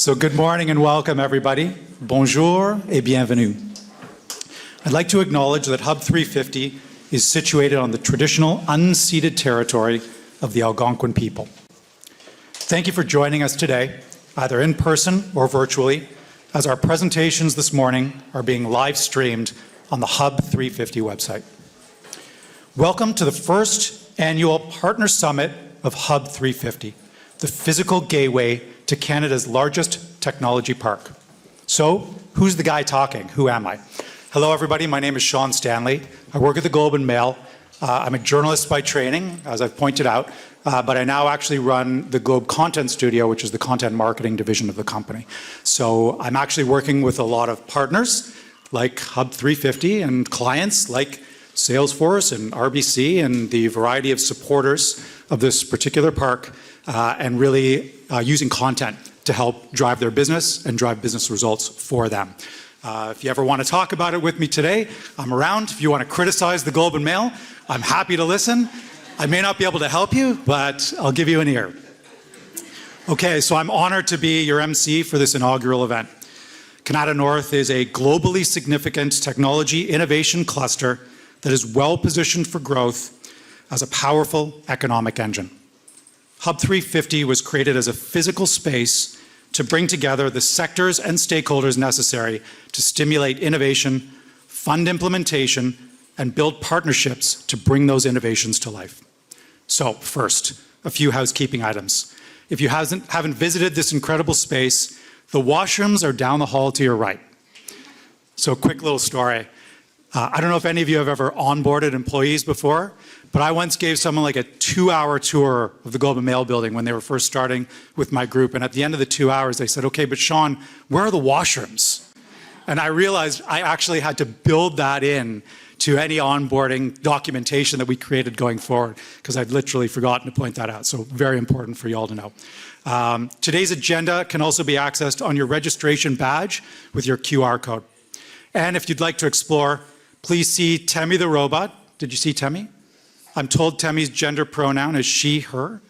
So good morning and welcome, everybody. Bonjour et bienvenue. I'd like to acknowledge that Hub350 is situated on the traditional unceded territory of the Algonquin people. Thank you for joining us today, either in person or virtually, as our presentations this morning are being live streamed on the Hub350 website. Welcome to the first annual Partner Summit of Hub350, the physical gateway to Canada's largest technology park. So, who's the guy talking? Who am I? Hello everybody, my name is Sean Stanley. I work at the Globe and Mail. I'm a journalist by training, as I've pointed out, but I now actually run the Globe Content Studio, which is the content marketing division of the company. So I'm actually working with a lot of partners like Hub350 and clients like Salesforce and RBC and the variety of supporters of this particular park and really using content to help drive their business and drive business results for them. If you ever want to talk about it with me today, I'm around. If you want to criticize the Globe and Mail, I'm happy to listen. I may not be able to help you, but I'll give you an ear. Okay, so I'm honored to be your MC for this inaugural event. Kanata North is a globally significant technology innovation cluster that is well positioned for growth as a powerful economic engine. Hub350 was created as a physical space to bring together the sectors and stakeholders necessary to stimulate innovation, fund implementation, and build partnerships to bring those innovations to life. So first, a few housekeeping items. If you haven't visited this incredible space, the washrooms are down the hall to your right. So a quick little story. I don't know if any of you have ever onboarded employees before, but I once gave someone like a 2-hour tour of the Globe and Mail building when they were first starting with my group. And at the end of the 2 hours, they said, okay, but Sean, where are the washrooms? And I realized I actually had to build that in to any onboarding documentation that we created going forward, because I'd literally forgotten to point that out. So very important for you all to know. Today's agenda can also be accessed on your registration badge with your QR code. And if you'd like to explore, please see Temi the robot. Did you see Temi? I'm told Temi's gender pronoun is she, her,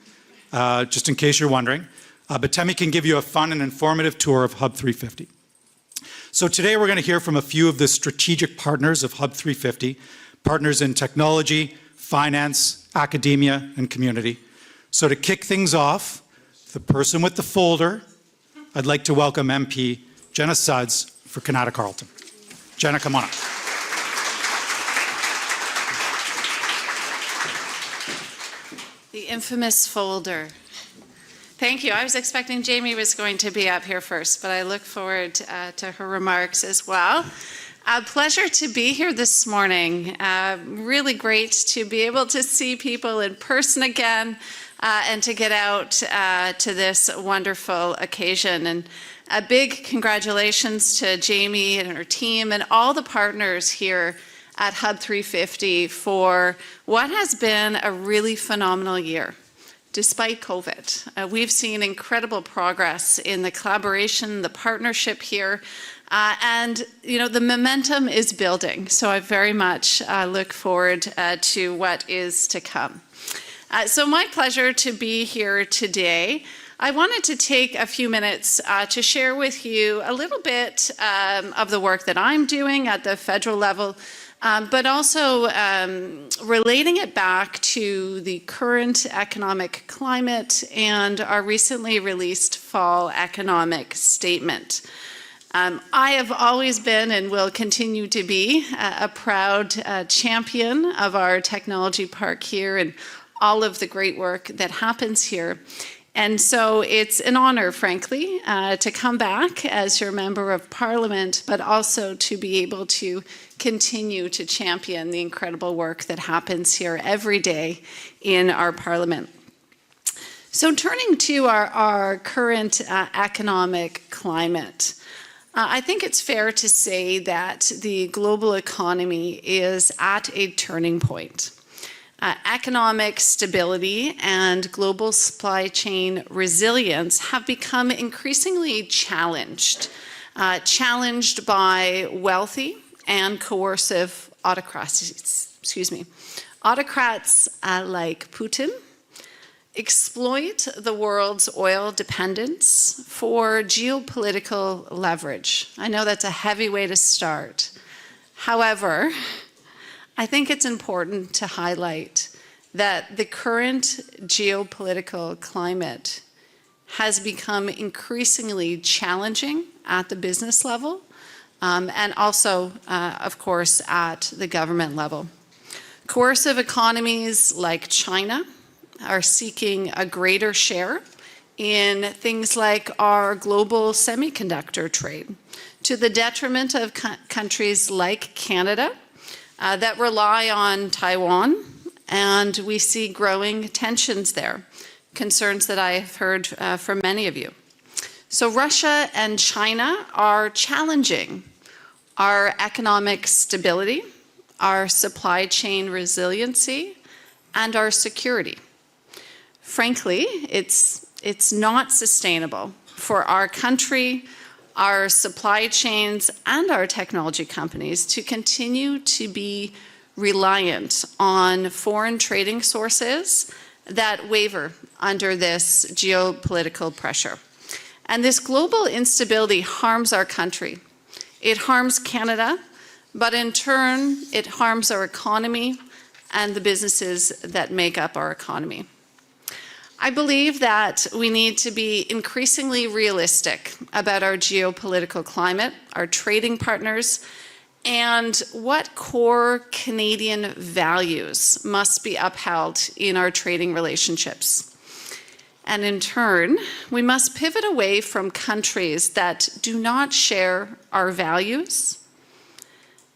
just in case you're wondering. But Temi can give you a fun and informative tour of Hub350. So today we're going to hear from a few of the strategic partners of Hub350, partners in technology, finance, academia, and community. So to kick things off, the person with the folder, I'd like to welcome MP Jenna Suds for Kanata Carleton. Jenna, come on up. The infamous folder. Thank you. I was expecting Jamie was going to be up here first, but I look forward to her remarks as well. A pleasure to be here this morning. Really great to be able to see people in person again and to get out to this wonderful occasion. And a big congratulations to Jamie and her team and all the partners here at Hub350 for what has been a really phenomenal year. Despite COVID, we've seen incredible progress in the collaboration, the partnership here, and the momentum is building. So I very much look forward to what is to come. So my pleasure to be here today. I wanted to take a few minutes to share with you a little bit of the work that I'm doing at the federal level, but also relating it back to the current economic climate and our recently released fall economic statement. I have always been and will continue to be a proud champion of our technology park here and all of the great work that happens here. And so it's an honor, frankly, to come back as your member of parliament, but also to be able to continue to champion the incredible work that happens here every day in our parliament. So turning to our current economic climate, I think it's fair to say that the global economy is at a turning point. Economic stability and global supply chain resilience have become increasingly challenged by wealthy and coercive autocracies. Autocrats like Putin exploit the world's oil dependence for geopolitical leverage. I know that's a heavy way to start. However, I think it's important to highlight that the current geopolitical climate has become increasingly challenging at the business level and also, of course, at the government level. Coercive economies like China are seeking a greater share in things like our global semiconductor trade, to the detriment of countries like Canada that rely on Taiwan, and we see growing tensions there, concerns that I have heard from many of you. So Russia and China are challenging our economic stability, our supply chain resiliency, and our security. Frankly, it's not sustainable for our country, our supply chains, and our technology companies to continue to be reliant on foreign trading sources that waver under this geopolitical pressure. And this global instability harms our country. It harms Canada, but in turn, it harms our economy and the businesses that make up our economy. I believe that we need to be increasingly realistic about our geopolitical climate, our trading partners, and what core Canadian values must be upheld in our trading relationships. And in turn, we must pivot away from countries that do not share our values,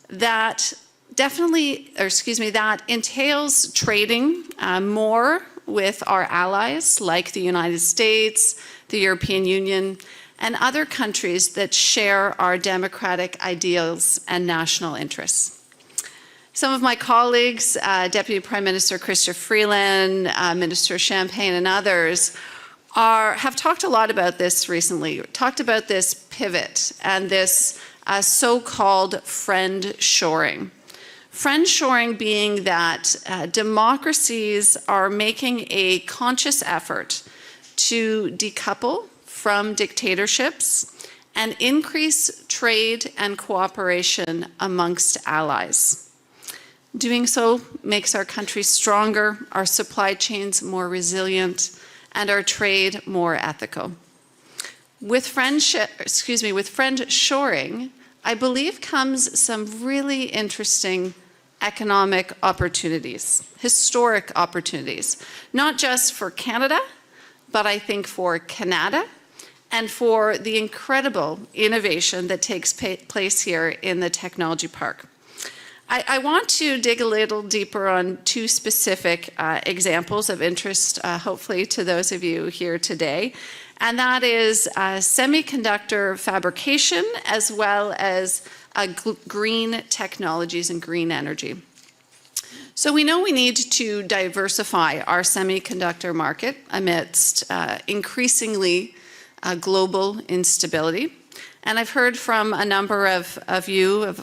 that entails trading more with our allies like the United States, the European Union, and other countries that share our democratic ideals and national interests. Some of my colleagues, Deputy Prime Minister Chrystia Freeland, Minister Champagne, and others have talked a lot about this recently, talked about this pivot and this so-called friend shoring. Friend shoring being that democracies are making a conscious effort to decouple from dictatorships and increase trade and cooperation amongst allies. Doing so makes our country stronger, our supply chains more resilient, and our trade more ethical. With friend shoring, I believe comes some really interesting economic opportunities, historic opportunities, not just for Canada, but I think for Canada and for the incredible innovation that takes place here in the technology park. I want to dig a little deeper on two specific examples of interest, hopefully to those of you here today, and that is semiconductor fabrication as well as green technologies and green energy. So we know we need to diversify our semiconductor market amidst increasingly global instability. And I've heard from a number of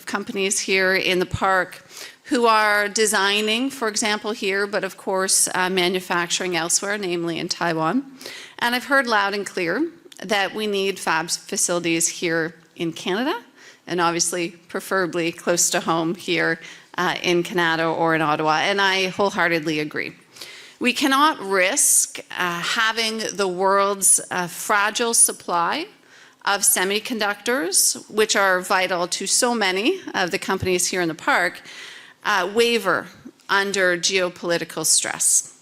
companies here in the park who are designing, for example, here, but of course manufacturing elsewhere, namely in Taiwan. And I've heard loud and clear that we need fab facilities here in Canada, and obviously preferably close to home here in Kanata or in Ottawa, and I wholeheartedly agree. We cannot risk having the world's fragile supply of semiconductors, which are vital to so many of the companies here in the park, waver under geopolitical stress.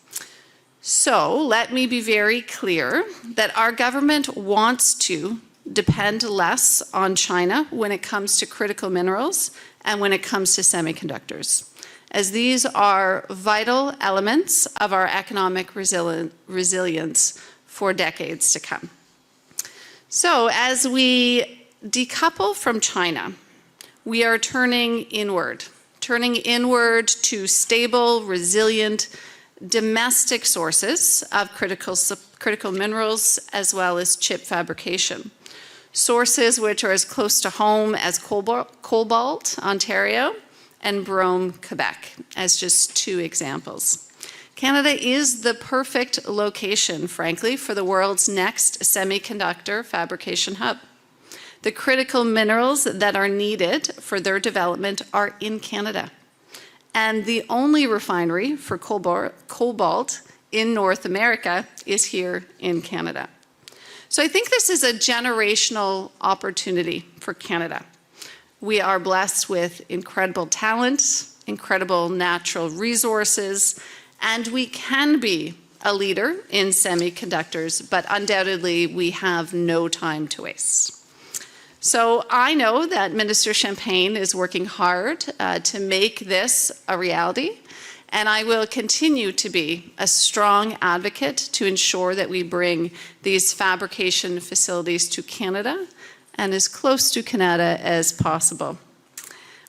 So let me be very clear that our government wants to depend less on China when it comes to critical minerals and when it comes to semiconductors, as these are vital elements of our economic resilience for decades to come. So as we decouple from China, we are turning inward to stable, resilient, domestic sources of critical minerals as well as chip fabrication. Sources which are as close to home as cobalt, Ontario, and brome, Quebec, as just two examples. Canada is the perfect location, frankly, for the world's next semiconductor fabrication hub. The critical minerals that are needed for their development are in Canada. And the only refinery for cobalt in North America is here in Canada. So I think this is a generational opportunity for Canada. We are blessed with incredible talent, incredible natural resources, and we can be a leader in semiconductors, but undoubtedly we have no time to waste. So I know that Minister Champagne is working hard to make this a reality, and I will continue to be a strong advocate to ensure that we bring these fabrication facilities to Canada and as close to Canada as possible.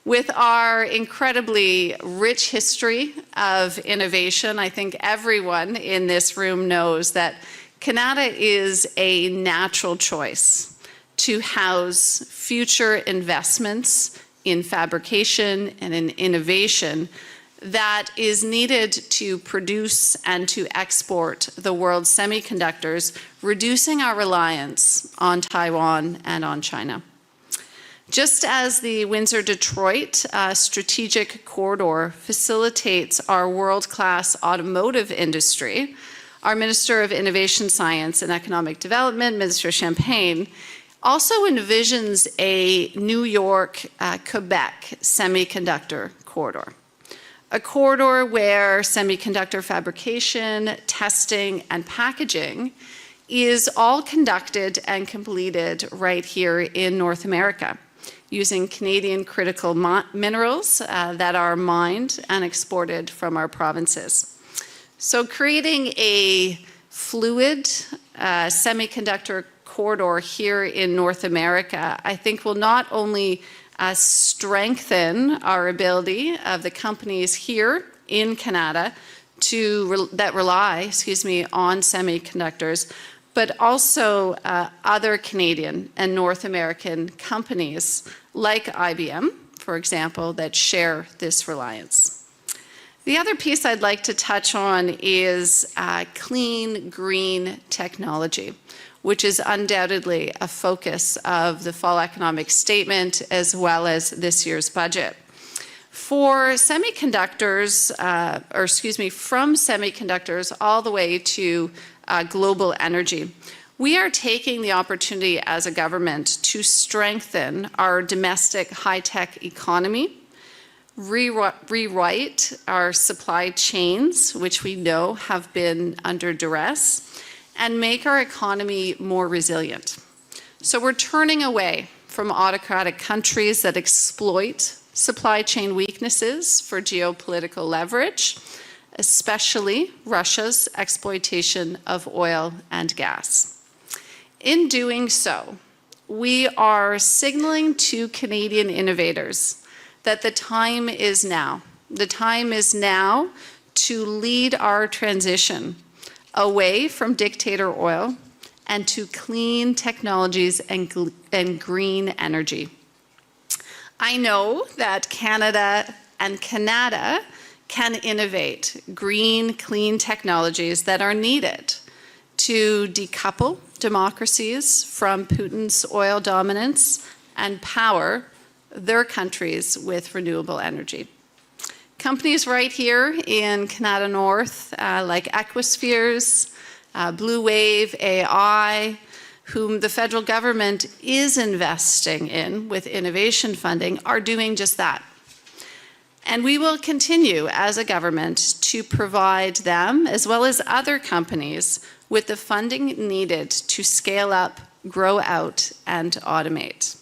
With our incredibly rich history of innovation, I think everyone in this room knows that Canada is a natural choice to house future investments in fabrication and in innovation that is needed to produce and to export the world's semiconductors, reducing our reliance on Taiwan and on China. Just as the Windsor-Detroit strategic corridor facilitates our world-class automotive industry, our Minister of Innovation, Science and Economic Development, Minister Champagne, also envisions a New York-Quebec semiconductor corridor. A corridor where semiconductor fabrication, testing, and packaging is all conducted and completed right here in North America, using Canadian critical minerals that are mined and exported from our provinces. So creating a fluid semiconductor corridor here in North America, I think will not only strengthen our ability of the companies here in Canada that rely on semiconductors, but also other Canadian and North American companies like IBM, for example, that share this reliance. The other piece I'd like to touch on is clean, green technology, which is undoubtedly a focus of the Fall Economic Statement as well as this year's budget. For semiconductors, from semiconductors all the way to global energy, we are taking the opportunity as a government to strengthen our domestic high-tech economy, rewrite our supply chains, which we know have been under duress, and make our economy more resilient. So we're turning away from autocratic countries that exploit supply chain weaknesses for geopolitical leverage, especially Russia's exploitation of oil and gas. In doing so, we are signaling to Canadian innovators that the time is now. The time is now to lead our transition away from dictator oil and to clean technologies and green energy. I know that Canada can innovate green, clean technologies that are needed to decouple democracies from Putin's oil dominance and power their countries with renewable energy. Companies right here in Kanata North, like Equispheres, Blue Wave AI, whom the federal government is investing in with innovation funding, are doing just that. And we will continue as a government to provide them, as well as other companies, with the funding needed to scale up, grow out, and automate.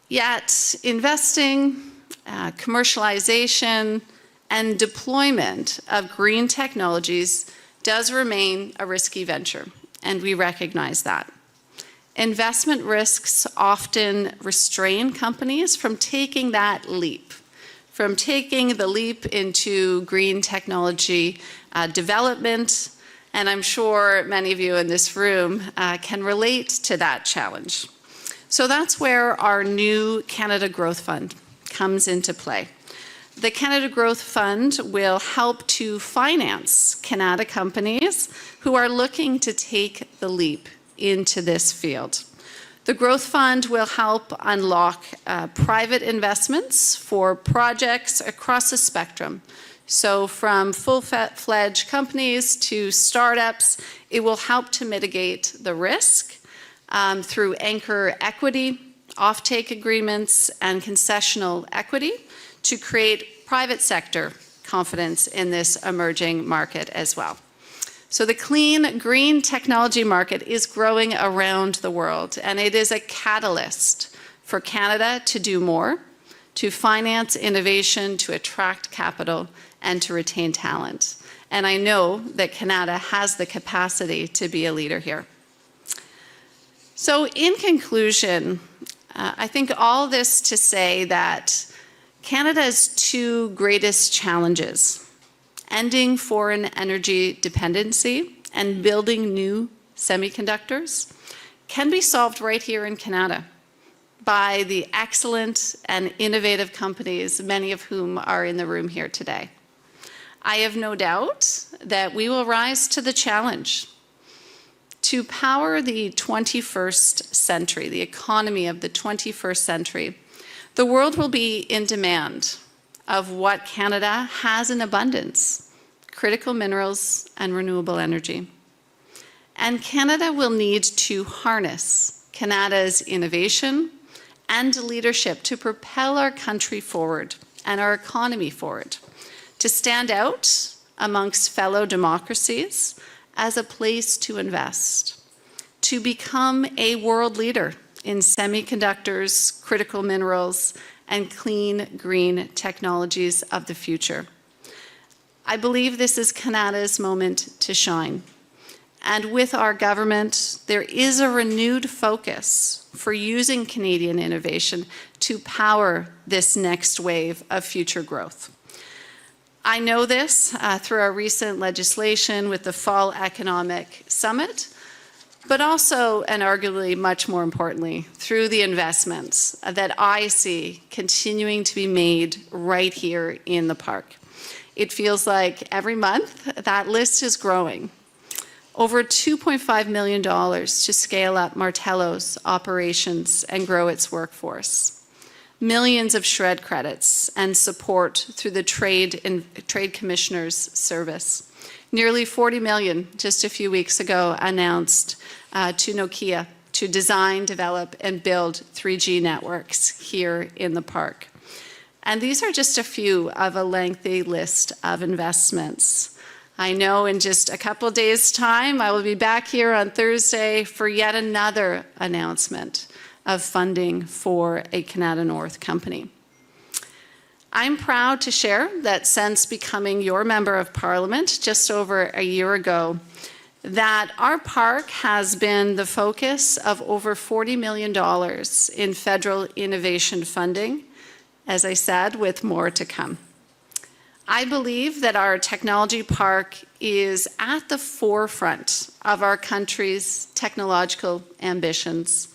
Yet, investing, commercialization, and deployment of green technologies does remain a risky venture, and we recognize that. Investment risks often restrain companies from taking that leap, from taking the leap into green technology development, and I'm sure many of you in this room can relate to that challenge. So that's where our new Canada Growth Fund comes into play. The Canada Growth Fund will help to finance Kanata companies who are looking to take the leap into this field. The Growth Fund will help unlock private investments for projects across the spectrum. So from full-fledged companies to startups, it will help to mitigate the risk through anchor equity, offtake agreements, and concessional equity to create private sector confidence in this emerging market as well. So the clean, green technology market is growing around the world, and it is a catalyst for Canada to do more, to finance innovation, to attract capital, and to retain talent. And I know that Canada has the capacity to be a leader here. So in conclusion, I think all this to say that Canada's two greatest challenges, ending foreign energy dependency and building new semiconductors, can be solved right here in Canada by the excellent and innovative companies, many of whom are in the room here today. I have no doubt that we will rise to the challenge to power the 21st century, the economy of the 21st century. The world will be in demand of what Canada has in abundance: critical minerals and renewable energy. And Canada will need to harness Canada's innovation and leadership to propel our country forward and our economy forward, to stand out amongst fellow democracies as a place to invest, to become a world leader in semiconductors, critical minerals, and clean, green technologies of the future. I believe this is Canada's moment to shine. And with our government, there is a renewed focus for using Canadian innovation to power this next wave of future growth. I know this through our recent legislation with the Fall Economic Summit, but also, and arguably much more importantly, through the investments that I see continuing to be made right here in the park. It feels like every month that list is growing. Over $2.5 million to scale up Martello's operations and grow its workforce. Millions of shred credits and support through the Trade Commissioner's Service. Nearly 40 million just a few weeks ago announced to Nokia to design, develop, and build 3G networks here in the park. And these are just a few of a lengthy list of investments. I know in just a couple days' time, I will be back here on Thursday for yet another announcement of funding for a Kanata North company. I'm proud to share that since becoming your Member of Parliament just over a year ago, that our park has been the focus of over $40 million in federal innovation funding, as I said, with more to come. I believe that our technology park is at the forefront of our country's technological ambitions,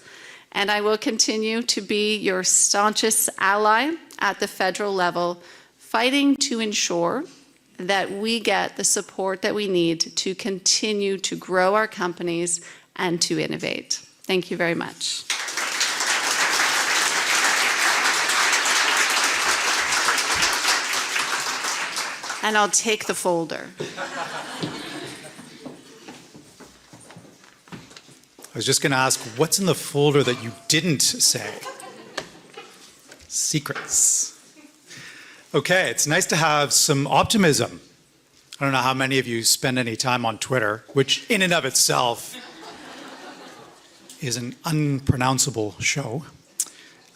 and I will continue to be your staunchest ally at the federal level, fighting to ensure that we get the support that we need to continue to grow our companies and to innovate. Thank you very much. And I'll take the folder. I was just going to ask, what's in the folder that you didn't say? Secrets. Okay, it's nice to have some optimism. I don't know how many of you spend any time on Twitter, which in and of itself is an unpronounceable show.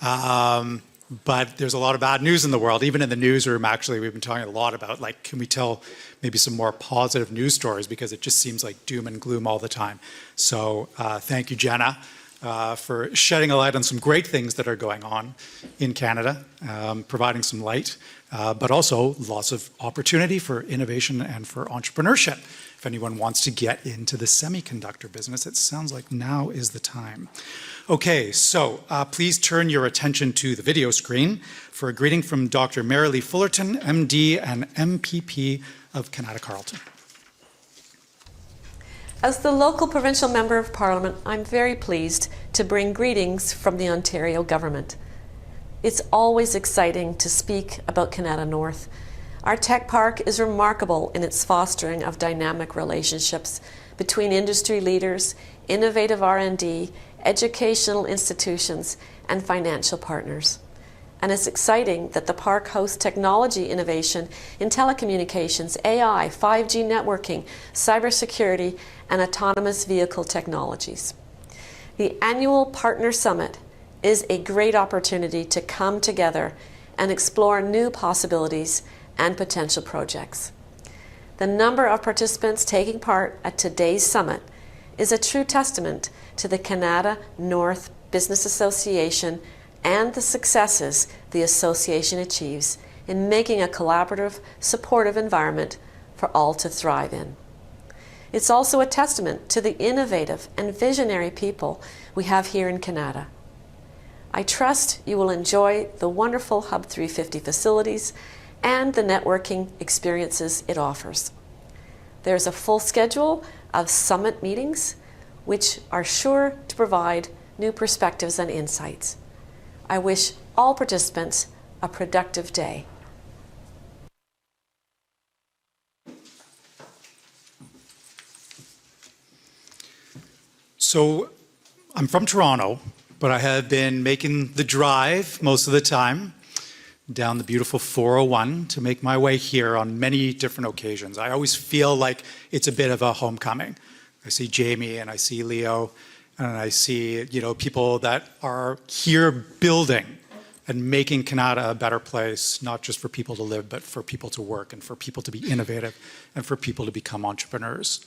But there's a lot of bad news in the world. Even in the newsroom, actually, we've been talking a lot about, like, can we tell maybe some more positive news stories, because it just seems like doom and gloom all the time. So thank you, Jenna, for shedding a light on some great things that are going on in Canada, providing some light, but also lots of opportunity for innovation and for entrepreneurship if anyone wants to get into the semiconductor business, it sounds like now is the time. Okay, so please turn your attention to the video screen for a greeting from Dr. Marilee Fullerton, MD and MPP of Kanata Carleton. As the local provincial member of Parliament, I'm very pleased to bring greetings from the Ontario government. It's always exciting to speak about Kanata North. Our tech park is remarkable in its fostering of dynamic relationships between industry leaders, innovative R&D, educational institutions, and financial partners. And it's exciting that the park hosts technology innovation in telecommunications, AI, 5G networking, cybersecurity, and autonomous vehicle technologies. The annual Partner Summit is a great opportunity to come together and explore new possibilities and potential projects. The number of participants taking part at today's summit is a true testament to the Kanata North Business Association and the successes the association achieves in making a collaborative, supportive environment for all to thrive in. It's also a testament to the innovative and visionary people we have here in Kanata. I trust you will enjoy the wonderful Hub350 facilities and the networking experiences it offers. There's a full schedule of summit meetings, which are sure to provide new perspectives and insights. I wish all participants a productive day. So I'm from Toronto, but I have been making the drive most of the time down the beautiful 401 to make my way here on many different occasions. I always feel like it's a bit of a homecoming. I see Jamie and I see Leo and I see, people that are here building and making Kanata a better place, not just for people to live, but for people to work and for people to be innovative and for people to become entrepreneurs.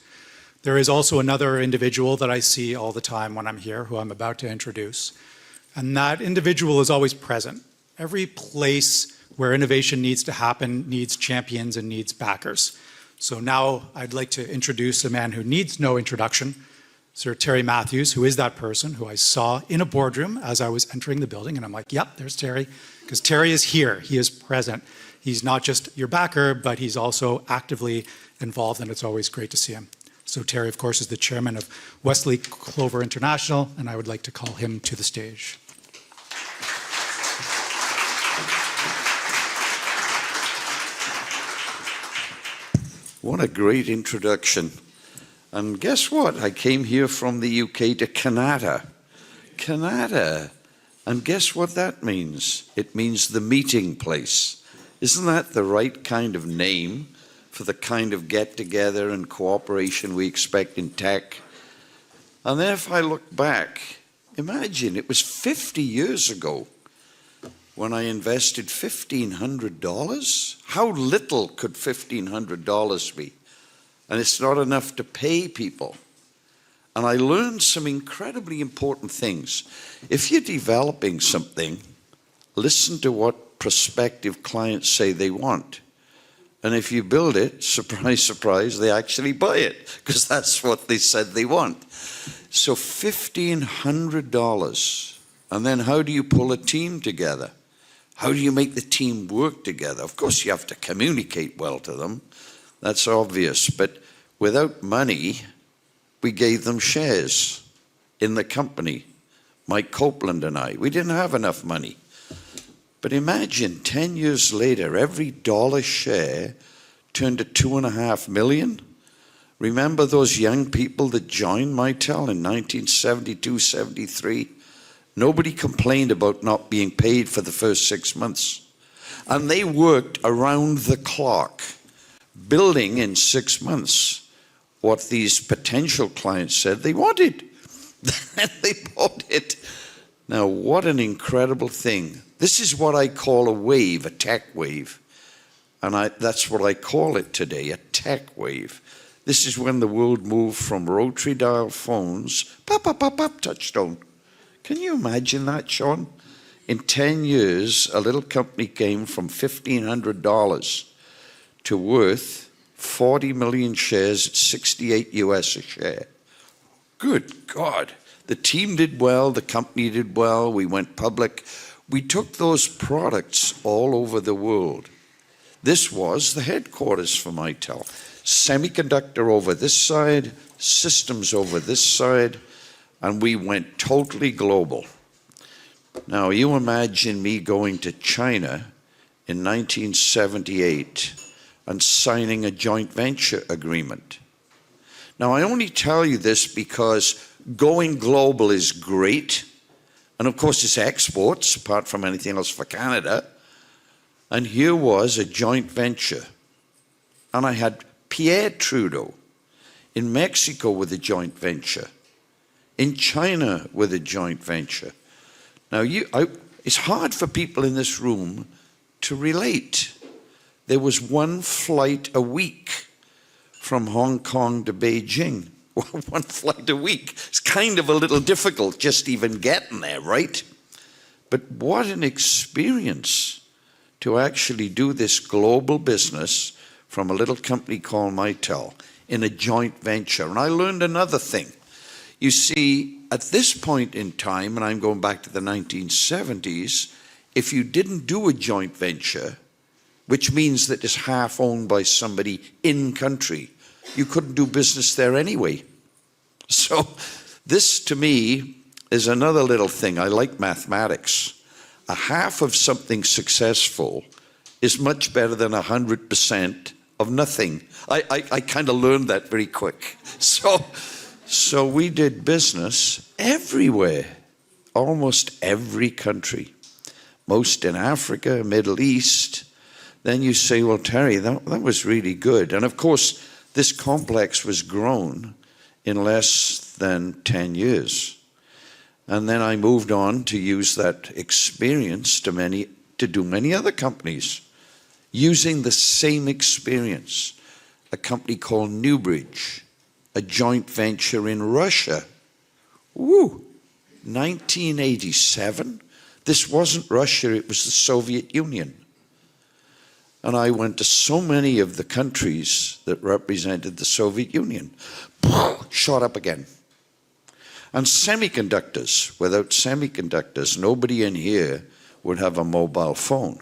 There is also another individual that I see all the time when I'm here, who I'm about to introduce. And that individual is always present. Every place where innovation needs to happen needs champions and needs backers. So now I'd like to introduce a man who needs no introduction, Sir Terry Matthews, who is that person who I saw in a boardroom as I was entering the building. And I'm like, yep, there's Terry, because Terry is here. He is present. He's not just your backer, but he's also actively involved, and it's always great to see him. So Terry, of course, is the chairman of Wesley Clover International, and I would like to call him to the stage. What a great introduction. And guess what? I came here from the UK to Kanata. Kanata. And guess what that means? It means the meeting place. Isn't that the right kind of name for the kind of get-together and cooperation we expect in tech? And then if I look back, imagine it was 50 years ago when I invested $1,500. How little could $1,500 be? And it's not enough to pay people. And I learned some incredibly important things. If you're developing something, listen to what prospective clients say they want. And if you build it, surprise, surprise, they actually buy it, because that's what they said they want. So $1,500. And then how do you pull a team together? How do you make the team work together? Of course, you have to communicate well to them. That's obvious. But without money, we gave them shares in the company. Mike Copeland and I, we didn't have enough money. But imagine 10 years later, every dollar share turned to $2.5 million. Remember those young people that joined Mitel in 1972, 73? Nobody complained about not being paid for the first 6 months. And they worked around the clock, building in 6 months what these potential clients said they wanted. They bought it. Now, what an incredible thing. This is what I call a wave, a tech wave. And that's what I call it today, a tech wave. This is when the world moved from rotary dial phones, pop, pop, pop, pop, touchstone. Can you imagine that, Sean? In 10 years, a little company came from $1,500 to worth 40 million shares at 68 US a share. Good God. The team did well, the company did well, we went public. We took those products all over the world. This was the headquarters for Mitel. Semiconductor over this side, systems over this side, and we went totally global. Now, you imagine me going to China in 1978 and signing a joint venture agreement. Now, I only tell you this because going global is great, and of course it's exports, apart from anything else for Canada. And here was a joint venture. And I had Pierre Trudeau in Mexico with a joint venture, in China with a joint venture. Now, it's hard for people in this room to relate. There was one flight a week from Hong Kong to Beijing. One flight a week. It's kind of a little difficult just even getting there, right? But what an experience to actually do this global business from a little company called Mitel in a joint venture. And I learned another thing. You see, at this point in time, and I'm going back to the 1970s, if you didn't do a joint venture, which means that it's half owned by somebody in country, you couldn't do business there anyway. So this, to me, is another little thing. I like mathematics. A half of something successful is much better than 100% of nothing. I kind of learned that very quick. So we did business everywhere, almost every country, most in Africa, Middle East. Then you say, well, Terry, that was really good. And of course, this complex was grown in less than 10 years. And then I moved on to use that experience to do many other companies, using the same experience. A company called Newbridge, a joint venture in Russia. Woo! 1987. This wasn't Russia, it was the Soviet Union. And I went to so many of the countries that represented the Soviet Union. Shot up again. And semiconductors. Without semiconductors, nobody in here would have a mobile phone.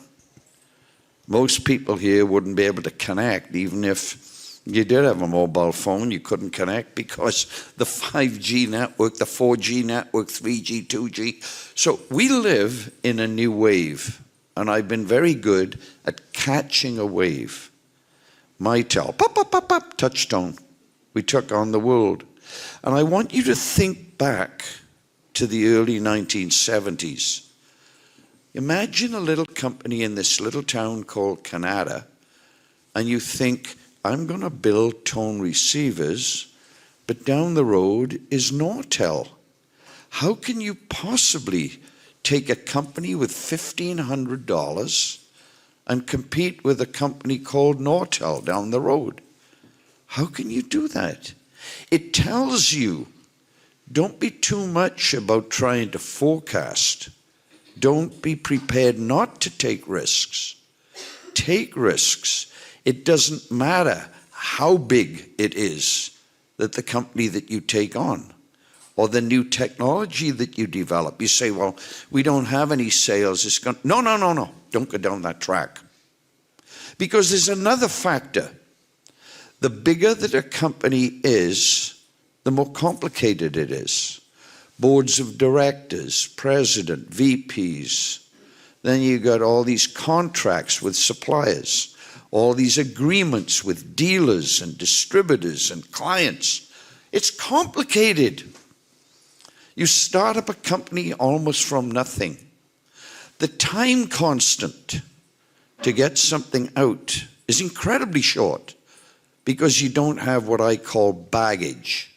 Most people here wouldn't be able to connect. Even if you did have a mobile phone, you couldn't connect because the 5G network, the 4G network, 3G, 2G. So we live in a new wave. And I've been very good at catching a wave. Mitel, pop, pop, pop, pop, touchstone. We took on the world. And I want you to think back to the early 1970s. Imagine a little company in this little town called Kanata, and you think, I'm going to build tone receivers, but down the road is Nortel. How can you possibly take a company with $1,500 and compete with a company called Nortel down the road? How can you do that? It tells you, don't be too much about trying to forecast. Don't be prepared not to take risks. Take risks. It doesn't matter how big it is that the company that you take on, or the new technology that you develop. You say, well, we don't have any sales. It's going, no. Don't go down that track. Because there's another factor. The bigger that a company is, the more complicated it is. Boards of directors, president, VPs. Then you got all these contracts with suppliers, all these agreements with dealers and distributors and clients. It's complicated. You start up a company almost from nothing. The time constant to get something out is incredibly short because you don't have what I call baggage.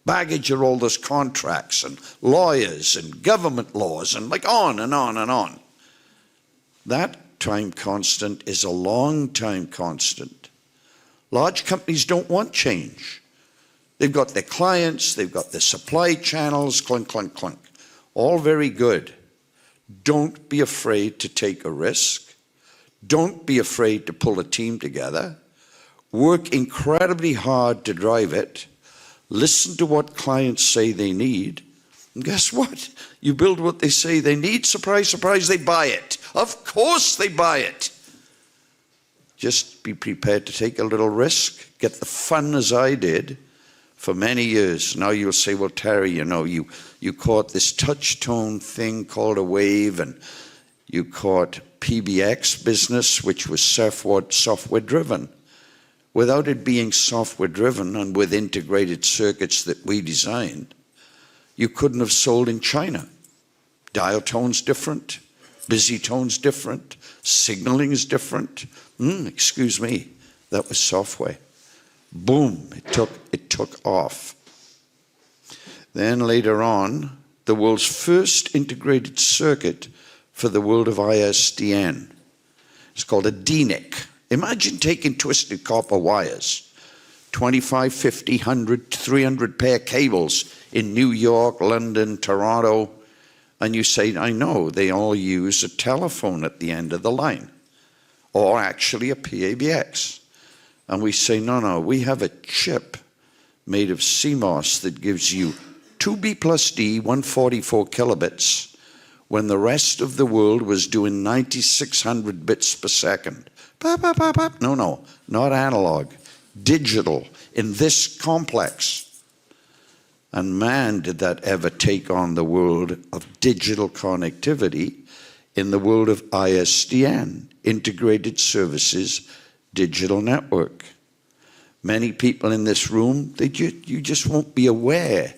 Baggage are all those contracts and lawyers and government laws and like on and on and on. That time constant is a long time constant. Large companies don't want change. They've got their clients, they've got their supply channels, clunk, clunk, clunk. All very good. Don't be afraid to take a risk. Don't be afraid to pull a team together. work incredibly hard to drive it, listen to what clients say they need, and guess what? You build what they say they need, surprise, surprise, they buy it. Of course they buy it. Just be prepared to take a little risk, get the fun as I did for many years. Now you'll say, well, Terry, you know, you caught this touch tone thing called a wave, and you caught PBX business, which was software driven. Without it being software driven and with integrated circuits that we designed, you couldn't have sold in China. Dial tone's different, busy tone's different, signaling is different. Excuse me, that was software. Boom, it took off. Then later on, the world's first integrated circuit for the world of ISDN. It's called a DNIC. Imagine taking twisted copper wires, 25, 50, 100, 300 pair cables in New York, London, Toronto, and you say, I know, they all use a telephone at the end of the line, or actually a PABX. And we say, no, we have a chip made of CMOS that gives you 2B plus D, 144 kilobits, when the rest of the world was doing 9,600 bits per second. No, not analog, digital, in this complex. And man, did that ever take on the world of digital connectivity in the world of ISDN, Integrated Services Digital Network. Many people in this room, you just won't be aware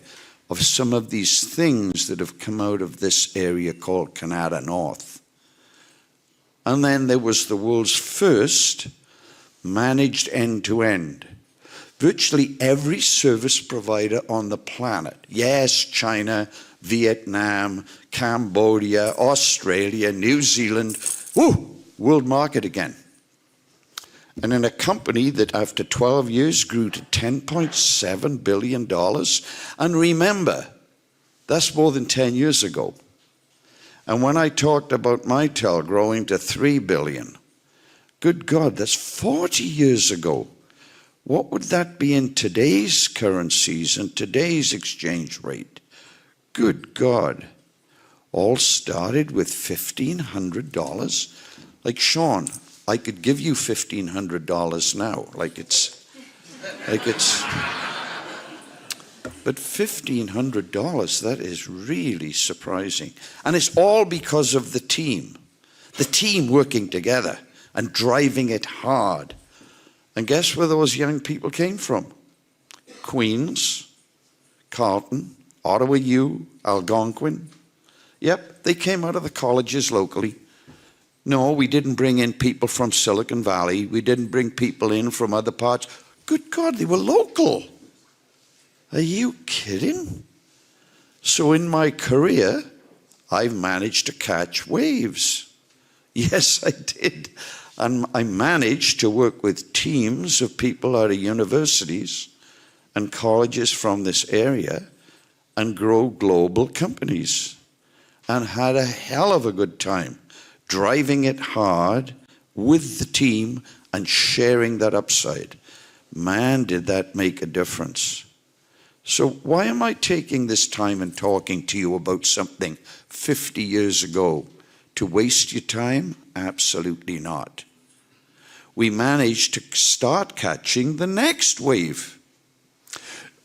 of some of these things that have come out of this area called Kanata North. And then there was the world's first managed end-to-end. Virtually every service provider on the planet, yes, China, Vietnam, Cambodia, Australia, New Zealand, world market again. And in a company that after 12 years grew to $10.7 billion, and remember, that's more than 10 years ago. And when I talked about Mitel growing to $3 billion, good God, that's 40 years ago. What would that be in today's currencies and today's exchange rate? Good God. All started with $1,500. Like, Sean, I could give you $1,500 now. But $1,500, that is really surprising. And it's all because of the team working together and driving it hard. And guess where those young people came from? Queens, Carleton, Ottawa U, Algonquin. Yep, they came out of the colleges locally. No, we didn't bring in people from Silicon Valley. We didn't bring people in from other parts. Good God, they were local. Are you kidding? So in my career, I've managed to catch waves. Yes, I did. And I managed to work with teams of people out of universities and colleges from this area and grow global companies. And had a hell of a good time driving it hard with the team and sharing that upside. Man, did that make a difference. So why am I taking this time and talking to you about something 50 years ago? To waste your time? Absolutely not. We managed to start catching the next wave.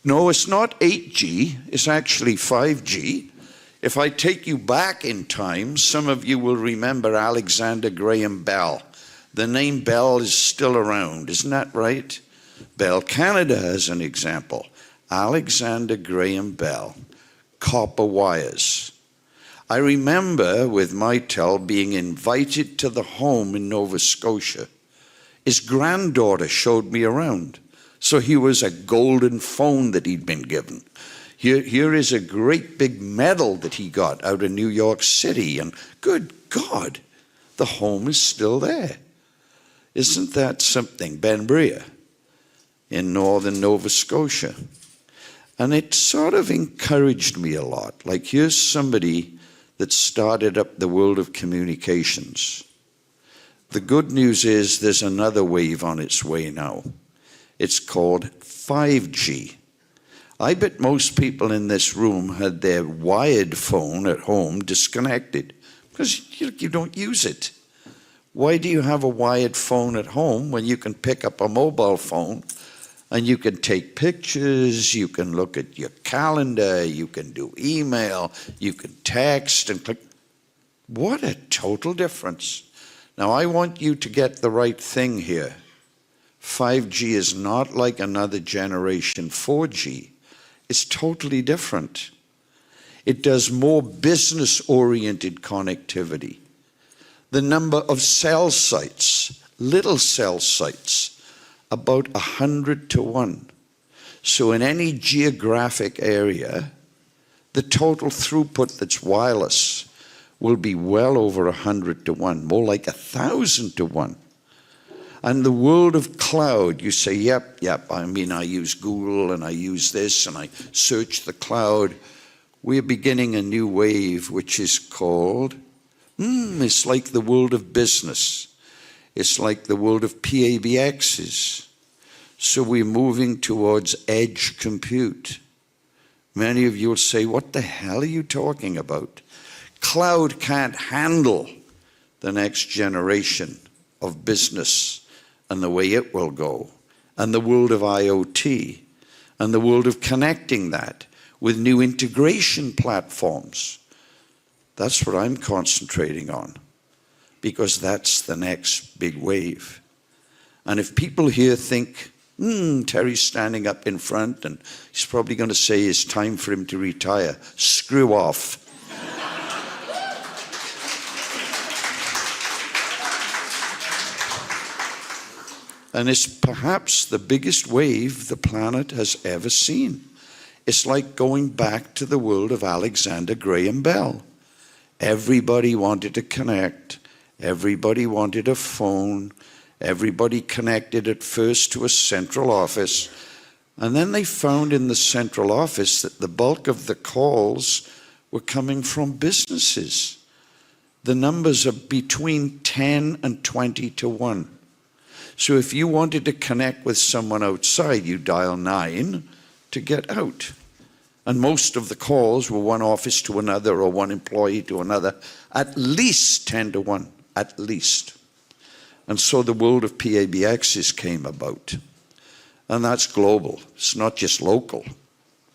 No, it's not 8G, it's actually 5G. If I take you back in time, some of you will remember Alexander Graham Bell. The name Bell is still around, isn't that right? Bell Canada as an example. Alexander Graham Bell, copper wires. I remember with Mitel being invited to the home in Nova Scotia. His granddaughter showed me around. So here was a golden phone that he'd been given. Here is a great big medal that he got out of New York City. And good God, the home is still there. Isn't that something? Banbria in northern Nova Scotia. And it sort of encouraged me a lot. Like, here's somebody that started up the world of communications. The good news is there's another wave on its way now. It's called 5G. I bet most people in this room had their wired phone at home disconnected because you don't use it. Why do you have a wired phone at home when you can pick up a mobile phone and you can take pictures, you can look at your calendar, you can do email, you can text and click? What a total difference. Now I want you to get the right thing here. 5G is not like another generation 4G. It's totally different. It does more business-oriented connectivity. The number of cell sites, little cell sites, about 100 to 1. So in any geographic area, the total throughput that's wireless will be well over 100 to 1, more like 1,000 to 1. And the world of cloud, you say, yep, I mean, I use Google and I use this and I search the cloud. We're beginning a new wave which is called, it's like the world of business. It's like the world of PABXs. So we're moving towards edge compute. Many of you will say, what the hell are you talking about? Cloud can't handle the next generation of business and the way it will go, and the world of IoT, and the world of connecting that with new integration platforms. That's what I'm concentrating on, because that's the next big wave. And if people here think, Terry's standing up in front and he's probably going to say it's time for him to retire, screw off. And it's perhaps the biggest wave the planet has ever seen. It's like going back to the world of Alexander Graham Bell. Everybody wanted to connect. Everybody wanted a phone. Everybody connected at first to a central office. And then they found in the central office that the bulk of the calls were coming from businesses. The numbers are between 10 and 20 to 1. So if you wanted to connect with someone outside, you dial 9 to get out. And most of the calls were one office to another or one employee to another, at least 10 to 1, at least. And so the world of PABXs came about. And that's global. It's not just local.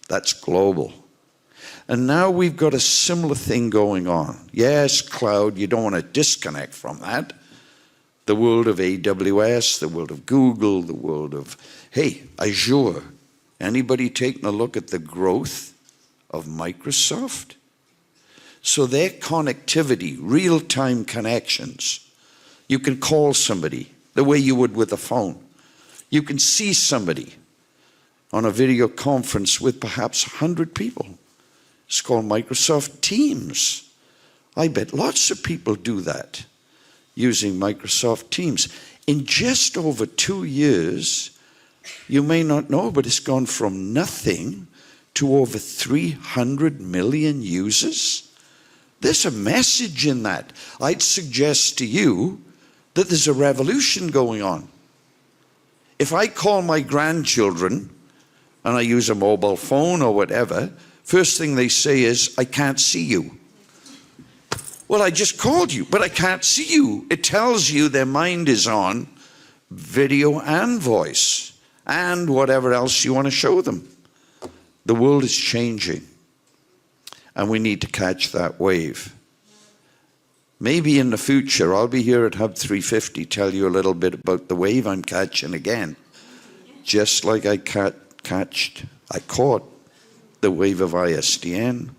That's global. And now we've got a similar thing going on. Yes, cloud, you don't want to disconnect from that. The world of AWS, the world of Google, the world of, Azure. Anybody taking a look at the growth of Microsoft? So their connectivity, real-time connections, you can call somebody the way you would with a phone. You can see somebody on a video conference with perhaps 100 people. It's called Microsoft Teams. I bet lots of people do that using Microsoft Teams. In just over 2 years, you may not know, but it's gone from nothing to over 300 million users. There's a message in that. I'd suggest to you that there's a revolution going on. If I call my grandchildren and I use a mobile phone or whatever, first thing they say is, I can't see you. Well, I just called you, but I can't see you. It tells you their mind is on video and voice and whatever else you want to show them. The world is changing, and we need to catch that wave. Maybe in the future, I'll be here at Hub350, tell you a little bit about the wave I'm catching again. Just like I caught the wave of ISDN,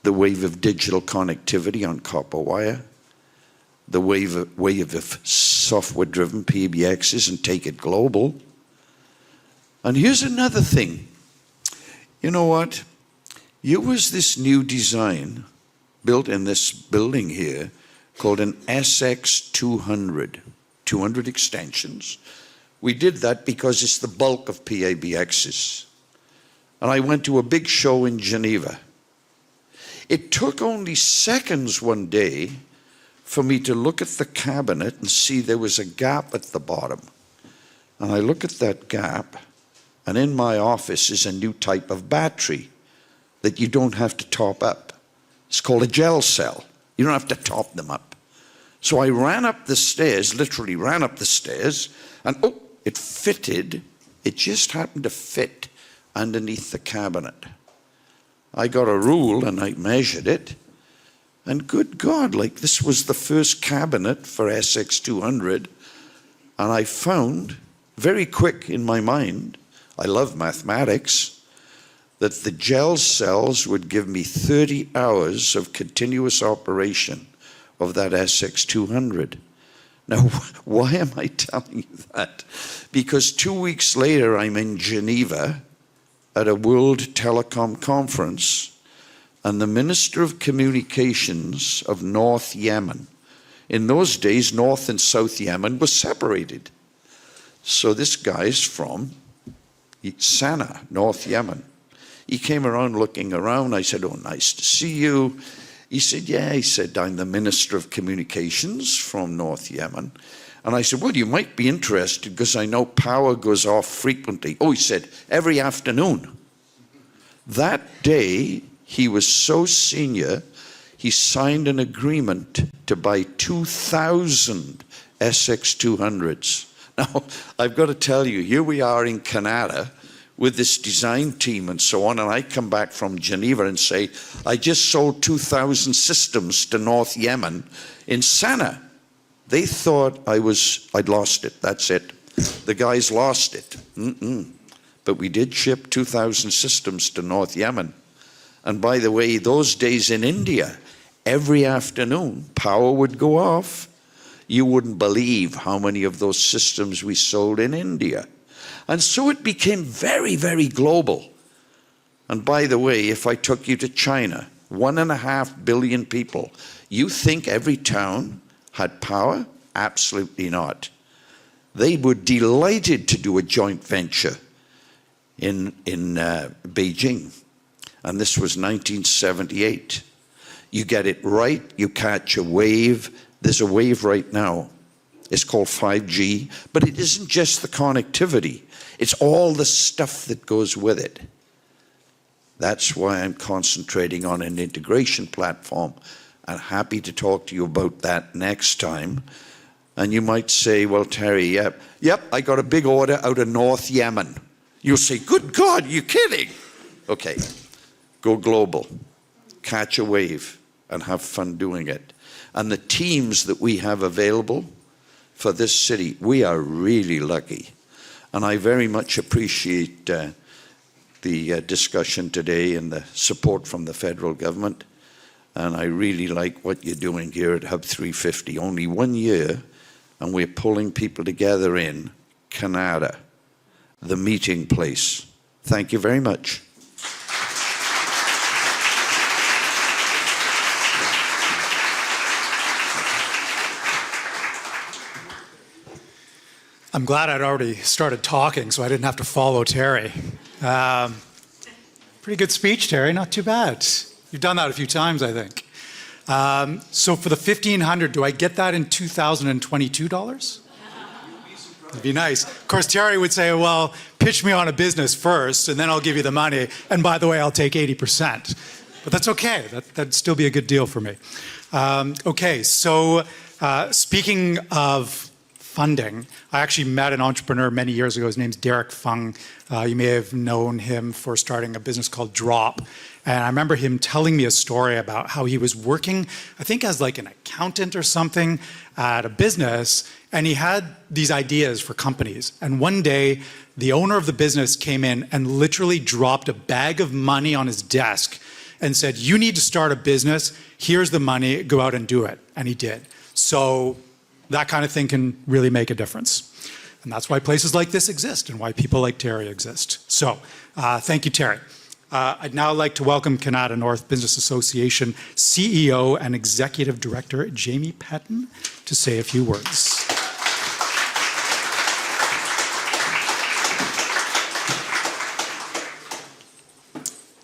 the wave of digital connectivity on copper wire, the wave of software-driven PBXs and take it global. And here's another thing. You know what? There was this new design built in this building here called an SX200, 200 extensions. We did that because it's the bulk of PABXs. And I went to a big show in Geneva. It took only seconds one day for me to look at the cabinet and see there was a gap at the bottom. And I look at that gap, and in my office is a new type of battery that you don't have to top up. It's called a gel cell. You don't have to top them up. So I ran up the stairs, literally ran up the stairs, and oh, it fitted. It just happened to fit underneath the cabinet. I got a rule and I measured it. And good God, like this was the first cabinet for SX200. And I found very quick in my mind, I love mathematics, that the gel cells would give me 30 hours of continuous operation of that SX200. Now, why am I telling you that? Because 2 weeks later, I'm in Geneva at a World Telecom Conference, and the Minister of Communications of North Yemen, in those days, North and South Yemen was separated. So this guy's from Sana'a, North Yemen. He came around looking around. I said, oh, nice to see you. He said, yeah. He said, I'm the Minister of Communications from North Yemen. And I said, well, you might be interested because I know power goes off frequently. Oh, he said, every afternoon. That day, he was so senior, he signed an agreement to buy 2,000 SX200s. Now, I've got to tell you, here we are in Canada with this design team and so on, and I come back from Geneva and say, I just sold 2,000 systems to North Yemen in Sana'a. They thought I'd lost it, that's it. The guys lost it. But we did ship 2,000 systems to North Yemen. And by the way, those days in India, every afternoon, power would go off. You wouldn't believe how many of those systems we sold in India. And so it became very, very global. And by the way, if I took you to China, 1.5 billion people, you think every town had power? Absolutely not. They were delighted to do a joint venture in Beijing. And this was 1978. You get it right, you catch a wave. There's a wave right now. It's called 5G, but it isn't just the connectivity. It's all the stuff that goes with it. That's why I'm concentrating on an integration platform. I'm happy to talk to you about that next time. And you might say, well, Terry, yep, I got a big order out of North Yemen. You'll say, good God, you're kidding. Okay, go global, catch a wave, and have fun doing it. And the teams that we have available for this city, we are really lucky. And I very much appreciate the discussion today and the support from the federal government. And I really like what you're doing here at Hub350. Only 1 year, and we're pulling people together in Canada, the meeting place. Thank you very much. I'm glad I'd already started talking, so I didn't have to follow Terry. Pretty good speech, Terry. Not too bad. You've done that a few times, I think. So for the 1,500, do I get that in $2022? It'd be nice. Of course, Terry would say, well, pitch me on a business first, and then I'll give you the money. And by the way, I'll take 80%. But that's okay. That'd still be a good deal for me. Okay, so speaking of funding, I actually met an entrepreneur many years ago. His name's Derek Fung. You may have known him for starting a business called Drop. And I remember him telling me a story about how he was working, I think as like an accountant or something at a business, and he had these ideas for companies. And one day, the owner of the business came in and literally dropped a bag of money on his desk and said, you need to start a business, here's the money, go out and do it. And he did. So that kind of thing can really make a difference. And that's why places like this exist and why people like Terry exist. So thank you, Terry. I'd now like to welcome Kanata North Business Association CEO and Executive Director Jamie Petton to say a few words.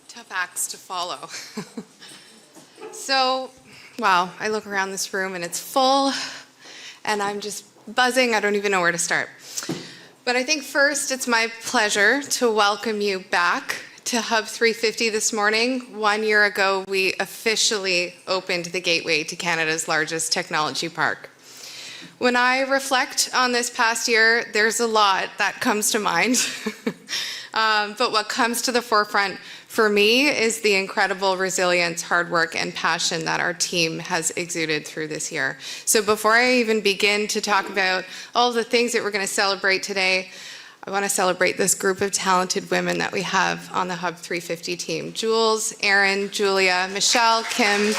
Tough acts to follow. So, wow, I look around this room and it's full and I'm just buzzing. I don't even know where to start. But I think first it's my pleasure to welcome you back to Hub350 this morning. 1 year ago, we officially opened the gateway to Canada's largest technology park. When I reflect on this past year, there's a lot that comes to mind. But what comes to the forefront for me is the incredible resilience, hard work, and passion that our team has exuded through this year. So before I even begin to talk about all the things that we're going to celebrate today, I want to celebrate this group of talented women that we have on the Hub350 team. Jules, Erin, Julia, Michelle, Kim,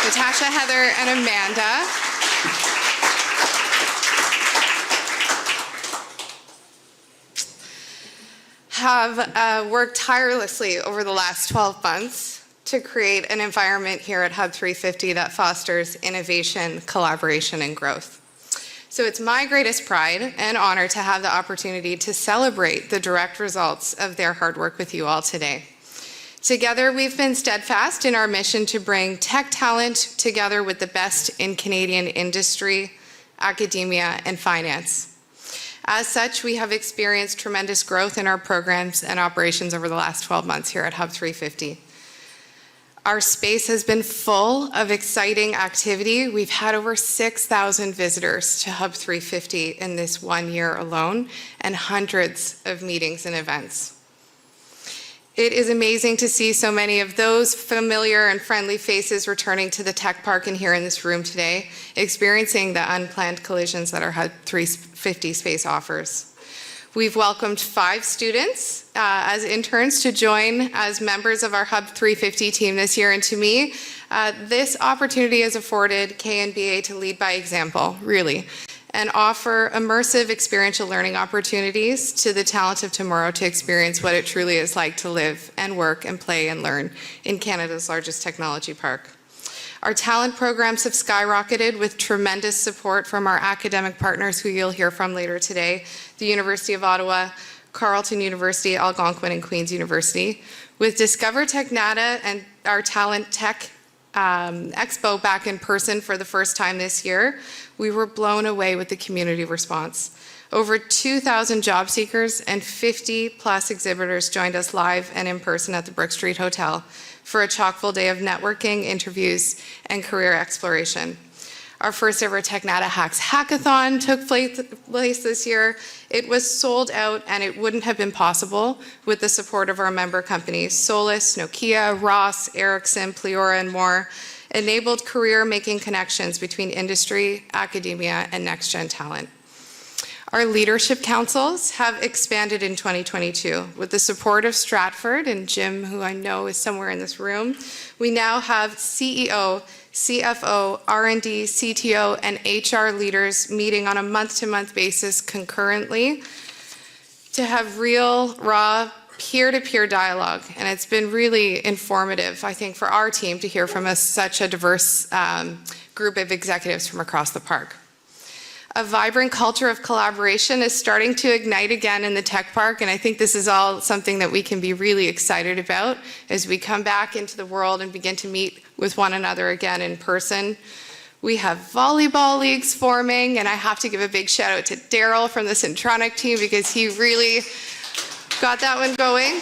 Natasha, Heather, and Amanda. Have worked tirelessly over the last 12 months to create an environment here at Hub350 that fosters innovation, collaboration, and growth. So it's my greatest pride and honor to have the opportunity to celebrate the direct results of their hard work with you all today. Together, we've been steadfast in our mission to bring tech talent together with the best in Canadian industry, academia, and finance. As such, we have experienced tremendous growth in our programs and operations over the last 12 months here at Hub350. Our space has been full of exciting activity. We've had over 6,000 visitors to Hub350 in this 1 year alone, and hundreds of meetings and events. It is amazing to see so many of those familiar and friendly faces returning to the tech park and here in this room today, experiencing the unplanned collisions that our Hub350 space offers. We've welcomed 5 students as interns to join as members of our Hub350 team this year, and to me, this opportunity has afforded KNBA to lead by example, really, and offer immersive experiential learning opportunities to the talent of tomorrow to experience what it truly is like to live and work and play and learn in Canada's largest technology park. Our talent programs have skyrocketed with tremendous support from our academic partners who you'll hear from later today, the University of Ottawa, Carleton University, Algonquin, and Queen's University. With Discover TechNata and our Talent Tech Expo back in person for the first time this year, we were blown away with the community response. Over 2,000 job seekers and 50 plus exhibitors joined us live and in person at the Brook Street Hotel for a chock-full day of networking, interviews, and career exploration. Our first ever TechNata Hacks Hackathon took place this year. It was sold out, and it wouldn't have been possible with the support of our member companies, Solus, Nokia, Ross, Ericsson, Pleora, and more, enabled career-making connections between industry, academia, and next-gen talent. Our leadership councils have expanded in 2022. With the support of Stratford and Jim, who I know is somewhere in this room, we now have CEO, CFO, R&D, CTO, and HR leaders meeting on a month-to-month basis concurrently to have real, raw, peer-to-peer dialogue. And it's been really informative, I think, for our team to hear from such a diverse group of executives from across the park. A vibrant culture of collaboration is starting to ignite again in the tech park, and I think this is all something that we can be really excited about as we come back into the world and begin to meet with one another again in person. We have volleyball leagues forming, and I have to give a big shout out to Daryl from the Centronic team because he really got that one going.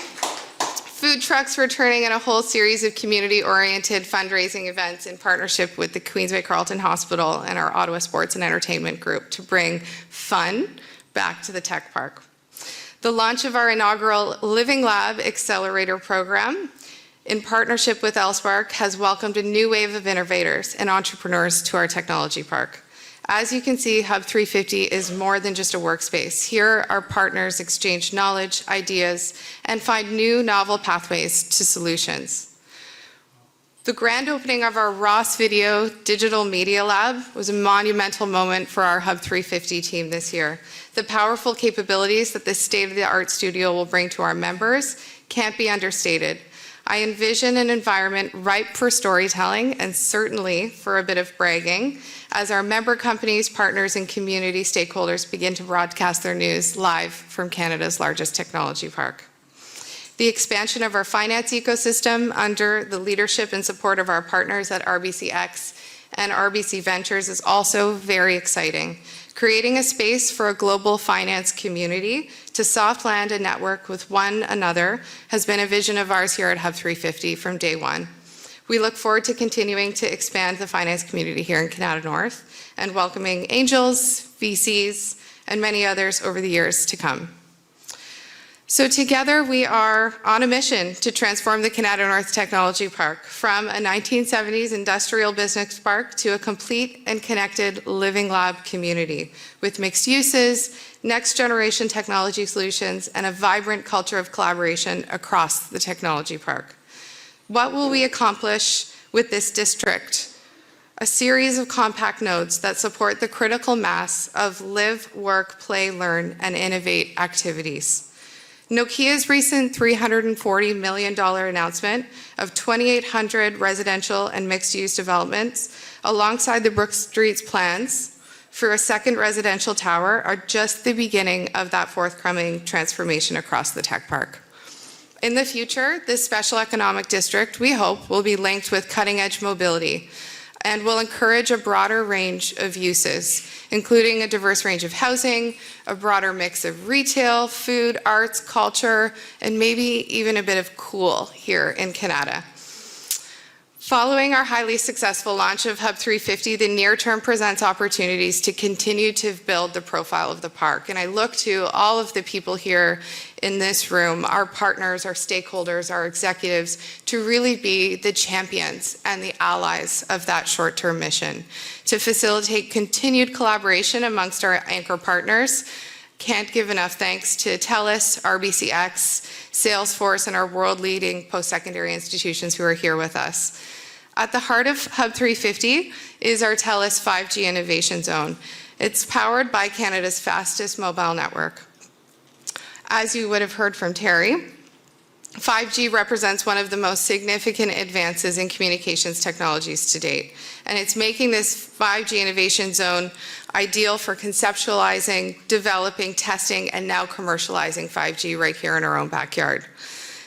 Food trucks returning and a whole series of community-oriented fundraising events in partnership with the Queensway Carleton Hospital and our Ottawa Sports and Entertainment Group to bring fun back to the tech park. The launch of our inaugural Living Lab Accelerator program in partnership with Elspark has welcomed a new wave of innovators and entrepreneurs to our technology park. As you can see, Hub350 is more than just a workspace. Here, our partners exchange knowledge, ideas, and find new novel pathways to solutions. The grand opening of our Ross Video Digital Media Lab was a monumental moment for our Hub350 team this year. The powerful capabilities that this state-of-the-art studio will bring to our members can't be understated. I envision an environment ripe for storytelling and certainly for a bit of bragging as our member companies, partners, and community stakeholders begin to broadcast their news live from Canada's largest technology park. The expansion of our finance ecosystem under the leadership and support of our partners at RBCx and RBC Ventures is also very exciting. Creating a space for a global finance community to soft land and network with one another has been a vision of ours here at Hub350 from day one. We look forward to continuing to expand the finance community here in Kanata North and welcoming angels, VCs, and many others over the years to come. So together we are on a mission to transform the Kanata North Technology Park from a 1970s industrial business park to a complete and connected living lab community with mixed uses, next generation technology solutions, and a vibrant culture of collaboration across the technology park. What will we accomplish with this district? A series of compact nodes that support the critical mass of live, work, play, learn, and innovate activities. Nokia's recent $340 million announcement of 2,800 residential and mixed-use developments alongside the Brook Street's plans for a second residential tower are just the beginning of that forthcoming transformation across the tech park. In the future, this special economic district, we hope, will be linked with cutting-edge mobility and will encourage a broader range of uses, including a diverse range of housing, a broader mix of retail, food, arts, culture, and maybe even a bit of cool here in Kanata. Following our highly successful launch of Hub350, the near term presents opportunities to continue to build the profile of the park. And I look to all of the people here in this room, our partners, our stakeholders, our executives, to really be the champions and the allies of that short-term mission, to facilitate continued collaboration amongst our anchor partners. Can't give enough thanks to Telus, RBCx, Salesforce, and our world-leading post-secondary institutions who are here with us. At the heart of Hub350 is our Telus 5G Innovation Zone. It's powered by Canada's fastest mobile network. As you would have heard from Terry, 5G represents one of the most significant advances in communications technologies to date, and it's making this 5G Innovation Zone ideal for conceptualizing, developing, testing, and now commercializing 5G right here in our own backyard.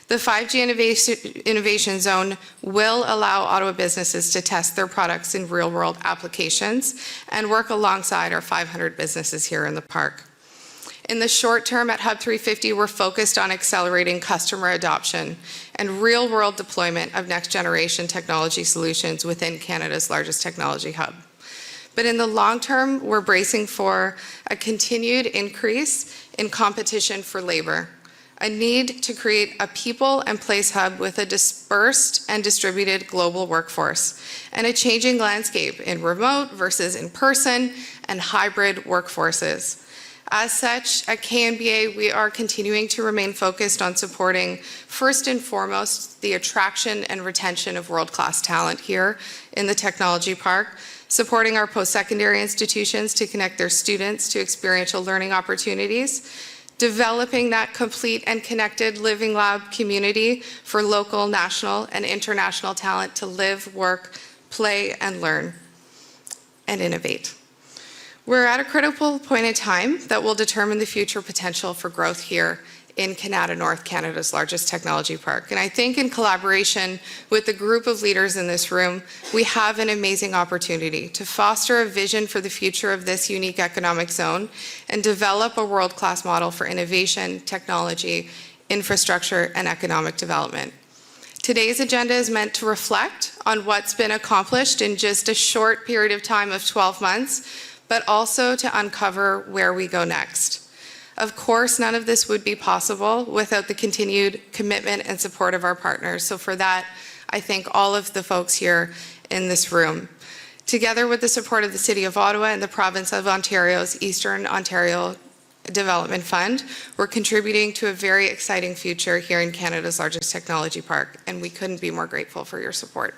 The 5G Innovation Zone will allow Ottawa businesses to test their products in real-world applications and work alongside our 500 businesses here in the park. In the short term at Hub350, we're focused on accelerating customer adoption and real-world deployment of next-generation technology solutions within Canada's largest technology hub. But in the long term, we're bracing for a continued increase in competition for labor, a need to create a people and place hub with a dispersed and distributed global workforce, and a changing landscape in remote versus in-person and hybrid workforces. As such, at KNBA, we are continuing to remain focused on supporting, first and foremost, the attraction and retention of world-class talent here in the technology park, supporting our post-secondary institutions to connect their students to experiential learning opportunities, developing that complete and connected living lab community for local, national, and international talent to live, work, play, and learn, and innovate. We're at a critical point in time that will determine the future potential for growth here in Kanata North, Canada's largest technology park. And I think in collaboration with the group of leaders in this room, we have an amazing opportunity to foster a vision for the future of this unique economic zone and develop a world-class model for innovation, technology, infrastructure, and economic development. Today's agenda is meant to reflect on what's been accomplished in just a short period of time of 12 months, but also to uncover where we go next. Of course, none of this would be possible without the continued commitment and support of our partners. So for that, I thank all of the folks here in this room. Together with the support of the City of Ottawa and the Province of Ontario's Eastern Ontario Development Fund, we're contributing to a very exciting future here in Canada's largest technology park, and we couldn't be more grateful for your support.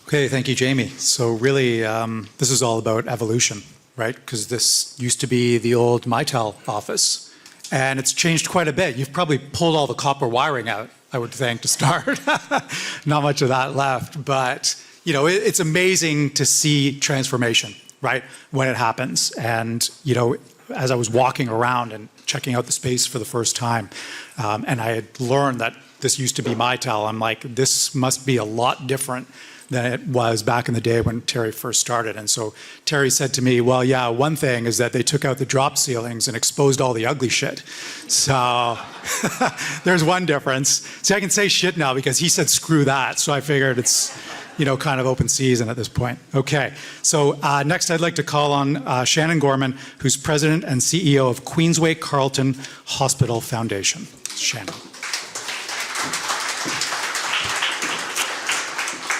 Okay, thank you, Jamie. So really, this is all about evolution, right? Because this used to be the old Mitel office, and it's changed quite a bit. You've probably pulled all the copper wiring out, I would think, to start. Not much of that left, but you know, it's amazing to see transformation, right, when it happens. And you know, as I was walking around and checking out the space for the first time, and I had learned that this used to be Mitel, I'm like, this must be a lot different than it was back in the day when Terry first started. And so Terry said to me, well, yeah, one thing is that they took out the drop ceilings and exposed all the ugly shit. So there's one difference. See, I can say shit now because he said screw that. So I figured it's, you know, kind of open season at this point. Okay, so next I'd like to call on Shannon Gorman, who's President and CEO of Queensway Carleton Hospital Foundation. Shannon.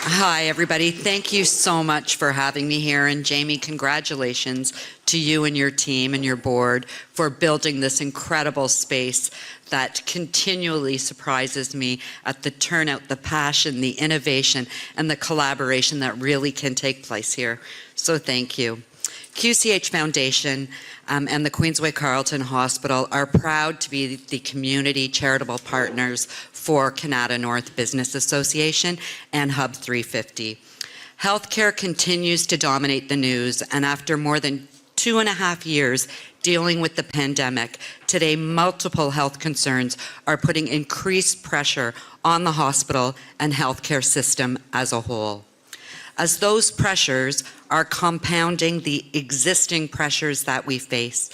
Hi, everybody. Thank you so much for having me here. And Jamie, congratulations to you and your team and your board for building this incredible space that continually surprises me at the turnout, the passion, the innovation, and the collaboration that really can take place here. So thank you. QCH Foundation and the Queensway Carleton Hospital are proud to be the community charitable partners for Kanata North Business Association and Hub350. Healthcare continues to dominate the news, and after more than 2.5 years dealing with the pandemic, today multiple health concerns are putting increased pressure on the hospital and healthcare system as a whole. As those pressures are compounding the existing pressures that we face,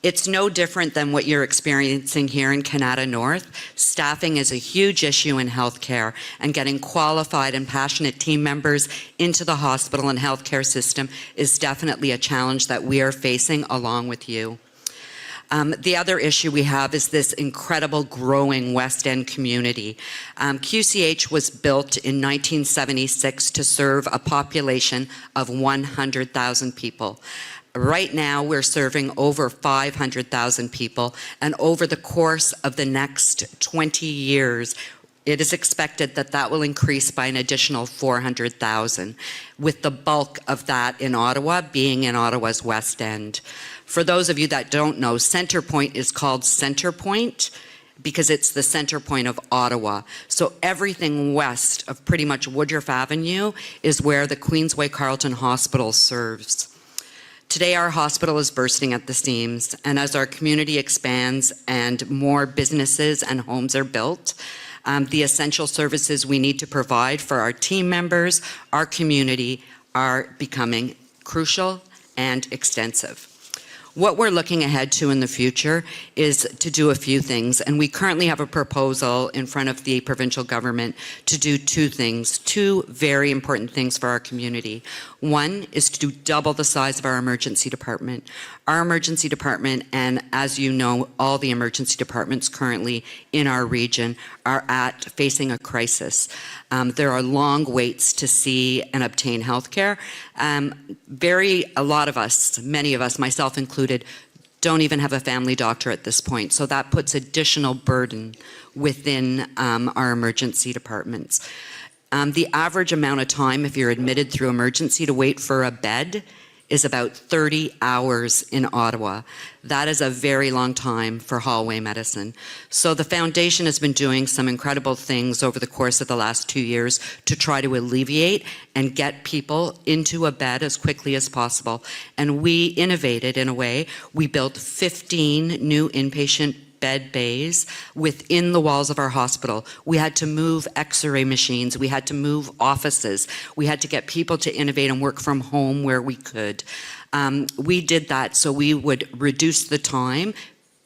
it's no different than what you're experiencing here in Kanata North. Staffing is a huge issue in healthcare, and getting qualified and passionate team members into the hospital and healthcare system is definitely a challenge that we are facing along with you. The other issue we have is this incredible growing West End community. QCH was built in 1976 to serve a population of 100,000 people. Right now, we're serving over 500,000 people, and over the course of the next 20 years, it is expected that that will increase by an additional 400,000, with the bulk of that in Ottawa being in Ottawa's West End. For those of you that don't know, Centre Point is called Centre Point because it's the center point of Ottawa. So everything west of pretty much Woodruff Avenue is where the Queensway Carleton Hospital serves. Today, our hospital is bursting at the seams, and as our community expands and more businesses and homes are built, the essential services we need to provide for our team members, our community, are becoming crucial and extensive. What we're looking ahead to in the future is to do a few things, and we currently have a proposal in front of the provincial government to do two things, two very important things for our community. One is to double the size of our emergency department. Our emergency department, and as you know, all the emergency departments currently in our region are facing a crisis. There are long waits to see and obtain health care. A lot of us, many of us, myself included, don't even have a family doctor at this point. So that puts additional burden within our emergency departments. The average amount of time, if you're admitted through emergency, to wait for a bed is about 30 hours in Ottawa. That is a very long time for hallway medicine. So the foundation has been doing some incredible things over the course of the last 2 years to try to alleviate and get people into a bed as quickly as possible. And we innovated in a way. We built 15 new inpatient bed bays within the walls of our hospital. We had to move x-ray machines. We had to move offices. We had to get people to innovate and work from home where we could. We did that so we would reduce the time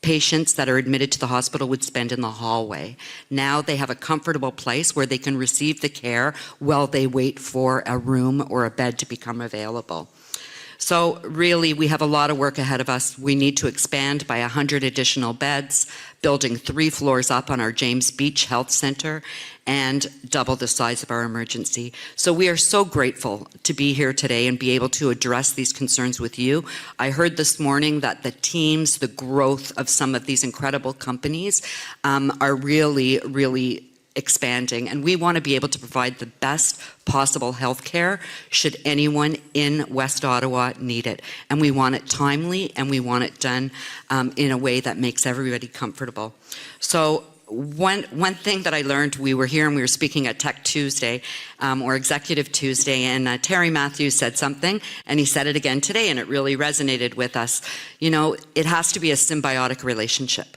patients that are admitted to the hospital would spend in the hallway. Now they have a comfortable place where they can receive the care while they wait for a room or a bed to become available. So really, we have a lot of work ahead of us. We need to expand by 100 additional beds, building 3 floors up on our James Beach Health Center, and double the size of our emergency. So we are so grateful to be here today and be able to address these concerns with you. I heard this morning that the teams, the growth of some of these incredible companies are really, really expanding, and we want to be able to provide the best possible health care should anyone in West Ottawa need it. And we want it timely, and we want it done in a way that makes everybody comfortable. So one thing that I learned, we were here and we were speaking at Tech Tuesday, or Executive Tuesday, and Terry Matthews said something, and he said it again today, and it really resonated with us. You know, it has to be a symbiotic relationship.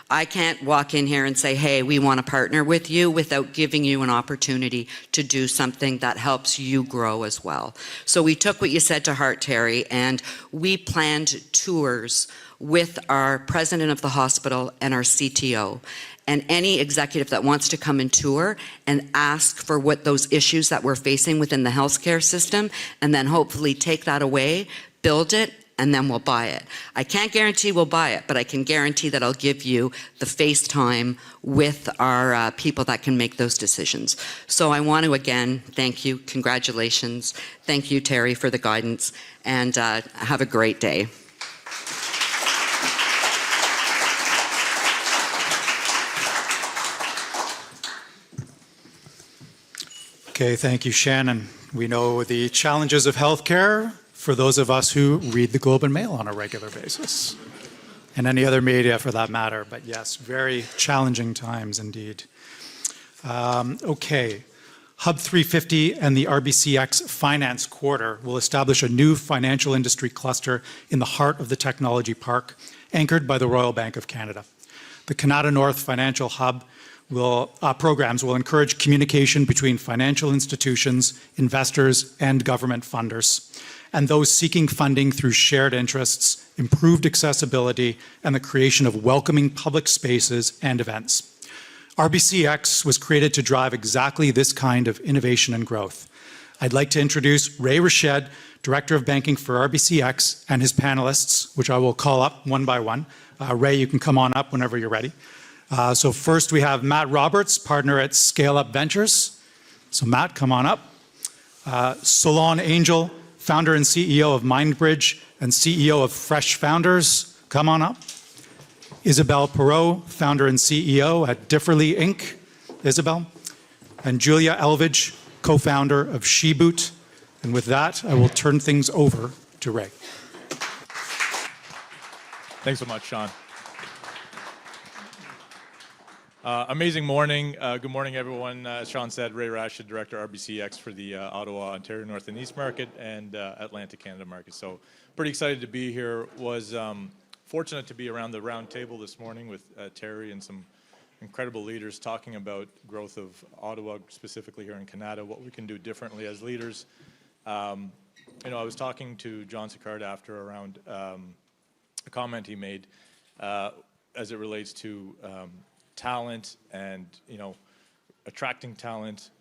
I can't walk in here and say, hey, we want to partner with you without giving you an opportunity to do something that helps you grow as well. So we took what you said to heart, Terry, and we planned tours with our president of the hospital and our CTO. And any executive that wants to come and tour and ask for what those issues that we're facing within the healthcare system, and then hopefully take that away, build it, and then we'll buy it. I can't guarantee we'll buy it, but I can guarantee that I'll give you the face time with our people that can make those decisions. So I want to again thank you, congratulations. Thank you, Terry, for the guidance, and have a great day. Okay, thank you, Shannon. We know the challenges of healthcare for those of us who read the Globe and Mail on a regular basis, and any other media for that matter. But yes, very challenging times indeed. Okay, Hub350 and the RBCx Finance Quarter will establish a new financial industry cluster in the heart of the technology park, anchored by the Royal Bank of Canada. The Kanata North Financial Hub programs will encourage communication between financial institutions, investors, and government funders, and those seeking funding through shared interests, improved accessibility, and the creation of welcoming public spaces and events. RBCx was created to drive exactly this kind of innovation and growth. I'd like to introduce Ray Rashed, Director of Banking for RBCx, and his panelists, which I will call up one by one. Ray, you can come on up whenever you're ready. So first we have Matt Roberts, partner at Scale Up Ventures. So Matt, come on up. Solon Angel, founder and CEO of MindBridge and CEO of Fresh Founders. Come on up. Isabelle Perot, founder and CEO at Differly Inc. Isabelle. And Julia Elvidge, co-founder of SheBoot. And with that, I will turn things over to Ray. Thanks so much, Sean. Amazing morning. Good morning, everyone. As Sean said, Ray Rashed, Director RBCx for the Ottawa, Ontario North and East market and Atlantic Canada market. So pretty excited to be here. Was fortunate to be around the round table this morning with Terry and some incredible leaders talking about growth of Ottawa, specifically here in Canada, what we can do differently as leaders. I was talking to John Sicard after around a comment he made as it relates to talent and, attracting talent.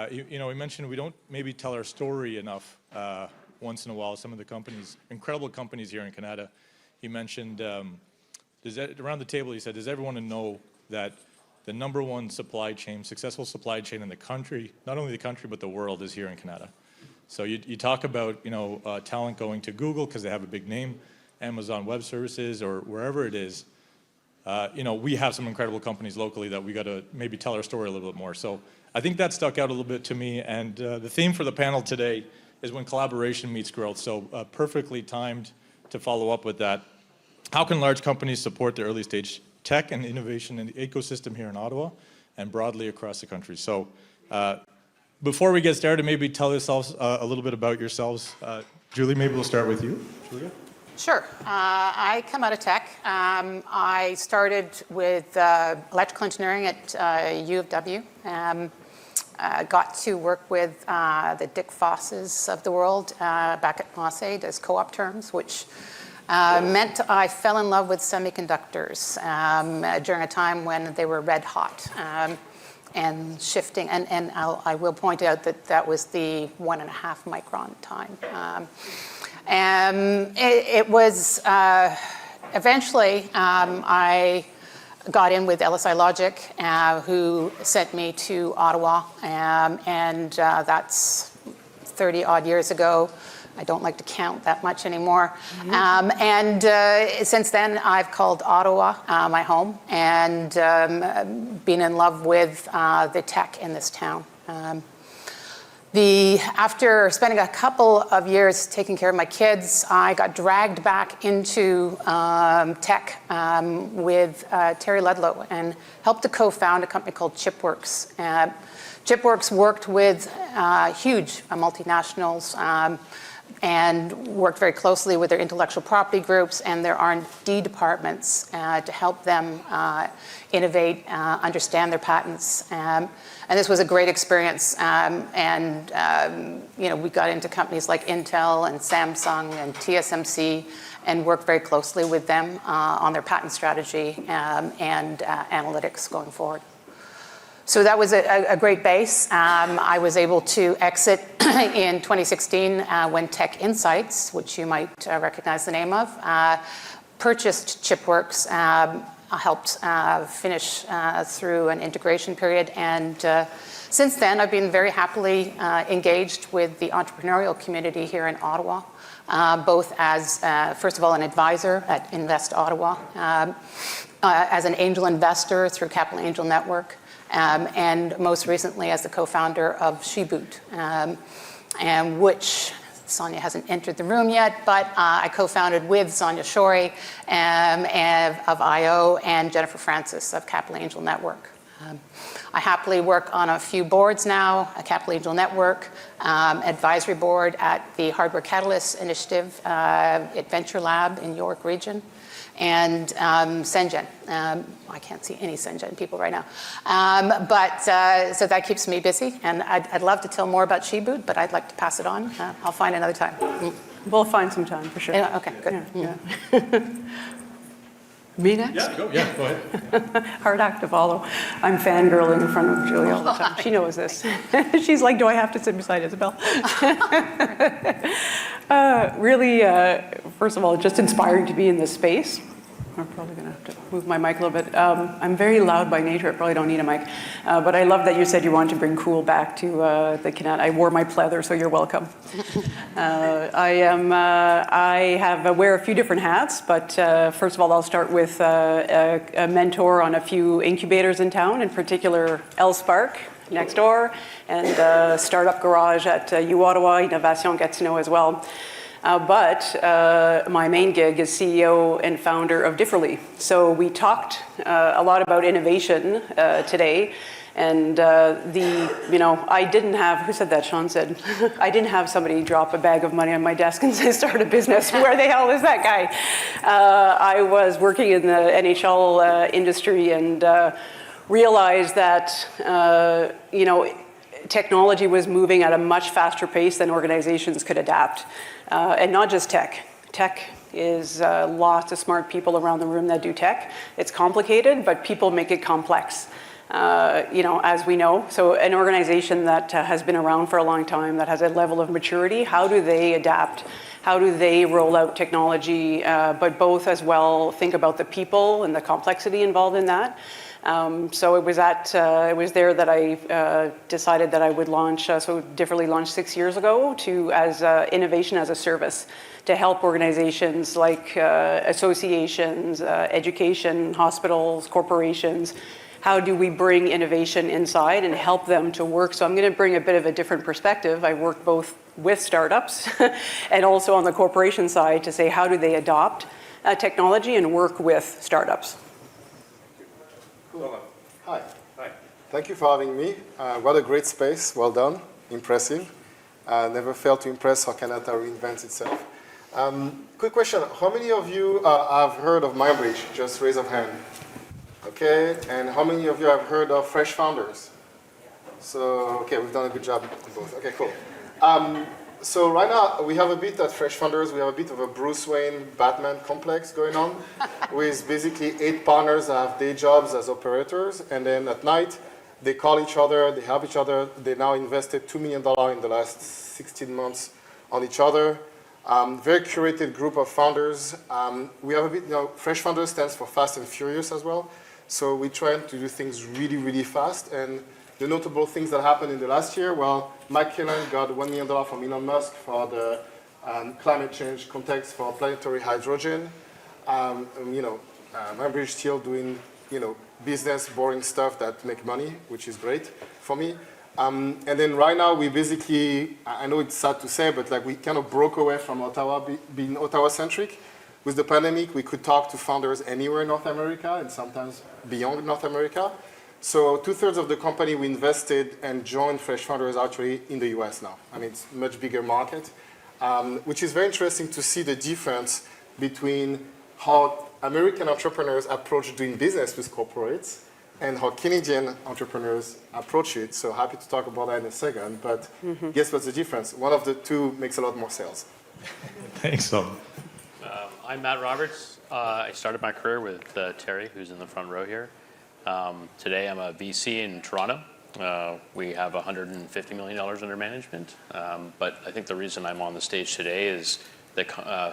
He mentioned we don't maybe tell our story enough once in a while. Some of the companies, incredible companies here in Canada. He mentioned, around the table, he said, does everyone know that the number one supply chain, successful supply chain in the country, not only the country, but the world is here in Canada. So you talk about, talent going to Google because they have a big name, Amazon Web Services or wherever it is. We have some incredible companies locally that we got to maybe tell our story a little bit more. So I think that stuck out a little bit to me. And the theme for the panel today is when collaboration meets growth. So perfectly timed to follow up with that. How can large companies support the early stage tech and innovation in the ecosystem here in Ottawa and broadly across the country? So before we get started, maybe tell yourselves a little bit about yourselves. Julie, maybe we'll start with you. Julia? Sure. I come out of tech. I started with electrical engineering at U of W. Got to work with the Dick Fosses of the world back at Mossade as co-op terms, which meant I fell in love with semiconductors during a time when they were red hot and shifting. And I will point out that was the 1.5 micron time. It was eventually I got in with LSI Logic, who sent me to Ottawa, and that's 30 odd years ago. I don't like to count that much anymore. And since then, I've called Ottawa my home and been in love with the tech in this town. After spending a couple of years taking care of my kids, I got dragged back into tech with Terry Ludlow and helped to co-found a company called Chipworks. Chipworks worked with huge multinationals and worked very closely with their intellectual property groups and their R&D departments to help them innovate, understand their patents. And this was a great experience. We got into companies like Intel and Samsung and TSMC and worked very closely with them on their patent strategy and analytics going forward. So that was a great base. I was able to exit in 2016 when Tech Insights, which you might recognize the name of, purchased Chipworks, helped finish through an integration period. And since then, I've been very happily engaged with the entrepreneurial community here in Ottawa, both as, first of all, an advisor at Invest Ottawa, as an angel investor through Capital Angel Network, and most recently as the co-founder of Sheboot, and which Sonia hasn't entered the room yet, but I co-founded with Sonia Shorey of IO and Jennifer Francis of Capital Angel Network. I happily work on a few boards now, a Capital Angel Network, advisory board at the Hardware Catalyst Initiative at Venture Lab in York Region, and Sengen. I can't see any Sengen people right now. So that keeps me busy, and I'd love to tell more about Sheboot, but I'd like to pass it on. I'll find another time. We'll find some time for sure. Yeah, okay, good. Yeah. Me next? Go ahead. Hard act to follow. I'm fangirling in front of Julie all the time. She knows this. She's like, do I have to sit beside Isabel? Really, first of all, just inspiring to be in this space. I'm probably going to have to move my mic a little bit. I'm very loud by nature. I probably don't need a mic. But I love that you said you wanted to bring cool back to the Kanata. I wore my pleather, so you're welcome. I wear a few different hats, but first of all, I'll start with a mentor on a few incubators in town, in particular L-Spark next door, and Startup Garage at U Ottawa, Innovation Gatineau as well. But my main gig is CEO and founder of Differly. So we talked a lot about innovation today. And I didn't have, who said that? Sean said, I didn't have somebody drop a bag of money on my desk and say, start a business. Where the hell is that guy? I was working in the NHL industry and realized that, technology was moving at a much faster pace than organizations could adapt. And not just tech. Tech is lots of smart people around the room that do tech. It's complicated, but people make it complex. As we know. So an organization that has been around for a long time, that has a level of maturity, how do they adapt? How do they roll out technology, but both as well think about the people and the complexity involved in that? So it was there that I decided that I would launch, so Differly launched 6 years ago as innovation as a service to help organizations like associations, education, hospitals, corporations. How do we bring innovation inside and help them to work? So I'm going to bring a bit of a different perspective. I work both with startups and also on the corporation side to say how do they adopt technology and work with startups. Cool. Hi. Thank you for having me. What a great space. Well done. Impressive. Never failed to impress how Kanata reinvents itself. Quick question. How many of you have heard of MyBridge? Just raise a hand. Okay, and how many of you have heard of Fresh Founders? So, okay, we've done a good job on both. Okay, cool. So right now, we have a bit at Fresh Founders, we have a bit of a Bruce Wayne Batman complex going on with basically 8 partners that have day jobs as operators, and then at night, they call each other, they help each other. They now invested $2 million in the last 16 months on each other. Very curated group of founders. We have a bit, Fresh Founders stands for Fast and Furious as well. So we try to do things really, really fast. And the notable things that happened in the last year, well, Mike Killen got $1 million from Elon Musk for the climate change context for planetary hydrogen. MyBridge still doing, business, boring stuff that make money, which is great for me. And then right now, we basically, I know it's sad to say, but like we kind of broke away from Ottawa, being Ottawa-centric. With the pandemic, we could talk to founders anywhere in North America and sometimes beyond North America. So 2/3 of the company we invested and joined Fresh Founders actually in the US now. I mean, it's a much bigger market, which is very interesting to see the difference between how American entrepreneurs approach doing business with corporates and how Canadian entrepreneurs approach it. So happy to talk about that in a second, but guess what's the difference? One of the two makes a lot more sales. Thanks, so. I'm Matt Roberts. I started my career with Terry, who's in the front row here. Today I'm a VC in Toronto. We have $150 million under management. But I think the reason I'm on the stage today is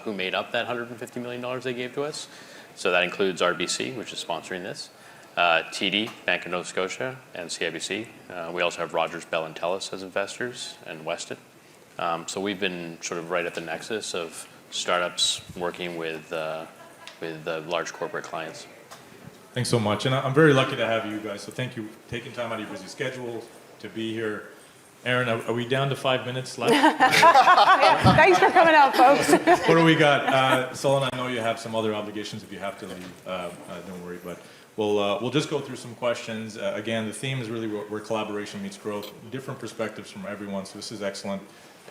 who made up that $150 million they gave to us. So that includes RBC, which is sponsoring this, TD, Bank of Nova Scotia, and CIBC. We also have Rogers, Bell, and Telus as investors, and Weston. So we've been sort of right at the nexus of startups working with large corporate clients. Thanks so much. And I'm very lucky to have you guys. So thank you for taking time out of your busy schedules to be here. Aaron, are we down to 5 minutes left? Thanks for coming out, folks. What do we got? Solon, I know you have some other obligations if you have to leave. Don't worry, but we'll just go through some questions. Again, the theme is really where collaboration meets growth, different perspectives from everyone. So this is excellent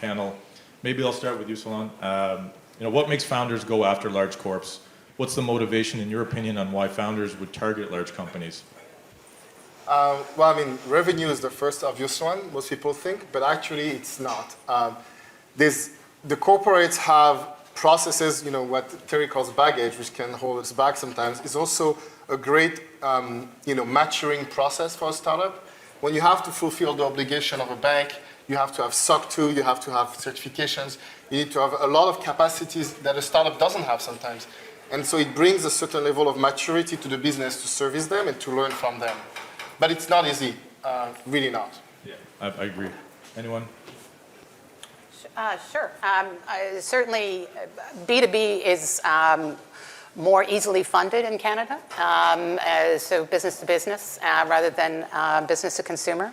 panel. Maybe I'll start with you, Solon. What makes founders go after large corps? What's the motivation, in your opinion, on why founders would target large companies? Well, I mean, revenue is the first obvious one, most people think, but actually it's not. The corporates have processes, what Terry calls baggage, which can hold us back sometimes, is also a great, maturing process for a startup. When you have to fulfill the obligation of a bank, you have to have SOC 2, you have to have certifications, you need to have a lot of capacities that a startup doesn't have sometimes. And so it brings a certain level of maturity to the business to service them and to learn from them. But it's not easy, really not. Yeah, I agree. Anyone? Sure. Certainly, B2B is more easily funded in Canada, so business to business rather than business to consumer.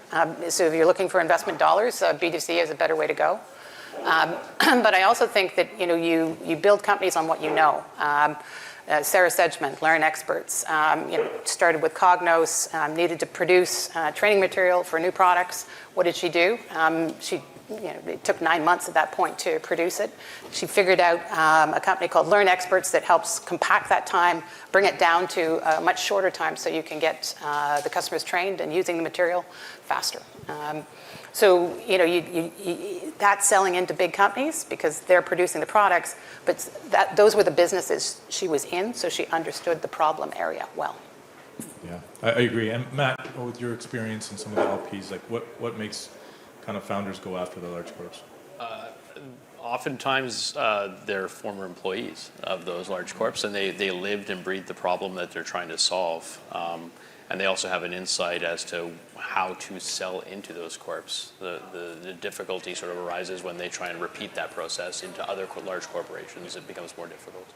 So if you're looking for investment dollars, B2C is a better way to go. But I also think that you build companies on what you know. Sarah Sedgman, Learn Experts, started with Cognos, needed to produce training material for new products. What did she do? It took 9 months at that point to produce it. She figured out a company called Learn Experts that helps compact that time, bring it down to a much shorter time so you can get the customers trained and using the material faster. So, that's selling into big companies because they're producing the products, but those were the businesses she was in, so she understood the problem area well. Yeah, I agree. And Matt, with your experience in some of the LPs, like what makes kind of founders go after the large corps? Oftentimes, they're former employees of those large corps, and they lived and breathed the problem that they're trying to solve. And they also have an insight as to how to sell into those corps. The difficulty sort of arises when they try and repeat that process into other large corporations. It becomes more difficult.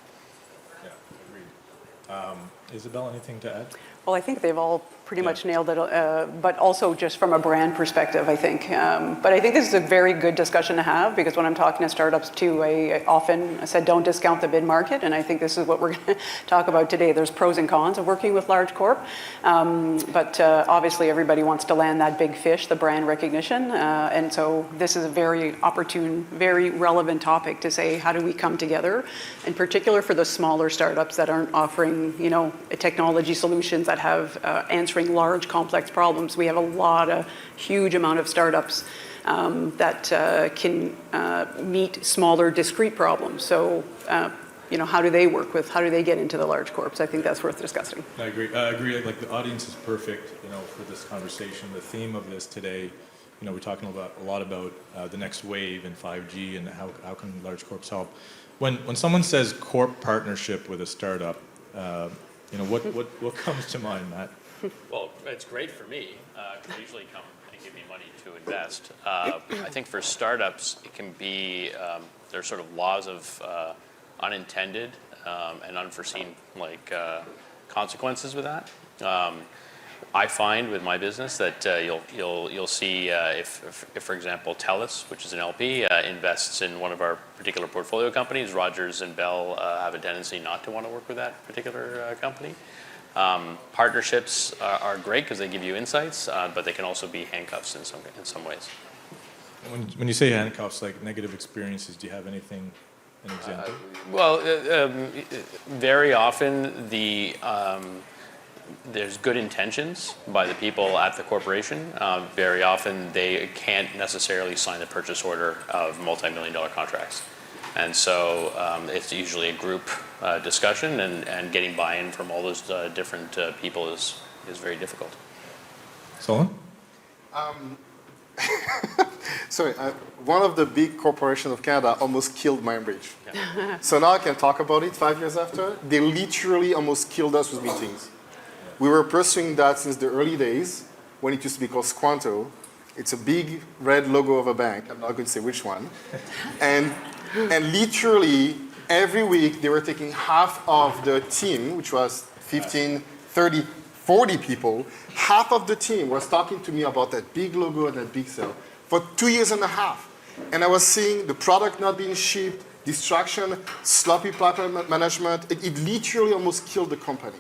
Yeah, agreed. Isabel, anything to add? Well, I think they've all pretty much nailed it, but also just from a brand perspective, I think. But I think this is a very good discussion to have because when I'm talking to startups too, I often said don't discount the mid-market, and I think this is what we're going to talk about today. There's pros and cons of working with large corp, but obviously everybody wants to land that big fish, the brand recognition, and so this is a very opportune, very relevant topic to say how do we come together, in particular for the smaller startups that aren't offering, technology solutions that have answering large complex problems. We have a huge amount of startups that can meet smaller discrete problems. So, how do they work how do they get into the large corps? I think that's worth discussing. I agree. Like the audience is perfect, for this conversation. The theme of this today, we're talking a lot about the next wave in 5G and how can large corps help. When someone says corp partnership with a startup, what comes to mind, Matt? Well, it's great for me because they usually come and give me money to invest. I think for startups, it can be there's sort of laws of unintended and unforeseen consequences with that. I find with my business that you'll see if, for example, Telus, which is an LP, invests in one of our particular portfolio companies, Rogers and Bell have a tendency not to want to work with that particular company. Partnerships are great because they give you insights, but they can also be handcuffs in some ways. When you say handcuffs, like negative experiences, do you have anything, an example? Well, very often there's good intentions by the people at the corporation. Very often they can't necessarily sign the purchase order of multi-million-dollar contracts. And so it's usually a group discussion, and getting buy-in from all those different people is very difficult. Solon? Sorry, one of the big corporations of Canada almost killed Mindbridge. Yeah. So now I can talk about it 5 years after. They literally almost killed us with meetings. We were pursuing that since the early days, when it used to be called Squanto. It's a big red logo of a bank. I'm not going to say which one. And literally, every week, they were taking half of the team, which was 15, 30, 40 people. Half of the team was talking to me about that big logo and that big sale for 2.5 years. And I was seeing the product not being shipped, distraction, sloppy pipeline management. It literally almost killed the company.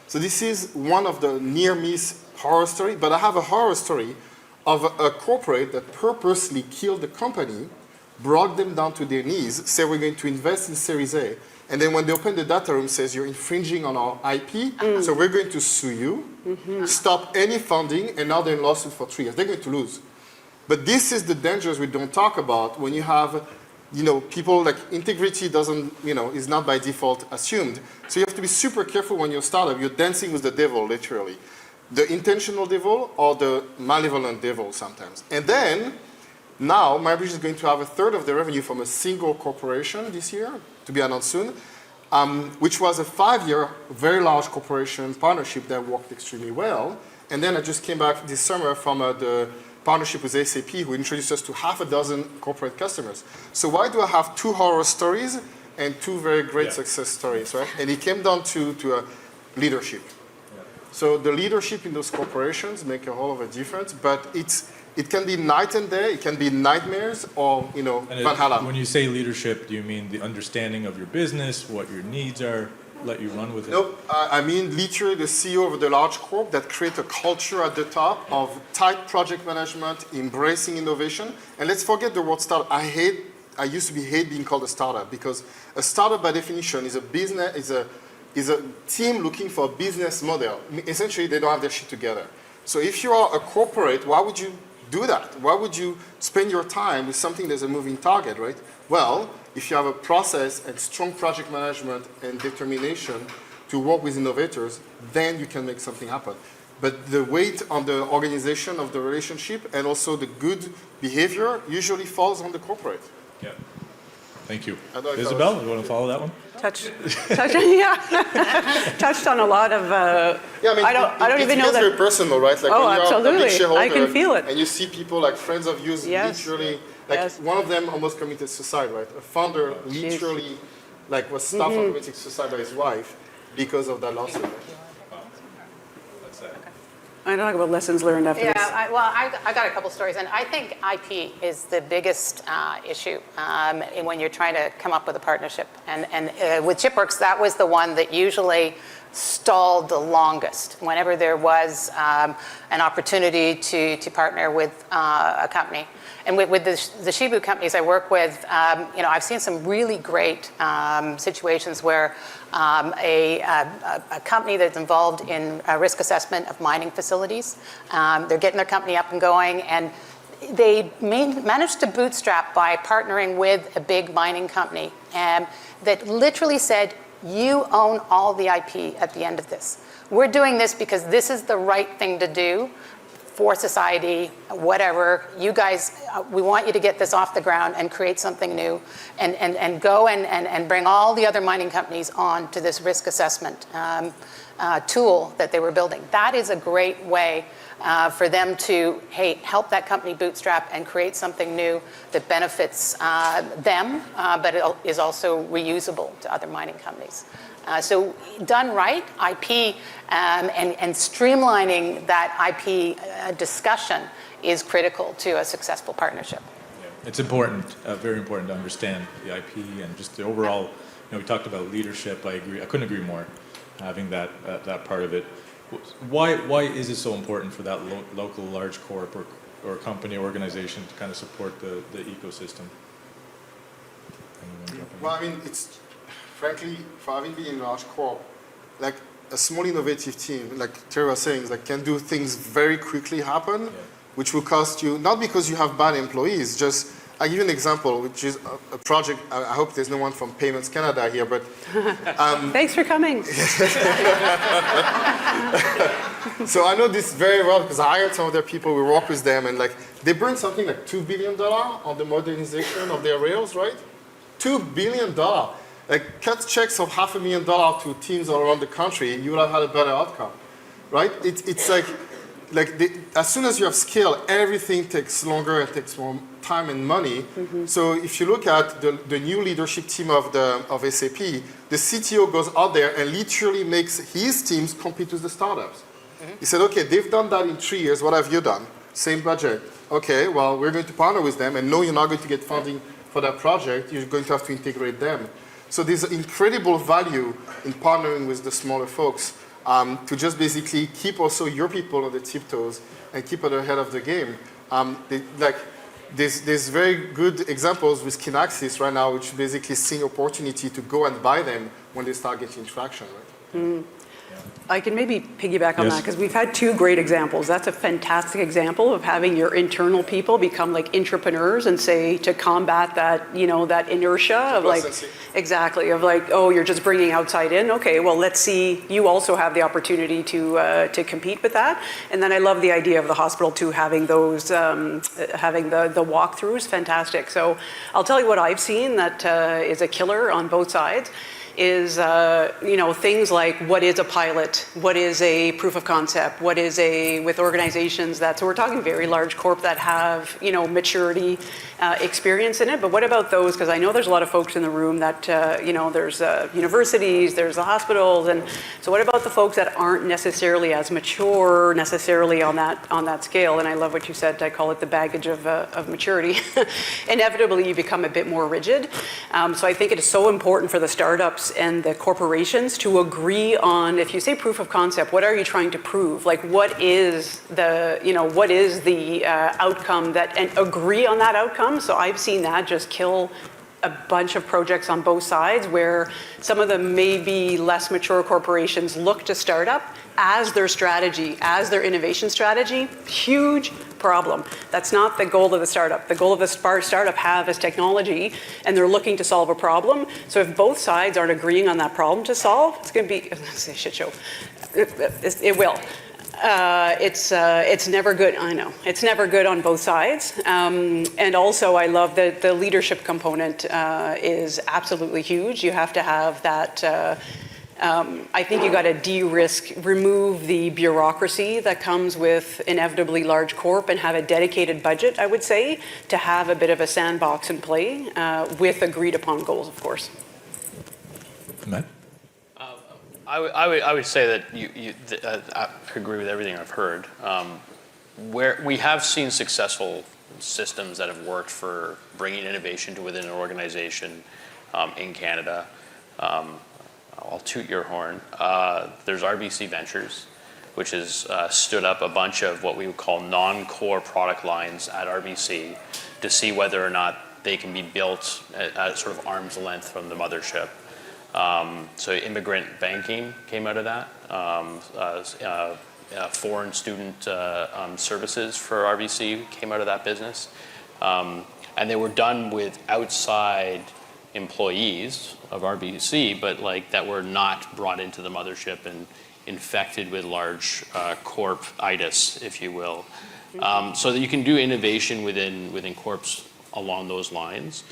So this is one of the near-miss horror story, but I have a horror story of a corporate that purposely killed the company, brought them down to their knees, said we're going to invest in Series A, and then when they open the data room, says you're infringing on our IP, so we're going to sue you, stop any funding, and now they're in lawsuit for 3 years. They're going to lose. But this is the dangers we don't talk about when you have people like integrity doesn't, is not by default assumed. So you have to be super careful when you're a startup. You're dancing with the devil, literally. The intentional devil or the malevolent devil sometimes. And then, now, Mindbridge is going to have 1/3 of the revenue from a single corporation this year, to be announced soon, which was a 5-year, very large corporation partnership that worked extremely well. And then I just came back this summer from the partnership with SAP, who introduced us to 6 corporate customers. So why do I have 2 horror stories and 2 very great success stories, right? And it came down to leadership. Yeah. So the leadership in those corporations make a whole of a difference, but it can be night and day, it can be nightmares, or Valhalla. When you say leadership, do you mean the understanding of your business, what your needs are, let you run with it? Nope, I mean literally the CEO of the large corp that create a culture at the top of tight project management, embracing innovation. And let's forget the word startup. I used to hate being called a startup, because a startup by definition is a business, is a team looking for a business model. Essentially, they don't have their shit together. So if you are a corporate, why would you do that? Why would you spend your time with something that's a moving target, right? Well, if you have a process and strong project management and determination to work with innovators, then you can make something happen. But the weight on the organization of the relationship and also the good behavior usually falls on the corporate. Yeah. Thank you. Isabel, you want to follow that one? Touched on a lot of. I don't even know that. It's very personal, right? Like when you're absolutely. a big shareholder, I can feel it. And you see people like friends of yours literally, one of them almost committed suicide, right? A founder literally, was stopped from committing suicide by his wife because of that lawsuit. I don't talk about lessons learned after this. I got a couple stories, and I think IP is the biggest issue when you're trying to come up with a partnership. And with Chipworks, that was the one that usually stalled the longest. Whenever there was an opportunity to partner with a company. And with the Shibu companies I work with, I've seen some really great situations where a company that's involved in a risk assessment of mining facilities, they're getting their company up and going, and they managed to bootstrap by partnering with a big mining company that literally said, you own all the IP at the end of this. We're doing this because this is the right thing to do for society, whatever. You guys, we want you to get this off the ground and create something new and go and bring all the other mining companies on to this risk assessment tool that they were building. That is a great way for them to, help that company bootstrap and create something new that benefits them, but it is also reusable to other mining companies. So done right, IP and streamlining that IP discussion is critical to a successful partnership. Yeah. It's important, very important to understand the IP and just the overall, we talked about leadership. I agree. I couldn't agree more, having that part of it. Why is it so important for that local large corp or company or organization to kind of support the ecosystem? Well, I mean, it's frankly, for having been in a large corp, like a small innovative team, like Terry was saying, like can do things very quickly happen, which will cost you, not because you have bad employees, just, I'll give you an example, which is a project, I hope there's no one from Payments Canada here, but... Thanks for coming. So I know this very well because I hired some of their people, we work with them, and like they burned something like $2 billion on the modernization of their rails, right? $2 billion. Like cut checks of $500,000 to teams all around the country, you would have had a better outcome, right? It's like as soon as you have scale, everything takes longer and takes more time and money. So if you look at the new leadership team of SAP, the CTO goes out there and literally makes his teams compete with the startups. He said, okay, they've done that in 3 years, what have you done? Same budget. Okay, well, we're going to partner with them, and no, you're not going to get funding for that project, you're going to have to integrate them. So there's incredible value in partnering with the smaller folks to just basically keep also your people on the tiptoes and keep at the head of the game. There's very good examples with Kinaxis right now, which basically seeing opportunity to go and buy them when they start getting traction, right? I can maybe piggyback on that because we've had two great examples. That's a fantastic example of having your internal people become like entrepreneurs and say to combat that, that inertia of like, exactly, of like, oh, you're just bringing outside in. Okay, well, let's see. You also have the opportunity to compete with that. And then I love the idea of the hospital too, having those, having the walkthroughs. Fantastic. So I'll tell you what I've seen that is a killer on both sides. Is things like what is a pilot, what is a proof of concept, what is with organizations so we're talking very large corp that have maturity, experience in it. But what about those? Because I know there's a lot of folks in the room that there's universities, there's the hospitals, and so what about the folks that aren't necessarily as mature necessarily on that scale? And I love what you said. I call it the baggage of maturity. Inevitably, you become a bit more rigid. So I think it is so important for the startups and the corporations to agree on, if you say proof of concept, what are you trying to prove? Like what is the outcome and agree on that outcome. So I've seen that just kill a bunch of projects on both sides where some of the maybe less mature corporations look to startup as their strategy, as their innovation strategy. Huge problem. That's not the goal of the startup. The goal of the startup is technology, and they're looking to solve a problem. So if both sides aren't agreeing on that problem to solve, it's going to be a shit show. It will. It's never good. I know it's never good on both sides. And also, I love that the leadership component is absolutely huge. You have to have that. I think you got to de-risk, remove the bureaucracy that comes with inevitably large corp, and have a dedicated budget. I would say to have a bit of a sandbox in play with agreed upon goals, of course. Matt? I would say that I agree with everything I've heard. Where we have seen successful systems that have worked for bringing innovation to within an organization in Canada. I'll toot your horn. There's RBC Ventures, which has stood up a bunch of what we would call non-core product lines at RBC to see whether or not they can be built at sort of arm's length from the mothership. So immigrant banking came out of that. Foreign student services for RBC came out of that business. And they were done with outside employees of RBC, but like that were not brought into the mothership and infected with large corp-itis, if you will. So that you can do innovation within corps along those lines.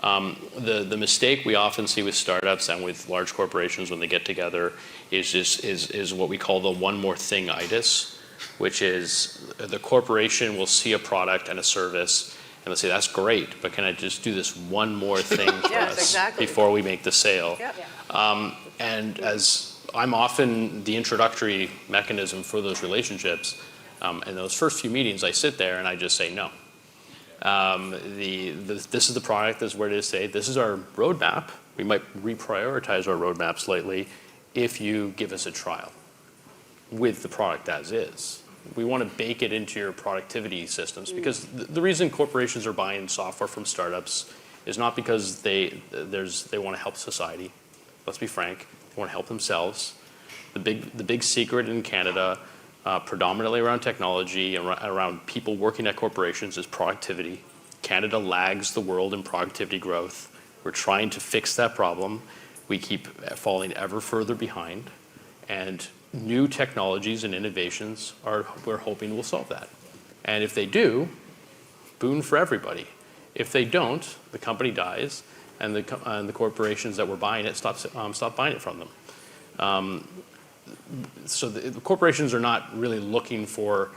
The mistake we often see with startups and with large corporations when they get together is what we call the one more thing-itis, which is the corporation will see a product and a service and they'll say, that's great, but can I just do this one more thing for us before we make the sale? Yep. And as I'm often the introductory mechanism for those relationships, in those first few meetings, I sit there and I just say no. This is the product, this is where it is today, this is our roadmap. We might reprioritize our roadmap slightly if you give us a trial with the product as is. We want to bake it into your productivity systems because the reason corporations are buying software from startups is not because they want to help society. Let's be frank, they want to help themselves. The big secret in Canada, predominantly around technology and around people working at corporations, is productivity. Canada lags the world in productivity growth. We're trying to fix that problem. We keep falling ever further behind, and new technologies and innovations we're hoping will solve that. And if they do, boon for everybody. If they don't, the company dies, and the corporations that were buying it stop buying it from them. So the corporations are not really looking for,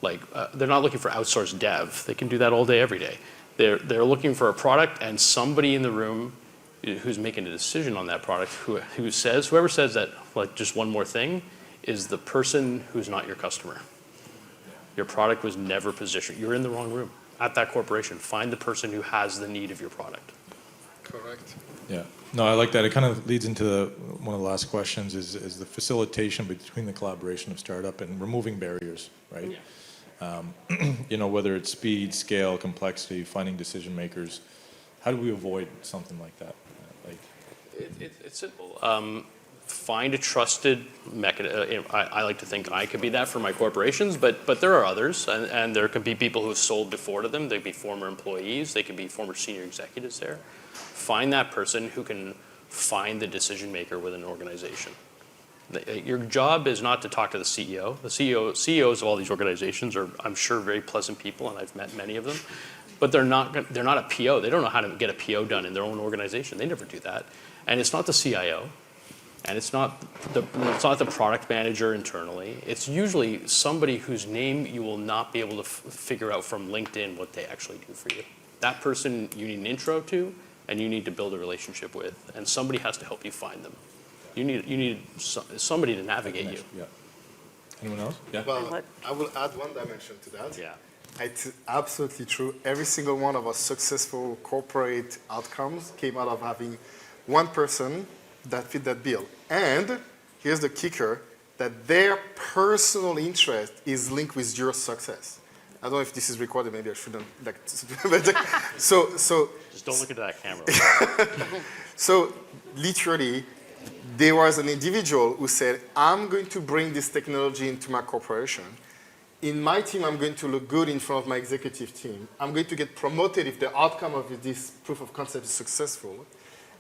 they're not looking for outsourced dev. They can do that all day, every day. They're looking for a product and somebody in the room who's making a decision on that product, whoever says that, just one more thing, is the person who's not your customer. Your product was never positioned. You're in the wrong room at that corporation. Find the person who has the need of your product. Correct. Yeah. No, I like that. It kind of leads into one of the last questions is the facilitation between the collaboration of startup and removing barriers, right? Yeah. Whether it's speed, scale, complexity, finding decision makers. How do we avoid something like that? It's simple. Find a trusted mechanism. I like to think I could be that for my corporations, but there are others, and there could be people who have sold before to them. They could be former employees. They could be former senior executives there. Find that person who can find the decision maker within an organization. Your job is not to talk to the CEO. The CEOs of all these organizations are, I'm sure, very pleasant people, and I've met many of them. But they're not a PO. They don't know how to get a PO done in their own organization. They never do that. And it's not the CIO, and it's not the product manager internally. It's usually somebody whose name you will not be able to figure out from LinkedIn what they actually do for you. That person you need an intro to, and you need to build a relationship with, and somebody has to help you find them. You need somebody to navigate you. Yeah. Anyone else? Yeah. Well, I will add one dimension to that. Yeah. It's absolutely true. Every single one of our successful corporate outcomes came out of having one person that fit that bill. And here's the kicker, that their personal interest is linked with your success. I don't know if this is recorded, maybe I shouldn't. So just don't look into that camera. So literally, there was an individual who said, I'm going to bring this technology into my corporation. In my team, I'm going to look good in front of my executive team. I'm going to get promoted if the outcome of this proof of concept is successful.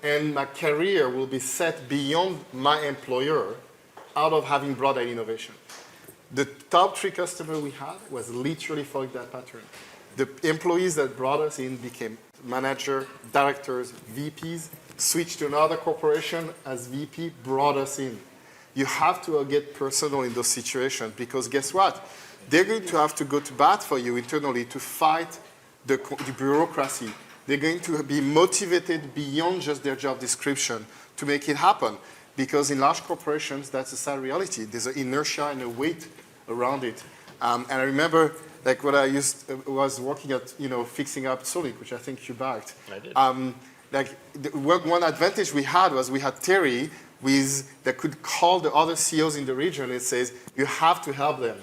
And my career will be set beyond my employer out of having brought that innovation. The top 3 customers we had was literally following that pattern. The employees that brought us in became manager, directors, VPs, switched to another corporation as VP, brought us in. You have to get personal in those situations because guess what? They're going to have to go to bat for you internally to fight the bureaucracy. They're going to be motivated beyond just their job description to make it happen. Because in large corporations, that's a sad reality. There's an inertia and a weight around it. And I remember, when I was working at, fixing up Solid, which I think you backed. I did. One advantage we had was we had Terry that could call the other CEOs in the region and says, you have to help them.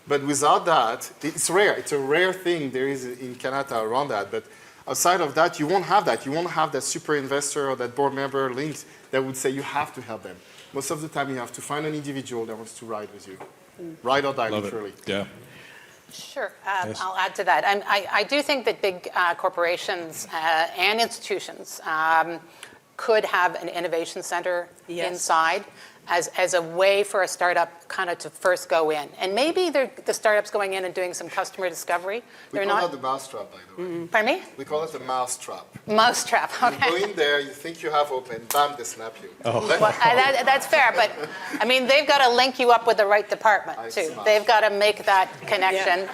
But without that, it's rare. It's a rare thing there is in Canada around that. But outside of that, you won't have that. You won't have that super investor or that board member linked that would say you have to help them. Most of the time, you have to find an individual that wants to ride with you. Ride or die, literally. Yeah. Sure. Yes. I'll add to that. I do think that big corporations and institutions could have an innovation center inside. as a way for a startup kind of to first go in. And maybe the startup's going in and doing some customer discovery. We call that the mousetrap, by the way. Pardon me? We call it the mousetrap. Mousetrap, okay. You go in there, you think you have open, bam, they snap you. Well, that's fair, but I mean, they've got to link you up with the right department too. Smart. They've got to make that connection,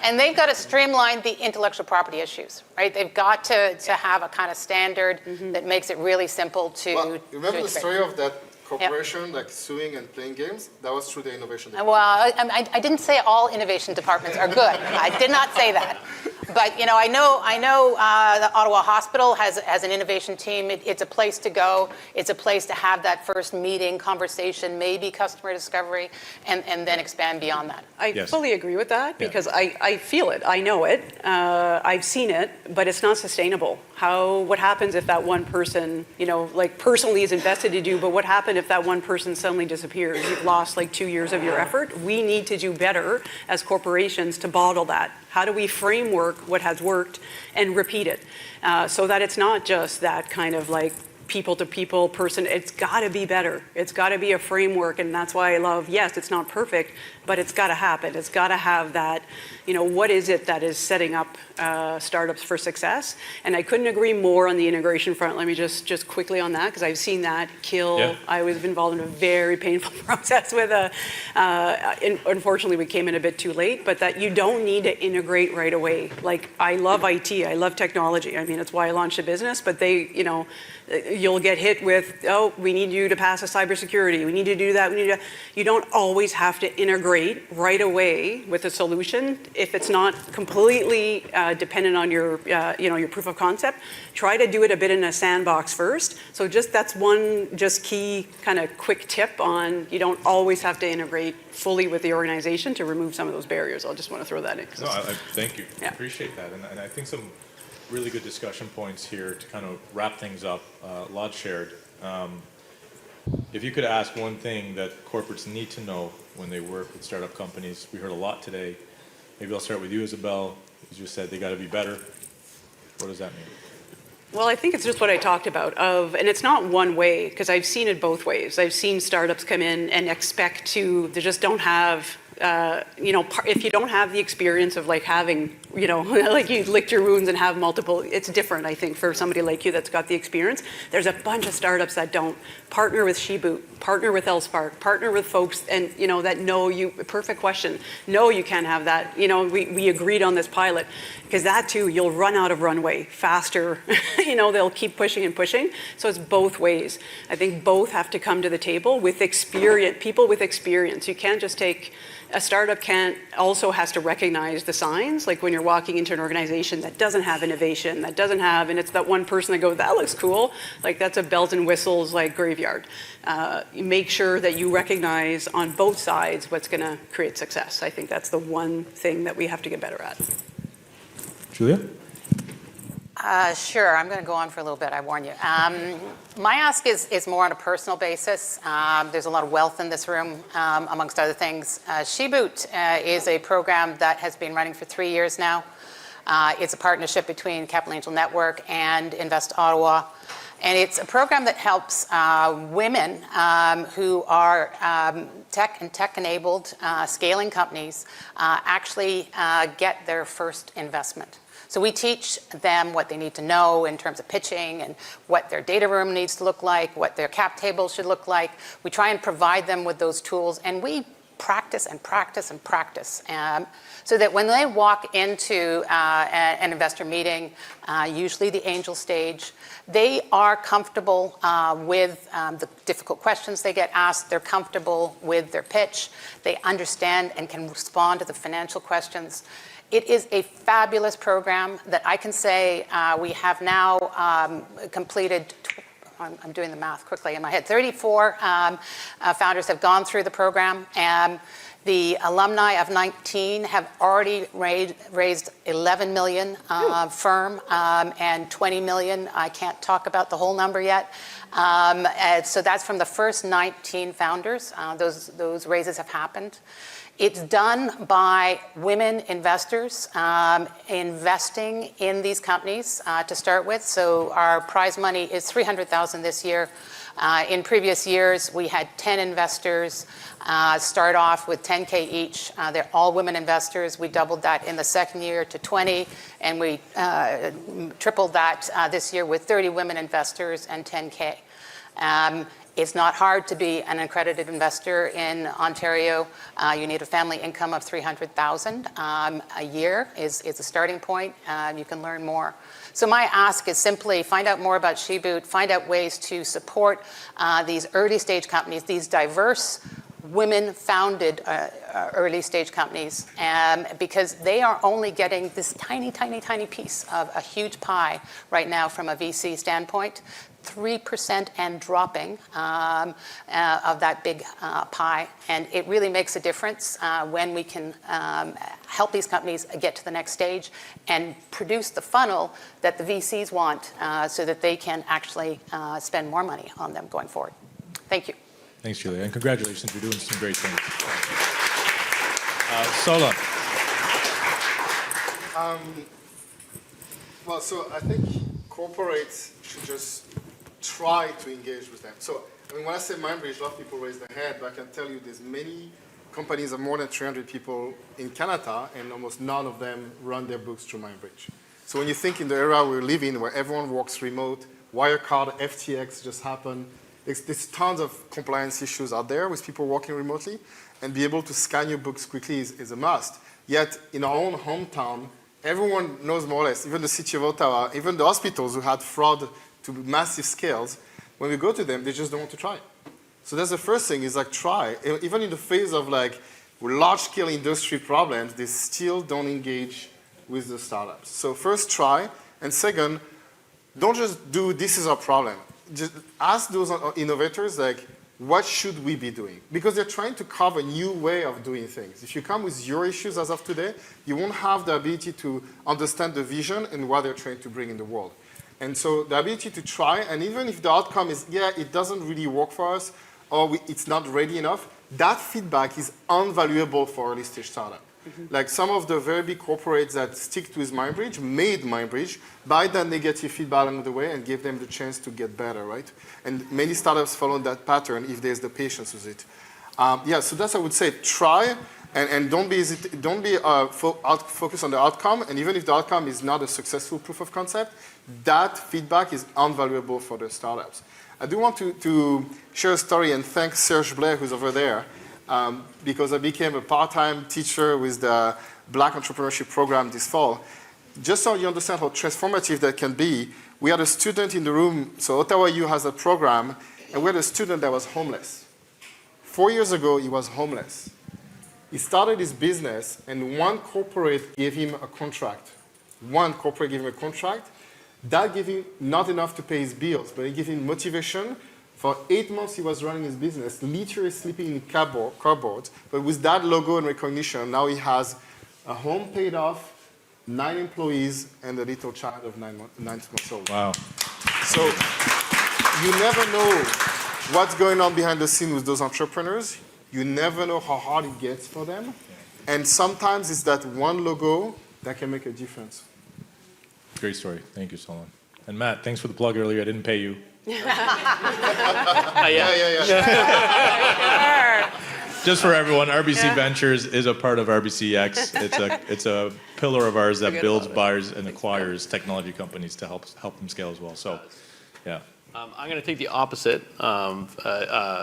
and they've got to streamline the intellectual property issues, right? They've got to have a kind of standard that makes it really simple to. Well, remember the to story of that corporation like suing and playing games? That was through the innovation department. Well, I didn't say all innovation departments are good. I did not say that. But, you know, I know the Ottawa Hospital has an innovation team. It's a place to go. It's a place to have that first meeting, conversation, maybe customer discovery, and then expand beyond that. I fully agree with that because I feel it. I know it. I've seen it, but it's not sustainable. What happens if that one person, you know, like personally is invested in you, but what happens if that one person suddenly disappears? You've lost like 2 years of your effort. We need to do better as corporations to bottle that. How do we framework what has worked and repeat it so that it's not just that kind of like people-to-people person? It's got to be better. It's got to be a framework, and that's why I love, yes, it's not perfect, but it's got to happen. It's got to have that, you know, what is it that is setting up startups for success? And I couldn't agree more on the integration front. Let me just quickly on that, because I've seen that kill. Yeah. I was involved in a very painful process with unfortunately, we came in a bit too late, but that you don't need to integrate right away. Like, I love IT, I love technology. I mean, it's why I launched a business, but they, you know, you'll get hit with, oh, we need you to pass a cybersecurity. We need to do that. You don't always have to integrate right away with a solution if it's not completely dependent on your, your proof of concept. Try to do it a bit in a sandbox first. So that's one key kind of quick tip on you don't always have to integrate fully with the organization to remove some of those barriers. I'll just want to throw that in. No, thank you. Yeah. Appreciate that. And I think some really good discussion points here to kind of wrap things up. A lot shared. If you could ask one thing that corporates need to know when they work with startup companies, we heard a lot today. Maybe I'll start with you, Isabel. You just said they got to be better. What does that mean? Well, I think it's just what I talked about and it's not one way, because I've seen it both ways. I've seen startups come in and expect they just don't have, if you don't have the experience of like having, like you licked your wounds and have multiple, it's different, I think, for somebody like you that's got the experience. There's a bunch of startups that don't. Partner with Sheboot, partner with Elspark, partner with folks and, that know you, perfect question. No, you can't have that. We agreed on this pilot because that too, you'll run out of runway faster. They'll keep pushing and pushing. So it's both ways. I think both have to come to the table with experience, people with experience. You can't just take, a startup also has to recognize the signs, like when you're walking into an organization that doesn't have innovation, and it's that one person that goes, that looks cool, like that's a bells and whistles like graveyard. You make sure that you recognize on both sides what's going to create success. I think that's the one thing that we have to get better at. Julia? Sure, I'm going to go on for a little bit, I warn you. My ask is more on a personal basis. There's a lot of wealth in this room, amongst other things. Sheboot is a program that has been running for 3 years now. It's a partnership between Capital Angel Network and Invest Ottawa. And it's a program that helps women who are tech-enabled scaling companies actually get their first investment. So we teach them what they need to know in terms of pitching and what their data room needs to look like, what their cap table should look like. We try and provide them with those tools, and we practice and practice and practice. So that when they walk into an investor meeting, usually the angel stage, they are comfortable with the difficult questions they get asked. They're comfortable with their pitch. They understand and can respond to the financial questions. It is a fabulous program that I can say we have now completed. I'm doing the math quickly in my head. 34 founders have gone through the program, and the alumni of 19 have already raised 11 million firm and 20 million. I can't talk about the whole number yet. So that's from the first 19 founders. Those raises have happened. It's done by women investors investing in these companies to start with. So our prize money is $300,000 this year. In previous years, we had 10 investors start off with 10K each. They're all women investors. We doubled that in the second year to 20, and we tripled that this year with 30 women investors and 10K. It's not hard to be an accredited investor in Ontario. You need a family income of $300,000 a year is a starting point. You can learn more. So my ask is simply find out more about Sheboot, find out ways to support these early stage companies, these diverse women-founded early stage companies, because they are only getting this tiny, tiny, tiny piece of a huge pie right now from a VC standpoint. 3% and dropping of that big pie. And it really makes a difference when we can help these companies get to the next stage and produce the funnel that the VCs want so that they can actually spend more money on them going forward. Thank you. Thanks, Julia, and congratulations. You're doing some great things. Sola. Well, so I think corporates should just try to engage with them. So, I mean, when I say MindBridge, a lot of people raise their hand, but I can tell you there's many companies of more than 300 people in Canada, and almost none of them run their books through MindBridge. So when you think in the era we live in, where everyone works remote, Wirecard, FTX just happened, there's tons of compliance issues out there with people working remotely, and be able to scan your books quickly is a must. Yet, in our own hometown, everyone knows more or less, even the city of Ottawa, even the hospitals who had fraud to massive scales, when we go to them, they just don't want to try it. So that's the first thing, is like try. Even in the face of like large-scale industry problems, they still don't engage with the startups. So first try, and second, don't just do this is our problem. Just ask those innovators like, what should we be doing? Because they're trying to carve a new way of doing things. If you come with your issues as of today, you won't have the ability to understand the vision and what they're trying to bring in the world. And so the ability to try, and even if the outcome is, yeah, it doesn't really work for us, or it's not ready enough, that feedback is invaluable for early stage startup. Like some of the very big corporates that stick with MindBridge made MindBridge by that negative feedback along the way and gave them the chance to get better, right? And many startups follow that pattern if there's the patience with it. Yeah, so that's I would say, try, and don't be focused on the outcome, and even if the outcome is not a successful proof of concept, that feedback is invaluable for the startups. I do want to share a story and thank Serge Blair, who's over there, because I became a part-time teacher with the Black Entrepreneurship Program this fall. Just so you understand how transformative that can be, we had a student in the room, so Ottawa U has a program, and we had a student that was homeless. 4 years ago, he was homeless. He started his business, and one corporate gave him a contract. One corporate gave him a contract. That gave him not enough to pay his bills, but it gave him motivation. For 8 months, he was running his business, literally sleeping in cardboard. But with that logo and recognition, now he has a home paid off, 9 employees, and a little child of 9 months old. Wow. So you never know what's going on behind the scenes with those entrepreneurs. You never know how hard it gets for them. And sometimes it's that one logo that can make a difference. Great story. Thank you, Solon. And Matt, thanks for the plug earlier. I didn't pay you. Just for everyone, RBC Ventures is a part of RBCx. It's a pillar of ours that builds, buys, and acquires technology companies to help them scale as well. So, yeah. I'm going to take the opposite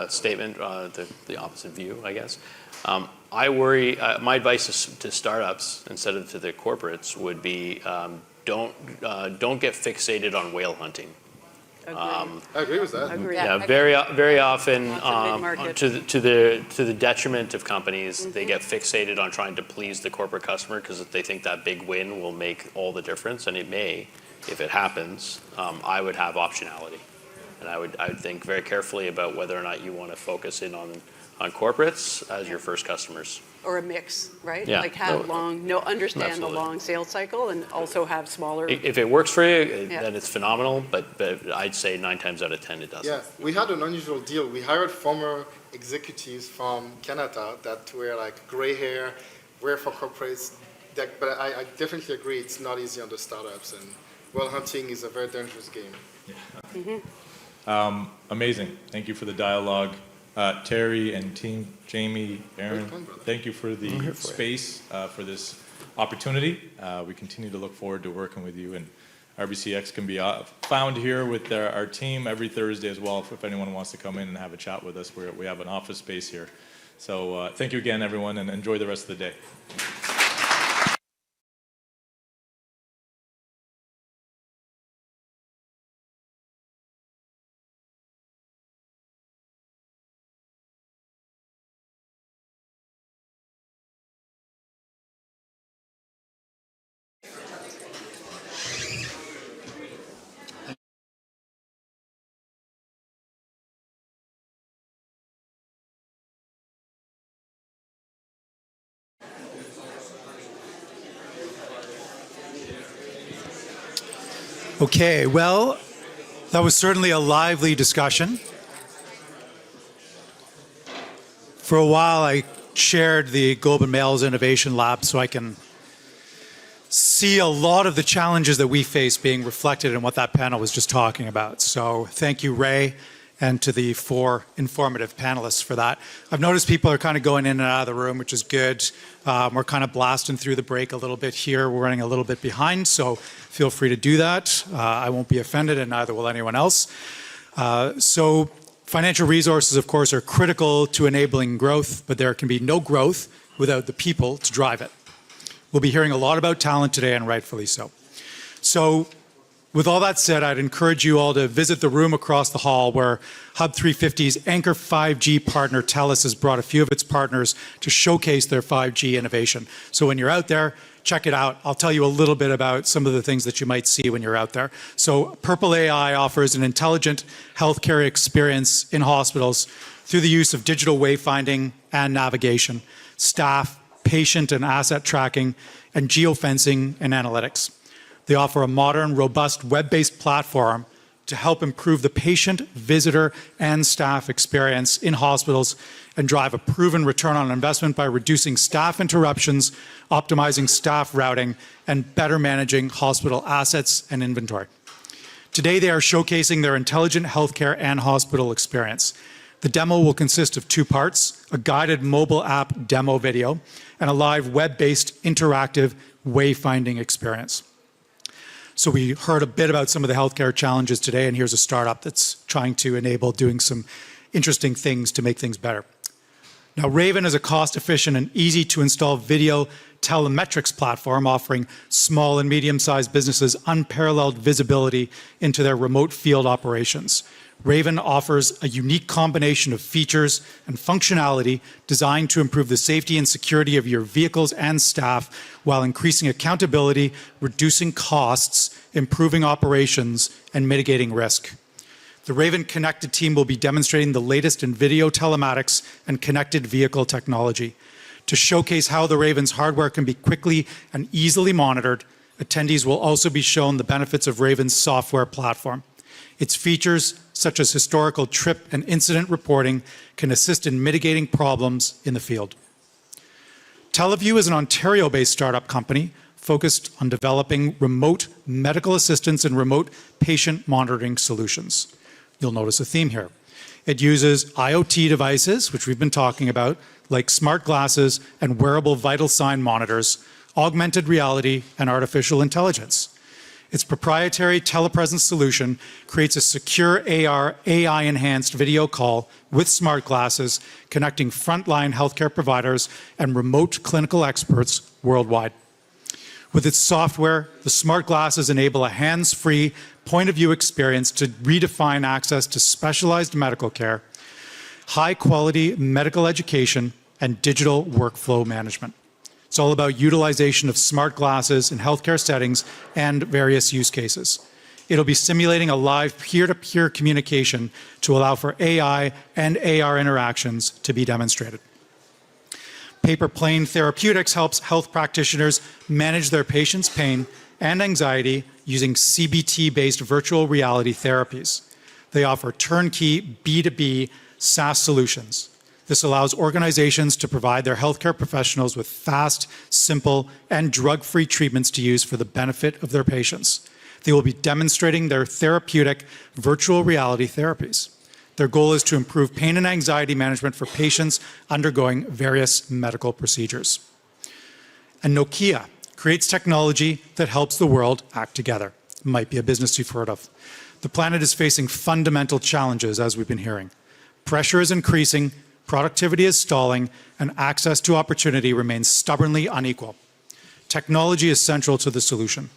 statement, the opposite view, I guess. I worry. My advice to startups instead of to the corporates would be don't get fixated on whale hunting. I agree with that. Agreed. Yeah, very often Lots of to the detriment of companies, they get fixated on trying to please the corporate customer because they think that big win will make all the difference, and it may. If it happens, I would have optionality, and I would think very carefully about whether or not you want to focus in on corporates as your first customers. Or a mix, right? Yeah. Like have understand Absolutely. the long sales cycle and also have smaller. If it works for you, then it's phenomenal. But I'd say 9 times out of 10 it doesn't. Yeah, we had an unusual deal. We hired former executives from Canada that were like gray hair, were for corporates. But I definitely agree it's not easy on the startups, and whale hunting is a very dangerous game. Yeah. Amazing. Thank you for the dialogue. Terry and team, Jamie, Aaron, thank you for the space, for this opportunity. We continue to look forward to working with you, and RBCx can be found here with our team every Thursday as well if anyone wants to come in and have a chat with us. We have an office space here. So thank you again, everyone, and enjoy the rest of the day. Okay, well, that was certainly a lively discussion. For a while, I chaired the Globe and Mail's Innovation Lab, so I can see a lot of the challenges that we face being reflected in what that panel was just talking about. So thank you, Ray, and to the 4 informative panelists for that. I've noticed people are kind of going in and out of the room, which is good. We're kind of blasting through the break a little bit here. We're running a little bit behind, so feel free to do that. I won't be offended, and neither will anyone else. So financial resources, of course, are critical to enabling growth, but there can be no growth without the people to drive it. We'll be hearing a lot about talent today, and rightfully so. So with all that said, I'd encourage you all to visit the room across the hall where Hub350's anchor 5G partner, Telus, has brought a few of its partners to showcase their 5G innovation. So when you're out there, check it out. I'll tell you a little bit about some of the things that you might see when you're out there. So Purple AI offers an intelligent healthcare experience in hospitals through the use of digital wayfinding and navigation, staff, patient and asset tracking, and geofencing and analytics. They offer a modern, robust, web-based platform to help improve the patient, visitor, and staff experience in hospitals and drive a proven return on investment by reducing staff interruptions, optimizing staff routing, and better managing hospital assets and inventory. Today, they are showcasing their intelligent healthcare and hospital experience. The demo will consist of 2 parts, a guided mobile app demo video, and a live web-based interactive wayfinding experience. So we heard a bit about some of the healthcare challenges today, and here's a startup that's trying to enable doing some interesting things to make things better. Now, Raven is a cost-efficient and easy-to-install video telemetrics platform offering small and medium-sized businesses unparalleled visibility into their remote field operations. Raven offers a unique combination of features and functionality designed to improve the safety and security of your vehicles and staff while increasing accountability, reducing costs, improving operations, and mitigating risk. The Raven Connected team will be demonstrating the latest in video telematics and connected vehicle technology. To showcase how the Raven's hardware can be quickly and easily monitored, attendees will also be shown the benefits of Raven's software platform. Its features, such as historical trip and incident reporting, can assist in mitigating problems in the field. TeleVue is an Ontario-based startup company focused on developing remote medical assistance and remote patient monitoring solutions. You'll notice a theme here. It uses IoT devices, which we've been talking about, like smart glasses and wearable vital sign monitors, augmented reality, and artificial intelligence. Its proprietary telepresence solution creates a secure AR, AI-enhanced video call with smart glasses, connecting frontline healthcare providers and remote clinical experts worldwide. With its software, the smart glasses enable a hands-free point-of-view experience to redefine access to specialized medical care, high-quality medical education, and digital workflow management. It's all about utilization of smart glasses in healthcare settings and various use cases. It'll be simulating a live peer-to-peer communication to allow for AI and AR interactions to be demonstrated. Paper Plane Therapeutics helps health practitioners manage their patients' pain and anxiety using CBT-based virtual reality therapies. They offer turnkey B2B SaaS solutions. This allows organizations to provide their healthcare professionals with fast, simple, and drug-free treatments to use for the benefit of their patients. They will be demonstrating their therapeutic virtual reality therapies. Their goal is to improve pain and anxiety management for patients undergoing various medical procedures. And Nokia creates technology that helps the world act together. Might be a business you've heard of. The planet is facing fundamental challenges, as we've been hearing. Pressure is increasing, productivity is stalling, and access to opportunity remains stubbornly unequal. Technology is central to the solution.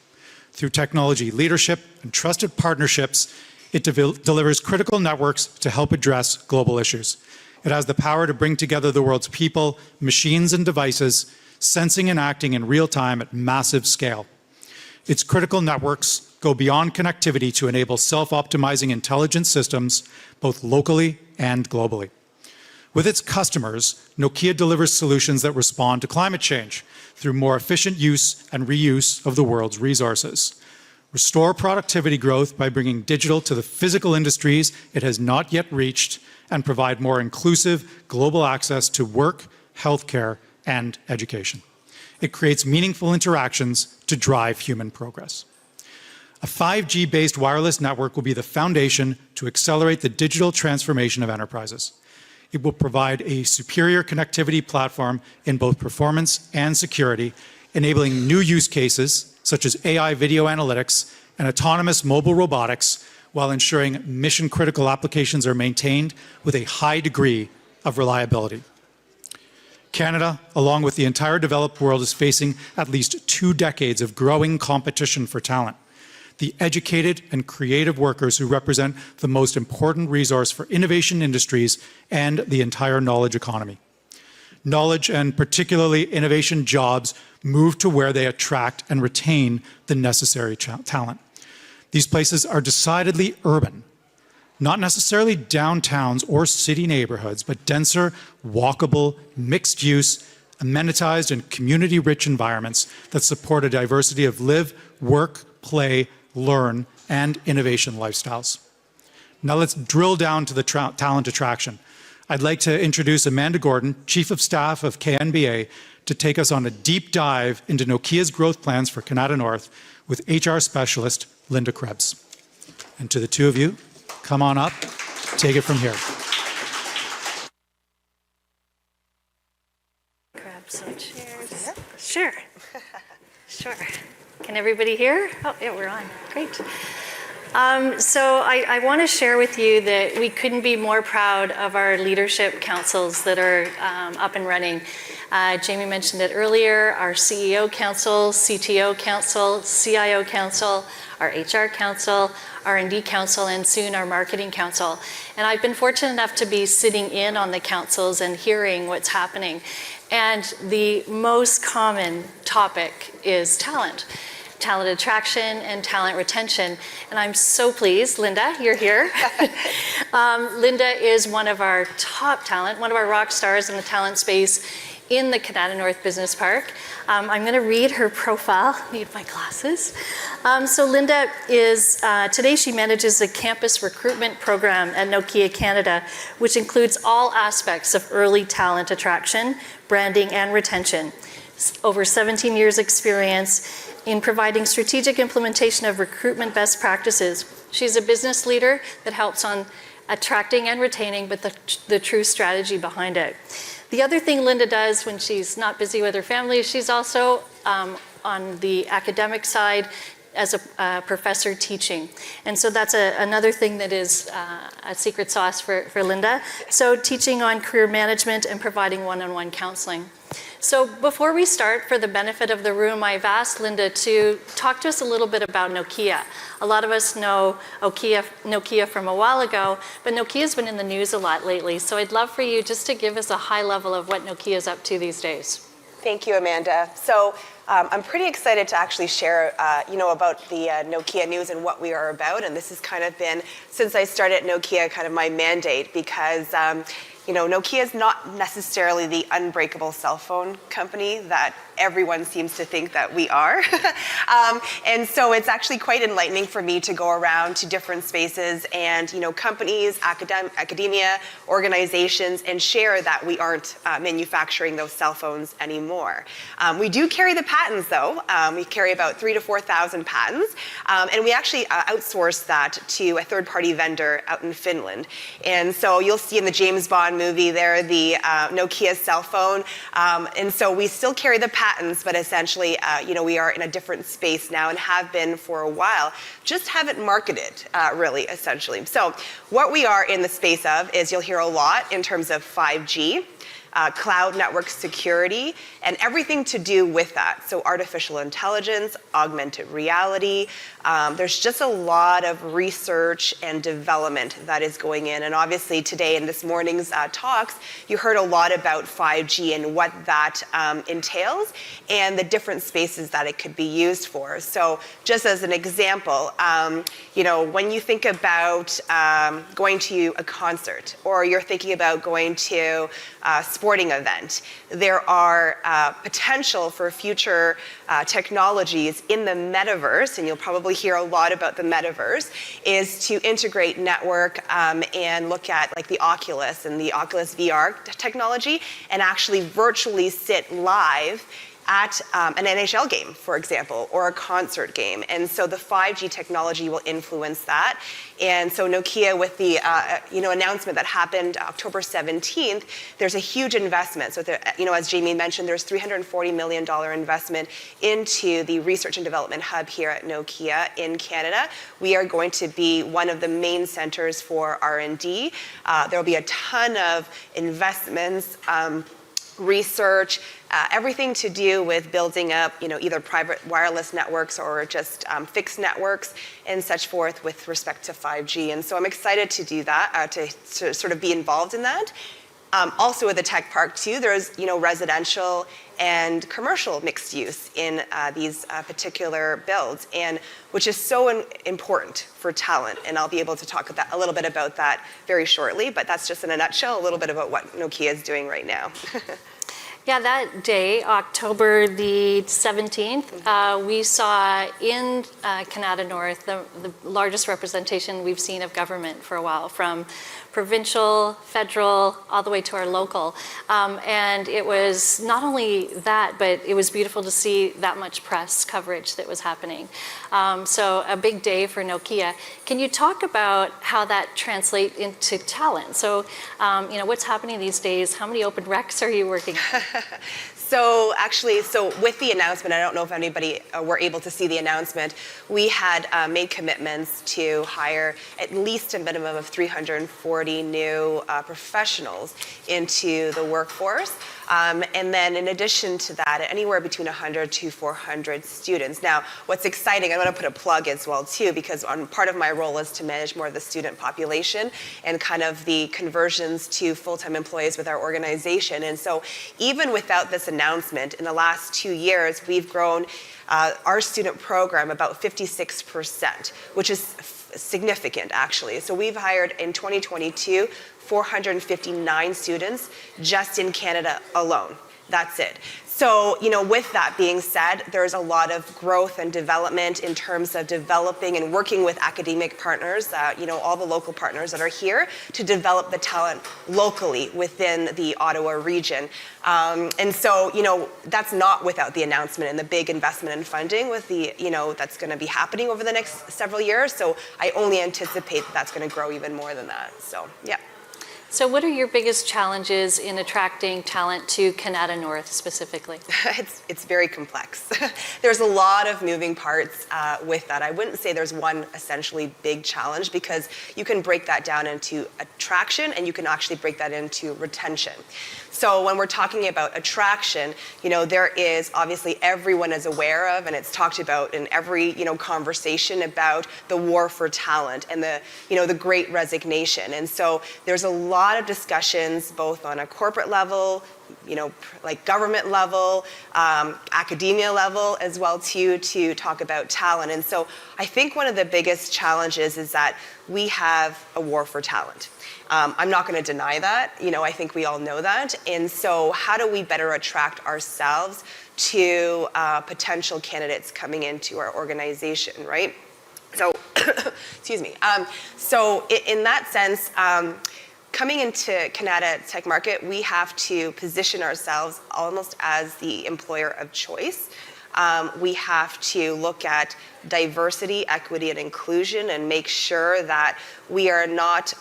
Through technology leadership and trusted partnerships, it delivers critical networks to help address global issues. It has the power to bring together the world's people, machines, and devices, sensing and acting in real time at massive scale. Its critical networks go beyond connectivity to enable self-optimizing intelligent systems, both locally and globally. With its customers, Nokia delivers solutions that respond to climate change through more efficient use and reuse of the world's resources. Restore productivity growth by bringing digital to the physical industries it has not yet reached, and provide more inclusive global access to work, healthcare, and education. It creates meaningful interactions to drive human progress. A 5G-based wireless network will be the foundation to accelerate the digital transformation of enterprises. It will provide a superior connectivity platform in both performance and security, enabling new use cases such as AI video analytics and autonomous mobile robotics, while ensuring mission-critical applications are maintained with a high degree of reliability. Canada, along with the entire developed world, is facing at least 2 decades of growing competition for talent. The educated and creative workers who represent the most important resource for innovation industries and the entire knowledge economy. Knowledge, and particularly innovation jobs, move to where they attract and retain the necessary talent. These places are decidedly urban, not necessarily downtowns or city neighborhoods, but denser, walkable, mixed-use, amenitized, and community-rich environments that support a diversity of live, work, play, learn, and innovation lifestyles. Now let's drill down to the talent attraction. I'd like to introduce Amanda Gordon, Chief of Staff of KNBA, to take us on a deep dive into Nokia's growth plans for Kanata North with HR specialist Linda Krebs. And to the two of you, come on up, take it from here. Grab some chairs. Sure. Sure. Can everybody hear? Oh, yeah, we're on. Great. So I want to share with you that we couldn't be more proud of our leadership councils that are up and running. Jamie mentioned it earlier, our CEO Council, CTO Council, CIO Council, our HR Council, R&D Council, and soon our Marketing Council. And I've been fortunate enough to be sitting in on the councils and hearing what's happening. And the most common topic is talent attraction and talent retention. And I'm so pleased, Linda, you're here. Linda is one of our top talent, one of our rock stars in the talent space in the Kanata North Business Park. I'm going to read her profile. Need my glasses. So Linda is, today she manages the campus recruitment program at Nokia Canada, which includes all aspects of early talent attraction, branding, and retention. Over 17 years experience in providing strategic implementation of recruitment best practices. She's a business leader that helps on attracting and retaining, but the true strategy behind it. The other thing Linda does when she's not busy with her family, she's also on the academic side as a professor teaching. And so that's another thing that is a secret sauce for Linda. So teaching on career management and providing one-on-one counseling. So before we start, for the benefit of the room, I've asked Linda to talk to us a little bit about Nokia. A lot of us know Nokia from a while ago, but Nokia's been in the news a lot lately. So I'd love for you just to give us a high level of what Nokia's up to these days. Thank you, Amanda. So I'm pretty excited to actually share, about the Nokia news and what we are about. And this has kind of been, since I started at Nokia, kind of my mandate, because Nokia is not necessarily the unbreakable cell phone company that everyone seems to think that we are. And so it's actually quite enlightening for me to go around to different spaces and, companies, academia, organizations, and share that we aren't manufacturing those cell phones anymore. We do carry the patents, though. We carry about 3,000 to 4,000 patents, and we actually outsource that to a third-party vendor out in Finland. And so you'll see in the James Bond movie there the Nokia cell phone, and so we still carry the patents, but essentially, we are in a different space now and have been for a while. Just haven't marketed, really, essentially. So what we are in the space of is you'll hear a lot in terms of 5G. Cloud network security, and everything to do with that. So artificial intelligence, augmented reality, there's just a lot of research and development that is going in. And obviously today in this morning's talks, you heard a lot about 5G and what that entails and the different spaces that it could be used for. So just as an example, when you think about going to a concert, or you're thinking about going to a sporting event, there are potential for future technologies in the metaverse, and you'll probably hear a lot about the metaverse, is to integrate network and look at like the Oculus and the Oculus VR technology and actually virtually sit live at an NHL game, for example, or a concert game. And so the 5G technology will influence that. And so Nokia, with the announcement that happened October 17th, there's a huge investment. So as Jamie mentioned, there's $340 million investment into the research and development hub here at Nokia in Canada. We are going to be one of the main centers for R&D. There will be a ton of investments, research, everything to do with building up, either private wireless networks or just fixed networks and such forth with respect to 5G. And so I'm excited to do that, to sort of be involved in that. Also at the tech park too, there's residential and commercial mixed use in these particular builds, and which is so important for talent. And I'll be able to talk a little bit about that very shortly, but that's just in a nutshell, a little bit about what Nokia is doing right now. Yeah, that day, October the 17th, we saw in Kanata North the largest representation we've seen of government for a while, from provincial, federal, all the way to our local. And it was not only that, but it was beautiful to see that much press coverage that was happening. So a big day for Nokia. Can you talk about how that translates into talent? So, what's happening these days? How many open recs are you working on? So with the announcement, I don't know if anybody were able to see the announcement, we had made commitments to hire at least a minimum of 340 new professionals into the workforce. And then in addition to that, anywhere between 100 to 400 students. Now, what's exciting, I want to put a plug as well too, because part of my role is to manage more of the student population and kind of the conversions to full-time employees with our organization. And so even without this announcement, in the last 2 years, we've grown our student program about 56%, which is significant actually. So we've hired in 2022, 459 students just in Canada alone. That's it. So, with that being said, there's a lot of growth and development in terms of developing and working with academic partners, all the local partners that are here to develop the talent locally within the Ottawa region. And so, that's not without the announcement and the big investment in funding with the, that's going to be happening over the next several years. So I only anticipate that that's going to grow even more than that. So, yeah. So what are your biggest challenges in attracting talent to Kanata North specifically? It's very complex. There's a lot of moving parts with that. I wouldn't say there's one essentially big challenge, because you can break that down into attraction and you can actually break that into retention. So when we're talking about attraction, there is obviously everyone is aware of, and it's talked about in every, conversation about the war for talent and the great resignation. And so there's a lot of discussions both on a corporate level, like government level, academia level as well too, to talk about talent. And so I think one of the biggest challenges is that we have a war for talent. I'm not going to deny that. I think we all know that. And so how do we better attract ourselves to potential candidates coming into our organization, right? So, excuse me. So in that sense, coming into Kanata Tech Market, we have to position ourselves almost as the employer of choice. We have to look at diversity, equity, and inclusion and make sure that we are not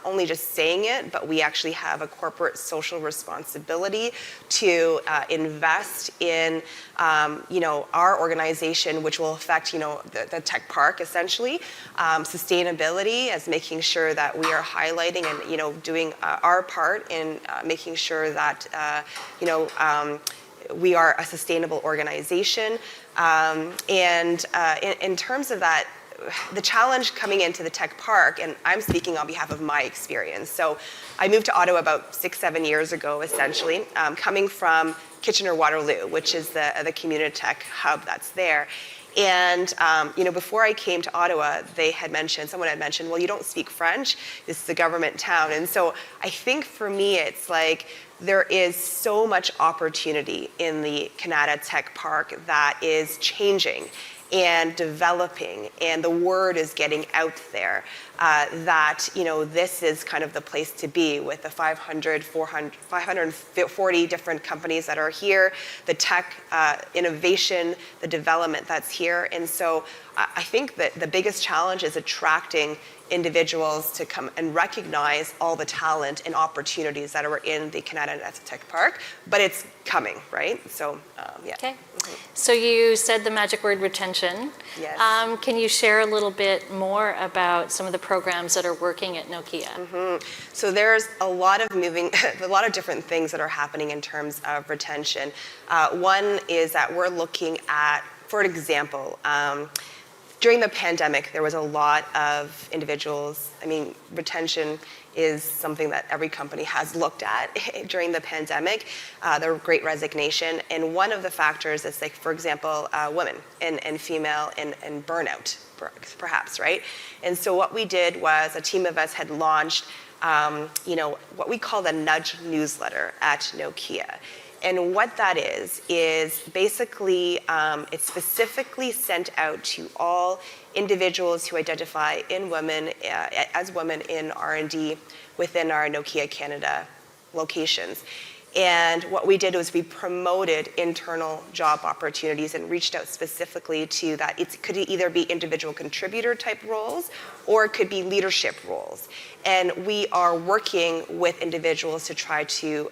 only just saying it, but we actually have a corporate social responsibility to invest in our organization, which will affect the tech park essentially. Sustainability as making sure that we are highlighting and doing our part in making sure that we are a sustainable organization. And in terms of that, the challenge coming into the tech park, and I'm speaking on behalf of my experience. So I moved to Ottawa about 6-7 years ago, essentially, coming from Kitchener-Waterloo, which is the community tech hub that's there. And before I came to Ottawa, someone had mentioned, well, you don't speak French. This is a government town. And so I think for me, it's like there is so much opportunity in the Kanata Tech Park that is changing and developing, and the word is getting out there that this is kind of the place to be with the 540 different companies that are here, the tech innovation, the development that's here. And so I think that the biggest challenge is attracting individuals to come and recognize all the talent and opportunities that are in the Kanata Tech Park, but it's coming, right? So, yeah. Okay. So you said the magic word retention. Yes. Can you share a little bit more about some of the programs that are working at Nokia? So there's a lot of different things that are happening in terms of retention. One is that we're looking at, for example, during the pandemic, there was a lot of individuals. Retention is something that every company has looked at during the pandemic, the Great Resignation. And one of the factors is, like, for example, women and female and burnout, perhaps, right? And so what we did was a team of us had launched, what we call the Nudge newsletter at Nokia. And what that is basically, it's specifically sent out to all individuals who identify as women in R&D within our Nokia Canada locations. And what we did was we promoted internal job opportunities and reached out specifically to that. It could either be individual contributor type roles or it could be leadership roles. And we are working with individuals to try to,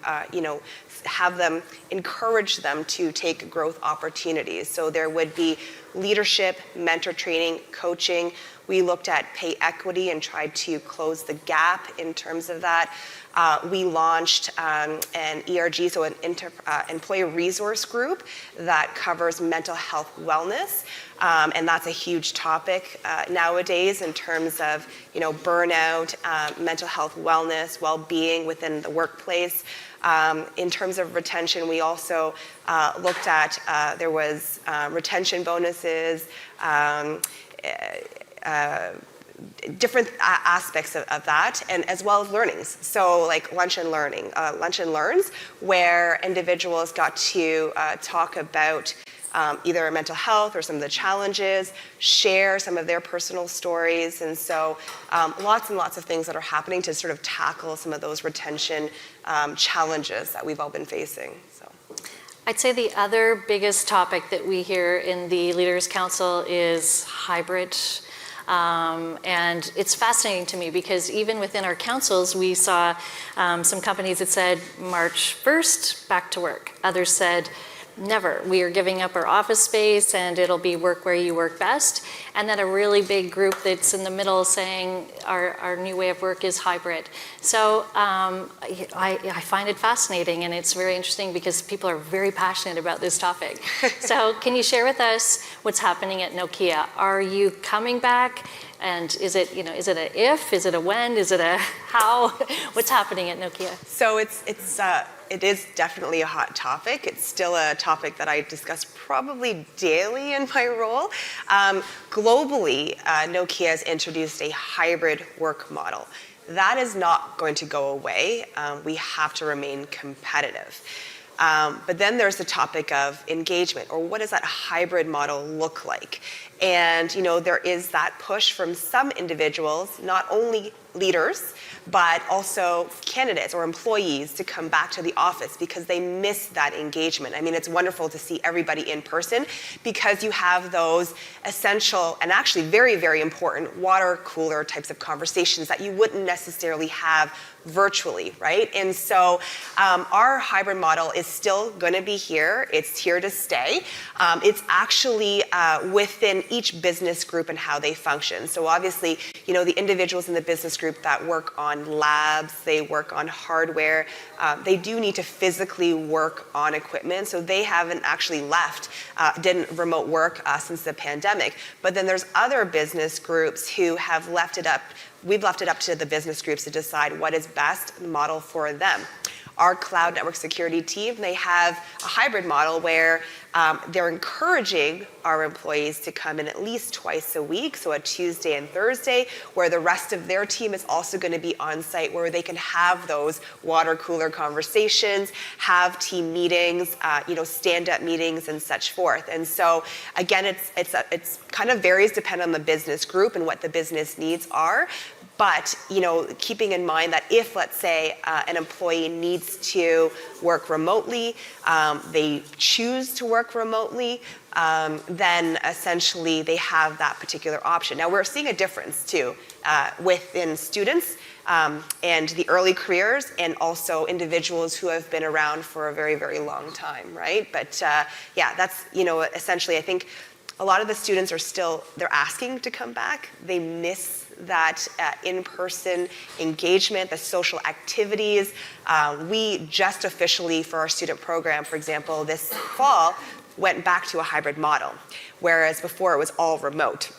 encourage them to take growth opportunities. So there would be leadership, mentor training, coaching. We looked at pay equity and tried to close the gap in terms of that. We launched an ERG, so an employee resource group that covers mental health wellness. And that's a huge topic nowadays in terms of burnout, mental health wellness, well-being within the workplace. In terms of retention, we also looked at, there was retention bonuses, different aspects of that, and as well as learnings. So like lunch and learns, where individuals got to talk about either mental health or some of the challenges, share some of their personal stories. And so lots and lots of things that are happening to sort of tackle some of those retention challenges that we've all been facing. So I'd say the other biggest topic that we hear in the Leaders Council is hybrid. And it's fascinating to me because even within our councils, we saw some companies that said March 1st, back to work. Others said, never. We are giving up our office space and it'll be work where you work best. And then a really big group that's in the middle saying our new way of work is hybrid. So I find it fascinating, and it's very interesting because people are very passionate about this topic. So can you share with us what's happening at Nokia? Are you coming back? And is it is it a if? Is it a when? Is it a how? What's happening at Nokia? So it's it is definitely a hot topic. It's still a topic that I discuss probably daily in my role. Globally, Nokia has introduced a hybrid work model. That is not going to go away. We have to remain competitive. But then there's the topic of engagement, or what does that hybrid model look like? And there is that push from some individuals, not only leaders, but also candidates or employees to come back to the office because they miss that engagement. I mean, it's wonderful to see everybody in person because you have those essential and actually very, very important water cooler types of conversations that you wouldn't necessarily have virtually, right? And so our hybrid model is still going to be here. It's here to stay. It's actually within each business group and how they function. So obviously, the individuals in the business group that work on labs, they work on hardware, they do need to physically work on equipment. So they haven't actually left, didn't remote work since the pandemic. But then there's other business groups who have left it up. We've left it up to the business groups to decide what is best model for them. Our cloud network security team, they have a hybrid model where they're encouraging our employees to come in at least twice a week, so a Tuesday and Thursday, where the rest of their team is also going to be on site, where they can have those water cooler conversations, have team meetings, stand-up meetings and such forth. And so again, it's kind of varies depending on the business group and what the business needs are. But keeping in mind that if, let's say, an employee needs to work remotely, they choose to work remotely, then essentially they have that particular option. Now we're seeing a difference too within students and the early careers, and also individuals who have been around for a very, very long time, right? But that's essentially, I think a lot of the students they're asking to come back. They miss that in-person engagement, the social activities. We just officially, for our student program, for example, this fall, went back to a hybrid model, whereas before it was all remote.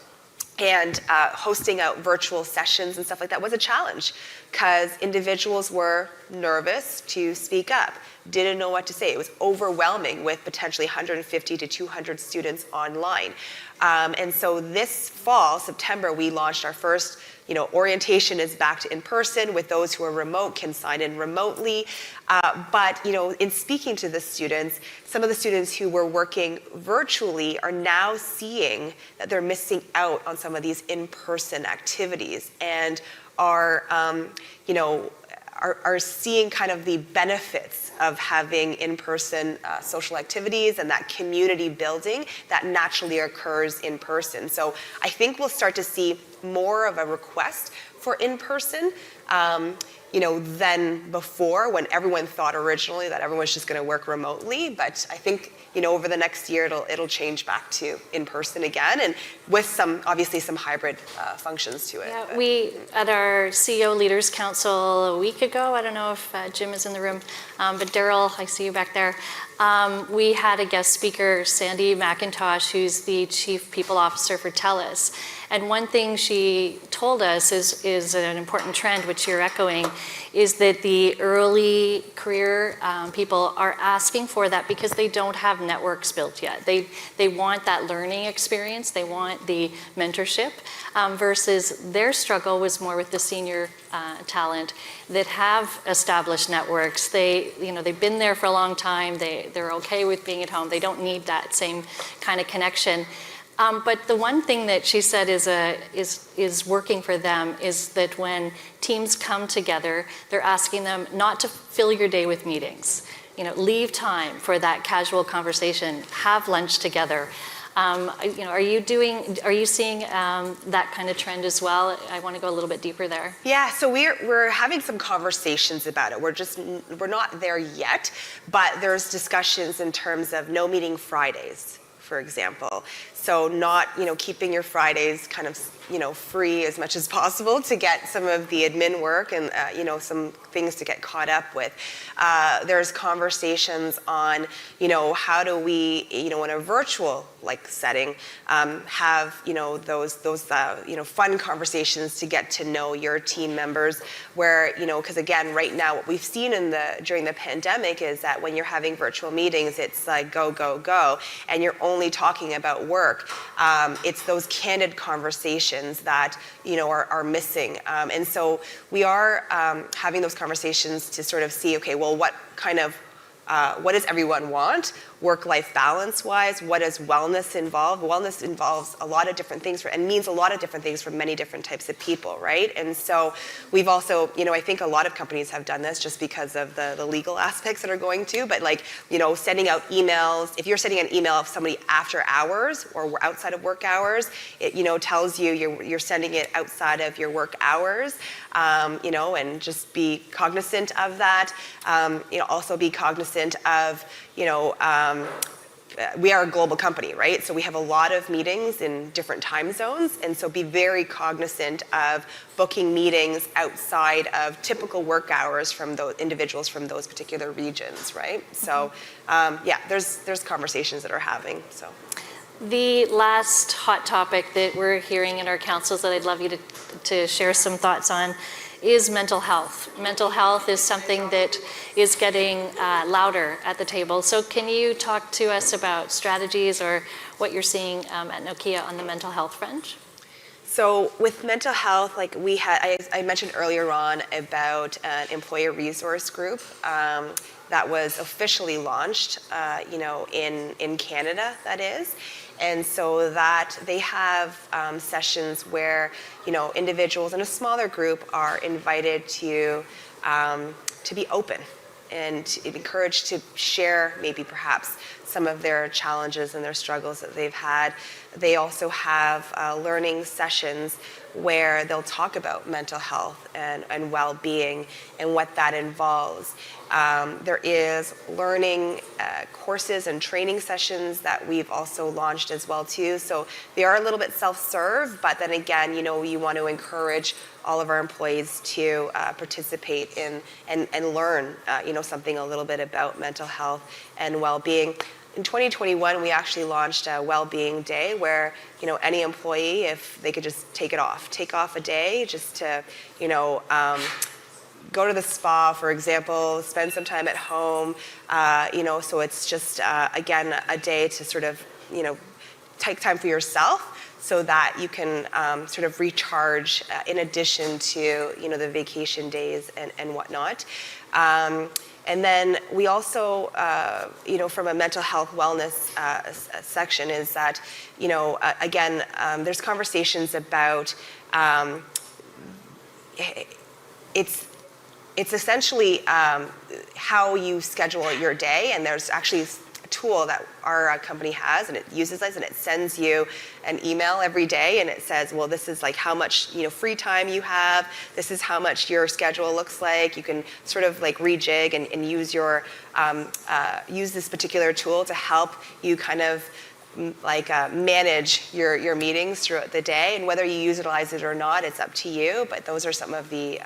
And hosting out virtual sessions and stuff like that was a challenge because individuals were nervous to speak up, didn't know what to say. It was overwhelming with potentially 150 to 200 students online. And so this fall, September, we launched our first, orientation is back to in-person, with those who are remote can sign in remotely. But, in speaking to the students, some of the students who were working virtually are now seeing that they're missing out on some of these in-person activities and are seeing kind of the benefits of having in-person social activities and that community building that naturally occurs in person. So I think we'll start to see more of a request for in-person, than before, when everyone thought originally that everyone was just going to work remotely. But I think, over the next year, it'll change back to in-person again, and with obviously some hybrid functions to it. Yeah, we, at our CEO Leaders Council a week ago, I don't know if Jim is in the room, but Daryl, I see you back there. We had a guest speaker, Sandy McIntosh, who's the Chief People Officer for Telus. And one thing she told us is an important trend, which you're echoing, is that the early career people are asking for that because they don't have networks built yet. They want that learning experience, they want the mentorship, versus their struggle was more with the senior talent that have established networks. They've been there for a long time, they're okay with being at home, they don't need that same kind of connection. But the one thing that she said is working for them is that when teams come together, they're asking them not to fill your day with meetings. Leave time for that casual conversation, have lunch together. Are you seeing that kind of trend as well? I want to go a little bit deeper there. Yeah, so we're having some conversations about it. We're not there yet, but there's discussions in terms of no meeting Fridays, for example. So not, keeping your Fridays kind of, free as much as possible to get some of the admin work and, some things to get caught up with. There's conversations on, how do we, in a virtual setting, have, those fun conversations to get to know your team members where, because again, right now what we've seen during the pandemic is that when you're having virtual meetings, it's like go, go, go, and you're only talking about work. It's those candid conversations that, are missing. And so we are having those conversations to sort of see, okay, well, what does everyone want? Work-life balance-wise, what does wellness involve? Wellness involves a lot of different things and means a lot of different things for many different types of people, right? And so we've also, I think a lot of companies have done this just because of the legal aspects that are going to, but sending out emails. If you're sending an email of somebody after hours or outside of work hours, it, tells you you're sending it outside of your work hours, and just be cognizant of that. Also be cognizant of, we are a global company, right? So we have a lot of meetings in different time zones, and so be very cognizant of booking meetings outside of typical work hours from those individuals from those particular regions, right? So, there's conversations that are having. So, the last hot topic that we're hearing in our councils that I'd love you to share some thoughts on is mental health. Mental health is something that is getting louder at the table. So can you talk to us about strategies or what you're seeing at Nokia on the mental health front? So with mental health, I mentioned earlier on about an employer resource group that was officially launched, in Canada, that is. And so that they have sessions where, individuals in a smaller group are invited to be open and encouraged to share maybe perhaps some of their challenges and their struggles that they've had. They also have learning sessions where they'll talk about mental health and well-being and what that involves. There is learning courses and training sessions that we've also launched as well too. So they are a little bit self-serve, but then again, you want to encourage all of our employees to participate in and learn, something a little bit about mental health and well-being. In 2021, we actually launched a well-being day where, any employee, if they could just take off a day just to, go to the spa, for example, spend some time at home, so it's just, again, a day to sort of, take time for yourself so that you can sort of recharge in addition to, the vacation days and whatnot. And then we also, from a mental health wellness section is that, again, there's conversations about, it's essentially how you schedule your day, and there's actually a tool that our company has, and it uses us, and it sends you an email every day, and it says, well, this is like how much free time you have. This is how much your schedule looks like. You can sort of rejig and use your use this particular tool to help you kind of manage your meetings throughout the day, and whether you utilize it or not, it's up to you. But those are some of the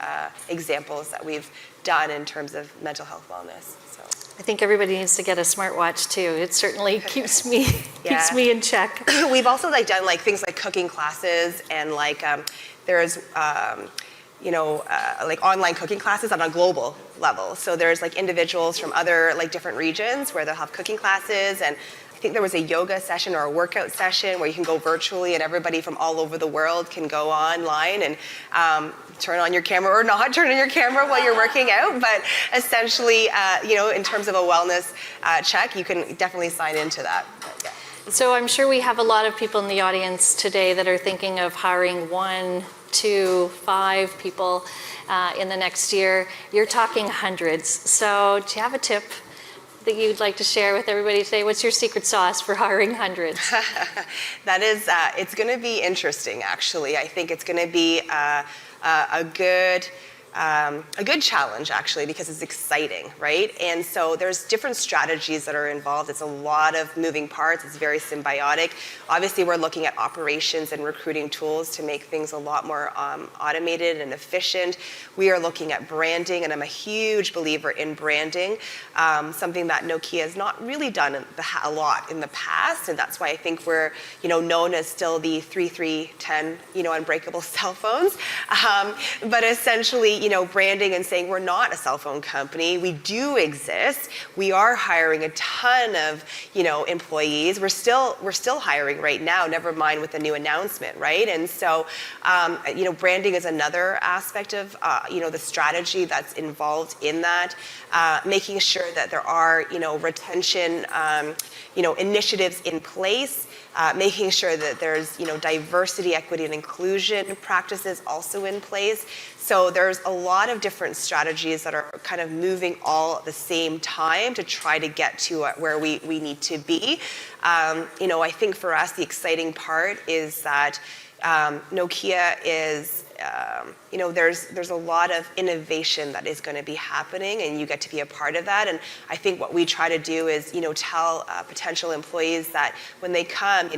examples that we've done in terms of mental health wellness. So I think everybody needs to get a smartwatch too. It certainly keeps me keeps me in check. We've also done things like cooking classes, and there's online cooking classes on a global level. So there's individuals from other different regions where they'll have cooking classes, and I think there was a yoga session or a workout session where you can go virtually and everybody from all over the world can go online and turn on your camera or not turn on your camera while you're working out. But essentially, in terms of a wellness check, you can definitely sign into that. But, yeah. So I'm sure we have a lot of people in the audience today that are thinking of hiring 1, 2, 5 people in the next year. You're talking hundreds. So do you have a tip that you'd like to share with everybody today? What's your secret sauce for hiring hundreds? That is, it's going to be interesting, actually. I think it's going to be a good a good challenge, actually, because it's exciting, right? And so there's different strategies that are involved. It's a lot of moving parts. It's very symbiotic. Obviously, we're looking at operations and recruiting tools to make things a lot more automated and efficient. We are looking at branding, and I'm a huge believer in branding, something that Nokia has not really done a lot in the past, and that's why I think we're, known as still the 3310, unbreakable cell phones. But essentially, branding and saying we're not a cell phone company. We do exist. We are hiring a ton of, employees. We're still hiring right now, never mind with the new announcement, right? And so, branding is another aspect of, the strategy that's involved in that. Making sure that there are, retention, initiatives in place. Making sure that there's diversity, equity, and inclusion practices also in place. So there's a lot of different strategies that are kind of moving all at the same time to try to get to where we need to be. I think for us the exciting part is that Nokia is, there's a lot of innovation that is going to be happening, and you get to be a part of that. And I think what we try to do is, tell potential employees that when they come,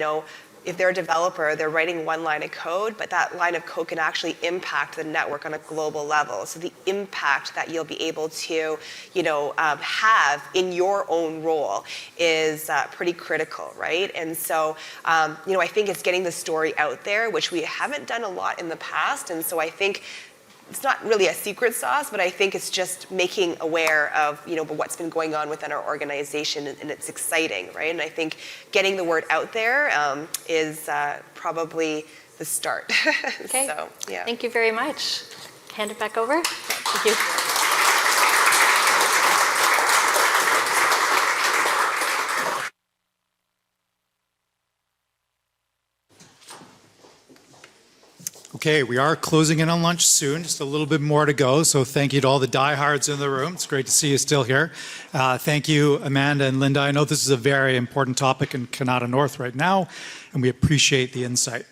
if they're a developer, they're writing one line of code, but that line of code can actually impact the network on a global level. So the impact that you'll be able to, have in your own role is pretty critical, right? And so, I think it's getting the story out there, which we haven't done a lot in the past. And so I think it's not really a secret sauce, but I think it's just making aware of, what's been going on within our organization, and it's exciting, right? And I think getting the word out there is probably the start. Okay. So, yeah. Thank you very much. Hand it back over. Thank you. Okay, we are closing in on lunch soon, just a little bit more to go, so thank you to all the diehards in the room. It's great to see you still here. Thank you, Amanda and Linda. I know this is a very important topic in Kanata North right now, and we appreciate the insight.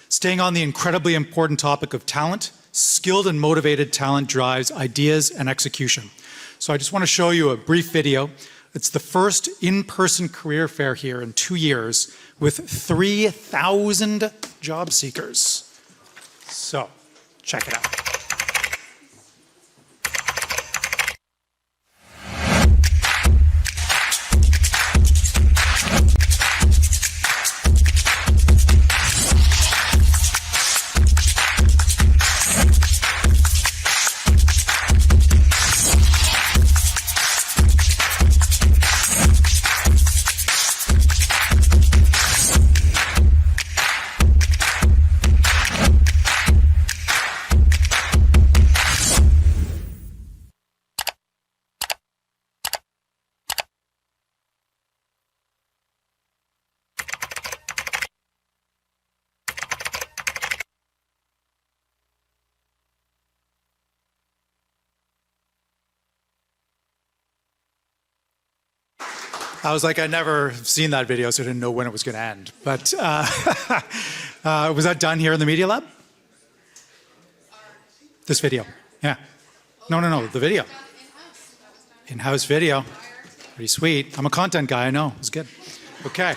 Staying on the incredibly important topic of talent, skilled and motivated talent drives ideas and execution. So I just want to show you a brief video. It's the first in-person career fair here in 2 years with 3,000 job seekers. So, check it out. I was like, I never seen that video, so I didn't know when it was going to end. But was that done here in the Media Lab? This video, yeah. No, the video. In-house video, pretty sweet. I'm a content guy, I know, it was good. Okay.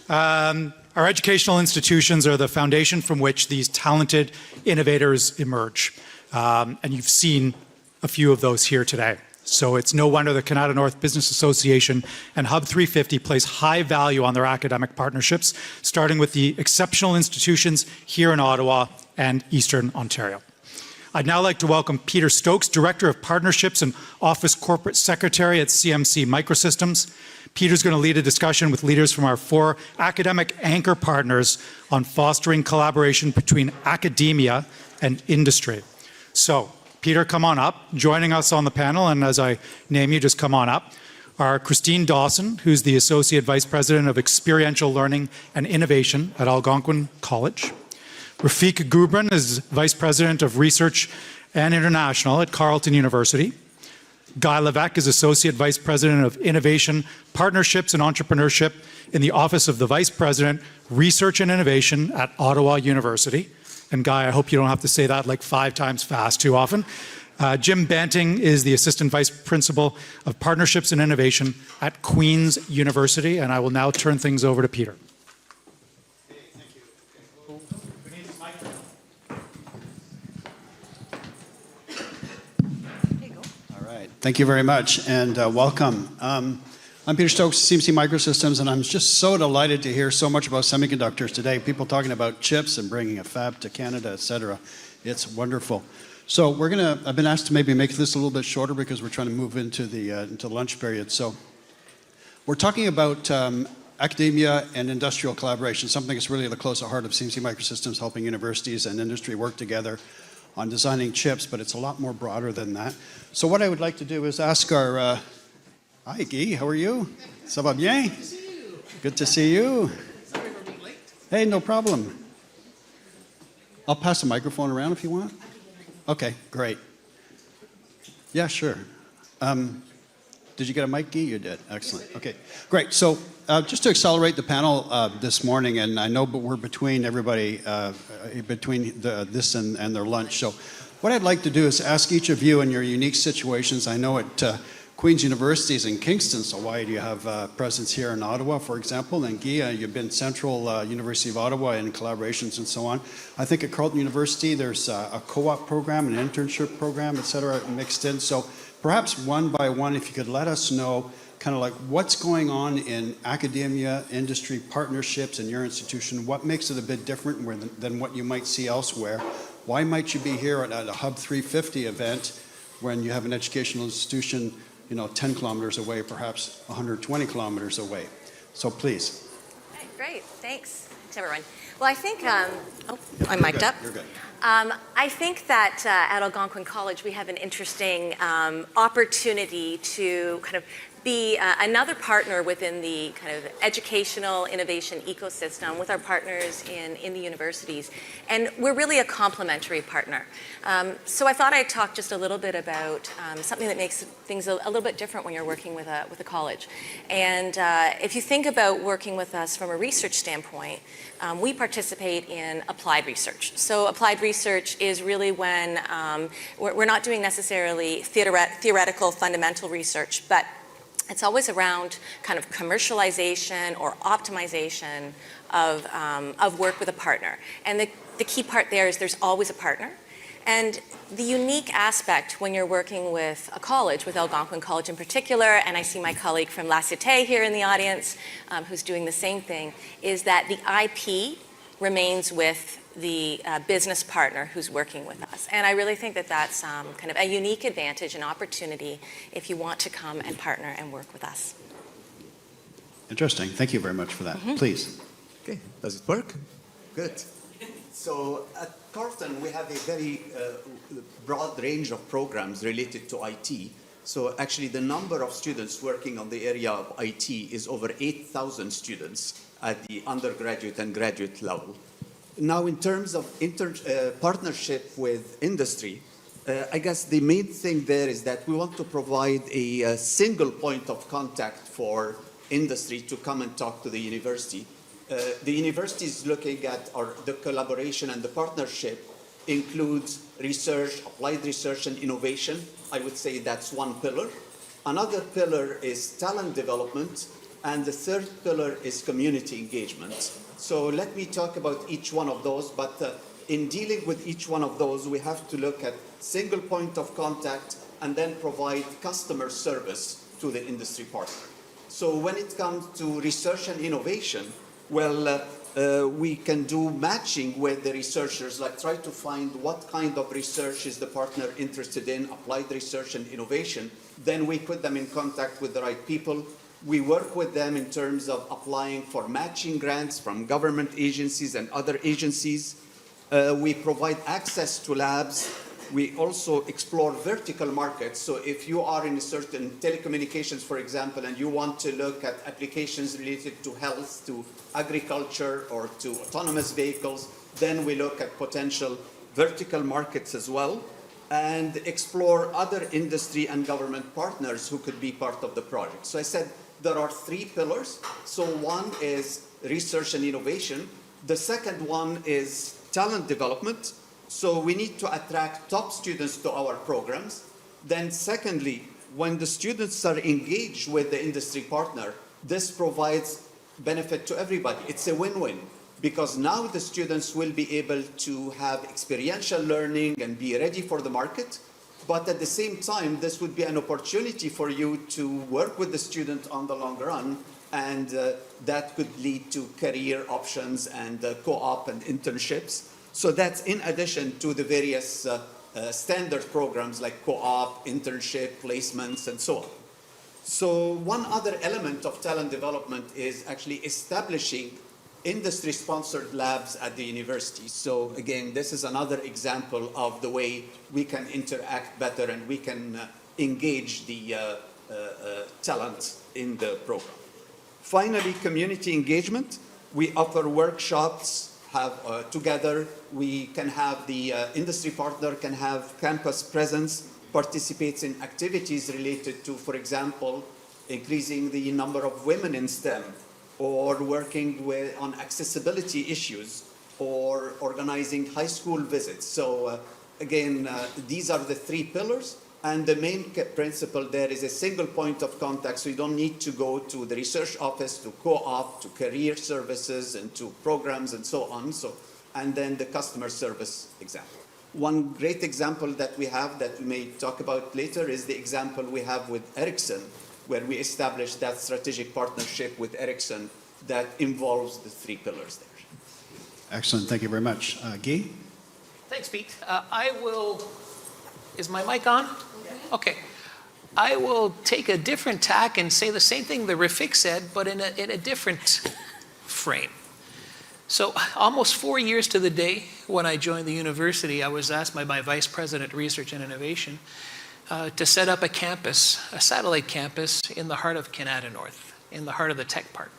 Our educational institutions are the foundation from which these talented innovators emerge. And you've seen a few of those here today. So it's no wonder the Kanata North Business Association and Hub350 place high value on their academic partnerships, starting with the exceptional institutions here in Ottawa and Eastern Ontario. I'd now like to welcome Peter Stokes, Director of Partnerships and Office Corporate Secretary at CMC Microsystems. Peter's going to lead a discussion with leaders from our 4 academic anchor partners on fostering collaboration between academia and industry. So, Peter, come on up. Joining us on the panel, and as I name you, just come on up, are Christine Dawson, who's the Associate Vice President of Experiential Learning and Innovation at Algonquin College. Rafiq Gubran is Vice President of Research and International at Carleton University. Guy Levesque is Associate Vice President of Innovation, Partnerships and Entrepreneurship in the Office of the Vice President, Research and Innovation at Ottawa University. And Guy, I hope you don't have to say that like 5 times fast too often. Jim Banting is the Assistant Vice Principal of Partnerships and Innovation at Queen's University, and I will now turn things over to Peter. Thank you very much, and welcome. I'm Peter Stokes, CMC Microsystems, and I'm just so delighted to hear so much about semiconductors today. People talking about chips and bringing a fab to Canada, et cetera. It's wonderful. So I've been asked to maybe make this a little bit shorter because we're trying to move into the lunch period. So we're talking about academia and industrial collaboration, something that's really at the close at heart of CMC Microsystems, helping universities and industry work together on designing chips, but it's a lot more broader than that. So what I would like to do is ask our, hi Guy, how are you? Ça va bien? Good to see you. Sorry for being late. Hey, no problem. I'll pass the microphone around if you want. Okay, great. Yeah, sure. Did you get a mic, Guy? You did. Excellent. Okay, great. So just to accelerate the panel this morning, and I know we're between everybody, between this and their lunch. So what I'd like to do is ask each of you in your unique situations. I know at Queen's University is in Kingston, so why do you have a presence here in Ottawa, for example? And Guy, you've been Central University of Ottawa in collaborations and so on. I think at Carleton University there's a co-op program, an internship program, et cetera, mixed in. So perhaps one by one, if you could let us know kind of like what's going on in academia, industry partnerships in your institution, what makes it a bit different than what you might see elsewhere? Why might you be here at a Hub350 event when you have an educational institution 10 kilometers away, perhaps 120 kilometers away? So please. Okay, great, thanks to everyone. Well, I think, I'm mic'd up. You're good. I think that at Algonquin College we have an interesting opportunity to kind of be another partner within the kind of educational innovation ecosystem with our partners in the universities. And we're really a complementary partner. So I thought I'd talk just a little bit about something that makes things a little bit different when you're working with a college. And if you think about working with us from a research standpoint, we participate in applied research. So applied research is really when we're not doing necessarily theoretical fundamental research, but it's always around kind of commercialization or optimization of work with a partner. And the key part there is there's always a partner. And the unique aspect when you're working with a college, with Algonquin College in particular, and I see my colleague from La Cité here in the audience who's doing the same thing, is that the IP remains with the business partner who's working with us. And I really think that that's kind of a unique advantage and opportunity if you want to come and partner and work with us. Interesting. Thank you very much for that. Please. Okay, does it work? Good. So at Carleton, we have a very broad range of programs related to IT. So actually the number of students working on the area of IT is over 8,000 students at the undergraduate and graduate level. Now, in terms of partnership with industry, I guess the main thing there is that we want to provide a single point of contact for industry to come and talk to the university. The university is looking at the collaboration, and the partnership includes research, applied research and innovation. I would say that's one pillar. Another pillar is talent development, and the third pillar is community engagement. So let me talk about each one of those, but in dealing with each one of those, we have to look at single point of contact and then provide customer service to the industry partner. So when it comes to research and innovation, well, we can do matching with the researchers, like try to find what kind of research is the partner interested in, applied research and innovation. Then we put them in contact with the right people. We work with them in terms of applying for matching grants from government agencies and other agencies. We provide access to labs. We also explore vertical markets. So if you are in a certain telecommunications, for example, and you want to look at applications related to health, to agriculture, or to autonomous vehicles, then we look at potential vertical markets as well, and explore other industry and government partners who could be part of the project. So I said there are three pillars. So one is research and innovation. The second one is talent development. So we need to attract top students to our programs. Then secondly, when the students are engaged with the industry partner, this provides benefit to everybody. It's a win-win, because now the students will be able to have experiential learning and be ready for the market. But at the same time, this would be an opportunity for you to work with the student on the long run, and that could lead to career options and co-op and internships. So that's in addition to the various standard programs like co-op, internship, placements, and so on. So one other element of talent development is actually establishing industry-sponsored labs at the university. So again, this is another example of the way we can interact better and we can engage the talent in the program. Finally, community engagement. We offer workshops together. We can have the industry partner can have campus presence, participates in activities related to, for example, increasing the number of women in STEM, or working on accessibility issues, or organizing high school visits. So again, these are the three pillars. And the main principle there is a single point of contact, so you don't need to go to the research office, to co-op, to career services, and to programs, and so on. And then the customer service example. One great example that we have that we may talk about later is the example we have with Ericsson, where we established that strategic partnership with Ericsson that involves the three pillars there. Excellent. Thank you very much. Guy? Thanks, Pete. Is my mic on? Okay. I will take a different tack and say the same thing the Rafik said, but in a different frame. So almost 4 years to the day when I joined the university, I was asked by my Vice President, Research and Innovation, to set up a campus, a satellite campus in the heart of Kanata North, in the heart of the tech park.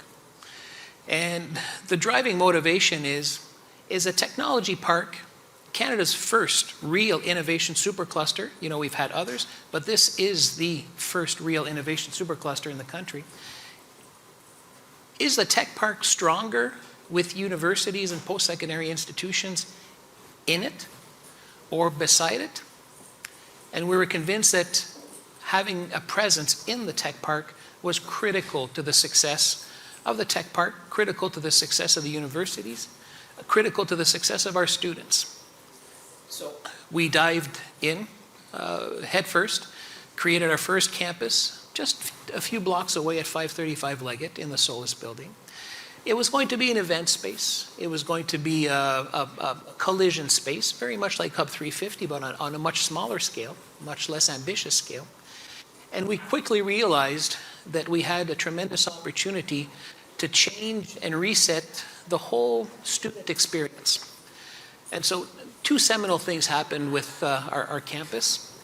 And the driving motivation is a technology park, Canada's first real innovation supercluster. You know, we've had others, but this is the first real innovation supercluster in the country. Is the tech park stronger with universities and post-secondary institutions in it or beside it? And we were convinced that having a presence in the tech park was critical to the success of the tech park, critical to the success of the universities, critical to the success of our students. So we dived in head first, created our first campus just a few blocks away at 535 Leggett in the Solus building. It was going to be an event space. It was going to be a collision space, very much like Hub350, but on a much smaller scale, much less ambitious scale. And we quickly realized that we had a tremendous opportunity to change and reset the whole student experience. And so two seminal things happened with our campus.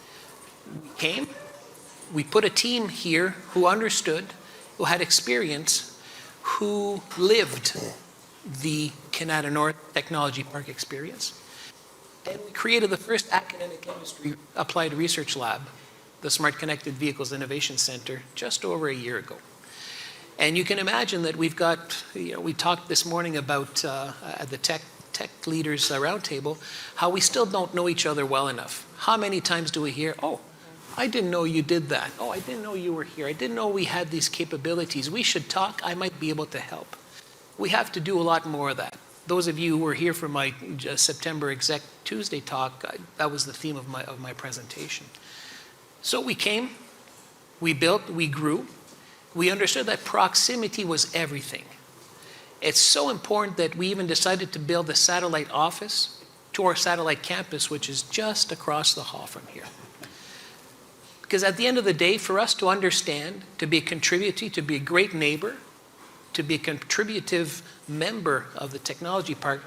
We came, we put a team here who understood, who had experience, who lived the Kanata North Technology Park experience. And we created the first academic industry applied research lab, the Smart Connected Vehicles Innovation Center, just over a year ago. And you can imagine that we've got, we talked this morning about at the tech leaders roundtable, how we still don't know each other well enough. How many times do we hear, oh, I didn't know you did that. Oh, I didn't know you were here. I didn't know we had these capabilities. We should talk. I might be able to help. We have to do a lot more of that. Those of you who were here for my September Exec Tuesday talk, that was the theme of my presentation. So we came, we built, we grew. We understood that proximity was everything. It's so important that we even decided to build a satellite office to our satellite campus, which is just across the hall from here. Because at the end of the day, for us to understand, to be a contributor, to be a great neighbor, to be a contributive member of the technology park,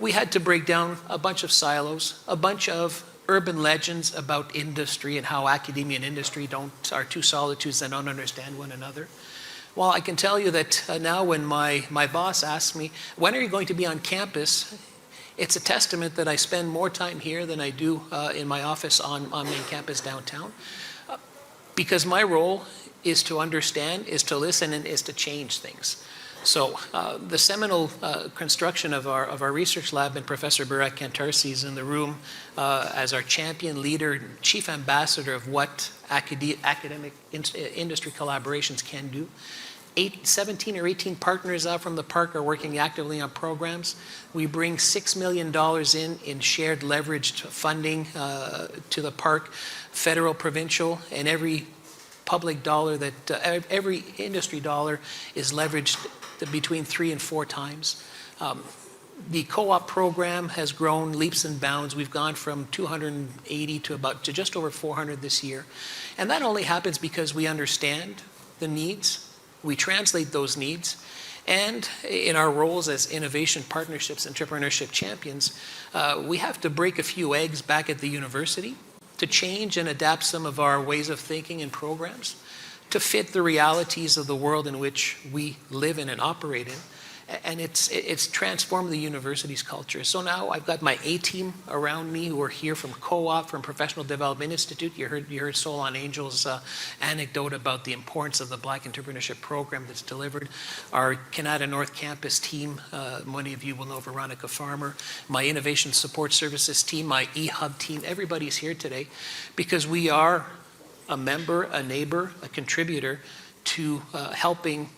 we had to break down a bunch of silos, a bunch of urban legends about industry and how academia and industry are two solitudes that don't understand one another. Well, I can tell you that now when my boss asks me, when are you going to be on campus? It's a testament that I spend more time here than I do in my office on main campus downtown. Because my role is to understand, is to listen, and is to change things. So the seminal construction of our research lab, and Professor Burak Kantarsi is in the room as our champion leader, chief ambassador of what academic industry collaborations can do. 17 or 18 partners out from the park are working actively on programs. We bring $6 million in shared leveraged funding to the park, federal, provincial, and every public dollar that, every industry dollar is leveraged between 3 and 4 times. The co-op program has grown leaps and bounds. We've gone from 280 to just over 400 this year. And that only happens because we understand the needs. We translate those needs, and in our roles as innovation partnerships, entrepreneurship champions, we have to break a few eggs back at the university to change and adapt some of our ways of thinking and programs to fit the realities of the world in which we live in and operate in. And it's transformed the university's culture. So now I've got my A-team around me who are here from Co-op, from Professional Development Institute. You heard Soul on Angel's anecdote about the importance of the Black Entrepreneurship Program that's delivered. Our Kanata North Campus team, many of you will know Veronica Farmer, my Innovation Support Services team, my eHub team, everybody's here today because we are a member, a neighbor, a contributor to helping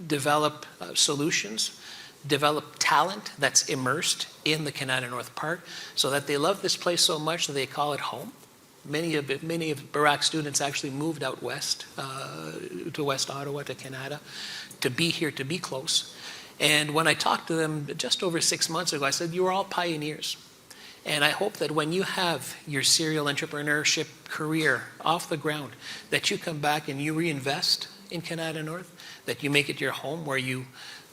develop solutions, develop talent that's immersed in the Kanata North Park so that they love this place so much that they call it home. Many of Burak's students actually moved out west to West Ottawa, to Kanata, to be here, to be close. And when I talked to them just over 6 months ago, I said, you are all pioneers. And I hope that when you have your serial entrepreneurship career off the ground, that you come back and you reinvest in Kanata North, that you make it your home where you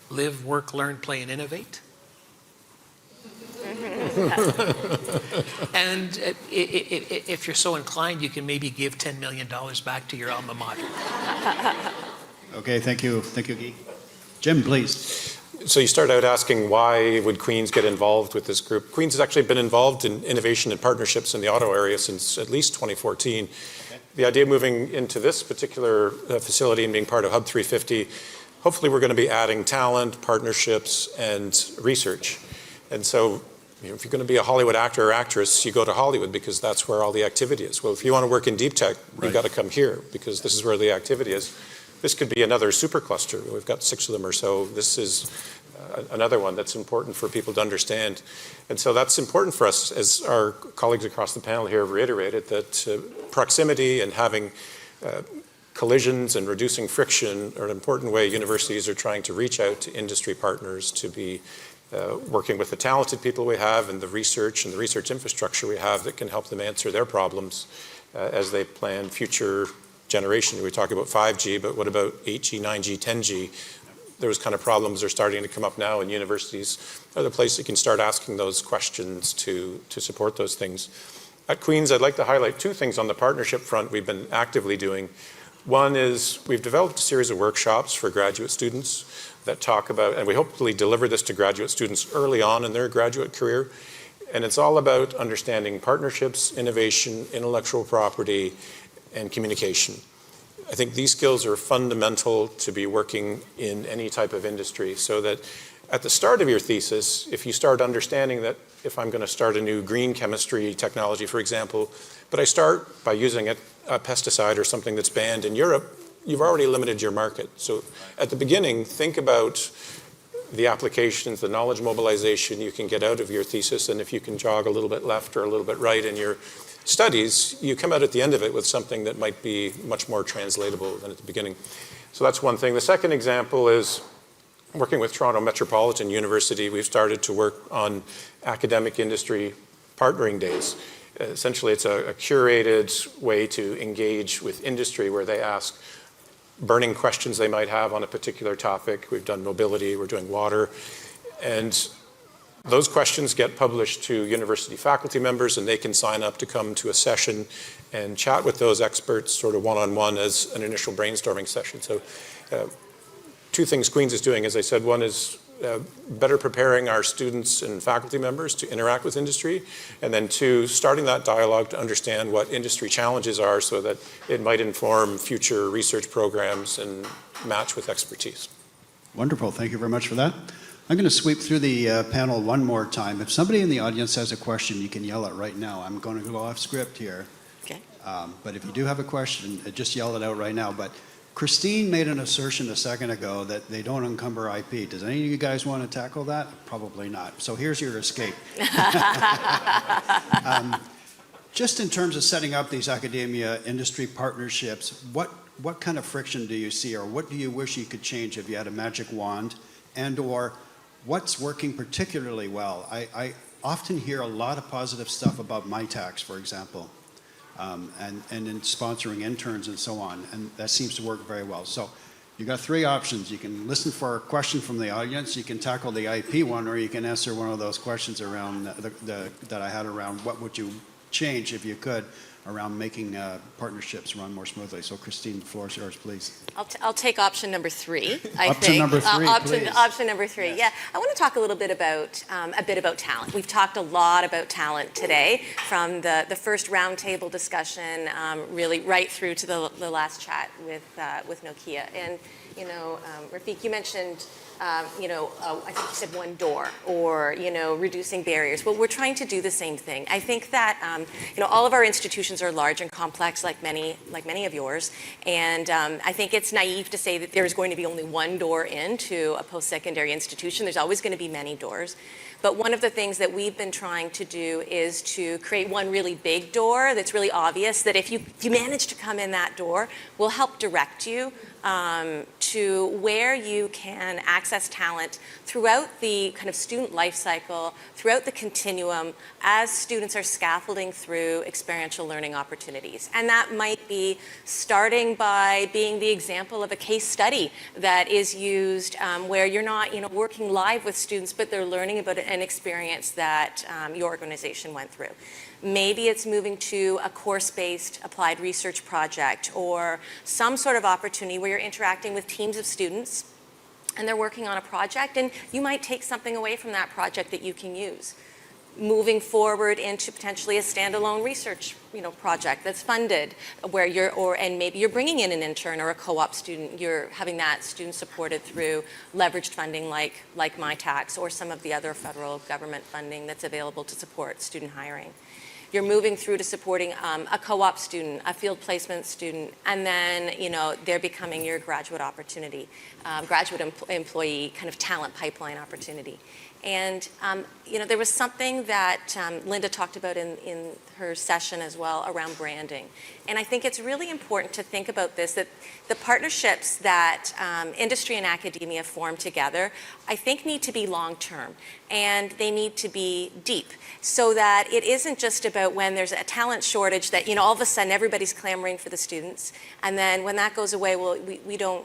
live, work, learn, play, and innovate. And if you're so inclined, you can maybe give $10 million back to your alma mater. Okay, thank you. Thank you, Guy. Jim, please. So you start out asking why would Queen's get involved with this group. Queen's has actually been involved in innovation and partnerships in the Ottawa area since at least 2014. Okay. The idea of moving into this particular facility and being part of Hub350, hopefully we're going to be adding talent, partnerships, and research. And so if you're going to be a Hollywood actor or actress, you go to Hollywood because that's where all the activity is. Well, if you want to work in deep tech, you've got to come here because this is where the activity is. This could be another supercluster. We've got 6 of them or so. This is another one that's important for people to understand. And so that's important for us, as our colleagues across the panel here have reiterated, that proximity and having collisions and reducing friction are an important way universities are trying to reach out to industry partners to be working with the talented people we have and the research infrastructure we have that can help them answer their problems as they plan future generation. We talk about 5G, but what about 8G, 9G, 10G? Those kind of problems are starting to come up now, and universities are the place you can start asking those questions to support those things. At Queen's, I'd like to highlight 2 things on the partnership front we've been actively doing. One is we've developed a series of workshops for graduate students that talk about, and we hopefully deliver this to graduate students early on in their graduate career, and it's all about understanding partnerships, innovation, intellectual property, and communication. I think these skills are fundamental to be working in any type of industry, so that at the start of your thesis, if you start understanding that if I'm going to start a new green chemistry technology, for example, but I start by using a pesticide or something that's banned in Europe, you've already limited your market. So at the beginning, think about the applications, the knowledge mobilization you can get out of your thesis, and if you can jog a little bit left or a little bit right in your studies, you come out at the end of it with something that might be much more translatable than at the beginning. So that's one thing. The second example is working with Toronto Metropolitan University. We've started to work on academic industry partnering days. Essentially, it's a curated way to engage with industry where they ask burning questions they might have on a particular topic. We've done mobility, we're doing water, and those questions get published to university faculty members, and they can sign up to come to a session and chat with those experts sort of one-on-one as an initial brainstorming session. So 2 things Queen's is doing, as I said. One is better preparing our students and faculty members to interact with industry, and then 2, starting that dialogue to understand what industry challenges are so that it might inform future research programs and match with expertise. Wonderful. Thank you very much for that. I'm going to sweep through the panel one more time. If somebody in the audience has a question, you can yell it right now. I'm going to go off script here. Okay. But if you do have a question, just yell it out right now. But Christine made an assertion a second ago that they don't encumber IP. Does any of you guys want to tackle that? Probably not. So here's your escape. Just in terms of setting up these academia industry partnerships, what kind of friction do you see, or what do you wish you could change if you had a magic wand? And or what's working particularly well? I often hear a lot of positive stuff about MyTax, for example, and in sponsoring interns and so on, and that seems to work very well. So you got three options. You can listen for a question from the audience, you can tackle the IP one, or you can answer one of those questions around that I had around what would you change if you could around making partnerships run more smoothly. So Christine, the floor is yours, please. I'll take option number 3, I Option think. number 3, please. Option number 3, Yes. yeah. I want to talk a little bit about talent. We've talked a lot about talent today, from the first roundtable discussion, really right through to the last chat with Nokia. And, Rafik, you mentioned, I think you said one door, or, reducing barriers. Well, we're trying to do the same thing. I think that, all of our institutions are large and complex, like many of yours. And I think it's naive to say that there's going to be only one door into a post-secondary institution. There's always going to be many doors. But one of the things that we've been trying to do is to create one really big door that's really obvious, that if you manage to come in that door, will help direct you to where you can access talent throughout the kind of student life cycle, throughout the continuum, as students are scaffolding through experiential learning opportunities. And that might be starting by being the example of a case study that is used where you're not working live with students, but they're learning about an experience that your organization went through. Maybe it's moving to a course-based applied research project, or some sort of opportunity where you're interacting with teams of students and they're working on a project, and you might take something away from that project that you can use. Moving forward into potentially a standalone research project that's funded, where and maybe you're bringing in an intern or a co-op student. You're having that student supported through leveraged funding like MyTax, or some of the other federal government funding that's available to support student hiring. You're moving through to supporting a co-op student, a field placement student, and then they're becoming your graduate opportunity, graduate employee kind of talent pipeline opportunity. And there was something that Linda talked about in her session as well around branding. And I think it's really important to think about this, that the partnerships that industry and academia form together, I think need to be long-term, and they need to be deep, so that it isn't just about when there's a talent shortage that, all of a sudden everybody's clamoring for the students, and then when that goes away, well, we don't,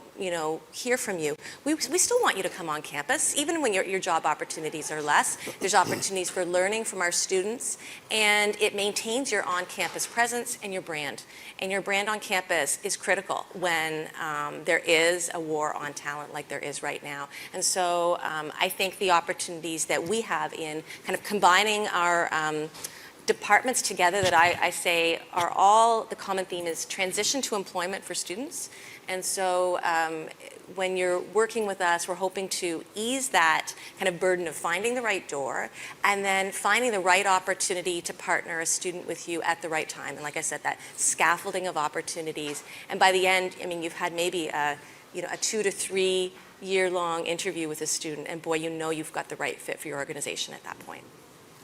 hear from you. We still want you to come on campus, even when your job opportunities are less. There's opportunities for learning from our students, and it maintains your on-campus presence and your brand. And your brand on campus is critical when there is a war on talent like there is right now. And so I think the opportunities that we have in kind of combining our departments together, that I say are all, the common theme is transition to employment for students. And so when you're working with us, we're hoping to ease that kind of burden of finding the right door, and then finding the right opportunity to partner a student with you at the right time. And like I said, that scaffolding of opportunities. And by the end, you've had maybe a 2 to 3 year-long interview with a student, and boy, you've got the right fit for your organization at that point.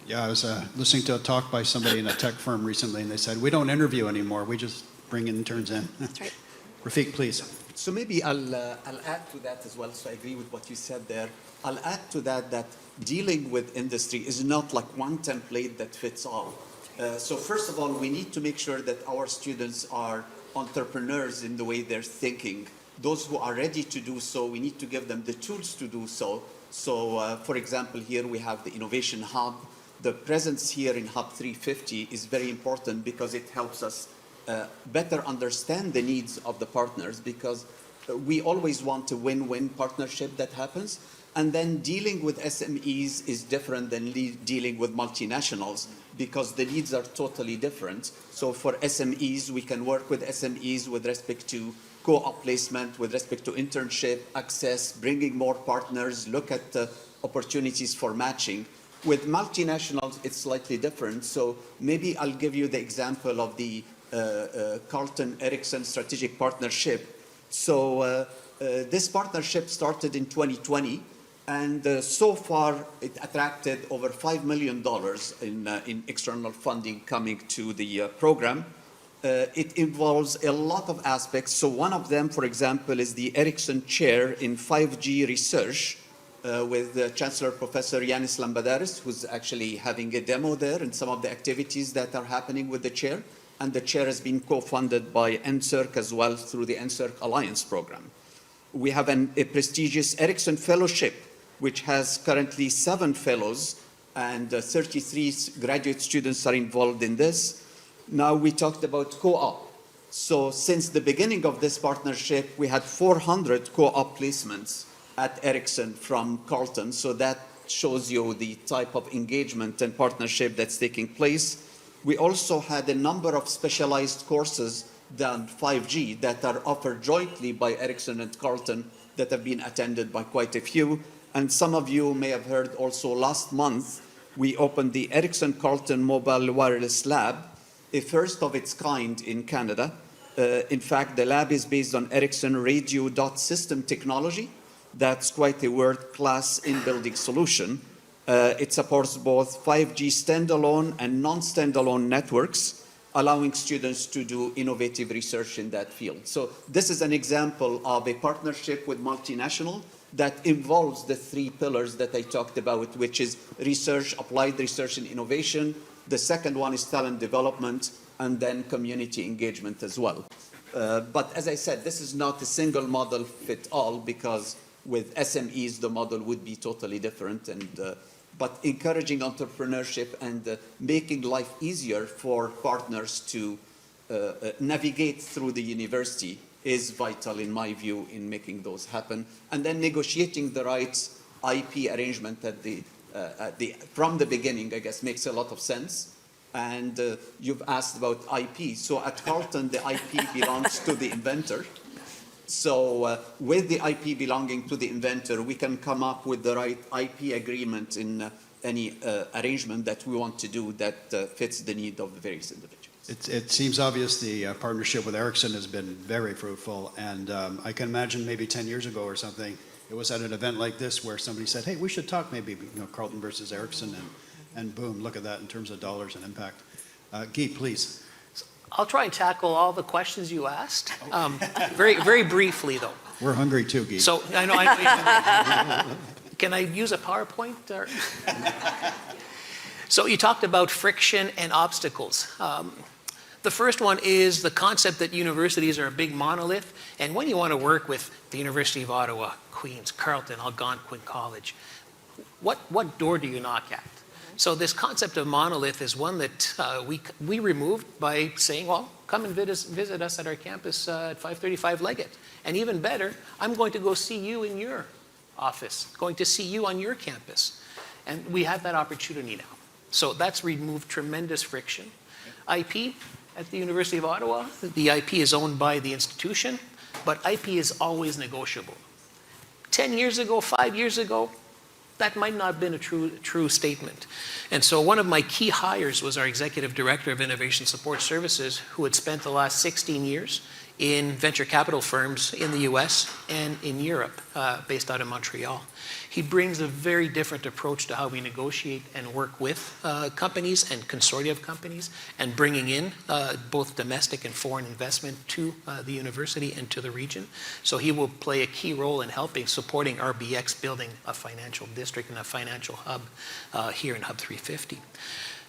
Yeah, I was listening to a talk by somebody in a tech firm recently, and they said, we don't interview anymore, we just bring interns in. That's right. Rafik, please. So maybe I'll add to that as well. So I agree with what you said there. I'll add to that dealing with industry is not like one template that fits all. So first of all, we need to make sure that our students are entrepreneurs in the way they're thinking. Those who are ready to do so, we need to give them the tools to do so. So for example, here we have the Innovation Hub. The presence here in Hub350 is very important because it helps us better understand the needs of the partners, because we always want a win-win partnership that happens. And then dealing with SMEs is different than dealing with multinationals, because the needs are totally different. So for SMEs, we can work with SMEs with respect to co-op placement with respect to internship, access, bringing more partners, look at opportunities for matching. With multinationals, it's slightly different. So maybe I'll give you the example of the Carlton-Ericsson strategic partnership. So this partnership started in 2020, and so far it attracted over $5 million in external funding coming to the program. It involves a lot of aspects. So one of them, for example, is the Ericsson Chair in 5G research with Chancellor Professor Yanis Lambadaris, who's actually having a demo there and some of the activities that are happening with the chair. And the chair has been co-funded by NSERC as well through the NSERC Alliance program. We have a prestigious Ericsson Fellowship, which has currently 7 fellows, and 33 graduate students are involved in this. Now we talked about co-op. So since the beginning of this partnership, we had 400 co-op placements at Ericsson from Carlton. So that shows you the type of engagement and partnership that's taking place. We also had a number of specialized courses done 5G that are offered jointly by Ericsson and Carlton that have been attended by quite a few. And some of you may have heard also last month, we opened the Ericsson Carlton Mobile Wireless Lab, a first of its kind in Canada. In fact, the lab is based on Ericsson radio dot system technology. That's quite a world-class in-building solution. It supports both 5G standalone and non-standalone networks, allowing students to do innovative research in that field. So this is an example of a partnership with multinational that involves the 3 pillars that I talked about, which is research, applied research and innovation. The second one is talent development, and then community engagement as well. But as I said, this is not a single model fit all, because with SMEs, the model would be totally different. But encouraging entrepreneurship and making life easier for partners to navigate through the university is vital, in my view, in making those happen. And then negotiating the right IP arrangement from the beginning, I guess, makes a lot of sense. And you've asked about IP. So at Carlton, the IP belongs to the inventor. So with the IP belonging to the inventor, we can come up with the right IP agreement in any arrangement that we want to do that fits the need of the various individuals. It seems obvious the partnership with Ericsson has been very fruitful, and I can imagine maybe 10 years ago or something, it was at an event like this where somebody said, hey, we should talk maybe Carlton versus Ericsson, and boom, look at that in terms of dollars and impact. Guy, please. I'll try and tackle all the questions you asked. Very briefly, though. We're hungry too, Guy. So I know. Can I use a PowerPoint? So you talked about friction and obstacles. The first one is the concept that universities are a big monolith, and when you want to work with the University of Ottawa, Queen's, Carleton, Algonquin College, what door do you knock at? So this concept of monolith is one that we removed by saying, well, come and visit us at our campus at 535 Leggett. And even better, I'm going to go see you in your office, going to see you on your campus. And we have that opportunity now. So that's removed tremendous friction. IP at the University of Ottawa, the IP is owned by the institution, but IP is always negotiable. 10 years ago, 5 years ago, that might not have been a true statement. And so one of my key hires was our Executive Director of Innovation Support Services, who had spent the last 16 years in venture capital firms in the US and in Europe, based out of Montreal. He brings a very different approach to how we negotiate and work with companies and consortia of companies, and bringing in both domestic and foreign investment to the university and to the region. So he will play a key role in helping supporting RBCx building a financial district and a financial hub here in Hub 350.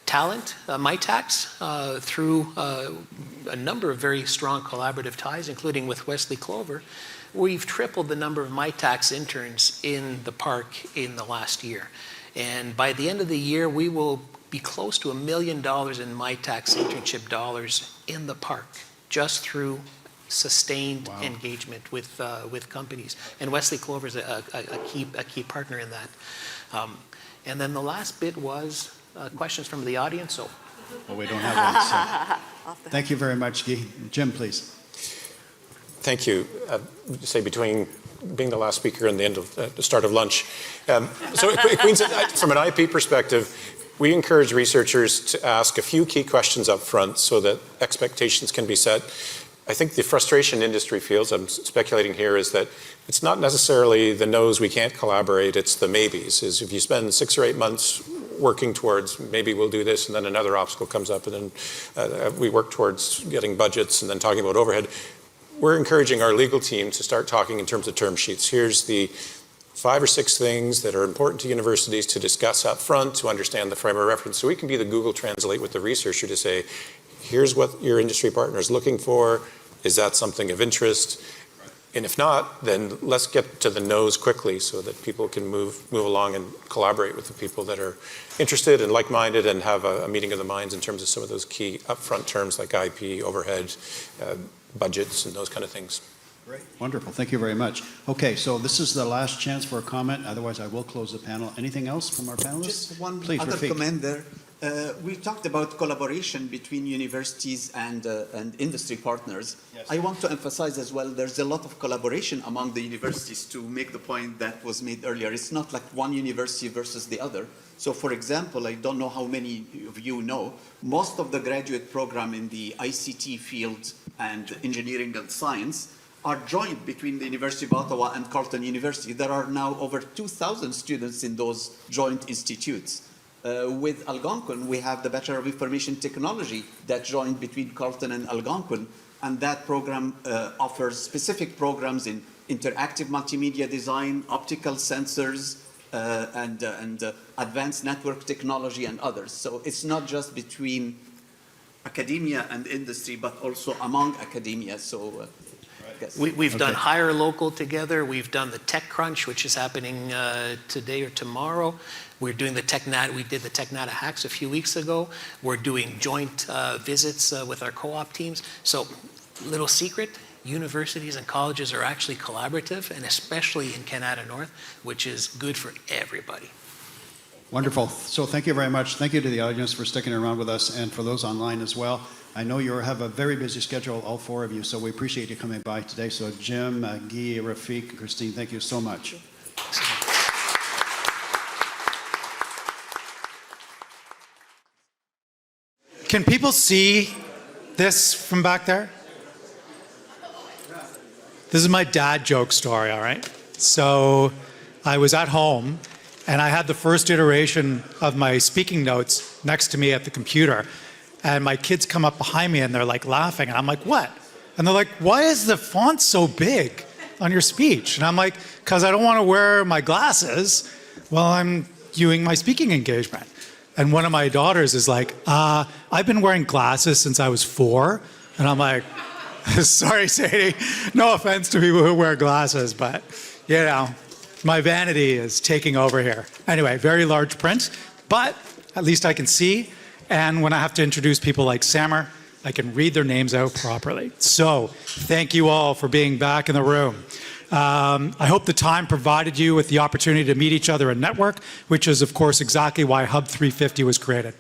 Talent, MyTax, through a number of very strong collaborative ties, including with Wesley Clover, we've tripled the number of MyTax interns in the park in the last year. And by the end of the year, we will be close to $1 million in MyTax internship dollars in the park, just through sustained engagement with companies. And Wesley Clover is a key partner in that. And then the last bit was questions from the audience. So, well, we don't have one. So. Thank you very much, Guy. Jim, please. thank you. Say between being the last speaker and the end of the start of lunch. So Queens, from an IP perspective, we encourage researchers to ask a few key questions up front so that expectations can be set. I think the frustration industry feels, I'm speculating here, is that it's not necessarily the no's we can't collaborate, it's the maybes. Is if you spend 6 or 8 months working towards maybe we'll do this and then another obstacle comes up and then we work towards getting budgets and then talking about overhead. We're encouraging our legal team to start talking in terms of term sheets. Here's the 5 or 6 things that are important to universities to discuss up front to understand the frame of reference. So we can be the Google Translate with the researcher to say, here's what your industry partner is looking for. Is that something of interest? And if not, then let's get to the no's quickly so that people can move along and collaborate with the people that are interested and like-minded and have a meeting of the minds in terms of some of those key upfront terms like IP, overhead, budgets, and those kind of things. Great. Wonderful. Thank you very much. Okay, so this is the last chance for a comment. Otherwise, I will close the panel. Anything else from our panelists? Just one Please, other Rafiq. comment there. We talked about collaboration between universities and industry partners. Yes. I want to emphasize as well, there's a lot of collaboration among the universities to make the point that was made earlier. It's not like one university versus the other. So for example, I don't know how many of you know, most of the graduate program in the ICT field and engineering and science are joint between the University of Ottawa and Carleton University. There are now over 2,000 students in those joint institutes. With Algonquin, we have the Bachelor of Information Technology that joined between Carleton and Algonquin, and that program offers specific programs in interactive multimedia design, optical sensors, and advanced network technology and others. So it's not just between academia and industry, but also among academia. So We've done Hire Local together. We've done the Tech Crunch, which is happening today or tomorrow. We're doing the TechNat. We did the TechNata Hacks a few weeks ago. We're doing joint visits with our co-op teams. So, little secret, universities and colleges are actually collaborative, and especially in Kanata North, which is good for everybody. Wonderful. So thank you very much. Thank you to the audience for sticking around with us and for those online as well. I know you have a very busy schedule, all 4 of you, so we appreciate you coming by today. So Jim, Guy, Rafiq, and Christine, thank you so much. Can people see this from back there? This is my dad joke story, all right? So I was at home and I had the first iteration of my speaking notes next to me at the computer. And my kids come up behind me and they're like laughing. And I'm like, what? And they're like, why is the font so big on your speech? And I'm like, because I don't want to wear my glasses while I'm doing my speaking engagement. And one of my daughters is like, I've been wearing glasses since I was 4. And I'm like, sorry, Sadie, no offense to people who wear glasses, but you know, my vanity is taking over here. Anyway, very large print, but at least I can see. And when I have to introduce people like Samer, I can read their names out properly. So thank you all for being back in the room. I hope the time provided you with the opportunity to meet each other and network, which is, of course, exactly why Hub350 was created.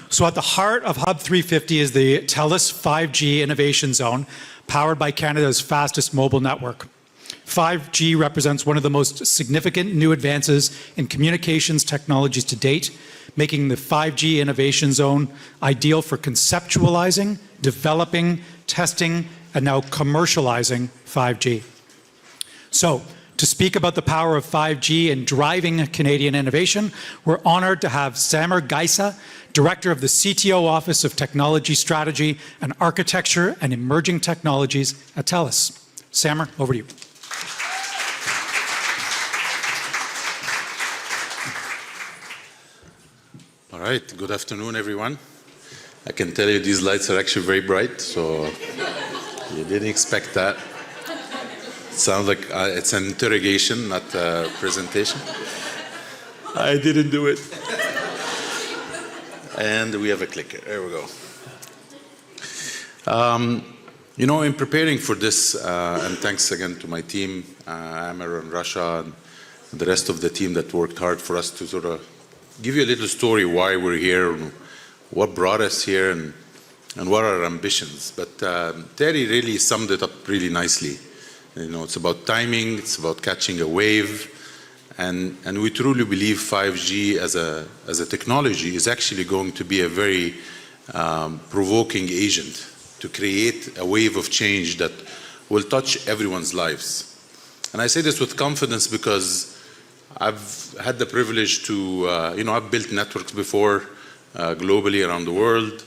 So at the heart of Hub350 is the Telus 5G Innovation Zone, powered by Canada's fastest mobile network. 5G represents one of the most significant new advances in communications technologies to date, making the 5G Innovation Zone ideal for conceptualizing, developing, testing, and now commercializing 5G. So, to speak about the power of 5G in driving Canadian innovation, we're honored to have Samer Gaisa, Director of the CTO Office of Technology Strategy and Architecture and Emerging Technologies at Telus. Samer, over to you. All right, good afternoon, everyone. I can tell you these lights are actually very bright, so you didn't expect that. It sounds like it's an interrogation, not a presentation. I didn't do it. And we have a clicker. There we go. You know, in preparing for this, and thanks again to my team, Amer and Rasha, and the rest of the team that worked hard for us to sort of give you a little story why we're here, and what brought us here, and what are our ambitions. But Terry really summed it up really nicely. You know, it's about timing, it's about catching a wave, and we truly believe 5G as a technology is actually going to be a very provoking agent to create a wave of change that will touch everyone's lives. And I say this with confidence because I've had the privilege to, I've built networks before globally around the world,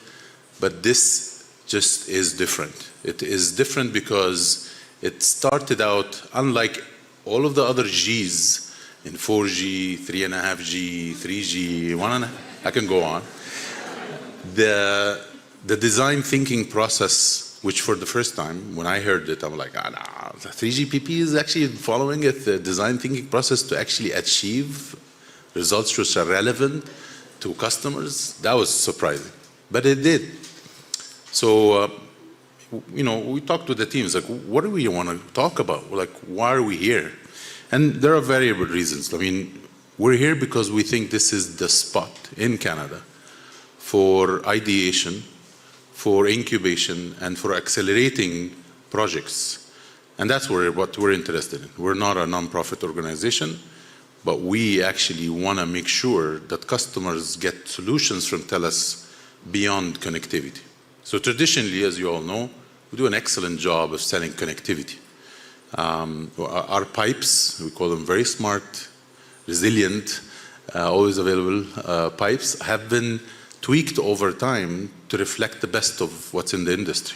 but this just is different. It is different because it started out, unlike all of the other Gs in 4G, 3.5G, 3G, I can go on. The design thinking process, which for the first time, when I heard it, I'm like, the 3GPP is actually following the design thinking process to actually achieve results which are relevant to customers. That was surprising, but it did. So, we talked with the teams, like, what do we want to talk about? Like, why are we here? And there are variable reasons. I mean, we're here because we think this is the spot in Canada for ideation, for incubation, and for accelerating projects. And that's what we're interested in. We're not a nonprofit organization, but we actually want to make sure that customers get solutions from Telus beyond connectivity. So traditionally, as you all know, we do an excellent job of selling connectivity. Our pipes, we call them very smart, resilient, always available pipes, have been tweaked over time to reflect the best of what's in the industry.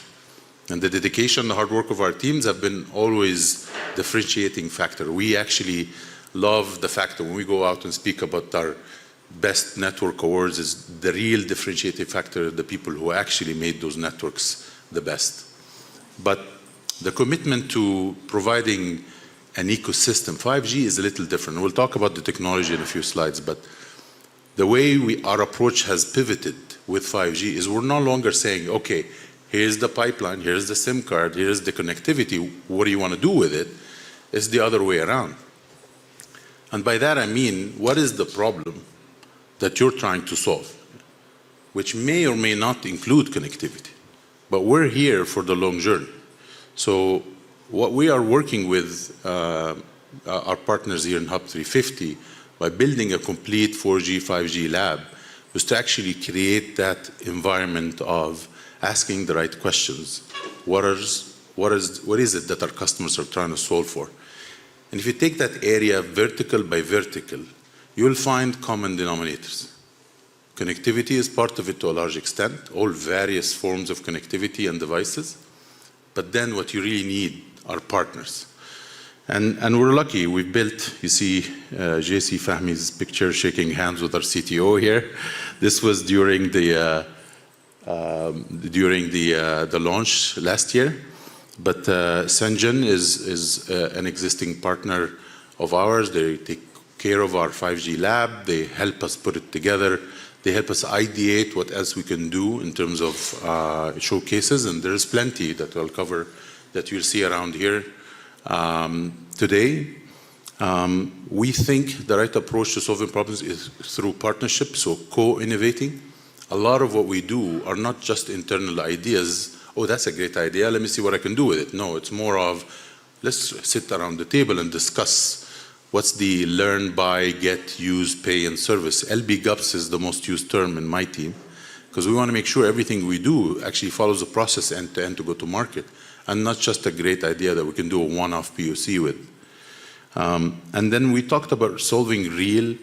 And the dedication, the hard work of our teams have been always differentiating factor. We actually love the fact that when we go out and speak about our best network awards, is the real differentiating factor, the people who actually made those networks the best. But the commitment to providing an ecosystem, 5G is a little different. We'll talk about the technology in a few slides, but the way our approach has pivoted with 5G is we're no longer saying, okay, here's the pipeline, here's the SIM card, here's the connectivity, what do you want to do with it? It's the other way around. And by that I mean, what is the problem that you're trying to solve, which may or may not include connectivity. But we're here for the long journey. So what we are working with our partners here in Hub350 by building a complete 4G, 5G lab was to actually create that environment of asking the right questions. What is it that our customers are trying to solve for? And if you take that area vertical by vertical, you will find common denominators. Connectivity is part of it to a large extent, all various forms of connectivity and devices. But then what you really need are partners. And we're lucky, we've built, you see JC Fahmi's picture shaking hands with our CTO here. This was during the launch last year. But Sanjan is an existing partner of ours. They take care of our 5G lab. They help us put it together. They help us ideate what else we can do in terms of showcases. And there's plenty that I'll cover that you'll see around here today. We think the right approach to solving problems is through partnership, so co-innovating. A lot of what we do are not just internal ideas. Oh, that's a great idea, let me see what I can do with it. No, it's more of, let's sit around the table and discuss what's the learn, buy, get, use, pay, and service. LBGUPS is the most used term in my team, because we want to make sure everything we do actually follows the process end-to-end to go to market, and not just a great idea that we can do a one-off POC with. And then we talked about solving real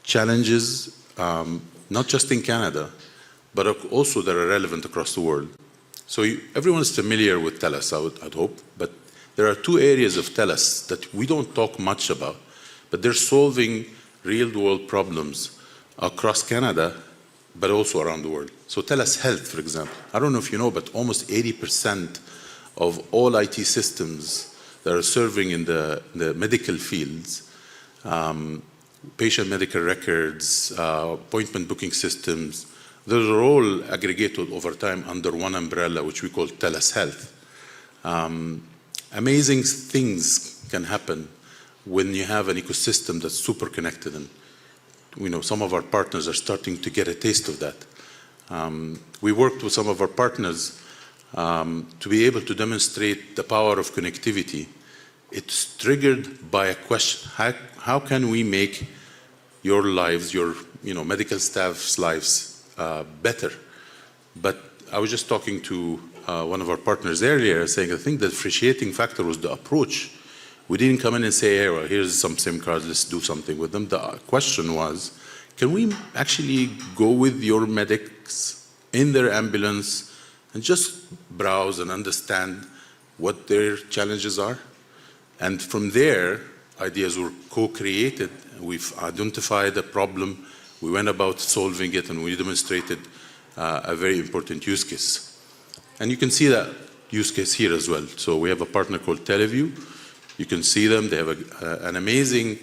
challenges, not just in Canada, but also that are relevant across the world. So everyone is familiar with Telus, I'd hope, but there are two areas of Telus that we don't talk much about, but they're solving real-world problems across Canada, but also around the world. So Telus Health, for example. I don't know if you know, but almost 80% of all IT systems that are serving in the medical fields, patient medical records, appointment booking systems, those are all aggregated over time under one umbrella, which we call Telus Health. Amazing things can happen when you have an ecosystem that's super connected, and some of our partners are starting to get a taste of that. We worked with some of our partners to be able to demonstrate the power of connectivity it's triggered by a question. How can we make your lives, your medical staff's lives better? But I was just talking to one of our partners earlier saying I think the differentiating factor was the approach. We didn't come in and say, hey, well, here's some SIM cards, let's do something with them. The question was, can we actually go with your medics in their ambulance and just browse and understand what their challenges are? And from there, ideas were co-created. We've identified a problem. We went about solving it, and we demonstrated a very important use case. And you can see that use case here as well. So we have a partner called Teleview. You can see them. They have an amazing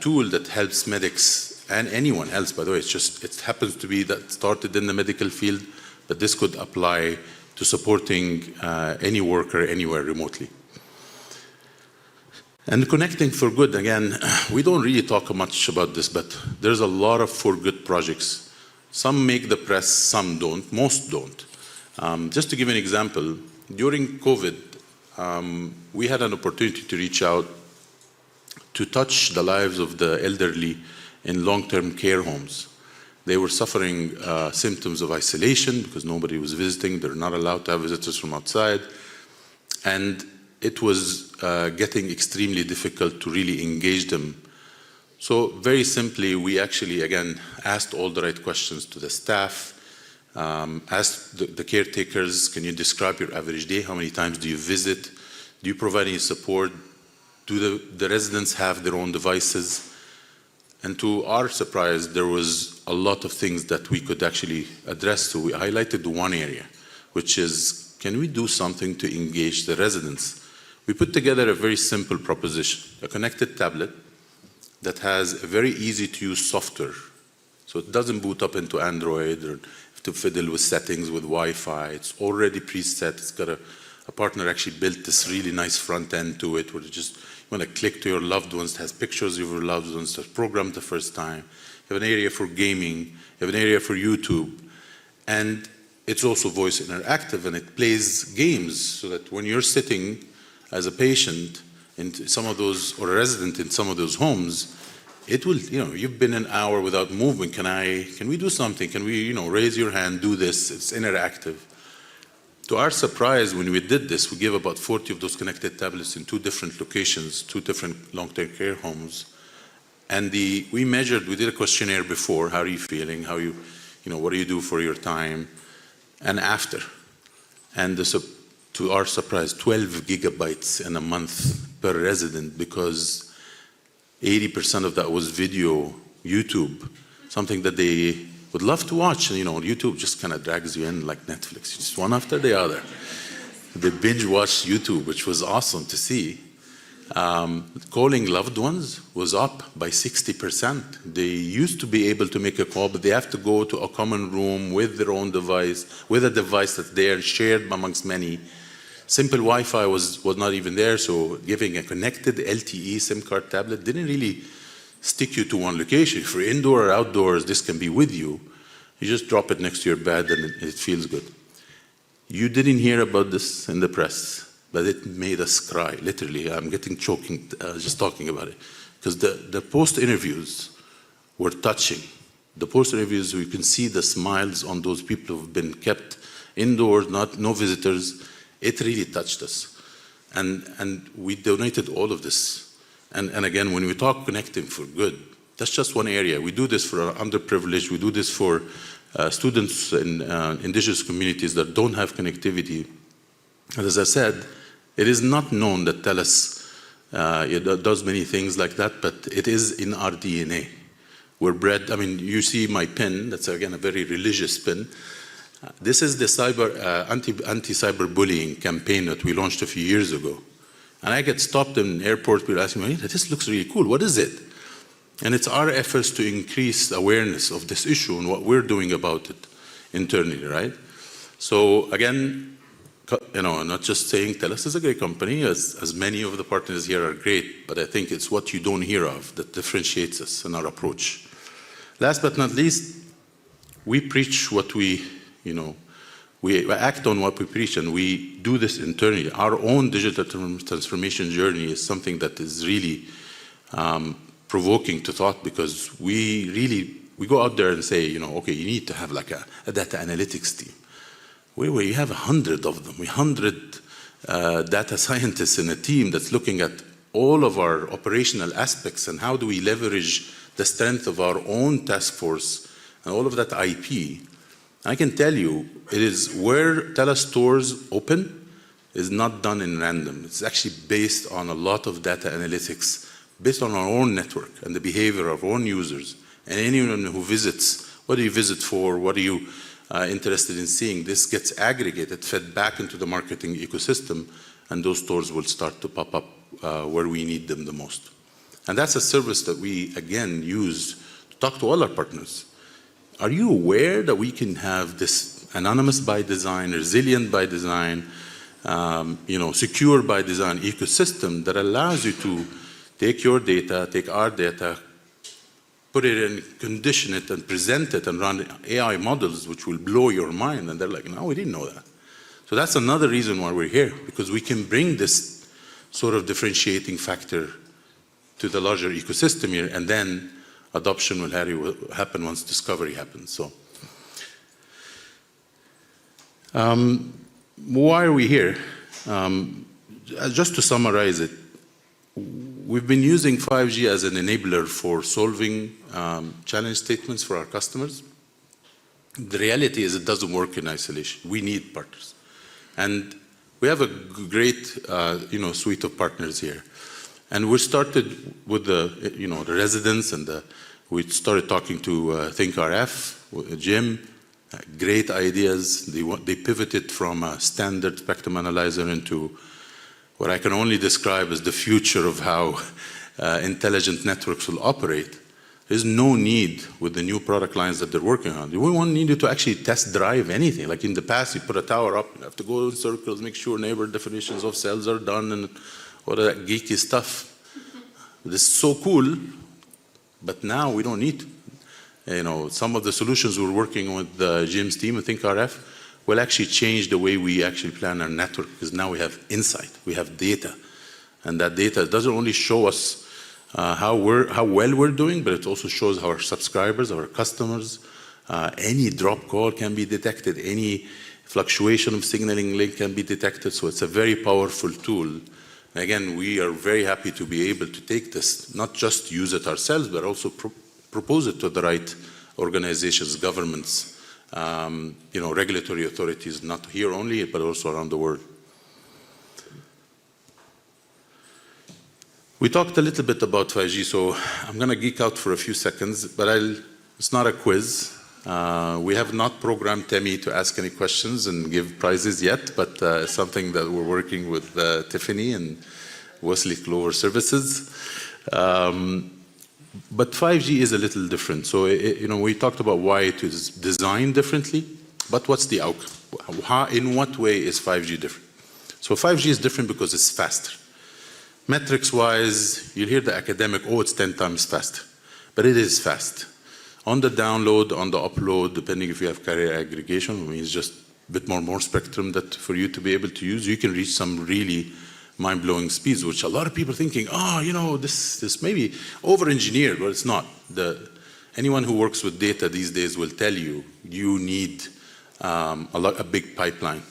tool that helps medics and anyone else, by the way. It happens to be that started in the medical field, but this could apply to supporting any worker anywhere remotely. And connecting for good, again, we don't really talk much about this, but there's a lot of for good projects. Some make the press, some don't, most don't. Just to give an example, during COVID, we had an opportunity to reach out to touch the lives of the elderly in long-term care homes. They were suffering symptoms of isolation because nobody was visiting. They're not allowed to have visitors from outside. And it was getting extremely difficult to really engage them. So very simply, we actually, again, asked all the right questions to the staff, asked the caretakers, can you describe your average day? How many times do you visit? Do you provide any support? Do the residents have their own devices? And to our surprise, there was a lot of things that we could actually address. So we highlighted one area, which is, can we do something to engage the residents? We put together a very simple proposition, a connected tablet that has a very easy-to-use software. So it doesn't boot up into Android or have to fiddle with settings with Wi-Fi. It's already preset. It's got a partner actually built this really nice front end to it where you want to click to your loved ones, it has pictures of your loved ones that's programmed the first time. You have an area for gaming. You have an area for YouTube. And it's also voice interactive, and it plays games so that when you're sitting as a patient in some of those, or a resident in some of those homes, it will, you've been an hour without movement. Can we do something? Can we, raise your hand, do this? It's interactive. To our surprise, when we did this, we gave about 40 of those connected tablets in 2 different locations, 2 different long-term care homes. And we did a questionnaire before, how are you feeling? What do you do for your time? And after. And to our surprise, 12 gigabytes in a month per resident, because 80% of that was video, YouTube, something that they would love to watch. And, YouTube just kind of drags you in like Netflix, just one after the other. They binge watched YouTube, which was awesome to see. Calling loved ones was up by 60%. They used to be able to make a call, but they have to go to a common room with their own device, with a device that's there, shared amongst many. Simple Wi-Fi was not even there, so giving a connected LTE SIM card tablet didn't really stick you to one location. If you're indoor or outdoors, this can be with you. You just drop it next to your bed and it feels good. You didn't hear about this in the press, but it made us cry, literally. I'm getting choking just talking about it. Because the post-interviews were touching. The post-interviews, you can see the smiles on those people who've been kept indoors, no visitors. It really touched us. And we donated all of this. And again, when we talk connecting for good, that's just one area. We do this for our underprivileged. We do this for students in indigenous communities that don't have connectivity. And as I said, it is not known that Telus does many things like that, but it is in our DNA. We're bred, you see my pin, that's again a very religious pin. This is the anti-cyberbullying campaign that we launched a few years ago. And I get stopped in airports, people asking me, this looks really cool, what is it? And it's our efforts to increase awareness of this issue and what we're doing about it internally, right? So again, I'm not just saying Telus is a great company, as many of the partners here are great, but I think it's what you don't hear of that differentiates us in our approach. Last but not least, we preach what we we act on what we preach, and we do this internally. Our own digital transformation journey is something that is really provoking to thought, because we go out there and say, okay, you need to have like a data analytics team. We have 100 of them. 100 data scientists in a team that's looking at all of our operational aspects and how do we leverage the strength of our own task force and all of that IP. I can tell you, it is where Telus stores open is not done in random. It's actually based on a lot of data analytics, based on our own network and the behavior of our own users. And anyone who visits, what do you visit for? What are you interested in seeing? This gets aggregated, fed back into the marketing ecosystem, and those stores will start to pop up where we need them the most. And that's a service that we, again, use to talk to all our partners. Are you aware that we can have this anonymous by design, resilient by design, secure by design ecosystem that allows you to take your data, take our data, put it in, condition it, and present it, and run AI models which will blow your mind? And they're like, no, we didn't know that. So that's another reason why we're here, because we can bring this sort of differentiating factor to the larger ecosystem here, and then adoption will happen once discovery happens. So, why are we here? Just to summarize it, we've been using 5G as an enabler for solving challenge statements for our customers. The reality is it doesn't work in isolation. We need partners. And we have a great suite of partners here. And we started with the residents, and we started talking to ThinkRF, Jim, great ideas. They pivoted from a standard spectrum analyzer into what I can only describe as the future of how intelligent networks will operate. There's no need with the new product lines that they're working on. We won't need you to actually test drive anything. Like in the past, you put a tower up, you have to go in circles, make sure neighbor definitions of cells are done, and all that geeky stuff. This is so cool, but now we don't need to. Some of the solutions we're working with Jim's team at ThinkRF will actually change the way we actually plan our network, because now we have insight, we have data. And that data doesn't only show us how well we're doing, but it also shows how our subscribers, our customers, any drop call can be detected, any fluctuation of signaling link can be detected. So it's a very powerful tool. Again, we are very happy to be able to take this, not just use it ourselves, but also propose it to the right organizations, governments, regulatory authorities, not here only, but also around the world. We talked a little bit about 5G, so I'm going to geek out for a few seconds, but it's not a quiz. We have not programmed Temi to ask any questions and give prizes yet, but it's something that we're working with Tiffany and Wesley Clover Services. But 5G is a little different. So, we talked about why it is designed differently, but what's the outcome? In what way is 5G different? So 5G is different because it's faster. Metrics-wise, you'll hear the academic, it's 10 times faster. But it is fast. On the download, on the upload, depending if you have carrier aggregation, it's just a bit more spectrum that for you to be able to use, you can reach some really mind-blowing speeds, which a lot of people are thinking, this may be over-engineered, but it's not. Anyone who works with data these days will tell you, you need a big pipeline.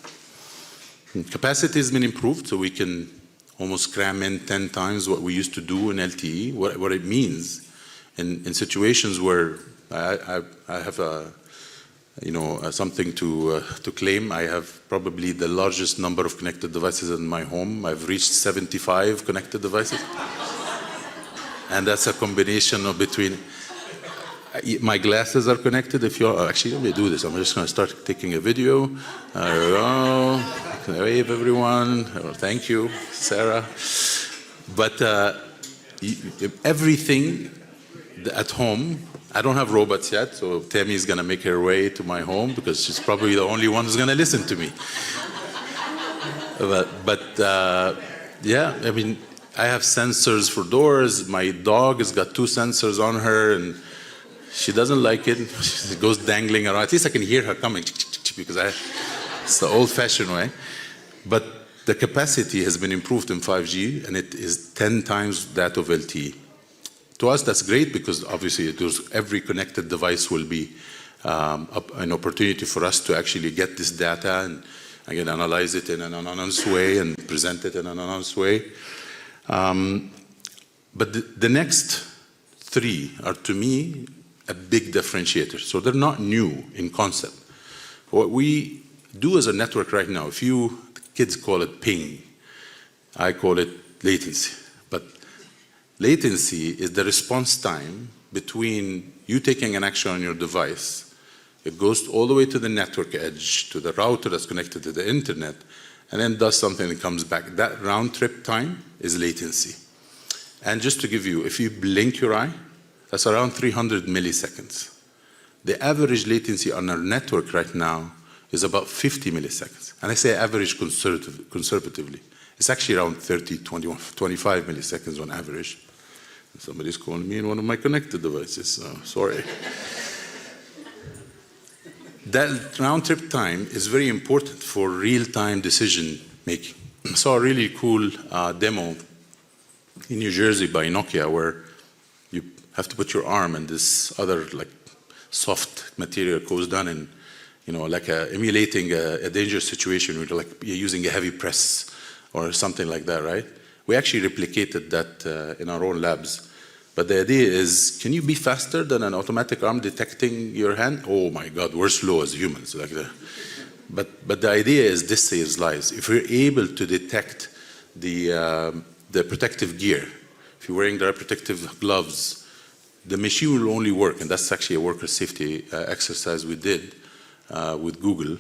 And capacity has been improved, so we can almost cram in 10 times what we used to do in LTE. What it means in situations where I have something to claim. I have probably the largest number of connected devices in my home. I've reached 75 connected devices. And that's a combination of between, my glasses are connected. Actually, let me do this. I'm just going to start taking a video. There we go. Wave everyone. Thank you, Sarah. But everything at home, I don't have robots yet, so Tammy is going to make her way to my home because she's probably the only one who's going to listen to me. Yeah, I have sensors for doors. My dog has got 2 sensors on her, and she doesn't like it. She goes dangling around. At least I can hear her coming because It's the old-fashioned way. But the capacity has been improved in 5G, and it is 10 times that of LTE. To us, that's great because obviously every connected device will be an opportunity for us to actually get this data and again analyze it in an anonymous way and present it in an anonymous way. But the next three are, to me, a big differentiator. So they're not new in concept. What we do as a network right now, kids call it ping, I call it latency. But latency is the response time between you taking an action on your device. It goes all the way to the network edge, to the router that's connected to the internet, and then does something and comes back. That round trip time is latency. And just to give you, if you blink your eye, that's around 300 milliseconds. The average latency on our network right now is about 50 milliseconds. And I say average conservatively. It's actually around 30, 21, 25 milliseconds on average. Somebody's calling me in one of my connected devices, sorry. That round trip time is very important for real-time decision making. I saw a really cool demo in New Jersey by Nokia where you have to put your arm and this other soft material goes down and emulating a dangerous situation where you're using a heavy press or something like that, right? We actually replicated that in our own labs. But the idea is, can you be faster than an automatic arm detecting your hand? Oh my God, we're slow as humans. But the idea is this saves lives. If we're able to detect the protective gear, if you're wearing the right protective gloves, the machine will only work, and that's actually a worker safety exercise we did with Google.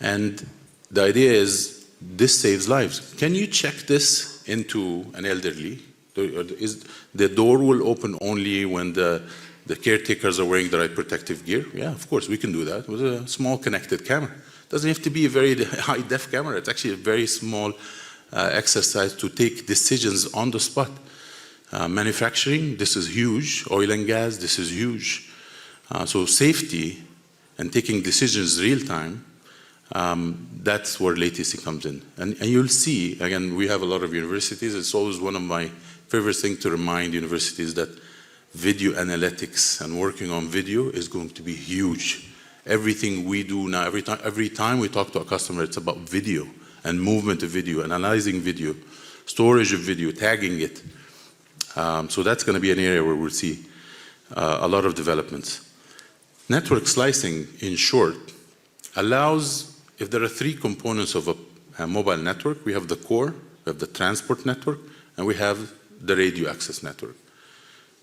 And the idea is this saves lives. Can you check this into an elderly? The door will open only when the caretakers are wearing the right protective gear? Yeah, of course, we can do that with a small connected camera. It doesn't have to be a very high-def camera. It's actually a very small exercise to take decisions on the spot. Manufacturing, this is huge. Oil and gas, this is huge. So safety and taking decisions real time, that's where latency comes in. And you'll see, again, we have a lot of universities. It's always one of my favorite things to remind universities that video analytics and working on video is going to be huge. Everything we do now, every time we talk to a customer, it's about video and movement of video, analyzing video, storage of video, tagging it. So that's going to be an area where we'll see a lot of developments. Network slicing, in short, allows, if there are three components of a mobile network, we have the core, we have the transport network, and we have the radio access network.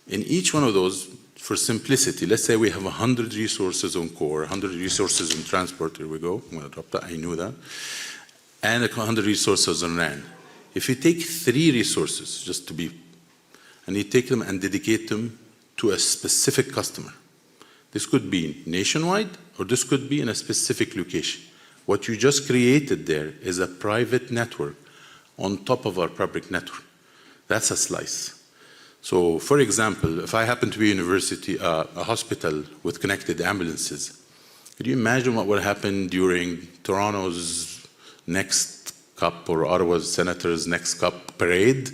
In each one of those, for simplicity, let's say we have 100 resources on core, 100 resources in transport, here we go, I'm going to drop that, I knew that, and 100 resources on RAN. If you take 3 resources, and you take them and dedicate them to a specific customer, this could be nationwide, or this could be in a specific location. What you just created there is a private network on top of our public network. That's a slice. So, for example, if I happen to be a hospital with connected ambulances, could you imagine what would happen during Toronto's next cup or Ottawa's Senator's next cup parade,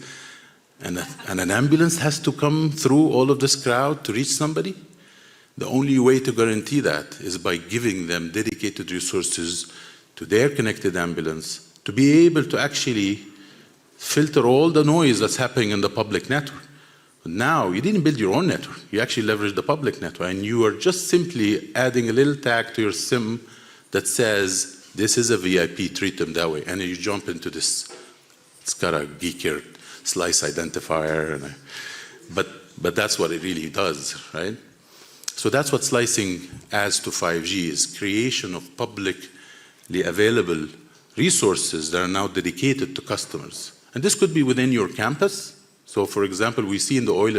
and an ambulance has to come through all of this crowd to reach somebody? The only way to guarantee that is by giving them dedicated resources to their connected ambulance to be able to actually filter all the noise that's happening in the public network. But now, you didn't build your own network. You actually leveraged the public network, and you are just simply adding a little tag to your SIM that says, this is a VIP, treat them that way. And you jump into this, it's got a geekier slice identifier, but that's what it really does, right? So that's what slicing adds to 5G, is creation of publicly available resources that are now dedicated to customers. And this could be within your campus. So for example, we see in the oil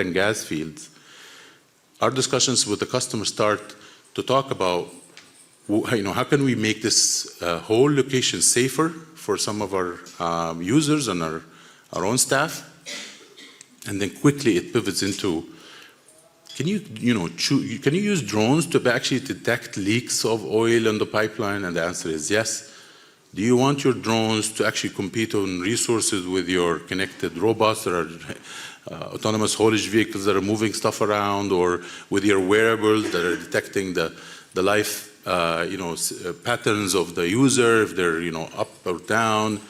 and gas fields, our discussions with the customers start to talk about, how can we make this whole location safer for some of our users and our own staff? And then quickly it pivots into, can you use drones to actually detect leaks of oil in the pipeline? And the answer is yes. Do you want your drones to actually compete on resources with your connected robots that are autonomous haulage vehicles that are moving stuff around, or with your wearables that are detecting the life patterns of the user, if they're up or down?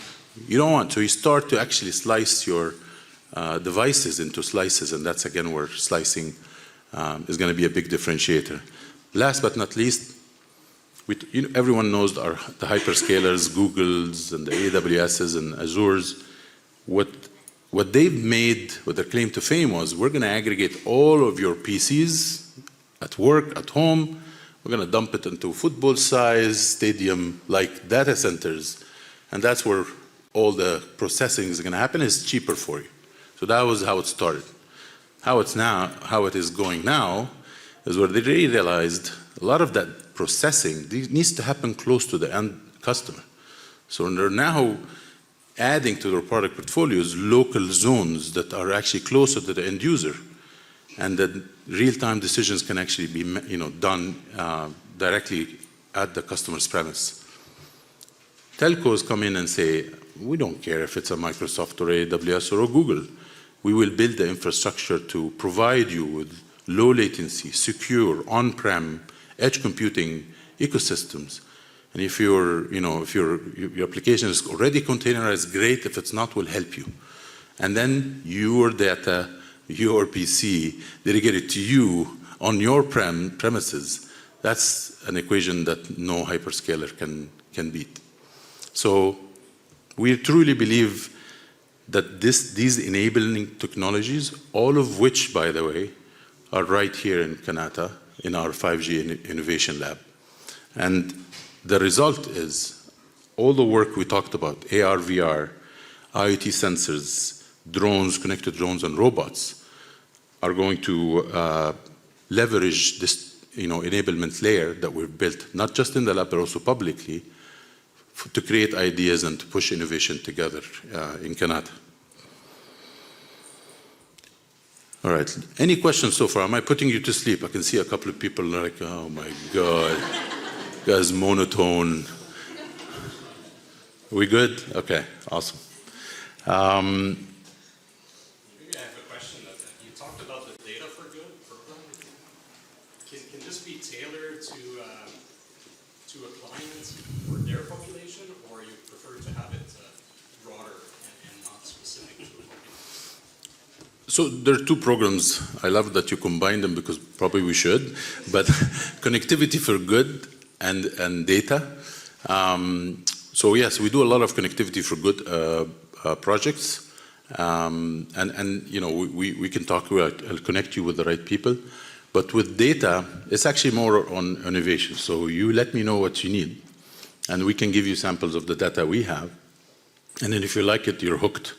You don't want. So you start to actually slice your devices into slices, and that's again where slicing is going to be a big differentiator. Last but not least, everyone knows the hyperscalers, Googles and the AWSs and Azures. What they've made, what their claim to fame was, we're going to aggregate all of your PCs at work, at home. We're going to dump it into football-sized stadium-like data centers, and that's where all the processing is going to happen. It's cheaper for you. So that was how it started. How it is going now is where they really realized a lot of that processing needs to happen close to the end customer. So they're now adding to their product portfolios local zones that are actually closer to the end user, and that real-time decisions can actually be done directly at the customer's premise. Telcos come in and say, we don't care if it's a Microsoft or AWS or a Google. We will build the infrastructure to provide you with low latency, secure, on-prem, edge computing ecosystems. And if your application is already containerized, great. If it's not, we'll help you. And then your data, your PC, dedicated to you on your premises, that's an equation that no hyperscaler can beat. So we truly believe that these enabling technologies, all of which, by the way, are right here in Kanata in our 5G Innovation Lab. And the result is all the work we talked about, AR, VR, IoT sensors, drones, connected drones, and robots, are going to leverage this enablement layer that we've built, not just in the lab, but also publicly, to create ideas and to push innovation together in Kanata. All right, any questions so far? Am I putting you to sleep? I can see a couple of people like, oh my God, guy's monotone. Are we good? Okay, awesome. Maybe I have a question. You talked about the data for good program. Can this be tailored to a client for their population, or you prefer to have it broader and not specific to a population? So there are two programs. I love that you combine them because probably we should, but connectivity for good and data. So yes, we do a lot of connectivity for good projects, and we can talk about, I'll connect you with the right people. But with data, it's actually more on innovation. So you let me know what you need, and we can give you samples of the data we have. And then if you like it, you're hooked.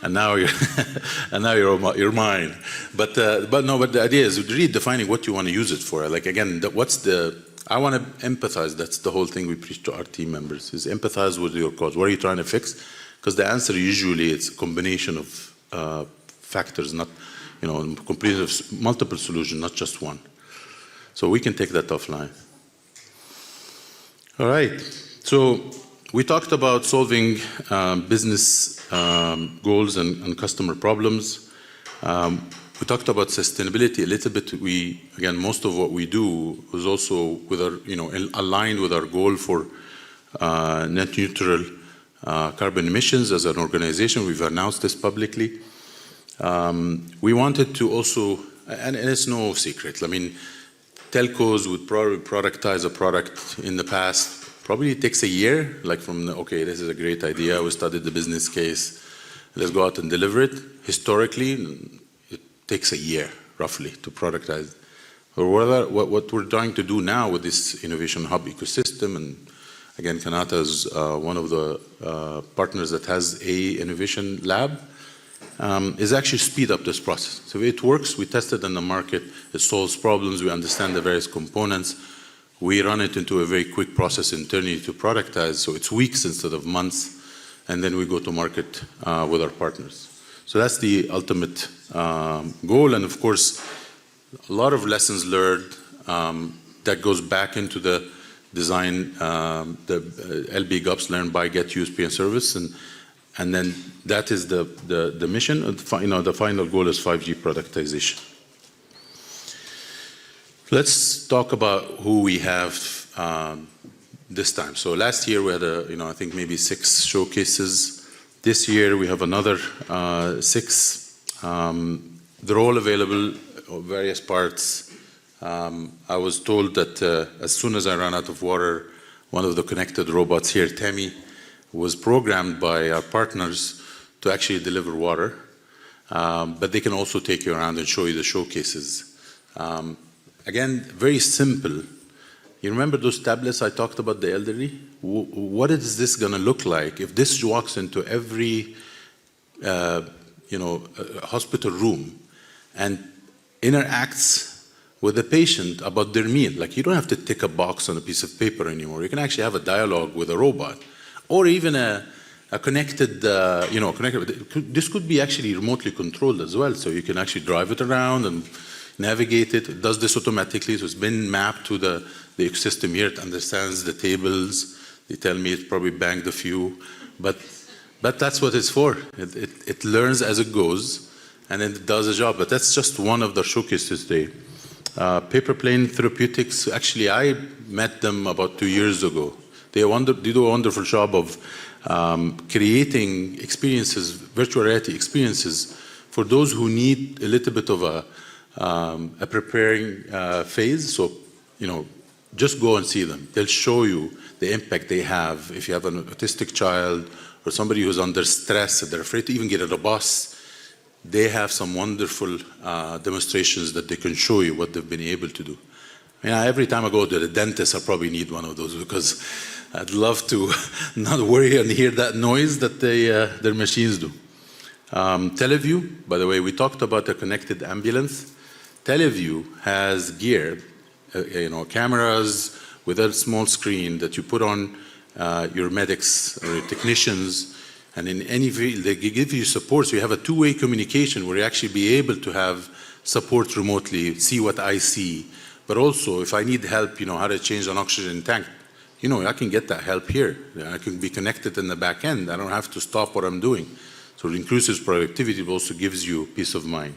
And now you're mine. But the idea is really defining what you want to use it for. Like again, I want to empathize. That's the whole thing we preach to our team members: is empathize with your cause. What are you trying to fix? Because the answer usually it's a combination of factors, not complete of multiple solutions, not just one. So we can take that offline. All right. So we talked about solving business goals and customer problems. We talked about sustainability a little bit. Again, most of what we do is also with our, aligned with our goal for net neutral carbon emissions as an organization. We've announced this publicly. We wanted to also, and it's no secret. I mean, telcos would probably productize a product in the past. Probably takes a year, like from okay, this is a great idea. We studied the business case. Let's go out and deliver it. Historically, it takes a year, roughly, to productize. Or what we're trying to do now with this innovation hub ecosystem, and again, Kanata is one of the partners that has a innovation lab, is actually speed up this process. So it works. We test it in the market. It solves problems. We understand the various components. We run it into a very quick process internally to productize, so it's weeks instead of months, and then we go to market with our partners. So that's the ultimate goal, and of course, a lot of lessons learned that goes back into the design, the LB GUPS, learn, buy, get, use, pay, and service, and then that is the mission. The final goal is 5G productization. Let's talk about who we have this time. So last year we had I think maybe 6 showcases. This year we have another 6. They're all available of various parts. I was told that as soon as I ran out of water, one of the connected robots here, Temi, was programmed by our partners to actually deliver water. But they can also take you around and show you the showcases. Again, very simple. You remember those tablets I talked about, the elderly? What is this going to look like if this walks into every hospital room and interacts with the patient about their meal? Like, you don't have to tick a box on a piece of paper anymore. You can actually have a dialogue with a robot, or even a connected, this could be actually remotely controlled as well. So you can actually drive it around and navigate it. It does this automatically, so it's been mapped to the ecosystem here. It understands the tables. They tell me it's probably banged a few, but that's what it's for. It learns as it goes, and then it does a job. But that's just one of the showcases today. Paper Plane Therapeutics, actually I met them about 2 years ago. They do a wonderful job of creating experiences, virtual reality experiences, for those who need a little bit of a preparing phase. So, just go and see them. They'll show you the impact they have. If you have an autistic child or somebody who's under stress, they're afraid to even get on a bus, they have some wonderful demonstrations that they can show you what they've been able to do. Every time I go to the dentist, I probably need one of those, because I'd love to not worry and hear that noise that their machines do. Teleview, by the way, we talked about the connected ambulance. Teleview has gear, cameras with a small screen that you put on your medics or your technicians, and in any field, they give you support. So you have a two-way communication where you actually be able to have support remotely, see what I see. But also, if I need help, how to change an oxygen tank, I can get that help here. I can be connected in the back end. I don't have to stop what I'm doing. So it increases productivity, but also gives you peace of mind.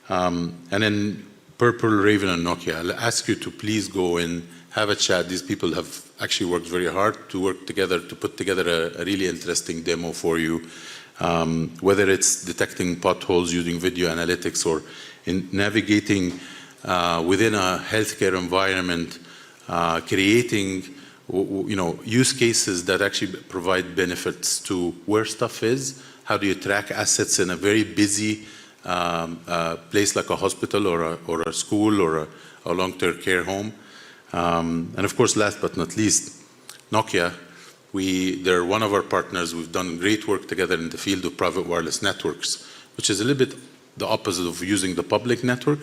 And then Purple, Raven, and Nokia. I'll ask you to please go and have a chat. These people have actually worked very hard to work together, to put together a really interesting demo for you. Whether it's detecting potholes using video analytics, or in navigating within a healthcare environment, creating use cases that actually provide benefits to where stuff is. How do you track assets in a very busy place like a hospital or a school or a long-term care home? And of course, last but not least, Nokia. They're one of our partners. We've done great work together in the field of private wireless networks, which is a little bit the opposite of using the public network.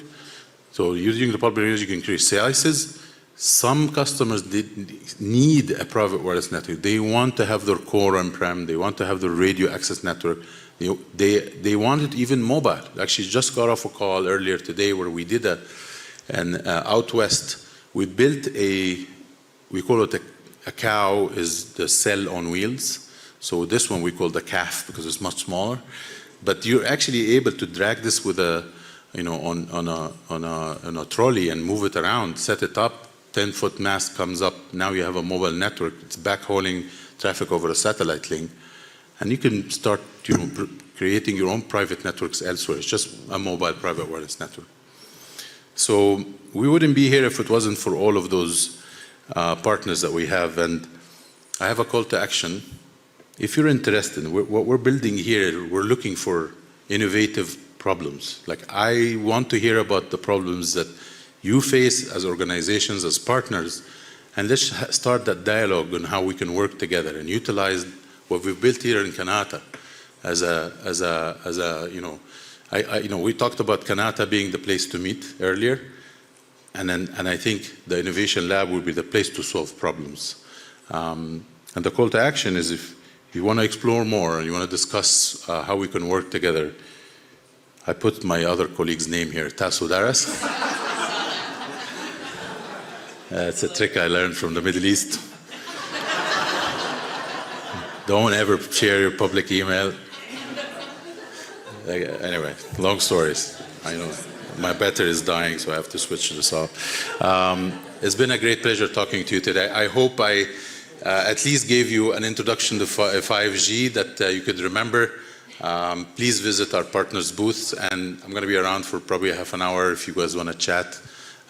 So using the public network, you can create slices. Some customers need a private wireless network. They want to have their core on-prem. They want to have their radio access network. They want it even mobile. Actually, just got off a call earlier today where we did out west. We built we call it a cow, is the cell on wheels. So this one we call the calf because it's much smaller. But you're actually able to drag this with on a trolley and move it around, set it up. 10-foot mast comes up. Now you have a mobile network. It's backhauling traffic over a satellite link. And you can start creating your own private networks elsewhere. It's just a mobile private wireless network. So we wouldn't be here if it wasn't for all of those partners that we have. And I have a call to action. If you're interested, what we're building here, we're looking for innovative problems. Like, I want to hear about the problems that you face as organizations, as partners, and let's start that dialogue on how we can work together and utilize what we've built here in Kanata we talked about Kanata being the place to meet earlier, and I think the Innovation Lab will be the place to solve problems. And the call to action is, if you want to explore more and you want to discuss how we can work together, I put my other colleague's name here, Tasso Daras. It's a trick I learned from the Middle East. Don't ever share your public email. Anyway, long stories. I know my battery is dying, so I have to switch this off. It's been a great pleasure talking to you today. I hope I at least gave you an introduction to 5G that you could remember. Please visit our partners' booths, and I'm going to be around for probably half an hour if you guys want to chat.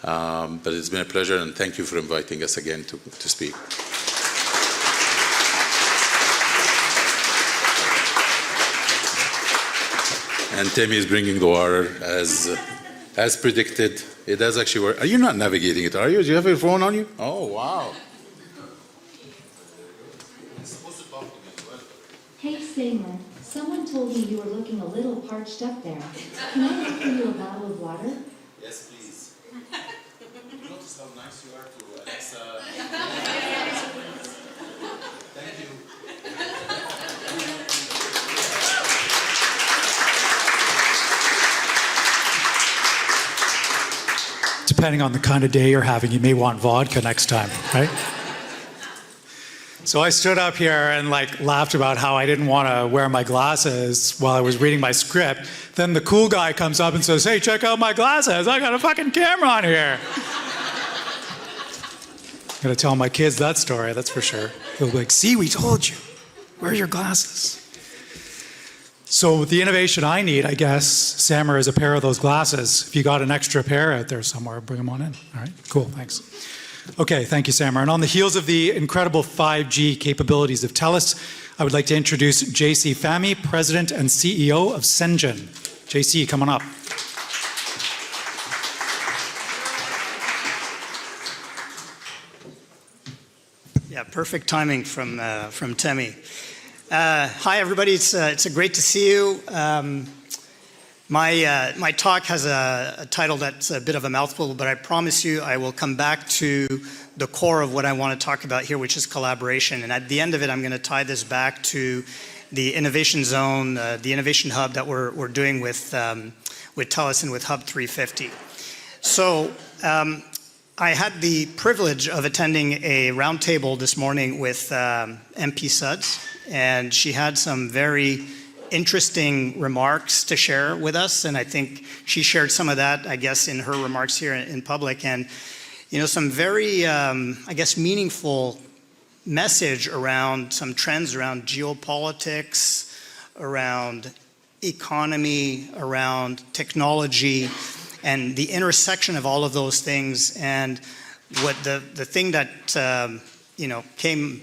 But it's been a pleasure, and thank you for inviting us again to speak. And Timmy is bringing the water as predicted. It does actually work. Are you not navigating it, are you? Do you have your phone on you? Oh, wow. Hey, Seymour, someone told me you were looking a little parched up there. Can I offer you a bottle of water? Yes, please. Notice how nice you are to Alexa. Thank you. Depending on the kind of day you're having, you may want vodka next time, right? So I stood up here and laughed about how I didn't want to wear my glasses while I was reading my script. Then the cool guy comes up and says, "Hey, check out my glasses. I got a fucking camera on here." I'm going to tell my kids that story, that's for sure. They'll be like, "See, we told you. Wear your glasses." So the innovation I need, I guess, Sammer, is a pair of those glasses. If you got an extra pair out there somewhere, bring them on in. All right, cool, thanks. Okay, thank you, Sammer. And on the heels of the incredible 5G capabilities of Telus, I would like to introduce JC Fahmy, President and CEO of Sengen. JC, come on up. Yeah, perfect timing from Temi. Hi, everybody. It's great to see you. My talk has a title that's a bit of a mouthful, but I promise you I will come back to the core of what I want to talk about here, which is collaboration. And at the end of it, I'm going to tie this back to the innovation zone, the innovation hub that we're doing with Telus and with Hub350. So I had the privilege of attending a roundtable this morning with MP Suds, and she had some very interesting remarks to share with us, and I think she shared some of that, I guess, in her remarks here in public, and some very, I guess, meaningful message around some trends around geopolitics, around economy, around technology, and the intersection of all of those things. And what the thing that came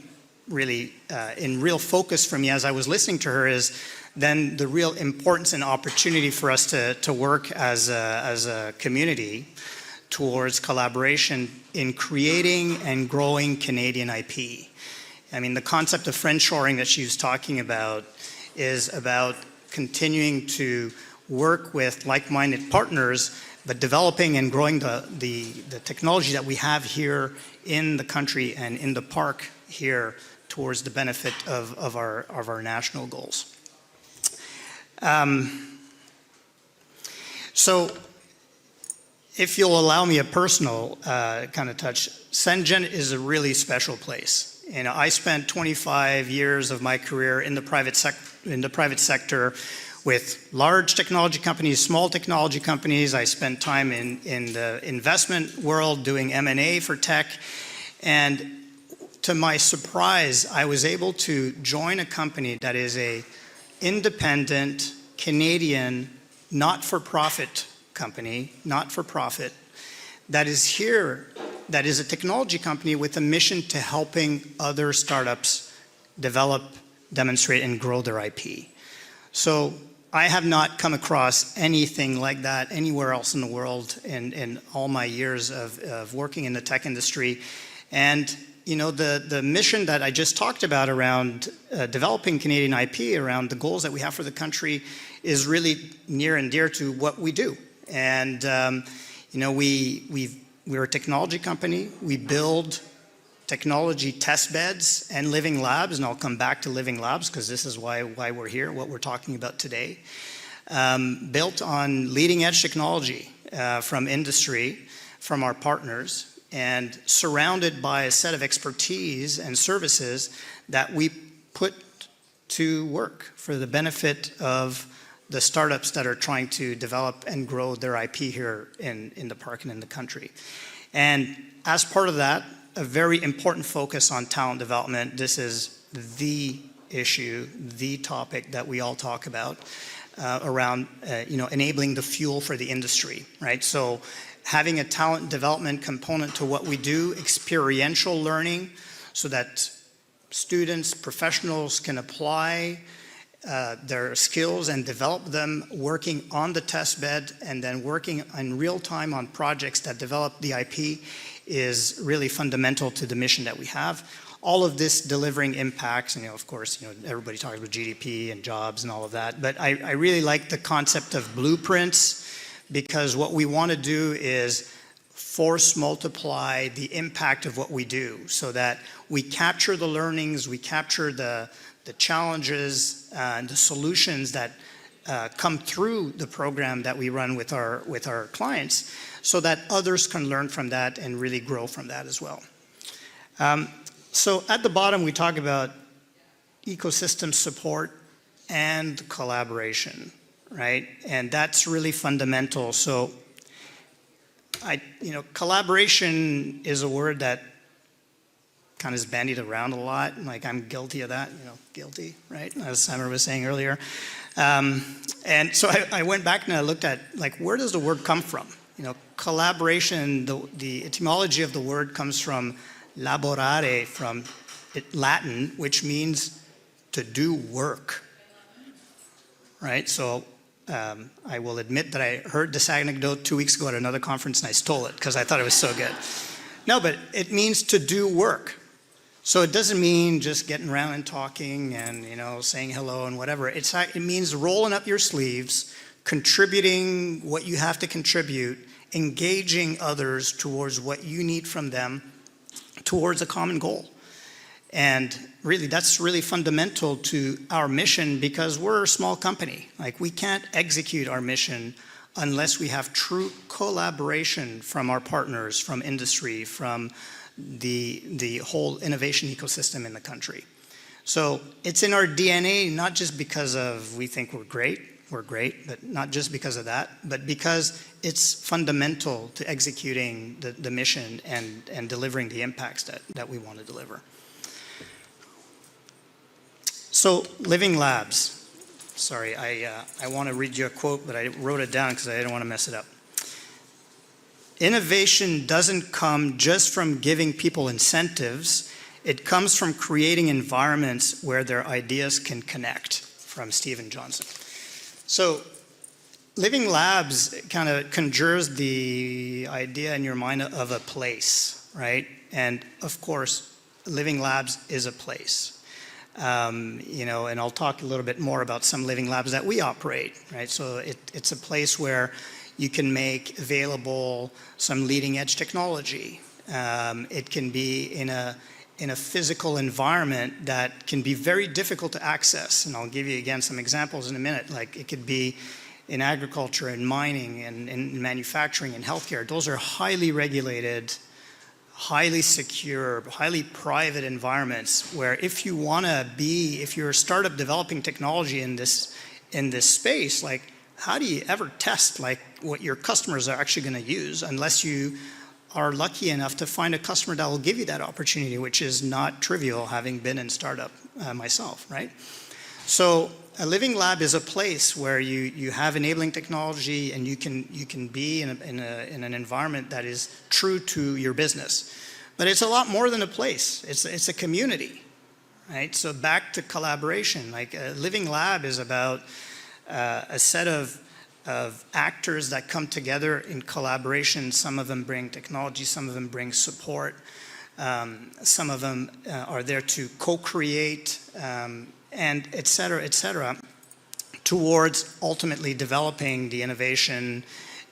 really in real focus for me as I was listening to her is then the real importance and opportunity for us to work as a community towards collaboration in creating and growing Canadian IP. I mean, the concept of friendshoring that she was talking about is about continuing to work with like-minded partners, but developing and growing the technology that we have here in the country and in the park here towards the benefit of our national goals. So if you'll allow me a personal kind of touch, Sengen is a really special place. I spent 25 years of my career in the private sector with large technology companies, small technology companies. I spent time in the investment world doing M&A for tech. And to my surprise, I was able to join a company that is a independent Canadian not-for-profit company, not-for-profit, that is here, that is a technology company with a mission to helping other startups develop, demonstrate, and grow their IP. So I have not come across anything like that anywhere else in the world in all my years of working in the tech industry. And the mission that I just talked about around developing Canadian IP, around the goals that we have for the country, is really near and dear to what we do. And we're a technology company. We build technology test beds and living labs, and I'll come back to living labs because this is why we're here, what we're talking about today. built on leading edge technology from industry, from our partners, and surrounded by a set of expertise and services that we put to work for the benefit of the startups that are trying to develop and grow their IP here in the park and in the country. And as part of that, a very important focus on talent development. This is the issue, the topic that we all talk about around enabling the fuel for the industry, right? So having a talent development component to what we do, experiential learning, so that students, professionals can apply their skills and develop them working on the test bed and then working in real time on projects that develop the IP is really fundamental to the mission that we have. All of this delivering impacts, and of course, everybody talks about GDP and jobs and all of that, but I really like the concept of blueprints, because what we want to do is force multiply the impact of what we do so that we capture the learnings, we capture the challenges and the solutions that come through the program that we run with our clients, so that others can learn from that and really grow from that as well. So at the bottom, we talk about ecosystem support and collaboration, right? And that's really fundamental. So collaboration is a word that kind of is bandied around a lot. Like, I'm guilty of that, guilty, right? As Simon was saying earlier. And so I went back and I looked at, where does the word come from? Collaboration, the etymology of the word comes from laborare, from Latin, which means to do work, right? So I will admit that I heard this anecdote 2 weeks ago at another conference and I stole it because I thought it was so good. No, but it means to do work. So it doesn't mean just getting around and talking and, saying hello and whatever. It means rolling up your sleeves, contributing what you have to contribute, engaging others towards what you need from them, towards a common goal. And really, that's really fundamental to our mission, because we're a small company. We can't execute our mission unless we have true collaboration from our partners, from industry, from the whole innovation ecosystem in the country. So it's in our DNA, not just because we think we're great, but not just because of that, but because it's fundamental to executing the mission and delivering the impacts that we want to deliver. So, Living Labs. Sorry, I want to read you a quote, but I wrote it down because I didn't want to mess it up. Innovation doesn't come just from giving people incentives. It comes from creating environments where their ideas can connect, from Stephen Johnson. So, Living Labs kind of conjures the idea in your mind of a place, right? And of course, Living Labs is a place. And I'll talk a little bit more about some Living Labs that we operate, right? So it's a place where you can make available some leading edge technology. It can be in a physical environment that can be very difficult to access. And I'll give you again some examples in a minute. It could be in agriculture and mining and in manufacturing and healthcare. Those are highly regulated, highly secure, highly private environments where if you're a startup developing technology in this space, how do you ever test what your customers are actually going to use unless you are lucky enough to find a customer that will give you that opportunity, which is not trivial, having been in startup myself, right? So a Living Lab is a place where you have enabling technology and you can be in an environment that is true to your business. But it's a lot more than a place. It's a community, right? So back to collaboration. A Living Lab is about a set of actors that come together in collaboration. Some of them bring technology, some of them bring support, some of them are there to co-create, and et cetera, towards ultimately developing the innovation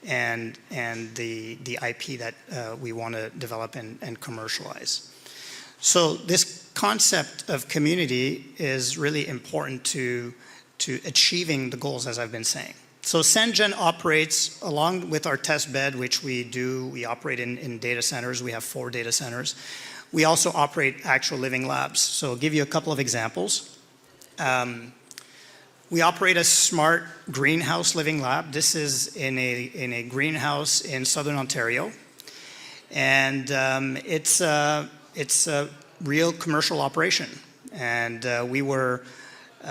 and the IP that we want to develop and commercialize. So this concept of community is really important to achieving the goals, as I've been saying. So SenGen operates along with our test bed, which we operate in data centers. We have 4 data centers. We also operate actual living labs. So I'll give you a couple of examples. We operate a smart greenhouse living lab. This is in a greenhouse in Southern Ontario. And it's a real commercial operation. And we were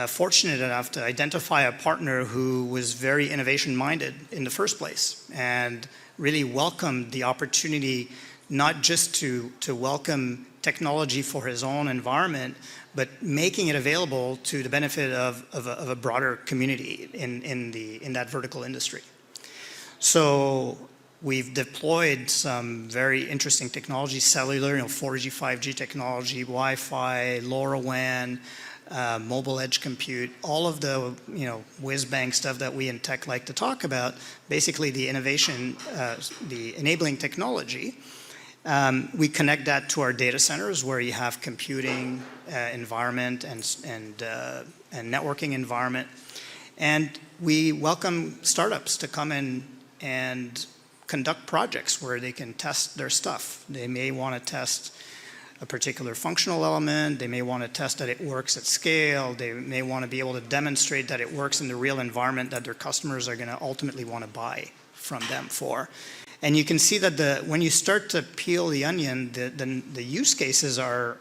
fortunate enough to identify a partner who was very innovation-minded in the first place and really welcomed the opportunity not just to welcome technology for his own environment, but making it available to the benefit of a broader community in that vertical industry. So we've deployed some very interesting technology, cellular, 4G, 5G technology, Wi-Fi, LoRaWAN, mobile edge compute, all of the whiz-bang stuff that we in tech like to talk about, basically the innovation, the enabling technology. We connect that to our data centers where you have computing environment and networking environment. And we welcome startups to come in and conduct projects where they can test their stuff. They may want to test a particular functional element. They may want to test that it works at scale. They may want to be able to demonstrate that it works in the real environment that their customers are going to ultimately want to buy from them for. And you can see that when you start to peel the onion, the use cases are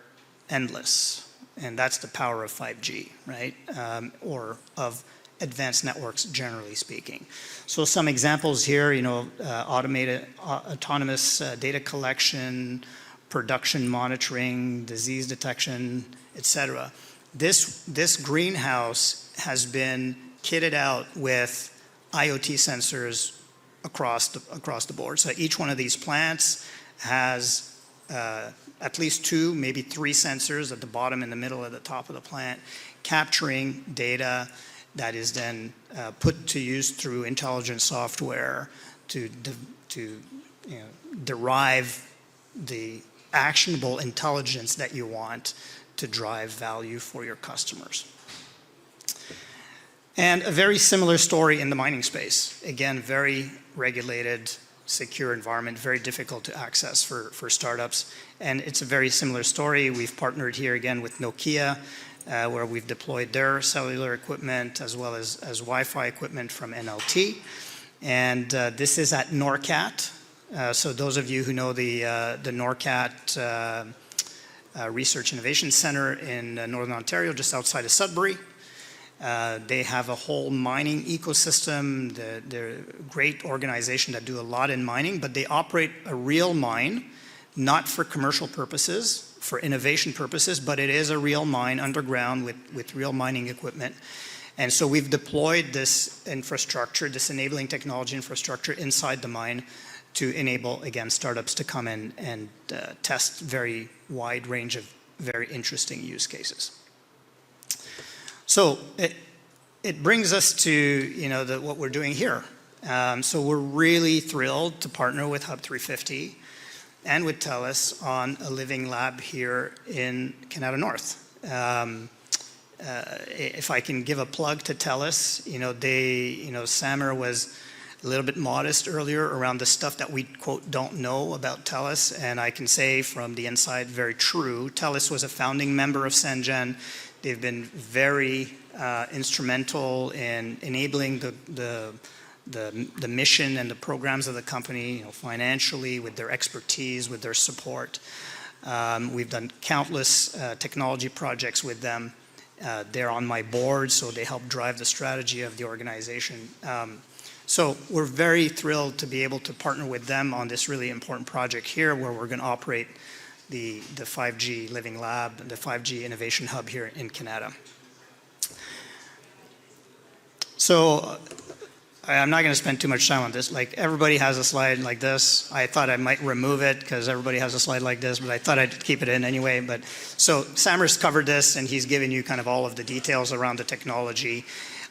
endless. And that's the power of 5G, right? Or of advanced networks, generally speaking. So some examples here, automated, autonomous data collection, production monitoring, disease detection, etc. This greenhouse has been kitted out with IoT sensors across the board. So each one of these plants has at least 2, maybe 3 sensors at the bottom, in the middle, at the top of the plant, capturing data that is then put to use through intelligent software to derive the actionable intelligence that you want to drive value for your customers. And a very similar story in the mining space. Again, very regulated, secure environment, very difficult to access for startups. And it's a very similar story. We've partnered here again with Nokia, where we've deployed their cellular equipment as well as Wi-Fi equipment from NLT. And this is at NORCAT. So those of you who know the NORCAT Research Innovation Center in Northern Ontario, just outside of Sudbury, they have a whole mining ecosystem. They're a great organization that do a lot in mining, but they operate a real mine, not for commercial purposes, for innovation purposes, but it is a real mine underground with real mining equipment. And so we've deployed this infrastructure, this enabling technology infrastructure inside the mine to enable, again, startups to come in and test very wide range of very interesting use cases. So it brings us to what we're doing here. So we're really thrilled to partner with Hub350 and with Telus on a living lab here in Kanata North. If I can give a plug to Telus, Samer was a little bit modest earlier around the stuff that we, quote, don't know about Telus, and I can say from the inside, very true. Telus was a founding member of SenGen. They've been very instrumental in enabling the mission and the programs of the company, financially, with their expertise, with their support. We've done countless technology projects with them. They're on my board, so they help drive the strategy of the organization. So we're very thrilled to be able to partner with them on this really important project here, where we're going to operate the 5G Living Lab, the 5G Innovation Hub here in Kanata. So I'm not going to spend too much time on this. Like, everybody has a slide like this. I thought I might remove it because everybody has a slide like this, but I thought I'd keep it in anyway. But so Samer's covered this, and he's given you kind of all of the details around the technology.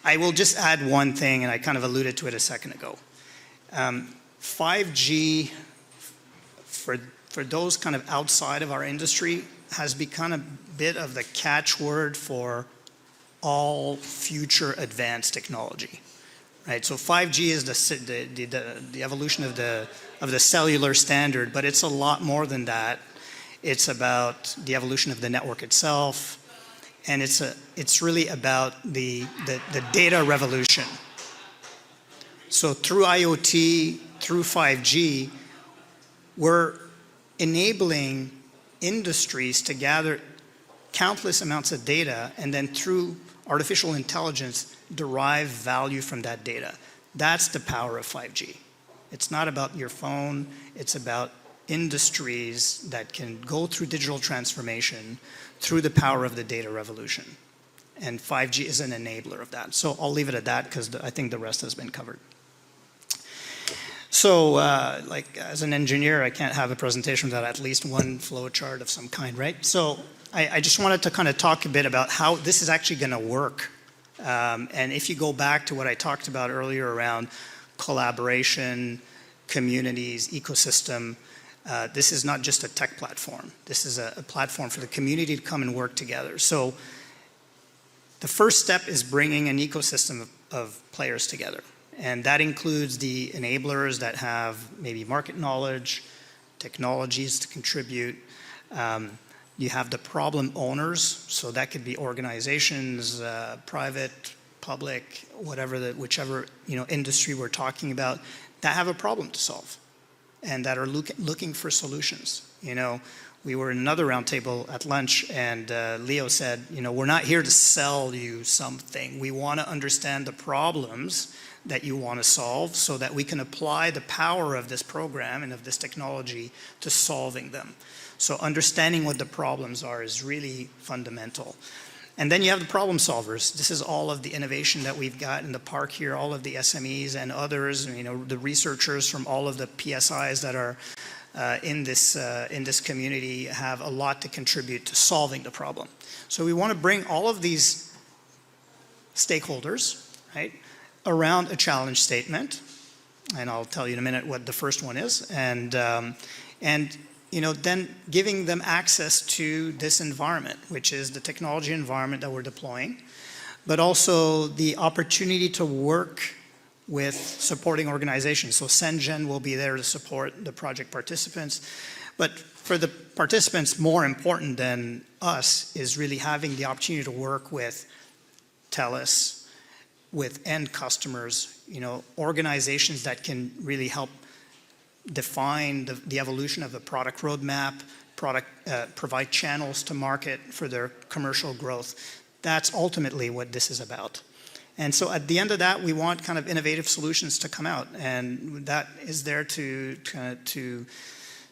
I will just add one thing, and I kind of alluded to it a second ago. 5G, for those kind of outside of our industry, has become a bit of the catchword for all future advanced technology. right? So 5G is the evolution of the cellular standard, but it's a lot more than that. It's about the evolution of the network itself, and it's really about the data revolution. So through IoT, through 5G, we're enabling industries to gather countless amounts of data and then through artificial intelligence derive value from that data. That's the power of 5G. It's not about your phone, it's about industries that can go through digital transformation through the power of the data revolution. And 5G is an enabler of that. So I'll leave it at that because I think the rest has been covered. So, like as an engineer, I can't have a presentation without at least one flow chart of some kind, right? So I just wanted to kind of talk a bit about how this is actually going to work. And if you go back to what I talked about earlier around collaboration, communities, ecosystem, this is not just a tech platform. This is a platform for the community to come and work together. So the first step is bringing an ecosystem of players together. And that includes the enablers that have maybe market knowledge, technologies to contribute. You have the problem owners, so that could be organizations, private, public, whichever industry we're talking about, that have a problem to solve and that are looking for solutions. We were in another roundtable at lunch, and Leo said, we're not here to sell you something. We want to understand the problems that you want to solve so that we can apply the power of this program and of this technology to solving them. So understanding what the problems are is really fundamental. And then you have the problem solvers. This is all of the innovation that we've got in the park here, all of the SMEs and others, the researchers from all of the PSIs that are in this community have a lot to contribute to solving the problem. So we want to bring all of these stakeholders, right, around a challenge statement, and I'll tell you in a minute what the first one is, and then giving them access to this environment, which is the technology environment that we're deploying, but also the opportunity to work with supporting organizations. So Sengen will be there to support the project participants, but for the participants, more important than us is really having the opportunity to work with Telus, with end customers, organizations that can really help define the evolution of the product roadmap, provide channels to market for their commercial growth. That's ultimately what this is about. And so at the end of that, we want kind of innovative solutions to come out, and that is there to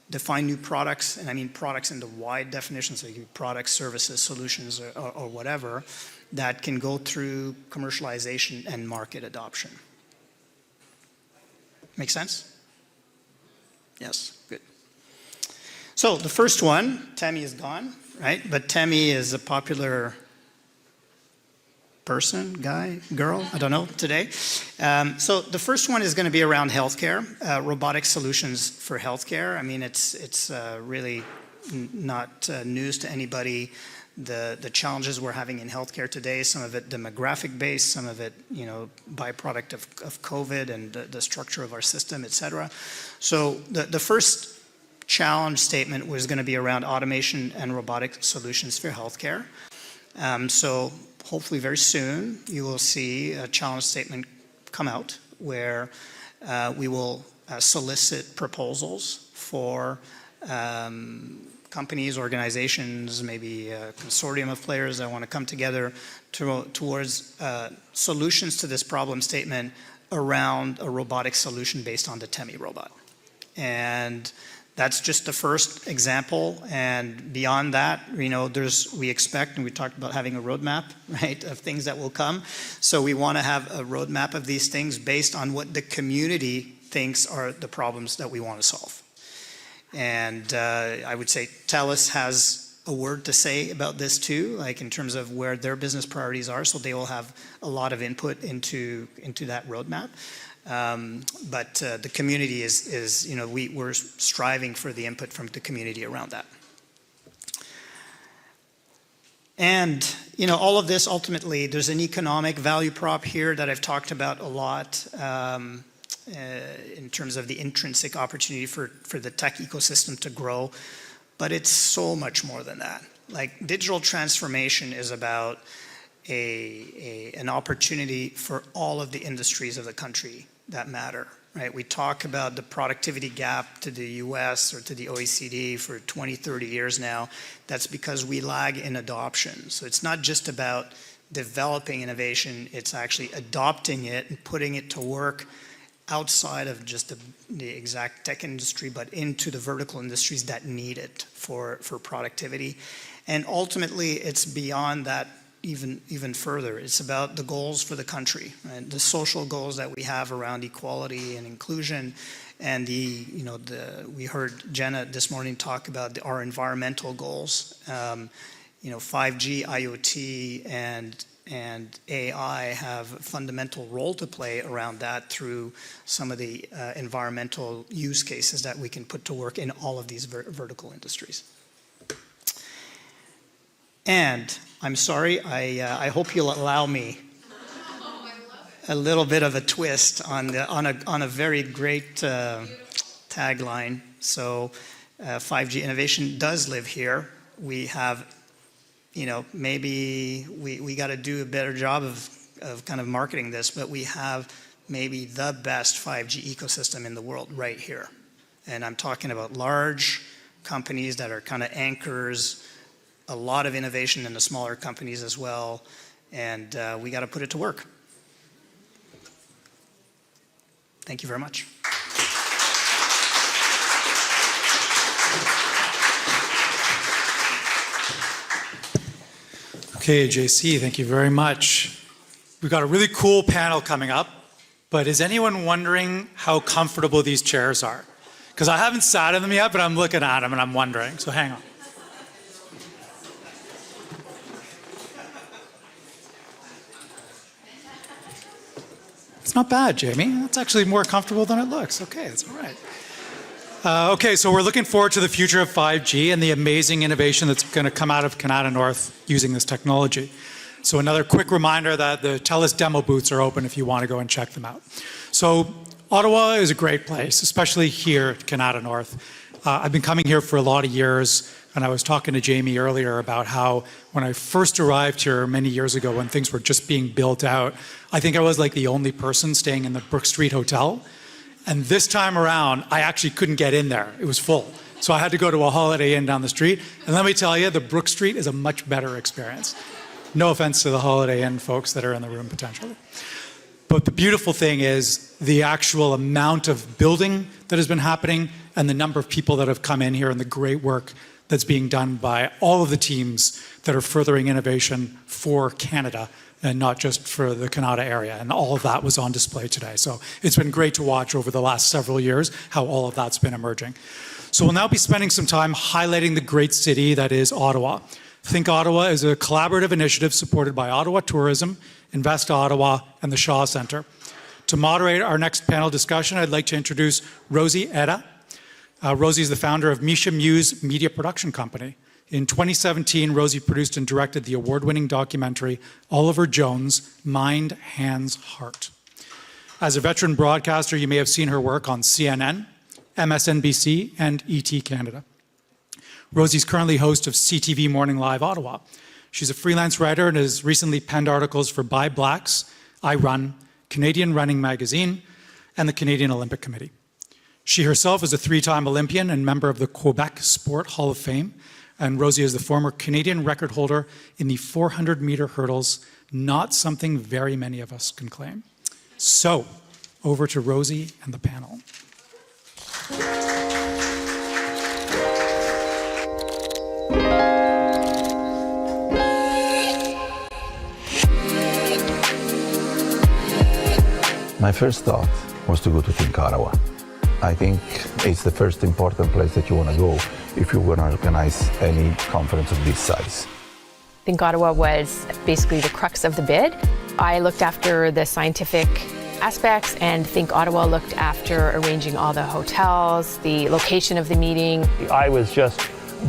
define new products, and I mean products in the wide definition, so you can products, services, solutions, or whatever, that can go through commercialization and market adoption. Make sense? Yes, good. So the first one, Tammy is gone, right? But Tammy is a popular person, guy, girl, I don't know, today. So the first one is going to be around healthcare, robotic solutions for healthcare. I mean, it's really not news to anybody. The challenges we're having in healthcare today, some of it demographic based, some of it, byproduct of COVID and the structure of our system, et cetera. So the first challenge statement was going to be around automation and robotic solutions for healthcare. So hopefully very soon you will see a challenge statement come out where we will solicit proposals for companies, organizations, maybe a consortium of players that want to come together towards solutions to this problem statement around a robotic solution based on the Temi robot. And that's just the first example, and beyond that, we expect, and we talked about having a roadmap, right, of things that will come. So we want to have a roadmap of these things based on what the community thinks are the problems that we want to solve. And I would say Telus has a word to say about this too, like in terms of where their business priorities are, so they will have a lot of input into that roadmap. But the community is we're striving for the input from the community around that. And all of this ultimately, there's an economic value prop here that I've talked about a lot in terms of the intrinsic opportunity for the tech ecosystem to grow. But it's so much more than that. Like, digital transformation is about an opportunity for all of the industries of the country that matter, right? We talk about the productivity gap to the US or to the OECD for 20, 30 years now. That's because we lag in adoption. So it's not just about developing innovation, it's actually adopting it and putting it to work outside of just the exact tech industry, but into the vertical industries that need it for productivity. And ultimately, it's beyond that even further. It's about the goals for the country, right? The social goals that we have around equality and inclusion, and we heard Jenna this morning talk about our environmental goals. 5G, IoT, and AI have a fundamental role to play around that through some of the environmental use cases that we can put to work in all of these vertical industries. And I'm sorry, I hope you'll allow me a little bit of a twist on a very great tagline. So 5G innovation does live here. We have, maybe we got to do a better job of kind of marketing this, but we have maybe the best 5G ecosystem in the world right here. And I'm talking about large companies that are kind of anchors, a lot of innovation in the smaller companies as well, and we got to put it to work. Thank you very much. Okay, JC, thank you very much. We've got a really cool panel coming up, but is anyone wondering how comfortable these chairs are? Because I haven't sat in them yet, but I'm looking at them and I'm wondering, so hang on. It's not bad, Jamie. That's actually more comfortable than it looks. Okay, that's all right. Okay, so we're looking forward to the future of 5G and the amazing innovation that's going to come out of Kanata North using this technology. So another quick reminder that the Telus demo booths are open if you want to go and check them out. So Ottawa is a great place, especially here at Kanata North. I've been coming here for a lot of years, and I was talking to Jamie earlier about how when I first arrived here many years ago when things were just being built out, I think I was like the only person staying in the Brook Street Hotel. And this time around, I actually couldn't get in there. It was full. So I had to go to a Holiday Inn down the street. And let me tell you, the Brook Street is a much better experience. No offense to the Holiday Inn folks that are in the room potentially. But the beautiful thing is the actual amount of building that has been happening and the number of people that have come in here and the great work that's being done by all of the teams that are furthering innovation for Canada and not just for the Kanata area. And all of that was on display today. So it's been great to watch over the last several years how all of that's been emerging. So we'll now be spending some time highlighting the great city that is Ottawa. Think Ottawa is a collaborative initiative supported by Ottawa Tourism, Invest Ottawa, and the Shaw Centre. To moderate our next panel discussion, I'd like to introduce Rosie Edda. Rosie is the founder of Misha Muse Media Production Company. In 2017, Rosie produced and directed the award-winning documentary Oliver Jones, Mind, Hands, Heart. As a veteran broadcaster, you may have seen her work on CNN, MSNBC, and ET Canada. Rosie's currently host of CTV Morning Live Ottawa. She's a freelance writer and has recently penned articles for Buy Blacks, I Run, Canadian Running Magazine, and the Canadian Olympic Committee. She herself is a three-time Olympian and member of the Quebec Sport Hall of Fame, and Rosie is the former Canadian record holder in the 400-meter hurdles, not something very many of us can claim. So, over to Rosie and the panel. My first thought was to go to Think Ottawa. I think it's the first important place that you want to go if you want to organize any conference of this size. Think Ottawa was basically the crux of the bid. I looked after the scientific aspects, and Think Ottawa looked after arranging all the hotels, the location of the meeting. I was just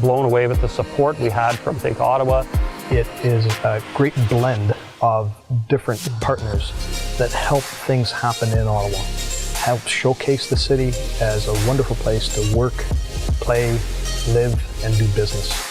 blown away with the support we had from Think Ottawa. It is a great blend of different partners that help things happen in Ottawa, help showcase the city as a wonderful place to work, play, live, and do business.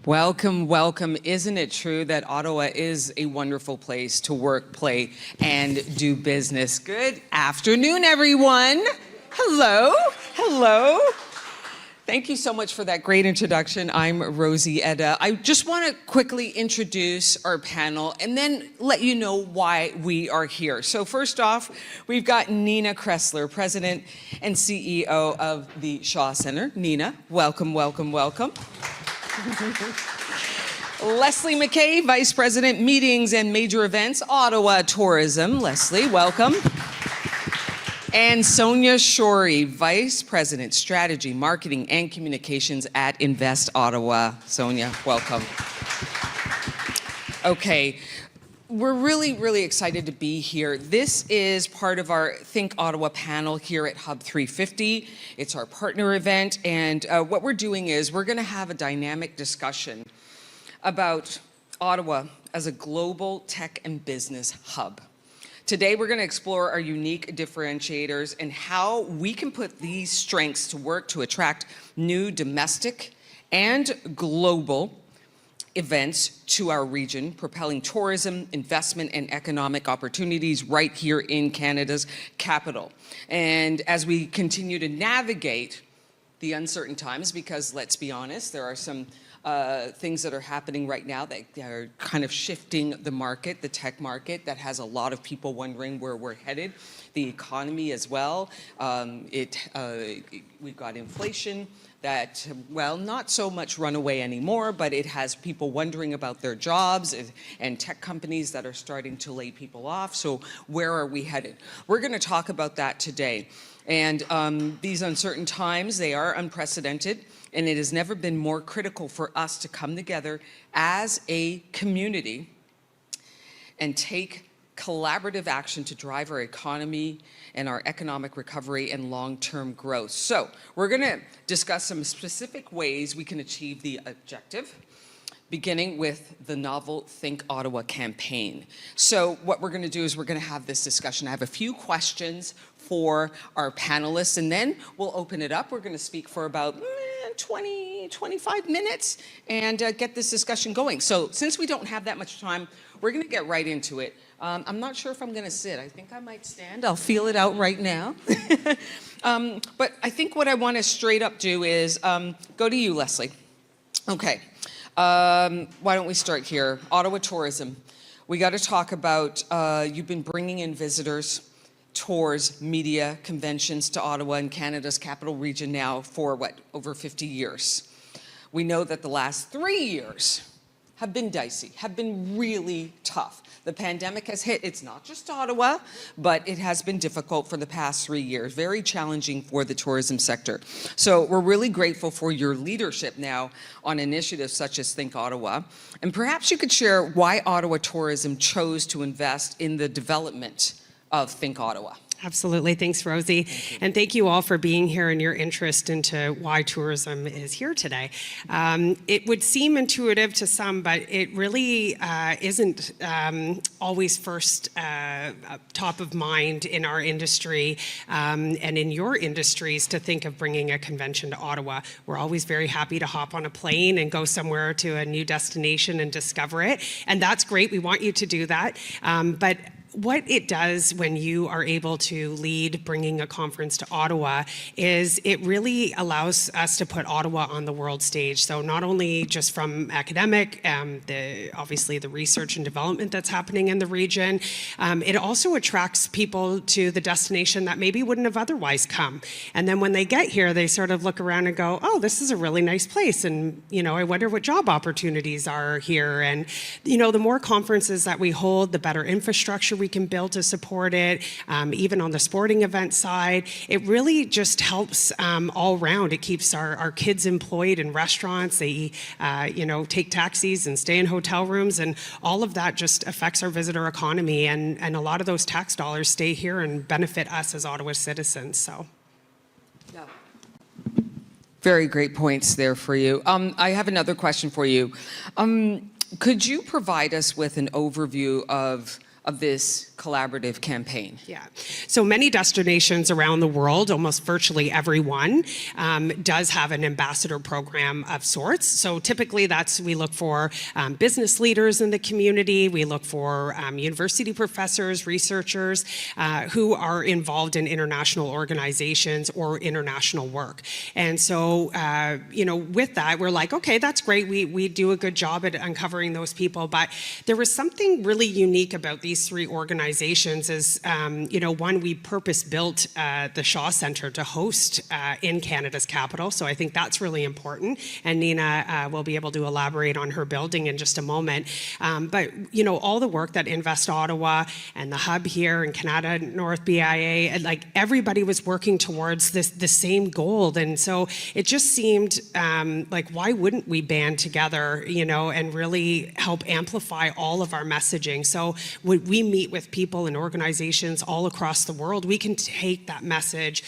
Welcome, welcome. Isn't it true that Ottawa is a wonderful place to work, play, and do business? Good afternoon, everyone. Hello, hello. Thank you so much for that great introduction. I'm Rosie Edda. I just want to quickly introduce our panel and then let you know why we are here. So first off, we've got Nina Kressler, President and CEO of the Shaw Centre. Nina, welcome, welcome, welcome. Leslie McKay, Vice President, Meetings and Major Events, Ottawa Tourism. Leslie, welcome. And Sonia Shorey, Vice President, Strategy, Marketing and Communications at Invest Ottawa. Sonia, welcome. Okay, we're really excited to be here. This is part of our Think Ottawa panel here at Hub350. It's our partner event, and what we're doing is we're going to have a dynamic discussion about Ottawa as a global tech and business hub. Today, we're going to explore our unique differentiators and how we can put these strengths to work to attract new domestic and global events to our region, propelling tourism, investment, and economic opportunities right here in Canada's capital. And as we continue to navigate the uncertain times, because let's be honest, there are some things that are happening right now that are kind of shifting the market, the tech market, that has a lot of people wondering where we're headed. The economy as well. We've got inflation that, well, not so much runaway anymore, but it has people wondering about their jobs and tech companies that are starting to lay people off. So where are we headed? We're going to talk about that today. And these uncertain times, they are unprecedented, and it has never been more critical for us to come together as a community and take collaborative action to drive our economy and our economic recovery and long-term growth. So we're going to discuss some specific ways we can achieve the objective, beginning with the novel Think Ottawa campaign. So what we're going to do is we're going to have this discussion. I have a few questions for our panelists, and then we'll open it up. We're going to speak for about 20, 25 minutes and get this discussion going. So since we don't have that much time, we're going to get right into it. I'm not sure if I'm going to sit. I think I might stand. I'll feel it out right now. But I think what I want to straight up do is go to you, Leslie. Okay. Why don't we start here? Ottawa tourism. We got to talk about, you've been bringing in visitors, tours, media, conventions to Ottawa and Canada's capital region now for what, over 50 years. We know that the last 3 years have been dicey, have been really tough. The pandemic has hit, it's not just Ottawa, but it has been difficult for the past 3 years, very challenging for the tourism sector. So we're really grateful for your leadership now on initiatives such as Think Ottawa. And perhaps you could share why Ottawa Tourism chose to invest in the development of Think Ottawa. Absolutely. Thanks, Rosie. And thank you all for being here and your interest into why tourism is here today. It would seem intuitive to some, but it really isn't always first top of mind in our industry and in your industries to think of bringing a convention to Ottawa. We're always very happy to hop on a plane and go somewhere to a new destination and discover it. And that's great. We want you to do that. But what it does when you are able to lead bringing a conference to Ottawa is it really allows us to put Ottawa on the world stage. So not only just from academic, obviously the research and development that's happening in the region, it also attracts people to the destination that maybe wouldn't have otherwise come. And then when they get here, they sort of look around and go, oh, this is a really nice place. And, you know, I wonder what job opportunities are here. And, you know, the more conferences that we hold, the better infrastructure we we can build to support it, even on the sporting event side. It really just helps all around. It keeps our kids employed in restaurants. They, take taxis and stay in hotel rooms, and all of that just affects our visitor economy. And a lot of those tax dollars stay here and benefit us as Ottawa citizens. So. Yeah. Very great points there for you. I have another question for you. Could you provide us with an overview of this collaborative campaign? Yeah. So many destinations around the world, almost virtually every one, does have an ambassador program of sorts. So typically we look for business leaders in the community. We look for university professors, researchers who are involved in international organizations or international work. And so, with that, we're like, okay, that's great. We do a good job at uncovering those people. But there was something really unique about these three organizations is, one, we purpose-built the Shaw Centre to host in Canada's capital, so I think that's really important, and Nina will be able to elaborate on her building in just a moment. But, all the work that Invest Ottawa and the Hub here and Kanata North BIA, and like everybody was working towards the same goal, and so it just seemed like why wouldn't we band together, and really help amplify all of our messaging. So we meet with people and organizations all across the world. We can take that message,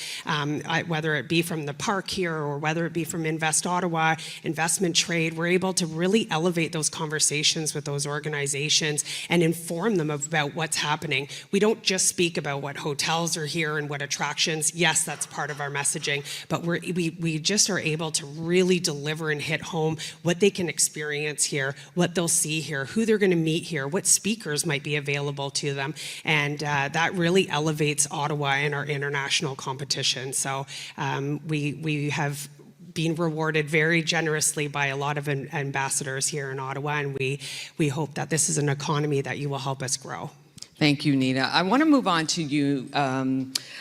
whether it be from the park here or whether it be from Invest Ottawa, investment trade. We're able to really elevate those conversations with those organizations and inform them about what's happening. We don't just speak about what hotels are here and what attractions. Yes, that's part of our messaging, but we just are able to really deliver and hit home what they can experience here, what they'll see here, who they're going to meet here, what speakers might be available to them, and that really elevates Ottawa in our international competition. So we have been rewarded very generously by a lot of ambassadors here in Ottawa, and we hope that this is an economy that you will help us grow. Thank you, Nina. I want to move on to you.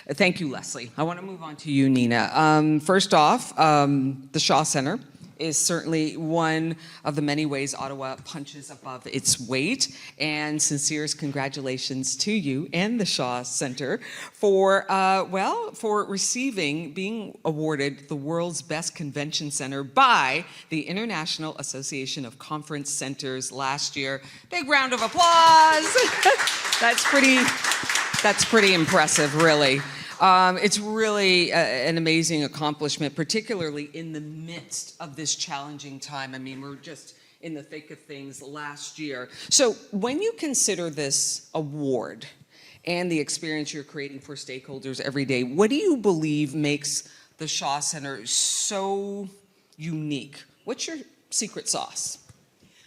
Thank you, Leslie. I want to move on to you, Nina. First off, the Shaw Centre is certainly one of the many ways Ottawa punches above its weight. And sincerest congratulations to you and the Shaw Centre for being awarded the world's best convention center by the International Association of Conference Centers last year. Big round of applause. That's pretty impressive, really. It's really an amazing accomplishment, particularly in the midst of this challenging time. I mean, we're just in the thick of things last year. So when you consider this award and the experience you're creating for stakeholders every day, what do you believe makes the Shaw Centre so unique? What's your secret sauce?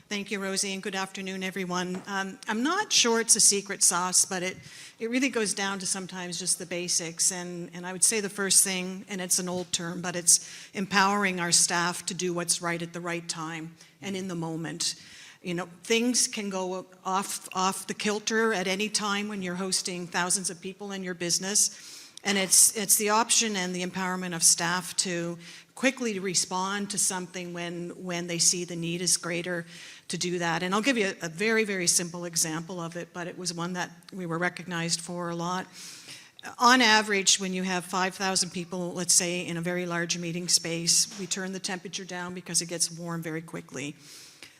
Thank you, Rosie, and good afternoon, everyone. I'm not sure it's a secret sauce, but it really goes down to sometimes just the basics. And I would say the first thing, and it's an old term, but it's empowering our staff to do what's right at the right time and in the moment. Things can go off the kilter at any time when you're hosting thousands of people in your business. And it's the option and the empowerment of staff to quickly respond to something when they see the need is greater to do that. And I'll give you a very, very simple example of it, but it was one that we were recognized for a lot. On average, when you have 5,000 people, let's say, in a very large meeting space, we turn the temperature down because it gets warm very quickly.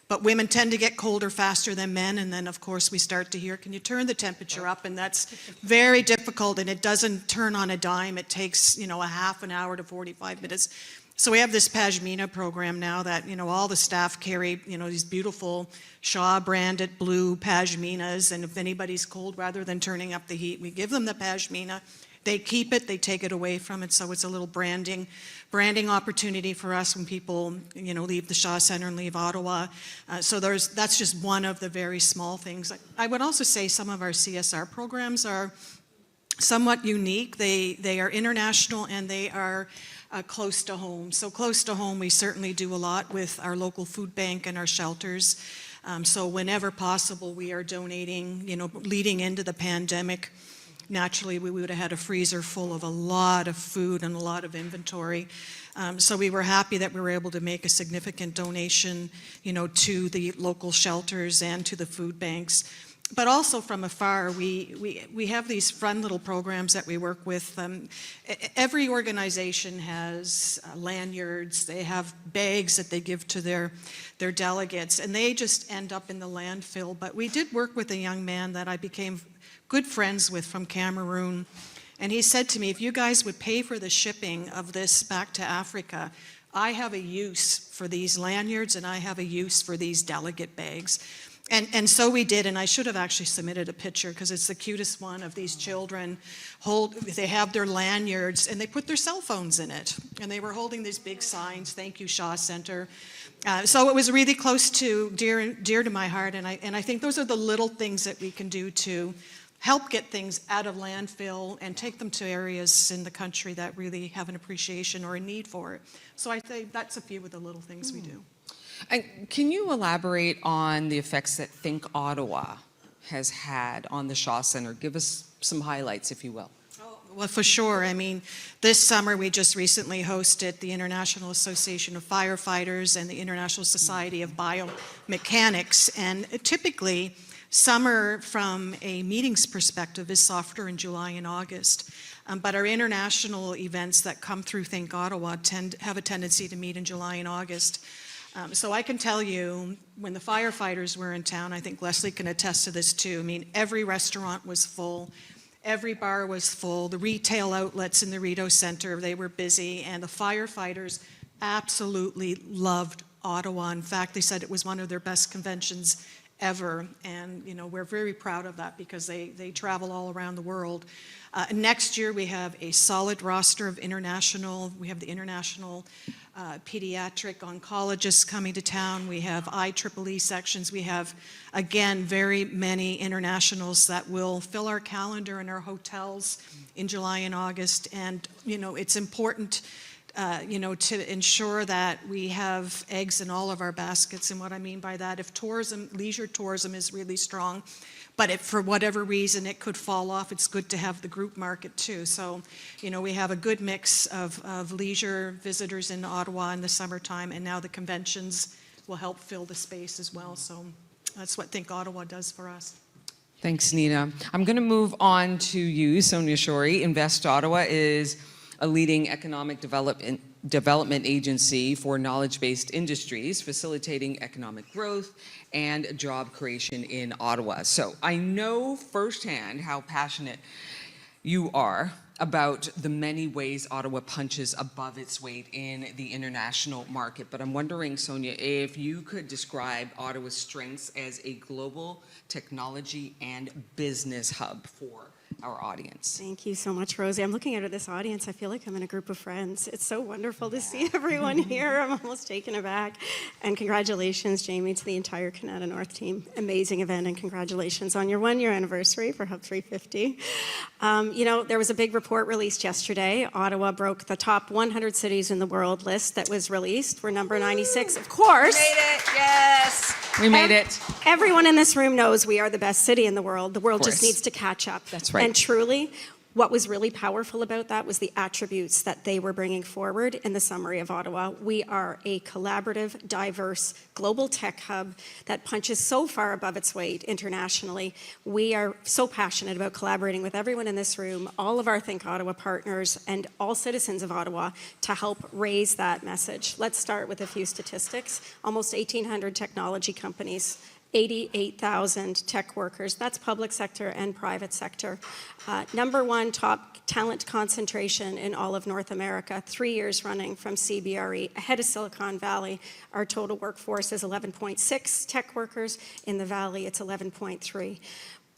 But women tend to get colder faster than men, and then of course we start to hear, can you turn the temperature up? And that's very difficult, and it doesn't turn on a dime. It takes, a half an hour to 45 minutes. So we have this Pashmina program now that, all the staff carry, these beautiful Shaw branded blue Pashminas, and if anybody's cold, rather than turning up the heat, we give them the Pashmina. They keep it, they take it away from it, so it's a little branding opportunity for us when people, leave the Shaw Centre and leave Ottawa. So that's just one of the very small things. I would also say some of our CSR programs are somewhat unique. They are international and they are close to home. So close to home, we certainly do a lot with our local food bank and our shelters. So whenever possible, we are donating, leading into the pandemic. Naturally, we would have had a freezer full of a lot of food and a lot of inventory. So we were happy that we were able to make a significant donation, to the local shelters and to the food banks. but also from afar, we have these fun little programs that we work with. Every organization has lanyards. They have bags that they give to their delegates, and they just end up in the landfill. But we did work with a young man that I became good friends with from Cameroon, and he said to me, if you guys would pay for the shipping of this back to Africa, I have a use for these lanyards and I have a use for these delegate bags. And so we did, and I should have actually submitted a picture because it's the cutest one of these children. They have their lanyards and they put their cell phones in it. And they were holding these big signs, thank you Shaw Center. So it was really close to, dear to my heart, and I think those are the little things that we can do to help get things out of landfill and take them to areas in the country that really have an appreciation or a need for it. So I think that's a few of the little things we do. And can you elaborate on the effects that Think Ottawa has had on the Shaw Center? Give us some highlights, if you will. Well, for sure. I mean, this summer we just recently hosted the International Association of Firefighters and the International Society of Biomechanics. And typically, summer from a meetings perspective is softer in July and August. But our international events that come through Think Ottawa have a tendency to meet in July and August. So I can tell you, when the firefighters were in town, I think Leslie can attest to this too. I mean, every restaurant was full, every bar was full, the retail outlets in the Rideau Centre, they were busy, and the firefighters absolutely loved Ottawa. In fact, they said it was one of their best conventions ever, and you know, we're very proud of that because they travel all around the world. Next year we have a solid roster of international, we have the international pediatric oncologists coming to town, we have IEEE sections, we have, again, very many internationals that will fill our calendar in our hotels in July and August, and you know, it's important you know, to ensure that we have eggs in all of our baskets. And what I mean by that, if tourism, leisure tourism is really strong, but if for whatever reason it could fall off, it's good to have the group market too. So, you know, we have a good mix of leisure visitors in Ottawa in the summertime, and now the conventions will help fill the space as well. So that's what Think Ottawa does for us. Thanks, Nina. I'm going to move on to you, Sonia Shorey. Invest Ottawa is a leading economic development agency for knowledge-based industries, facilitating economic growth and job creation in Ottawa. So I know firsthand how passionate you are about the many ways Ottawa punches above its weight in the international market. But I'm wondering, Sonia, if you could describe Ottawa's strengths as a global technology and business hub for our audience. Thank you so much, Rosie. I'm looking at this audience. I feel like I'm in a group of friends. It's so wonderful to see everyone here. I'm almost taken aback. And congratulations, Jamie, to the entire Kanata North team. Amazing event, and congratulations on your 1-year anniversary for Hub350. You know, there was a big report released yesterday. Ottawa broke the top 100 cities in the world list that was released. We're number 96, of course. We made it, yes. We made it. Everyone in this room knows we are the best city in the world. The world just needs to catch up. That's right. And truly, what was really powerful about that was the attributes that they were bringing forward in the summary of Ottawa. We are a collaborative, diverse, global tech hub that punches so far above its weight internationally. We are so passionate about collaborating with everyone in this room, all of our Think Ottawa partners, and all citizens of Ottawa to help raise that message. Let's start with a few statistics. Almost 1,800 technology companies, 88,000 tech workers. That's public sector and private sector. Number one top talent concentration in all of North America, 3 years running from CBRE, ahead of Silicon Valley. Our total workforce is 11.6 tech workers. In the Valley, it's 11.3.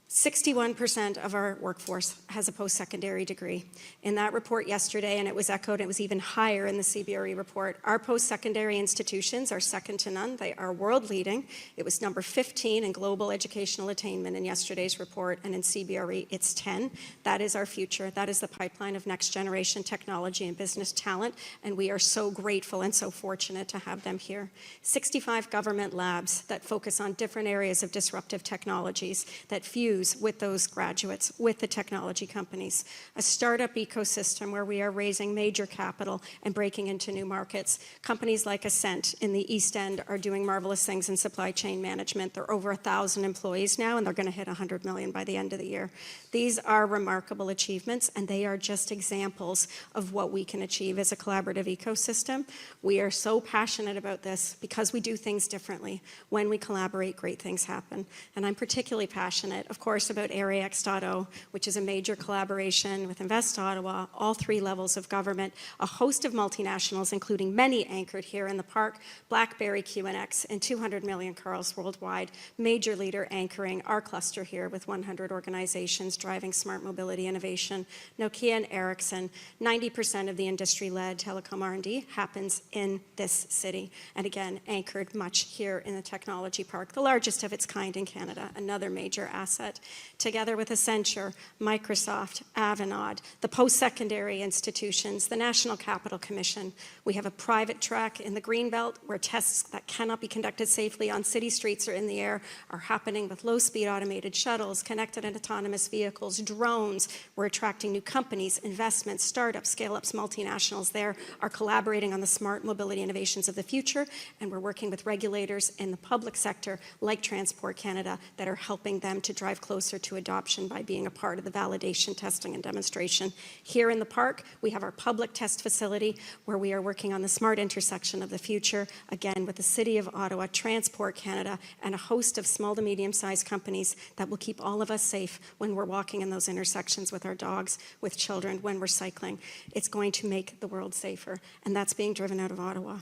61% of our workforce has a post-secondary degree. In that report yesterday, and it was echoed, it was even higher in the CBRE report, our post-secondary institutions are second to none. They are world-leading. It was number 15 in global educational attainment in yesterday's report, and in CBRE, it's 10. That is our future. That is the pipeline of next-generation technology and business talent, and we are so grateful and so fortunate to have them here. 65 government labs that focus on different areas of disruptive technologies that fuse infuse with those graduates, with the technology companies. A startup ecosystem where we are raising major capital and breaking into new markets. Companies like Ascent in the East End are doing marvelous things in supply chain management. They're over 1,000 employees now, and they're going to hit 100 million by the end of the year. These are remarkable achievements, and they are just examples of what we can achieve as a collaborative ecosystem. We are so passionate about this because we do things differently. When we collaborate, great things happen. And I'm particularly passionate, of course, about AreaX.O, which is a major collaboration with Invest Ottawa, all 3 levels of government, a host of multinationals, including many anchored here in the park, BlackBerry, QNX, and 200 million cars worldwide, major leader anchoring our cluster here with 100 organizations driving smart mobility innovation. Nokia and Ericsson, 90% of the industry-led telecom R&D happens in this city. And again, anchored much here in the technology park, the largest of its kind in Canada, another major asset. Together with Accenture, Microsoft, Avanade, the post-secondary institutions, the National Capital Commission. We have a private track in the Greenbelt where tests that cannot be conducted safely on city streets or in the air are happening with low-speed automated shuttles, connected and autonomous vehicles, drones. We're attracting new companies, investments, startups, scale-ups, multinationals there are collaborating on the smart mobility innovations of the future, and we're working with regulators in the public sector like Transport Canada that are helping them to drive closer to adoption by being a part of the validation, testing, and demonstration. Here in the park, we have our public test facility where we are working on the smart intersection of the future, again with the City of Ottawa, Transport Canada, and a host of small to medium-sized companies that will keep all of us safe when we're walking in those intersections with our dogs, with children, when we're cycling. It's going to make the world safer, and that's being driven out of Ottawa. And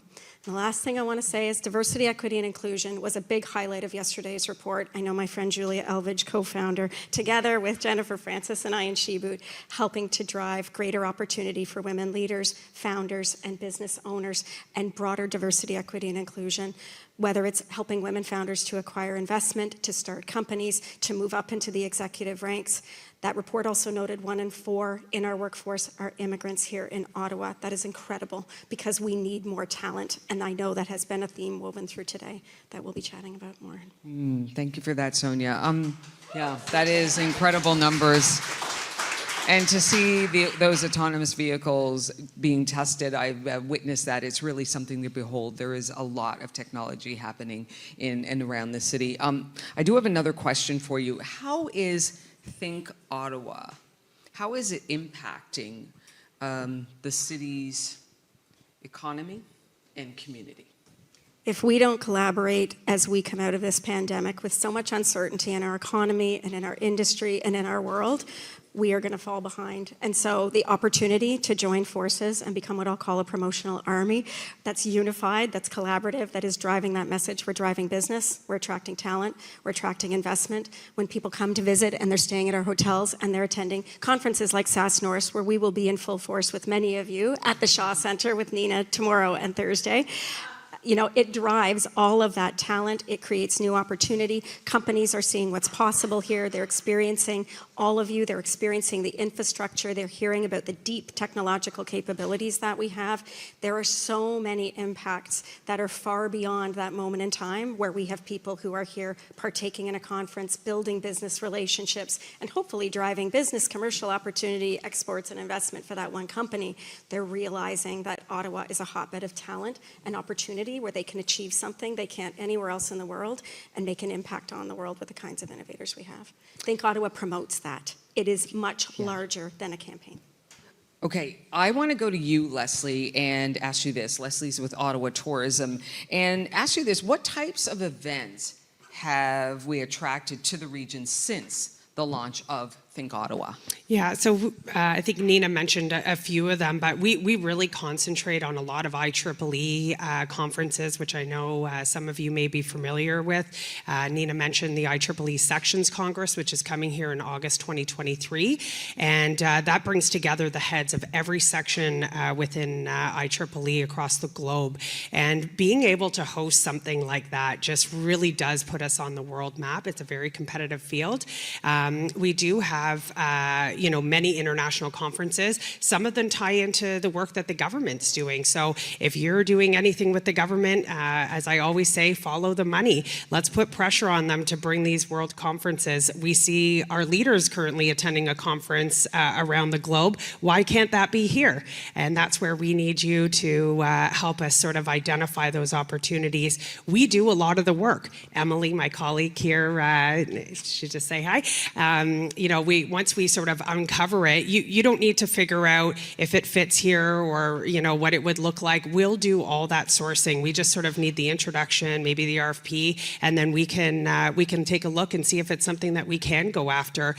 the last thing I want to say is diversity, equity, and inclusion was a big highlight of yesterday's report. I know my friend Julia Elvidge, co-founder, together with Jennifer Francis and Ian Sheboot, helping to drive greater opportunity for women leaders, founders, and business owners, and broader diversity, equity, and inclusion. Whether it's helping women founders to acquire investment, to start companies, to move up into the executive ranks. That report also noted 1 in 4 in our workforce are immigrants here in Ottawa. That is incredible because we need more talent. And I know that has been a theme woven through today that we'll be chatting about more. Thank you for that, Sonia. Yeah, that is incredible numbers. And to see those autonomous vehicles being tested, I've witnessed that. It's really something to behold. There is a lot of technology happening in and around the city. I do have another question for you. How is Think Ottawa, how is it impacting the city's economy and community? If we don't collaborate as we come out of this pandemic with so much uncertainty in our economy and in our industry and in our world, we are going to fall behind. And so the opportunity to join forces and become what I'll call a promotional army that's unified, that's collaborative, that is driving that message. We're driving business, we're attracting talent, we're attracting investment. When people come to visit and they're staying at our hotels and they're attending conferences like SAS North, where we will be in full force with many of you at the Shaw Centre with Nina tomorrow and Thursday. You know, it drives all of that talent. It creates new opportunity. Companies are seeing what's possible here. They're experiencing all of you. They're experiencing the infrastructure. They're hearing about the deep technological capabilities that we have. There are so many impacts that are far beyond that moment in time where we have people who are here partaking in a conference, building business relationships, and hopefully driving business, commercial opportunity, exports, and investment for that one company. They're realizing that Ottawa is a hotbed of talent and opportunity where they can achieve something they can't anywhere else in the world and make an impact on the world with the kinds of innovators we have. Think Ottawa promotes that. It is much larger than a campaign. Okay, I want to go to you, Leslie, and ask you this. Leslie's with Ottawa Tourism, and ask you this. What types of events have we attracted to the region since the launch of Think Ottawa? Yeah, so I think Nina mentioned a few of them, but we really concentrate on a lot of IEEE conferences, which I know some of you may be familiar with. Nina mentioned the IEEE Sections Congress, which is coming here in August 2023, and that brings together the heads of every section within IEEE across the globe. And being able to host something like that just really does put us on the world map. It's a very competitive field. We do have have, many international conferences. Some of them tie into the work that the government's doing. So if you're doing anything with the government, as I always say, follow the money. Let's put pressure on them to bring these world conferences. We see our leaders currently attending a conference around the globe. Why can't that be here? And that's where we need you to help us sort of identify those opportunities. We do a lot of the work. Emily, my colleague here, should just say hi. Once we sort of uncover it, you don't need to figure out if it fits here or what it would look like. We'll do all that sourcing. We just sort of need the introduction, maybe the RFP, and then we can take a look and see if it's something that we can go after.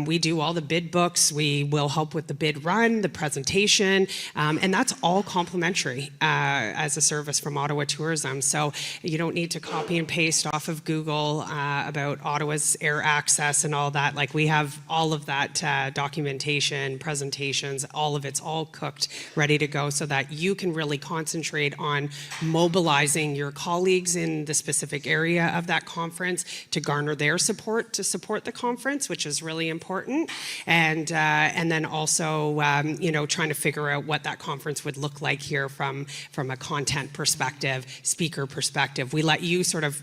We do all the bid books. We will help with the bid run, the presentation, and that's all complimentary as a service from Ottawa Tourism. So you don't need to copy and paste off of Google about Ottawa's air access and all that. Like, we have all of that documentation, presentations, all of it's all cooked, ready to go, so that you can really concentrate on mobilizing your colleagues in the specific area of that conference to garner their support to support the conference, which is really important. And then also, trying to figure out what that conference would look like here from a content perspective, speaker perspective. We let you sort of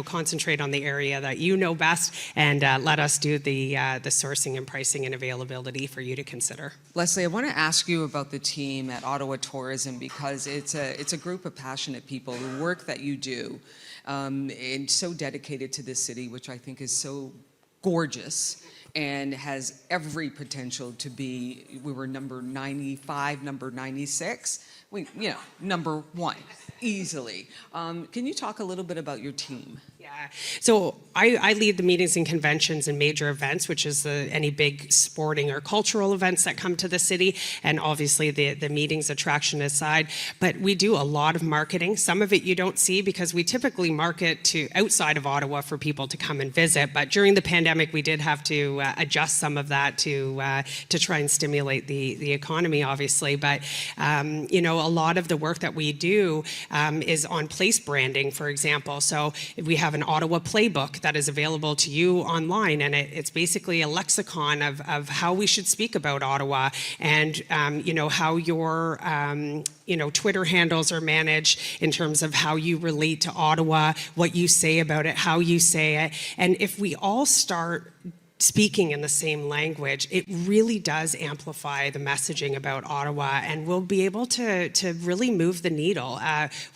concentrate on the area that you know best, and let us do the sourcing and pricing and availability for you to consider. Leslie, I want to ask you about the team at Ottawa Tourism, because it's a group of passionate people. The work that you do, and so dedicated to this city, which I think is so gorgeous and has every potential to be. We were number 95, number 96. Number one, easily. Can you talk a little bit about your team? Yeah, so I lead the meetings and conventions and major events, which is any big sporting or cultural events that come to the city, and obviously the meetings attraction aside. But we do a lot of marketing. Some of it you don't see because we typically market to outside of Ottawa for people to come and visit. But during the pandemic, we did have to adjust some of that to try and stimulate the economy, obviously. But a lot of the work that we do is on place branding, for example. So we have an Ottawa playbook that is available to you online, and it's basically a lexicon of how we should speak about Ottawa, and how your Twitter handles are managed in terms of how you relate to Ottawa, what you say about it, how you say it. And if we all start speaking in the same language, it really does amplify the messaging about Ottawa, and we'll be able to really move the needle.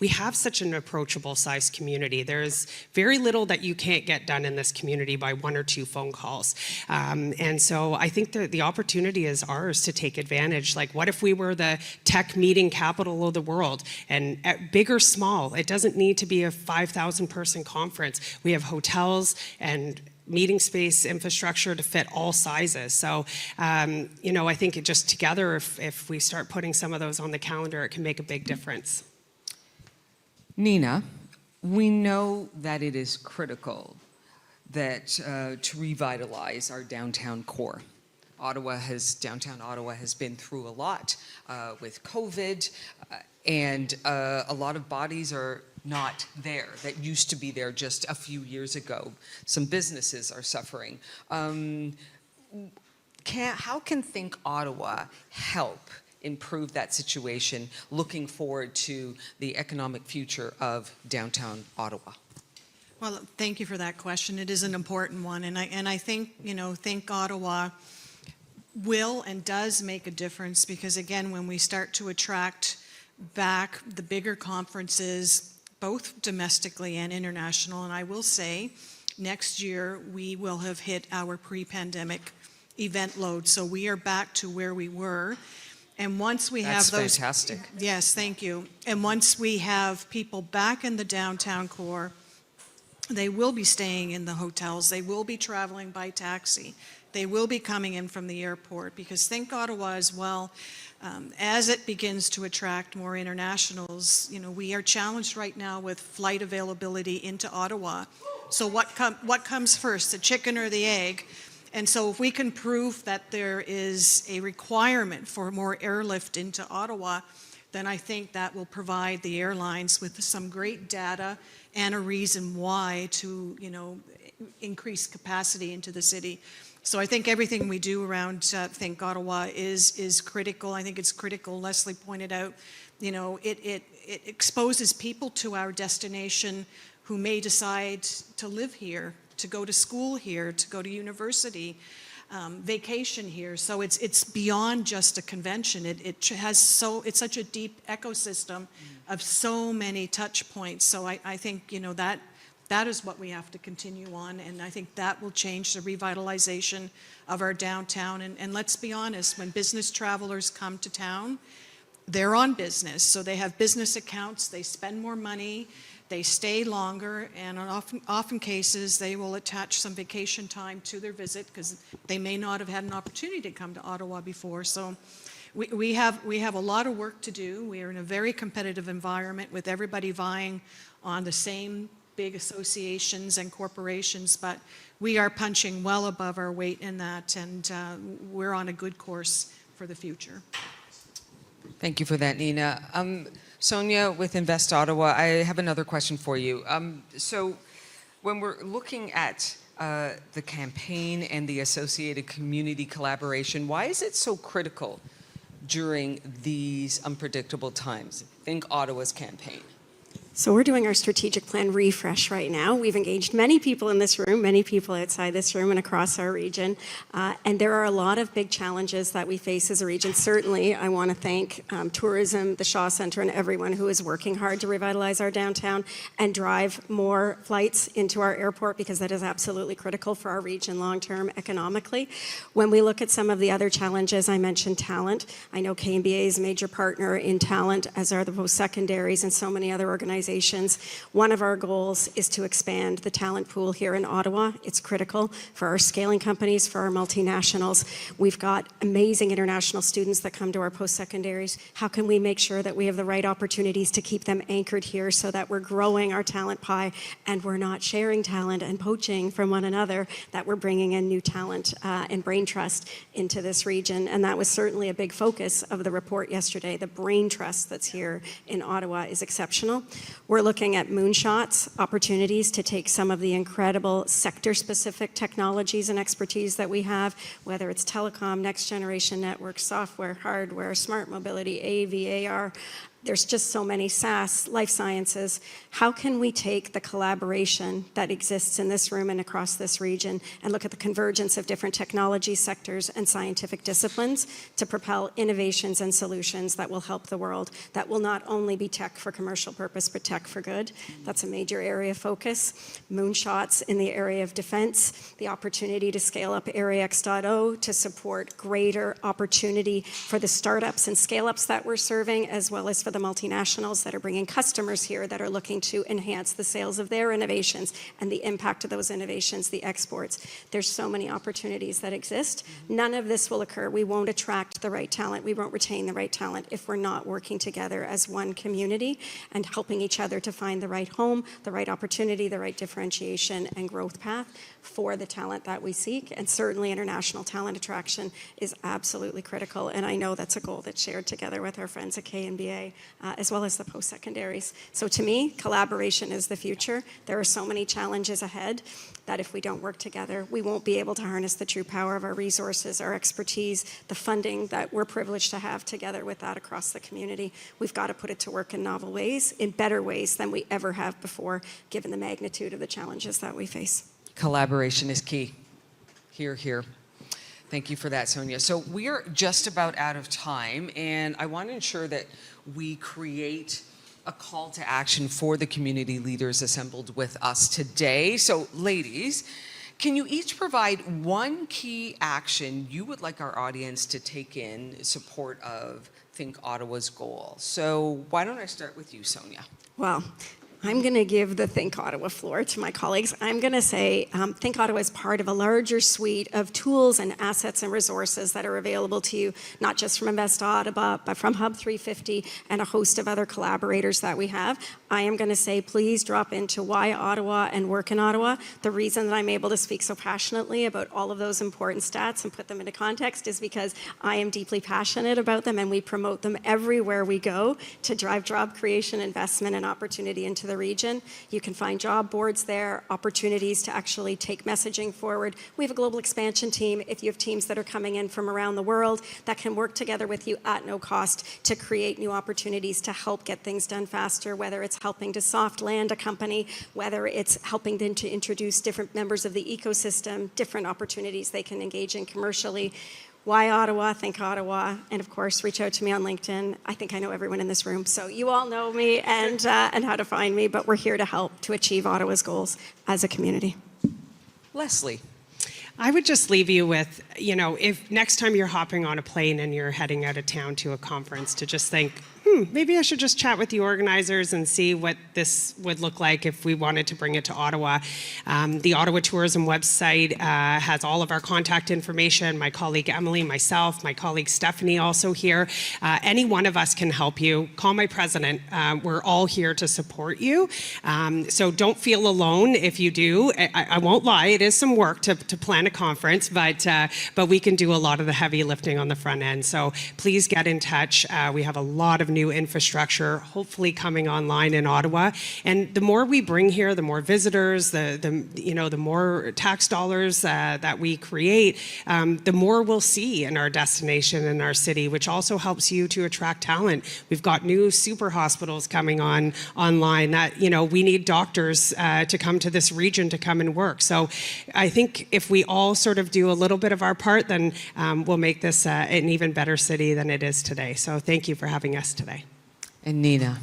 We have such an approachable sized community. There's very little that you can't get done in this community by 1 or 2 phone calls. And so I think that the opportunity is ours to take advantage. Like, what if we were the tech meeting capital of the world? And big or small, it doesn't need to be a 5,000 person conference. We have hotels and meeting space infrastructure to fit all sizes. So, I think it just together, if we start putting some of those on the calendar, it can make a big difference. Nina, we know that it is critical that to revitalize our downtown core. Downtown Ottawa has been through a lot with COVID, and a lot of bodies are not there that used to be there just a few years ago. Some businesses are suffering. How can Think Ottawa help improve that situation, looking forward to the economic future of downtown Ottawa? Well, thank you for that question. It is an important one, and I think Think Ottawa will and does make a difference, because again, when we start to attract back the bigger conferences, both domestically and international, and I will say next year we will have hit our pre-pandemic event load, so we are back to where we were. And once we have those— That's fantastic. Yes, thank you. And once we have people back in the downtown core, they will be staying in the hotels, they will be traveling by taxi, they will be coming in from the airport, because Think Ottawa as well, as it begins to attract more internationals, we are challenged right now with flight availability into Ottawa. So what comes first, the chicken or the egg? And so if we can prove that there is a requirement for more airlift into Ottawa, then I think that will provide the airlines with some great data and a reason why to, increase capacity into the city. So I think everything we do around Think Ottawa is critical. I think it's critical. Leslie pointed out, you know, it exposes people to our destination who may decide to live here, to go to school here, to go to university, vacation here. So it's beyond just a convention. It's such a deep ecosystem of so many touch points. So I think, you know, that is what we have to continue on, and I think that will change the revitalization of our downtown. And let's be honest, when business travelers come to town, they're on business, so they have business accounts, they spend more money, they stay longer, and in often cases, they will attach some vacation time to their visit because they may not have had an opportunity to come to Ottawa before. So we have a lot of work to do. We are in a very competitive environment with everybody vying on the same big associations and corporations, but we are punching well above our weight in that, and we're on a good course for the future. Thank you for that, Nina. Sonia with Invest Ottawa, I have another question for you. So when we're looking at the campaign and the associated community collaboration, why is it so critical during these unpredictable times? Think Ottawa's campaign. So we're doing our strategic plan refresh right now. We've engaged many people in this room, many people outside this room and across our region. And there are a lot of big challenges that we face as a region. Certainly, I want to thank tourism, the Shaw Centre, and everyone who is working hard to revitalize our downtown and drive more flights into our airport, because that is absolutely critical for our region long-term economically. When we look at some of the other challenges, I mentioned talent. I know KNBA is a major partner in talent, as are the post-secondaries and so many other organizations. One of our goals is to expand the talent pool here in Ottawa. It's critical for our scaling companies, for our multinationals. We've got amazing international students that come to our post-secondaries. How can we make sure that we have the right opportunities to keep them anchored here so that we're growing our talent pie and we're not sharing talent and poaching from one another, that we're bringing in new talent and brain trust into this region? And that was certainly a big focus of the report yesterday. The brain trust that's here in Ottawa is exceptional. We're looking at moonshots, opportunities to take some of the incredible sector-specific technologies and expertise that we have, whether it's telecom, next-generation networks, software, hardware, smart mobility, AV, AR. There's just so many, SaaS, life sciences. How can we take the collaboration that exists in this room and across this region and look at the convergence of different technology sectors and scientific disciplines to propel innovations and solutions that will help the world, that will not only be tech for commercial purpose, but tech for good? That's a major area of focus. Moonshots in the area of defense, the opportunity to scale up RBCx to support greater opportunity for the startups and scale-ups that we're serving, as well as for the multinationals that are bringing customers here that are looking to enhance the sales of their innovations and the impact of those innovations, the exports. There's so many opportunities that exist. None of this will occur. We won't attract the right talent. We won't retain the right talent if we're not working together as one community and helping each other to find the right home, the right opportunity, the right differentiation and growth path for the talent that we seek. And certainly international talent attraction is absolutely critical. And I know that's a goal that's shared together with our friends at KNBA, as well as the post-secondaries. So to me, collaboration is the future. There are so many challenges ahead that if we don't work together, we won't be able to harness the true power of our resources, our expertise, the funding that we're privileged to have together with that across the community. We've got to put it to work in novel ways, in better ways than we ever have before, given the magnitude of the challenges that we face. Collaboration is key. Hear, hear. Thank you for that, Sonia. So we're just about out of time, and I want to ensure that we create a call to action for the community leaders assembled with us today. So ladies, can you each provide one key action you would like our audience to take in support of Think Ottawa's goal? So why don't I start with you, Sonia? Well, I'm going to give the Think Ottawa floor to my colleagues. I'm going to say Think Ottawa is part of a larger suite of tools and assets and resources that are available to you, not just from Invest Ottawa, but from Hub350 and a host of other collaborators that we have. I am going to say, please drop into Why Ottawa and Work in Ottawa. The reason that I'm able to speak so passionately about all of those important stats and put them into context is because I am deeply passionate about them, and we promote them everywhere we go to drive job creation, investment, and opportunity into the the region. You can find job boards there, opportunities to actually take messaging forward. We have a global expansion team. If you have teams that are coming in from around the world that can work together with you at no cost to create new opportunities to help get things done faster, whether it's helping to soft land a company, whether it's helping them to introduce different members of the ecosystem, different opportunities they can engage in commercially. Why Ottawa? Think Ottawa. And of course, reach out to me on LinkedIn. I think I know everyone in this room, so you all know me and how to find me, but we're here to help to achieve Ottawa's goals as a community. Leslie. I would just leave you with, if next time you're hopping on a plane and you're heading out of town to a conference, to just think, maybe I should just chat with the organizers and see what this would look like if we wanted to bring it to Ottawa. The Ottawa Tourism website has all of our contact information. My colleague Emily, myself, my colleague Stephanie also here. Any one of us can help you. Call my president. We're all here to support you. So don't feel alone if you do. I won't lie, it is some work to plan a conference, but we can do a lot of the heavy lifting on the front end. So please get in touch. We have a lot of new infrastructure hopefully coming online in Ottawa, and the more we bring here, the more visitors, the more tax dollars that we create, the more we'll see in our destination and our city, which also helps you to attract talent. We've got new super hospitals coming online that we need doctors to come to this region to come and work. So I think if we all sort of do a little bit of our part, then we'll make this an even better city than it is today. So thank you for having us today. And Nina.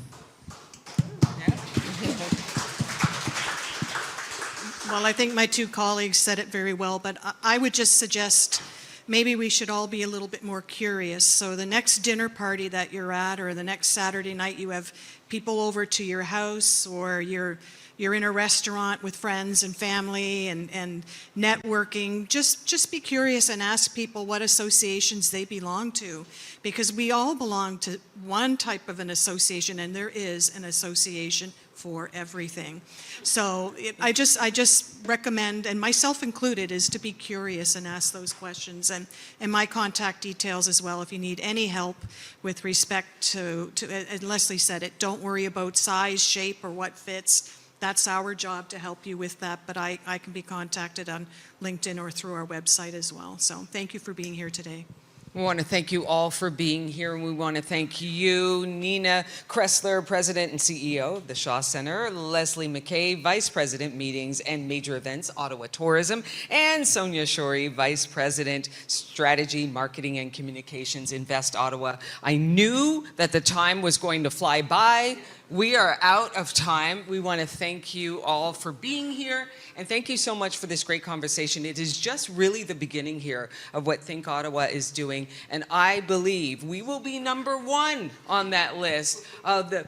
Well, I think my two colleagues said it very well, but I would just suggest maybe we should all be a little bit more curious. So the next dinner party that you're at, or the next Saturday night you have people over to your house, or you're in a restaurant with friends and family and networking, just be curious and ask people what associations they belong to, because we all belong to one type of an association, and there is an association for everything. So I just recommend, and myself included, is to be curious and ask those questions, and my contact details as well if you need any help with respect to and Leslie said it, don't worry about size, shape, or what fits. That's our job to help you with that, but I can be contacted on LinkedIn or through our website as well. So thank you for being here today. We want to thank you all for being here, and we want to thank you, Nina Kressler, President and CEO of the Shaw Centre, Leslie McKay, Vice President, Meetings and Major Events, Ottawa Tourism, and Sonia Shorey, Vice President, Strategy, Marketing and Communications, Invest Ottawa. I knew that the time was going to fly by. We are out of time. We want to thank you all for being here, and thank you so much for this great conversation. It is just really the beginning here of what Think Ottawa is doing, and I believe we will be #1 on that list of the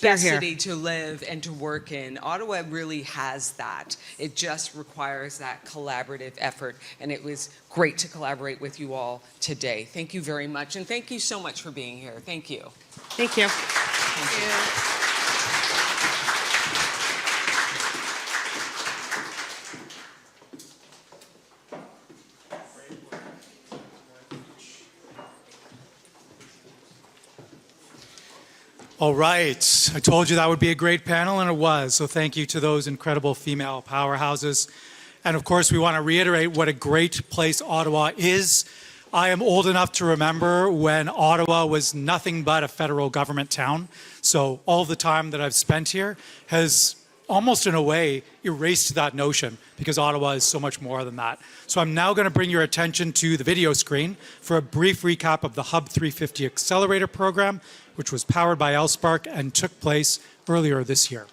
best city to live and to work in. Ottawa really has that. It just requires that collaborative effort, and it was great to collaborate with you all today. Thank you very much, and thank you so much for being here. Thank you. Thank you. Thank you. All right, I told you that would be a great panel, and it was. So thank you to those incredible female powerhouses. And of course, we want to reiterate what a great place Ottawa is. I am old enough to remember when Ottawa was nothing but a federal government town. So all the time that I've spent here has almost in a way erased that notion, because Ottawa is so much more than that. So I'm now going to bring your attention to the video screen for a brief recap of the Hub350 Accelerator program, which was powered by Elspark and took place earlier this year.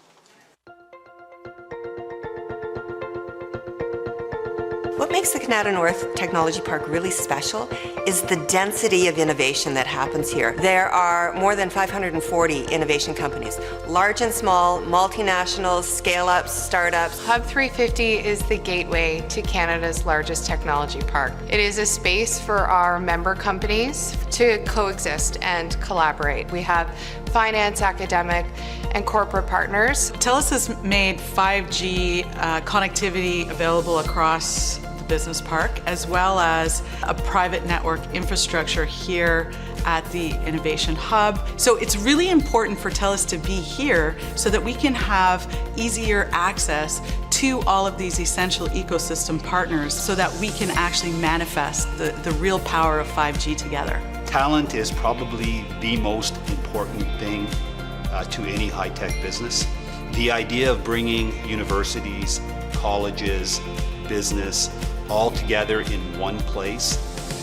What makes the Kanata North Technology Park really special is the density of innovation that happens here. There are more than 540 innovation companies, large and small, multinationals, scale-ups, startups. Hub350 is the gateway to Canada's largest technology park. It is a space for our member companies to coexist and collaborate. We have finance, academic, and corporate partners. Telus has made 5G connectivity available across the Business Park, as well as a private network infrastructure here at the Innovation Hub. So it's really important for Telus to be here so that we can have easier access to all of these essential ecosystem partners so that we can actually manifest the real power of 5G together. Talent is probably the most important thing to any high-tech business. The idea of bringing universities, colleges, business all together in one place,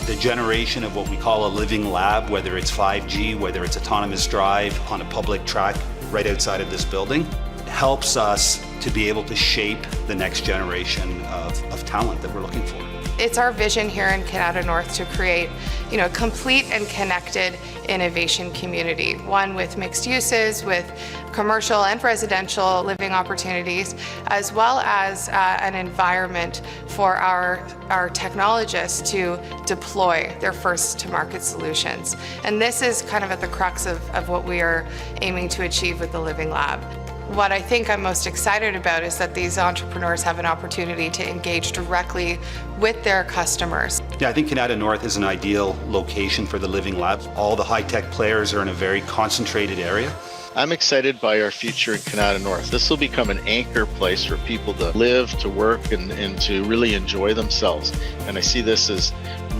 the generation of what we call a living lab, whether it's 5G, whether it's autonomous drive on a public track right outside of this building, helps us to be able to shape the next generation of talent that we're looking for. It's our vision here in Kanata North to create, a complete and connected innovation community, one with mixed uses, with commercial and residential living opportunities, as well as an environment for our technologists to deploy their first to market solutions. And this is kind of at the crux of what we are aiming to achieve with the Living Lab. What I think I'm most excited about is that these entrepreneurs have an opportunity to engage directly with their customers. Yeah, I think Kanata North is an ideal location for the Living Lab. All the high-tech players are in a very concentrated area. I'm excited by our future in Kanata North. This will become an anchor place for people to live, to work, and to really enjoy themselves. And I see this as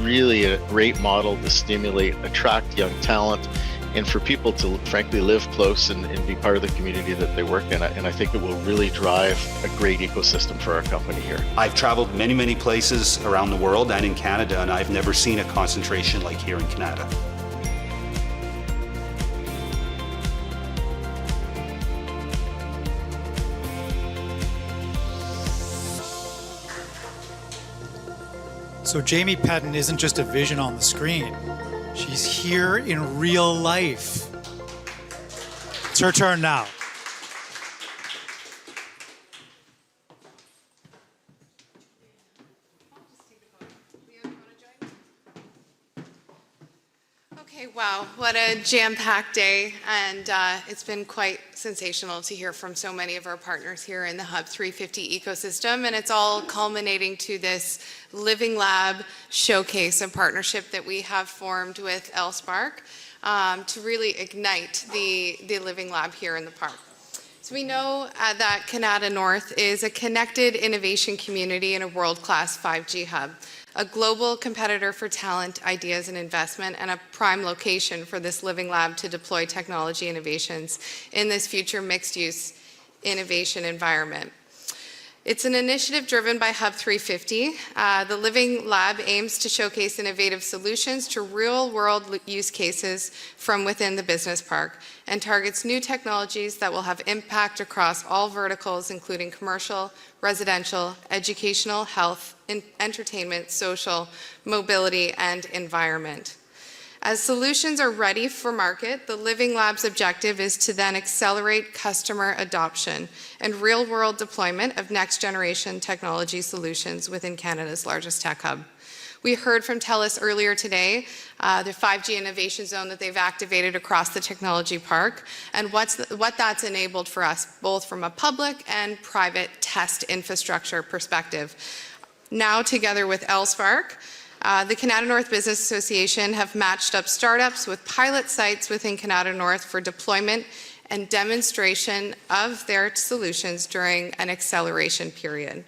really a great model to stimulate, attract young talent, and for people to frankly live close and be part of the community that they work in. And I think it will really drive a great ecosystem for our company here. I've traveled many, many places around the world and in Canada, and I've never seen a concentration like here in Canada. So Jamie Patton isn't just a vision on the screen. She's here in real life. It's her turn now. Okay, wow, what a jam-packed day, and it's been quite sensational to hear from so many of our partners here in the Hub350 ecosystem, and it's all culminating to this Living Lab showcase and partnership that we have formed with LSpark to really ignite the Living Lab here in the park. So we know that Kanata North is a connected innovation community and a world-class 5G hub, a global competitor for talent, ideas, and investment, and a prime location for this Living Lab to deploy technology innovations in this future mixed-use innovation environment. It's an initiative driven by Hub350. The Living Lab aims to showcase innovative solutions to real-world use cases from within the business park and targets new technologies that will have impact across all verticals, including commercial, residential, educational, health, entertainment, social, mobility, and environment. As solutions are ready for market, the Living Lab's objective is to then accelerate customer adoption and real-world deployment of next-generation technology solutions within Canada's largest tech hub. We heard from Telus earlier today, the 5G Innovation Zone that they've activated across the technology park, and what that's enabled for us, both from a public and private test infrastructure perspective. Now, together with LSpark, the Kanata North Business Association have matched up startups with pilot sites within Kanata North for deployment and demonstration of their solutions during an acceleration period.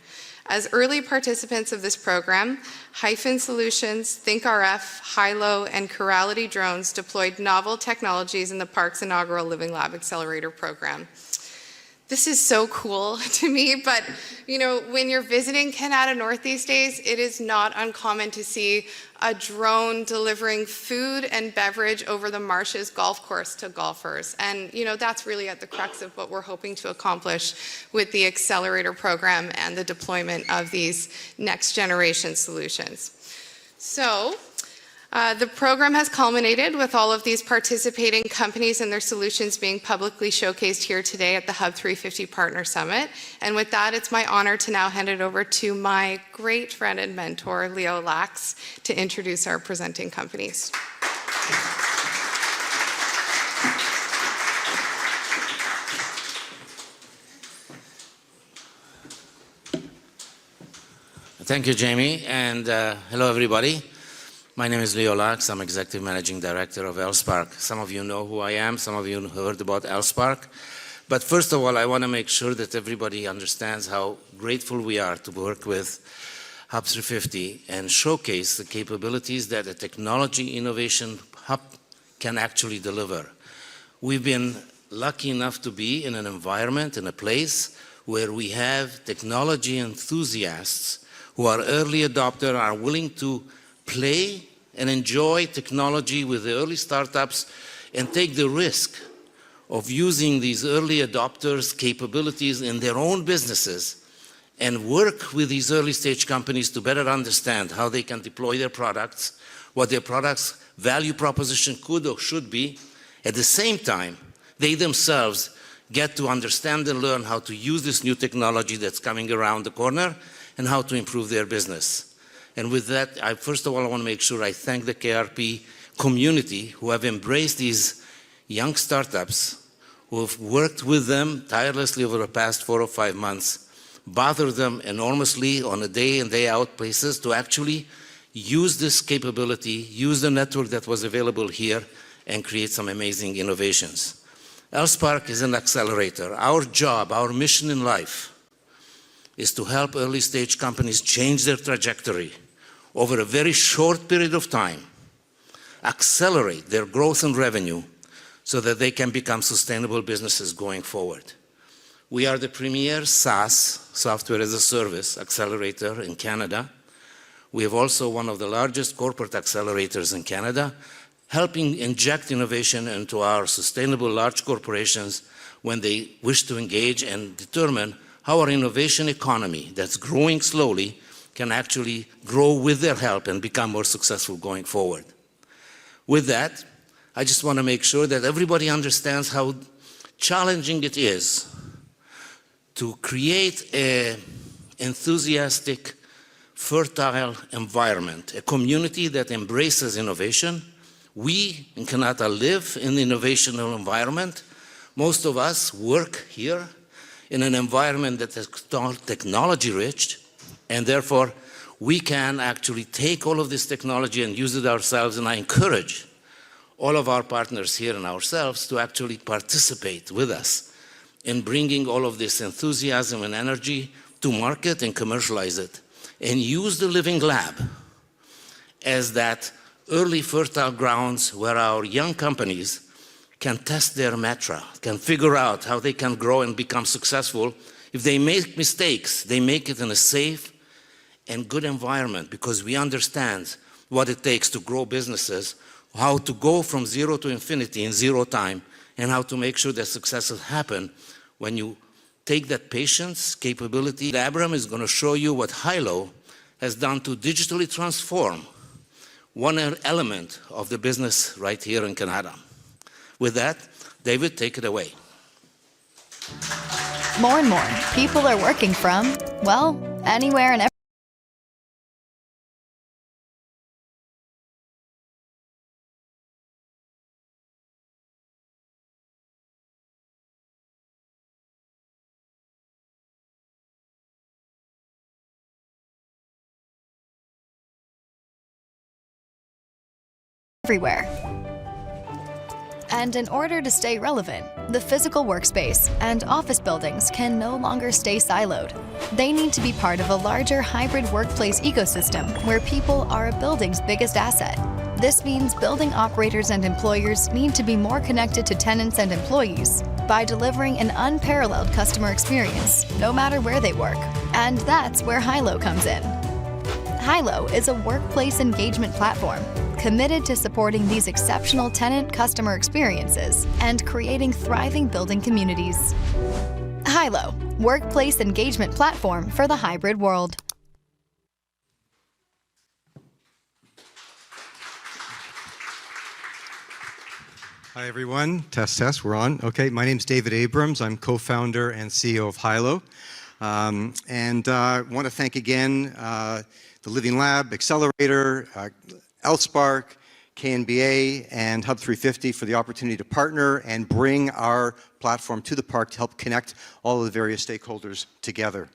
As early participants of this program, Hyphen Solutions, ThinkRF, Hilo, and Corality Drones deployed novel technologies in the park's inaugural Living Lab Accelerator program. This is so cool to me, but when you're visiting Kanata North these days, it is not uncommon to see a drone delivering food and beverage over the Marshes golf course to golfers. And that's really at the crux of what we're hoping to accomplish with the Accelerator program and the deployment of these next generation solutions. So, the program has culminated with all of these participating companies and their solutions being publicly showcased here today at the Hub350 Partner Summit. And with that, it's my honor to now hand it over to my great friend and mentor, Leo Lax, to introduce our presenting companies. Thank you, Jamie, and hello, everybody. My name is Leo Lax. I'm Executive Managing Director of LSpark. Some of you know who I am. Some of you heard about LSpark. But first of all, I want to make sure that everybody understands how grateful we are to work with Hub350 and showcase the capabilities that a technology innovation hub can actually deliver. We've been lucky enough to be in an environment, in a place where we have technology enthusiasts who are early adopters, are willing to play and enjoy technology with the early startups and take the risk of using these early adopters' capabilities in their own businesses and work with these early stage companies to better understand how they can deploy their products, what their products' value proposition could or should be. At the same time, they themselves get to understand and learn how to use this new technology that's coming around the corner and how to improve their business. And with that, first of all, I want to make sure I thank the KRP community who have embraced these young startups, who have worked with them tirelessly over the past 4 or 5 months, bothered them enormously on a day in, day out basis to actually use this capability, use the network that was available here, and create some amazing innovations. LSpark is an accelerator. Our job, our mission in life is to help early stage companies change their trajectory over a very short period of time, accelerate their growth and revenue so that they can become sustainable businesses going forward. We are the premier SaaS, software as a service, accelerator in Canada. We have also one of the largest corporate accelerators in Canada, helping inject innovation into our sustainable large corporations when they wish to engage and determine how our innovation economy that's growing slowly can actually grow with their help and become more successful going forward. With that, I just want to make sure that everybody understands how challenging it is to create an enthusiastic, fertile environment, a community that embraces innovation. We in Kanata live in the innovational environment. Most of us work here in an environment that is technology rich, and therefore we can actually take all of this technology and use it ourselves, and I encourage all of our partners here and ourselves to actually participate with us in bringing all of this enthusiasm and energy to market and commercialize it, and use the Living Lab as that early fertile grounds where our young companies can test their mantra, can figure out how they can grow and become successful. If they make mistakes, they make it in a safe and good environment, because we understand what it takes to grow businesses, how to go from zero to infinity in zero time, and how to make sure that successes happen when you take that patience, capability. Abram is going to show you what Hilo has done to digitally transform one element of the business right here in Canada. With that, David, take it away. More and more people are working from, well, anywhere and everywhere. And in order to stay relevant, the physical workspace and office buildings can no longer stay siloed. They need to be part of a larger hybrid workplace ecosystem where people are a building's biggest asset. This means building operators and employers need to be more connected to tenants and employees by delivering an unparalleled customer experience, no matter where they work. And that's where Hilo comes in. Hilo is a workplace engagement platform committed to supporting these exceptional tenant-customer experiences and creating thriving building communities. Hilo, workplace engagement platform for the hybrid world. Hi, everyone. Test, we're on. Okay, my name's David Abrams. I'm co-founder and CEO of Hilo. And I want to thank again the Living Lab Accelerator, LSpark, KNBA, and Hub350 for the opportunity to partner and bring our platform to the park to help connect all of the various stakeholders together.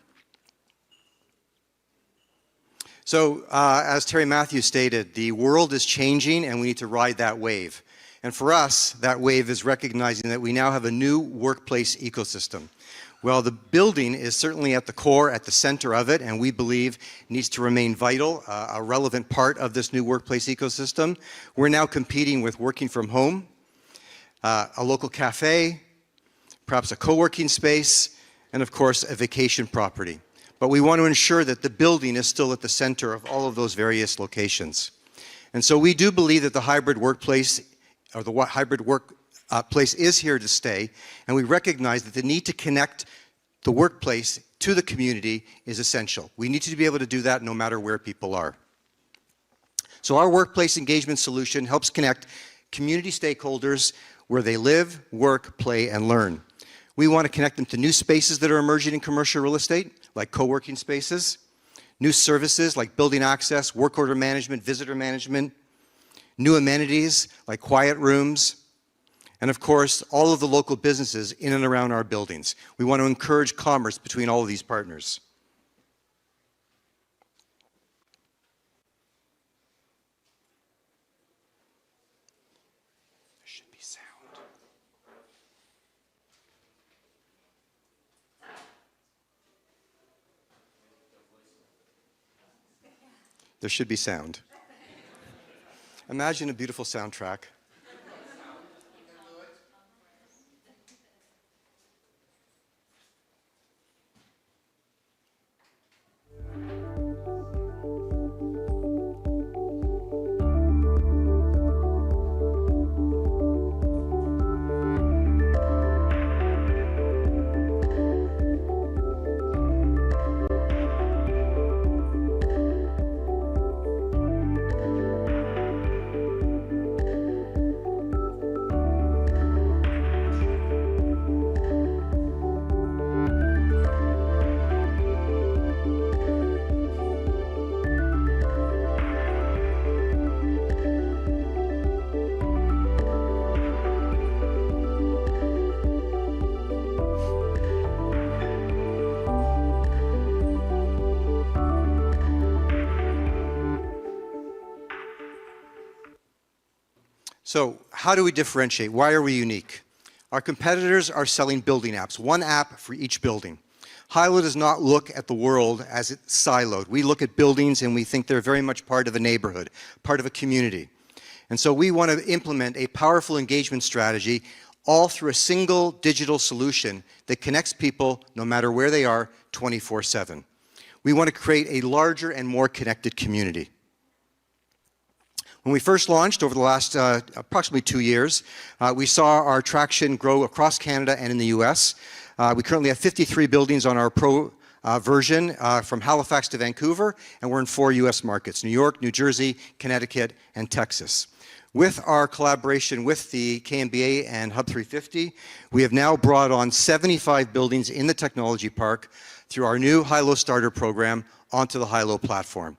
So, as Terry Matthews stated, the world is changing and we need to ride that wave. And for us, that wave is recognizing that we now have a new workplace ecosystem. Well, the building is certainly at the core, at the center of it, and we believe needs to remain vital, a relevant part of this new workplace ecosystem. We're now competing with working from home, a local cafe, perhaps a co-working space, and of course, a vacation property. But we want to ensure that the building is still at the center of all of those various locations. And so we do believe that the hybrid workplace, or the hybrid workplace is here to stay, and we recognize that the need to connect the workplace to the community is essential. We need to be able to do that no matter where people are. So our workplace engagement solution helps connect community stakeholders where they live, work, play, and learn. We want to connect them to new spaces that are emerging in commercial real estate, like co-working spaces, new services like building access, work order management, visitor management, new amenities like quiet rooms, and of course, all of the local businesses in and around our buildings. We want to encourage commerce between all of these partners. There should be sound. There should be sound. Imagine a beautiful soundtrack. So how do we differentiate? Why are we unique? Our competitors are selling building apps, one app for each building. Hilo does not look at the world as it's siloed. We look at buildings and we think they're very much part of a neighborhood, part of a community. And so we want to implement a powerful engagement strategy all through a single digital solution that connects people no matter where they are 24/7. We want to create a larger and more connected community. When we first launched over the last approximately 2 years, we saw our traction grow across Canada and in the US. We currently have 53 buildings on our Pro version from Halifax to Vancouver, and we're in 4 US markets, New York, New Jersey, Connecticut, and Texas. With our collaboration with the KMBA and Hub350, we have now brought on 75 buildings in the technology park through our new Hilo Starter program onto the Hilo platform.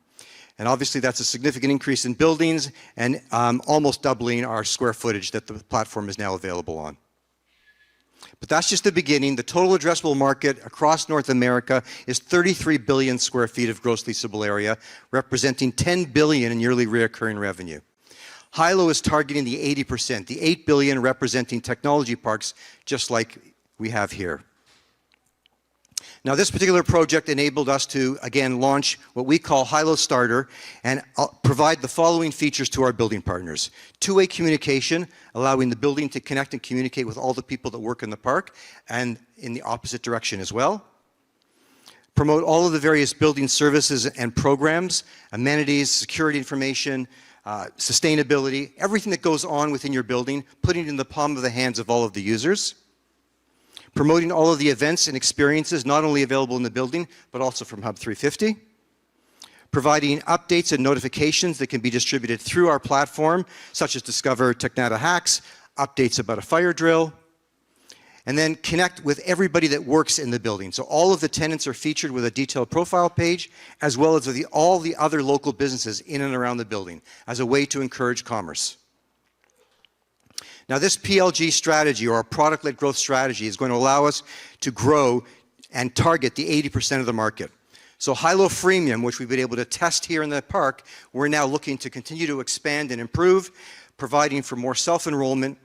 And obviously that's a significant increase in buildings and almost doubling our square footage that the platform is now available on. But that's just the beginning. The total addressable market across North America is 33 billion square feet of gross leasable area, representing 10 billion in yearly recurring revenue. Hilo is targeting the 80%, the 8 billion representing technology parks, just like we have here. Now, this particular project enabled us to, again, launch what we call Hilo Starter and provide the following features to our building partners. Two-way communication, allowing the building to connect and communicate with all the people that work in the park and in the opposite direction as well. Promote all of the various building services and programs, amenities, security information, sustainability, everything that goes on within your building, putting it in the palm of the hands of all of the users. Promoting all of the events and experiences, not only available in the building, but also from Hub350. Providing updates and notifications that can be distributed through our platform, such as discover Kanata hacks, updates about a fire drill, and then connect with everybody that works in the building. So all of the tenants are featured with a detailed profile page, as well as all the other local businesses in and around the building, as a way to encourage commerce. Now, this PLG strategy, or a product-led growth strategy, is going to allow us to grow and target the 80% of the market. So Hilo Freemium, which we've been able to test here in the park, we're now looking to continue to expand and improve, providing for more self-enrollment,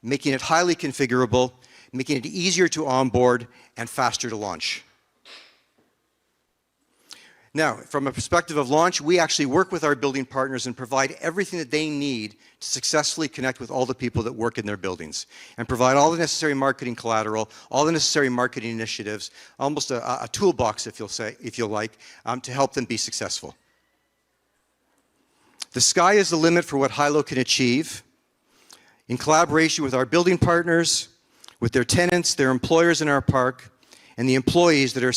making it highly configurable, making it easier to onboard, and faster to launch. Now, from a perspective of launch, we actually work with our building partners and provide everything that they need to successfully connect with all the people that work in their buildings and provide all the necessary marketing collateral, all the necessary marketing initiatives, almost a toolbox, if you like, to help them be successful. The sky is the limit for what Hilo can achieve in collaboration with our building partners, with their tenants, their employers in our park, and the employees that are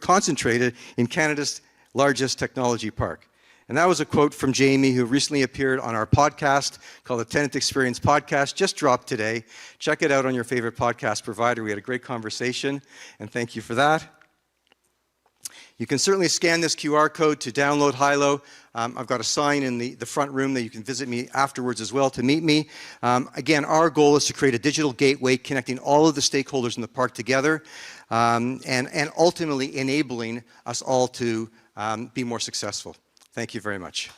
concentrated in Canada's largest technology park. And that was a quote from Jamie, who recently appeared on our podcast called the Tenant Experience Podcast, just dropped today. Check it out on your favorite podcast provider. We had a great conversation, and thank you for that. You can certainly scan this QR code to download Hilo. I've got a sign in the front room that you can visit me afterwards as well to meet me. Again, our goal is to create a digital gateway connecting all of the stakeholders in the park together and ultimately enabling us all to be more successful. Thank you very much.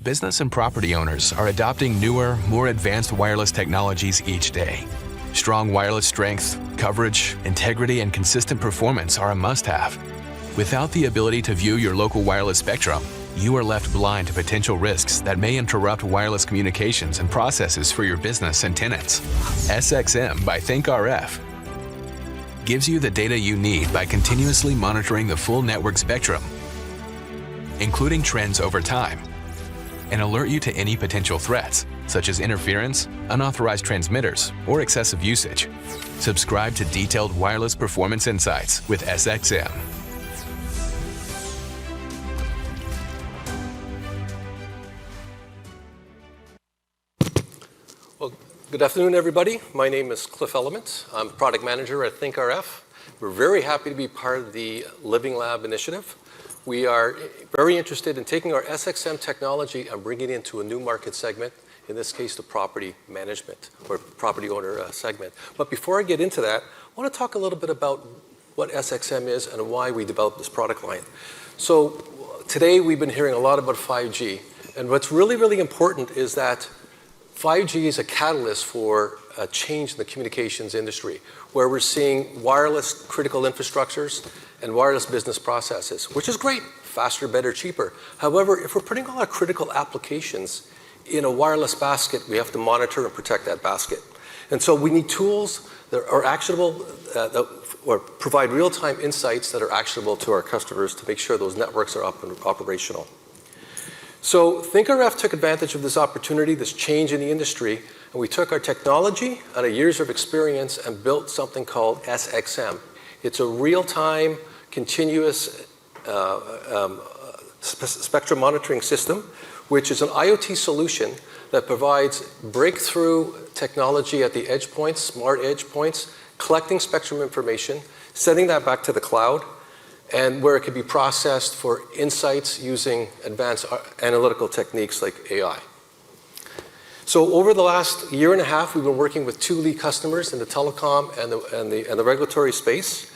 Business and property owners are adopting newer, more advanced wireless technologies each day. Strong wireless strength, coverage, integrity, and consistent performance are a must-have. Without the ability to view your local wireless spectrum, you are left blind to potential risks that may interrupt wireless communications and processes for your business and tenants. SXM by ThinkRF gives you the data you need by continuously monitoring the full network spectrum, including trends over time, and alert you to any potential threats, such as interference, unauthorized transmitters, or excessive usage. Subscribe to detailed wireless performance insights with SXM. Well, good afternoon, everybody. My name is Cliff Element. I'm product manager at ThinkRF. We're very happy to be part of the Living Lab initiative. We are very interested in taking our SXM technology and bringing it into a new market segment, in this case, the property management or property owner segment. But before I get into that, I want to talk a little bit about what SXM is and why we developed this product line. So today we've been hearing a lot about 5G. And what's really, really important is that 5G is a catalyst for a change in the communications industry, where we're seeing wireless critical infrastructures and wireless business processes, which is great, faster, better, cheaper. However, if we're putting all our critical applications in a wireless basket, we have to monitor and protect that basket. And so we need tools that are actionable or provide real-time insights that are actionable to our customers to make sure those networks are up and operational. So ThinkRF took advantage of this opportunity, this change in the industry, and we took our technology and our years of experience and built something called SXM. It's a real-time, continuous spectrum monitoring system, which is an IoT solution that provides breakthrough technology at the edge points, smart edge points, collecting spectrum information, sending that back to the cloud, and where it can be processed for insights using advanced analytical techniques like AI. So over the last year and a half, we've been working with 2 lead customers in the telecom and the regulatory space.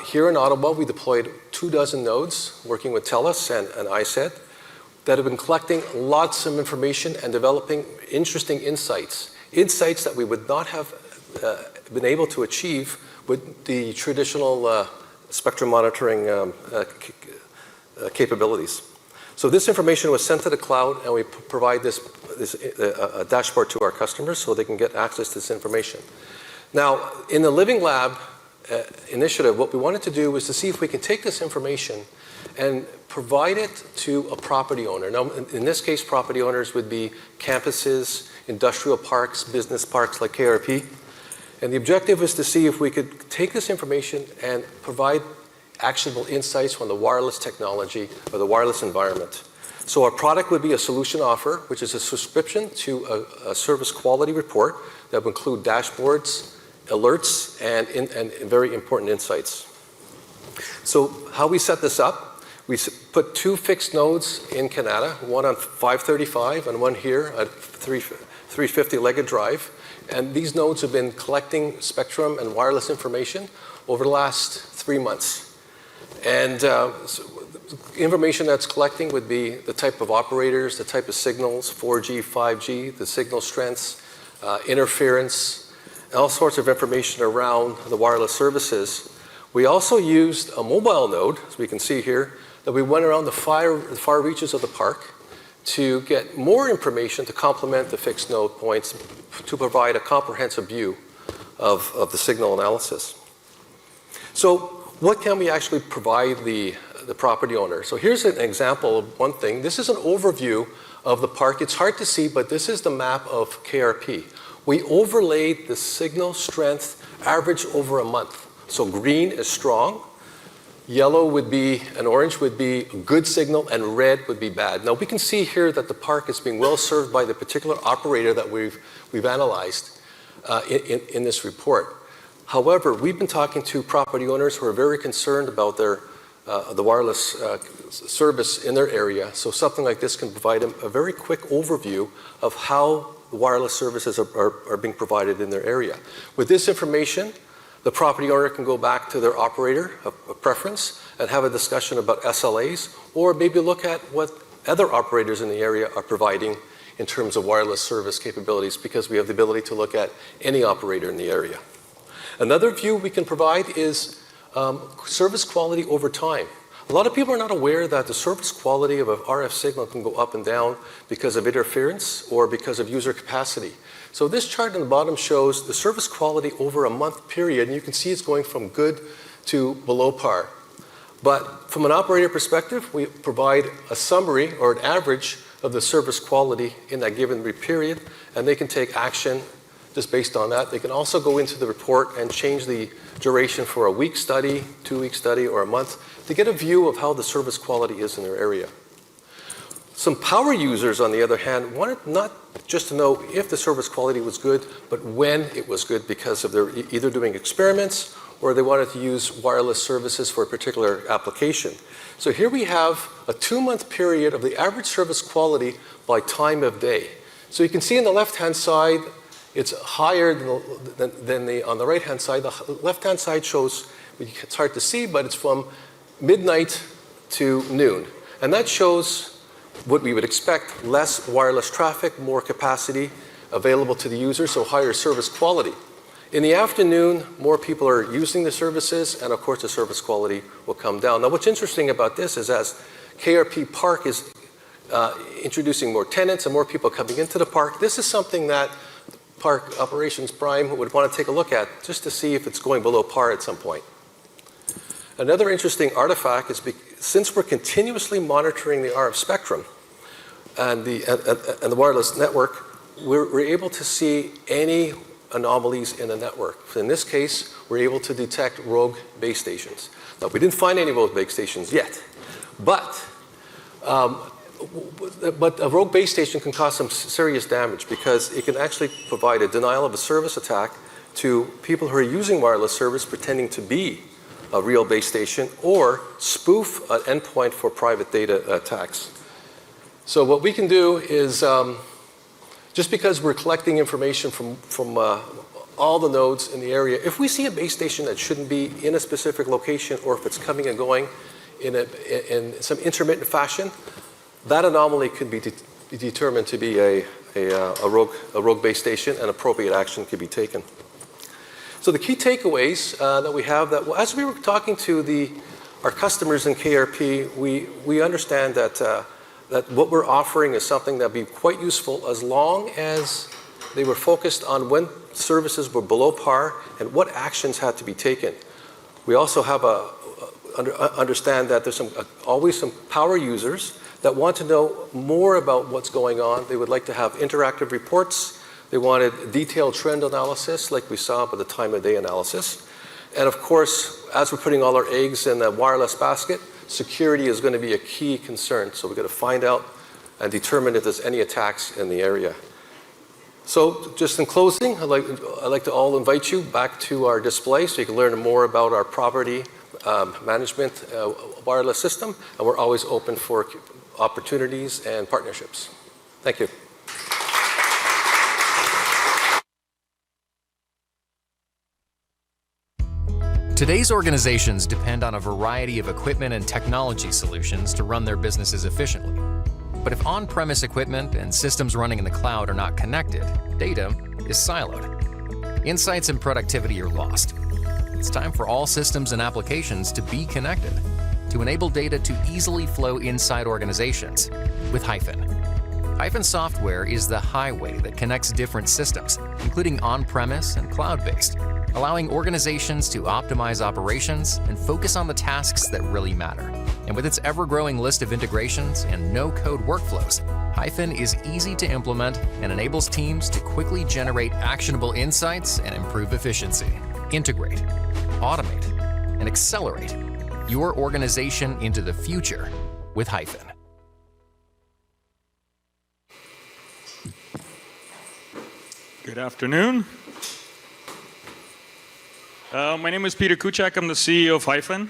Here in Ottawa, we deployed 24 nodes working with Telus and ISED that have been collecting lots of information and developing interesting insights that we would not have been able to achieve with the traditional spectrum monitoring capabilities. So this information was sent to the cloud, and we provide this dashboard to our customers so they can get access to this information. Now, in the Living Lab initiative, what we wanted to do was to see if we can take this information and provide it to a property owner. Now, in this case, property owners would be campuses, industrial parks, business parks like KRP. And the objective was to see if we could take this information and provide actionable insights from the wireless technology or the wireless environment. So our product would be a solution offer, which is a subscription to a service quality report that would include dashboards, alerts, and very important insights. So how we set this up, We put 2 fixed nodes in Kanata, one on 535 and one here at 350 Leggett Drive. And these nodes have been collecting spectrum and wireless information over the last 3 months. And information that's collecting would be the type of operators, the type of signals, 4G, 5G, the signal strengths, interference, all sorts of information around the wireless services. We also used a mobile node, as we can see here, that we went around the far reaches of the park to get more information to complement the fixed node points to provide a comprehensive view of the signal analysis. So what can we actually provide the property owner? So here's an example of one thing. This is an overview of the park. It's hard to see, but this is the map of KRP. We overlaid the signal strength average over a month. So green is strong, yellow would be, and orange would be a good signal, and red would be bad. Now we can see here that the park is being well served by the particular operator that we've analyzed in this report. However, we've been talking to property owners who are very concerned about the wireless service in their area. So something like this can provide them a very quick overview of how the wireless services are being provided in their area. With this information, the property owner can go back to their operator of preference and have a discussion about SLAs, or maybe look at what other operators in the area are providing in terms of wireless service capabilities, because we have the ability to look at any operator in the area. Another view we can provide is service quality over time. A lot of people are not aware that the service quality of an RF signal can go up and down because of interference or because of user capacity. So this chart on the bottom shows the service quality over a month period, and you can see it's going from good to below par. But from an operator perspective, we provide a summary or an average of the service quality in that given period, and they can take action just based on that. They can also go into the report and change the duration for a week study, 2-week study, or a month to get a view of how the service quality is in their area. Some power users, on the other hand, wanted not just to know if the service quality was good, but when it was good, because of their either doing experiments or they wanted to use wireless services for a particular application. So here we have a 2-month period of the average service quality by time of day. So you can see on the left-hand side, it's higher than on the right-hand side. The left-hand side shows, it's hard to see, but it's from midnight to noon. And that shows what we would expect: less wireless traffic, more capacity available to the user, so higher service quality. In the afternoon, more people are using the services, and of course the service quality will come down. Now what's interesting about this is, as KRP Park is introducing more tenants and more people coming into the park, this is something that Park Operations Prime would want to take a look at just to see if it's going below par at some point. Another interesting artifact is since we're continuously monitoring the RF spectrum and the wireless network, we're able to see any anomalies in the network. In this case, we're able to detect rogue base stations. Now, we didn't find any rogue base stations yet, but a rogue base station can cause some serious damage, because it can actually provide a denial of a service attack to people who are using wireless service pretending to be a real base station, or spoof an endpoint for private data attacks. So what we can do is, just because we're collecting information from all the nodes in the area, if we see a base station that shouldn't be in a specific location, or if it's coming and going in some intermittent fashion, that anomaly could be determined to be a rogue base station, and appropriate action could be taken. So the key takeaways that we have, that as we were talking to our customers in KRP, we understand that what we're offering is something that would be quite useful as long as they were focused on when services were below par and what actions had to be taken. We also have understand that there's always some power users that want to know more about what's going on. They would like to have interactive reports. They wanted detailed trend analysis, like we saw by the time of day analysis. And of course, as we're putting all our eggs in the wireless basket, security is going to be a key concern. So we've got to find out and determine if there's any attacks in the area. So just in closing, I'd like to all invite you back to our display so you can learn more about our property, management wireless system, and we're always open for opportunities and partnerships. Thank you. Today's organizations depend on a variety of equipment and technology solutions to run their businesses efficiently. But if on-premise equipment and systems running in the cloud are not connected, data is siloed. Insights and productivity are lost. It's time for all systems and applications to be connected, to enable data to easily flow inside organizations with Hyphen. Hyphen software is the highway that connects different systems, including on-premise and cloud-based, allowing organizations to optimize operations and focus on the tasks that really matter. And with its ever-growing list of integrations and no-code workflows, Hyphen is easy to implement and enables teams to quickly generate actionable insights and improve efficiency. Integrate, automate, and accelerate your organization into the future with Hyphen. Good afternoon. My name is Peter Kuchak. I'm the CEO of Hyphen.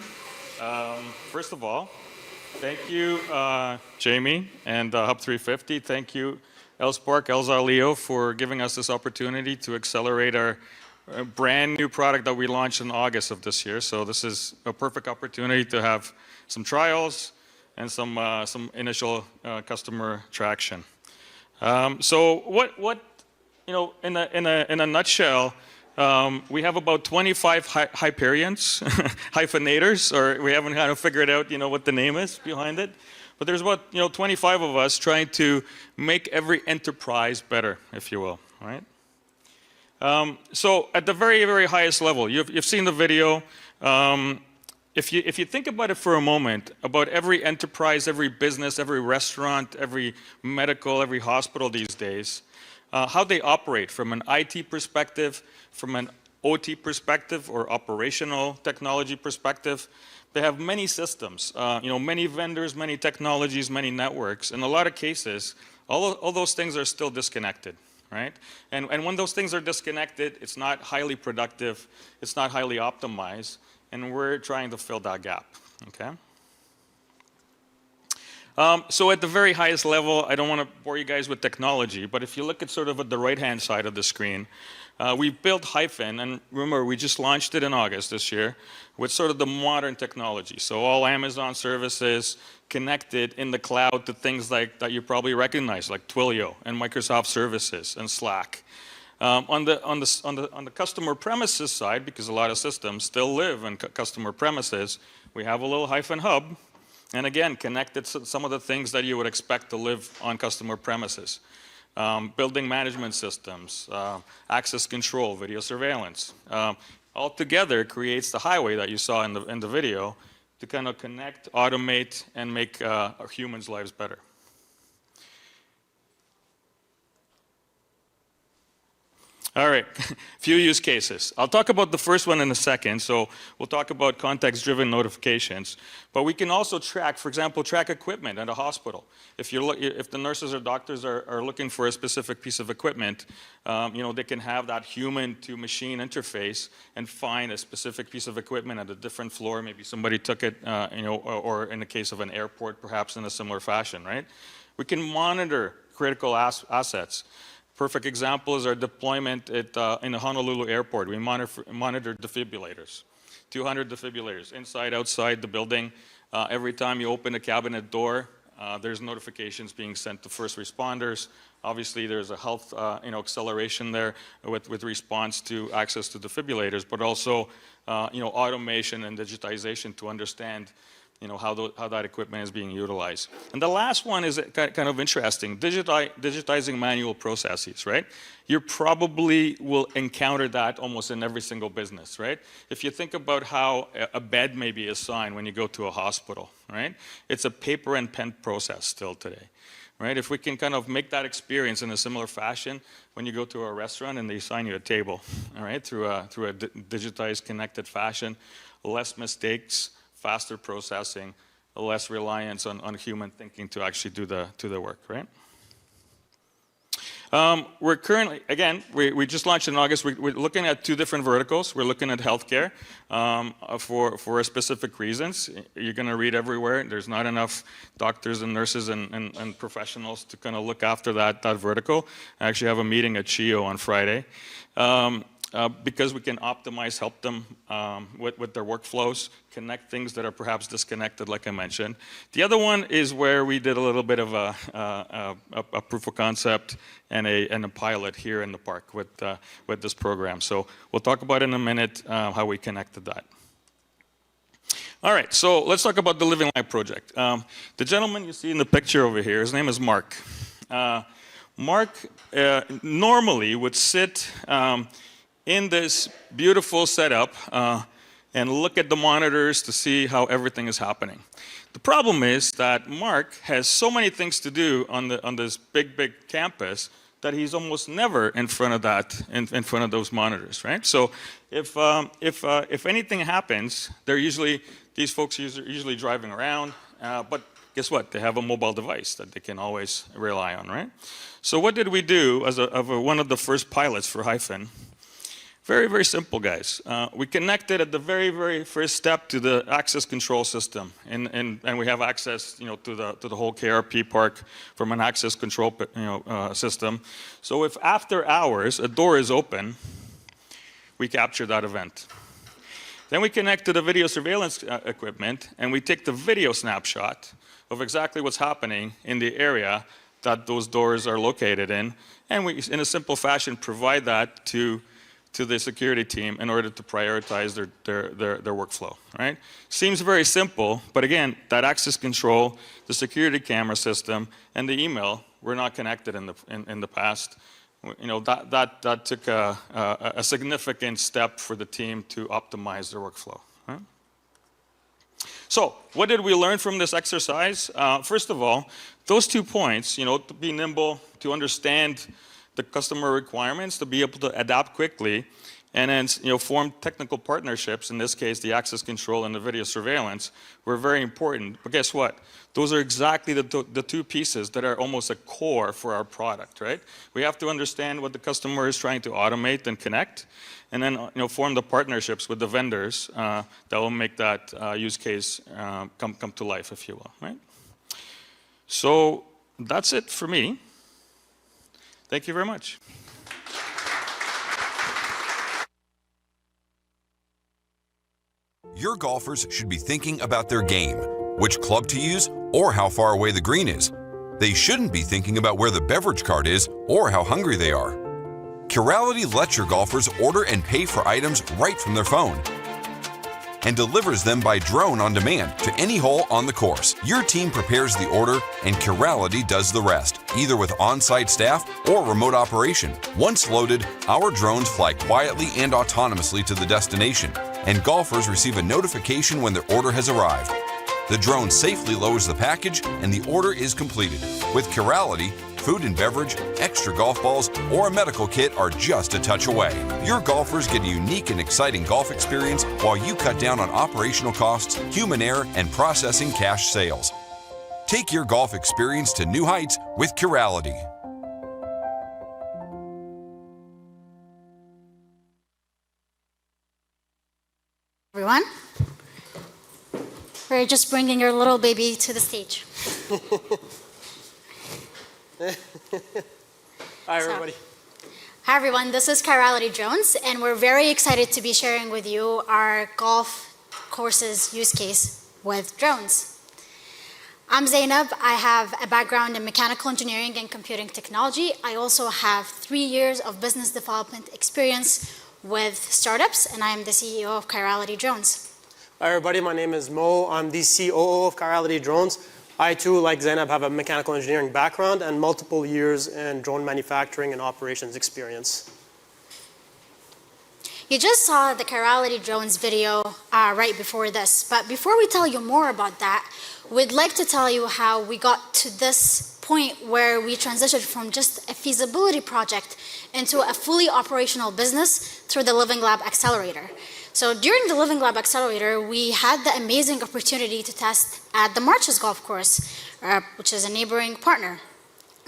First of all, thank you, Jamie and Hub350. Thank you, Elspark, Elzar Leo, for giving us this opportunity to accelerate our brand new product that we launched in August of this year. So this is a perfect opportunity to have some trials and some initial customer traction. So what you know, in a nutshell, we have about 25 Hyperions, hyphenators, or we haven't kind of figured out, you know, what the name is behind it. But there's about, 25 of us trying to make every enterprise better, if you will, right? So at the very, very highest level, you've seen the video. If you think about it for a moment, about every enterprise, every business, every restaurant, every medical, every hospital these days, how they operate from an IT perspective, from an OT perspective, or operational technology perspective, they have many systems, many vendors, many technologies, many networks. In a lot of cases, all those things are still disconnected, right? And when those things are disconnected, it's not highly productive, it's not highly optimized, and we're trying to fill that gap, okay? So at the very highest level, I don't want to bore you guys with technology, but if you look at sort of at the right-hand side of the screen, we built Hyphen, and remember, we just launched it in August this year, with sort of the modern technology. So all Amazon services connected in the cloud to things like that you probably recognize, like Twilio and Microsoft Services and Slack. On the customer premises side, because a lot of systems still live in customer premises, we have a little Hyphen hub. And again, connected to some of the things that you would expect to live on customer premises. Building management systems, access control, video surveillance. All together creates the highway that you saw in the video to kind of connect, automate, and make our humans' lives better. All right, few use cases. I'll talk about the first one in a second. So we'll talk about context-driven notifications. But we can also track, for example, track equipment at a hospital. If the nurses or doctors are looking for a specific piece of equipment, they can have that human-to-machine interface and find a specific piece of equipment at a different floor. Maybe somebody took it, or in the case of an airport, perhaps in a similar fashion, right? We can monitor critical assets. Perfect example is our deployment in the Honolulu airport. We monitor defibrillators, 200 defibrillators, inside, outside the building. Every time you open a cabinet door, there's notifications being sent to first responders. Obviously, there's a health acceleration there with response to access to defibrillators, but also automation and digitization to understand how that equipment is being utilized. And the last one is kind of interesting, digitizing manual processes, right? You probably will encounter that almost in every single business, right? If you think about how a bed may be assigned when you go to a hospital, right? It's a paper and pen process still today, right? If we can kind of make that experience in a similar fashion when you go to a restaurant and they assign you a table, all right, through a digitized, connected fashion, less mistakes, faster processing, less reliance on human thinking to actually do the work, right? We're currently, again, we just launched in August. We're looking at 2 different verticals. We're looking at healthcare for specific reasons. You're going to read everywhere. There's not enough doctors and nurses and professionals to kind of look after that vertical. I actually have a meeting at CHIO on Friday. Because we can optimize, help them with their workflows, connect things that are perhaps disconnected, like I mentioned. The other one is where we did a little bit of a proof of concept and a pilot here in the park with this program. So we'll talk about in a minute how we connected that. All right, so let's talk about the Living Lab project. The gentleman you see in the picture over here, his name is Mark. Mark normally would sit in this beautiful setup and look at the monitors to see how everything is happening. The problem is that Mark has so many things to do on this big campus that he's almost never in front of that, in front of those monitors, right? So if anything happens, these folks are usually driving around, but guess what? They have a mobile device that they can always rely on, right? So what did we do as one of the first pilots for Hyphen? Very, very simple, guys. We connected at the very, very first step to the access control system, and we have access, to the whole KRP park from an access control, system. So if after hours a door is open, we capture that event. Then we connect to the video surveillance equipment, and we take the video snapshot of exactly what's happening in the area that those doors are located in, and we, in a simple fashion, provide that to the security team in order to prioritize their workflow, right? Seems very simple, but again, that access control, the security camera system, and the email were not connected in the past. That took a significant step for the team to optimize their workflow, right? So, what did we learn from this exercise? First of all, those 2 points, to be nimble, to understand the customer requirements, to be able to adapt quickly, and then form technical partnerships, in this case the access control and the video surveillance, were very important. But guess what? Those are exactly the 2 pieces that are almost a core for our product, right? We have to understand what the customer is trying to automate and connect, and then form the partnerships with the vendors that will make that use case come to life, if you will, right? So that's it for me. Thank you very much. Your golfers should be thinking about their game, which club to use, or how far away the green is. They shouldn't be thinking about where the beverage cart is or how hungry they are. Curality lets your golfers order and pay for items right from their phone and delivers them by drone on demand to any hole on the course. Your team prepares the order and Curality does the rest, either with on-site staff or remote operation. Once loaded, our drones fly quietly and autonomously to the destination, and golfers receive a notification when their order has arrived. The drone safely lowers the package and the order is completed. With Curality, food and beverage, extra golf balls, or a medical kit are just a touch away. Your golfers get a unique and exciting golf experience while you cut down on operational costs, human error, and processing cash sales. Take your golf experience to new heights with Curality. Everyone, we're just bringing your little baby to the stage. Hi, everybody. Hi, everyone. This is Curality Drones, and we're very excited to be sharing with you our golf courses use case with drones. I'm Zainab. I have a background in mechanical engineering and computing technology. I also have 3 years of business development experience with startups, and I am the CEO of Curality Drones. Hi, everybody. My name is Mo. I'm the COO of Curality Drones. I, too, like Zainab, have a mechanical engineering background and multiple years in drone manufacturing and operations experience. You just saw the Curality Drones video right before this, but before we tell you more about that, we'd like to tell you how we got to this point where we transitioned from just a feasibility project into a fully operational business through the Living Lab Accelerator. So during the Living Lab Accelerator, we had the amazing opportunity to test at the Marches Golf Course, which is a neighboring partner.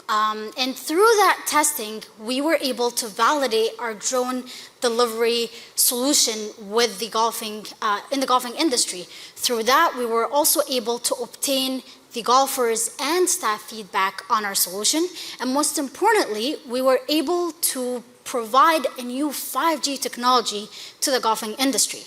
And through that testing, we were able to validate our drone delivery solution with the golfing, in the golfing industry. Through that, we were also able to obtain the golfers and staff feedback on our solution. And most importantly, we were able to provide a new 5G technology to the golfing industry.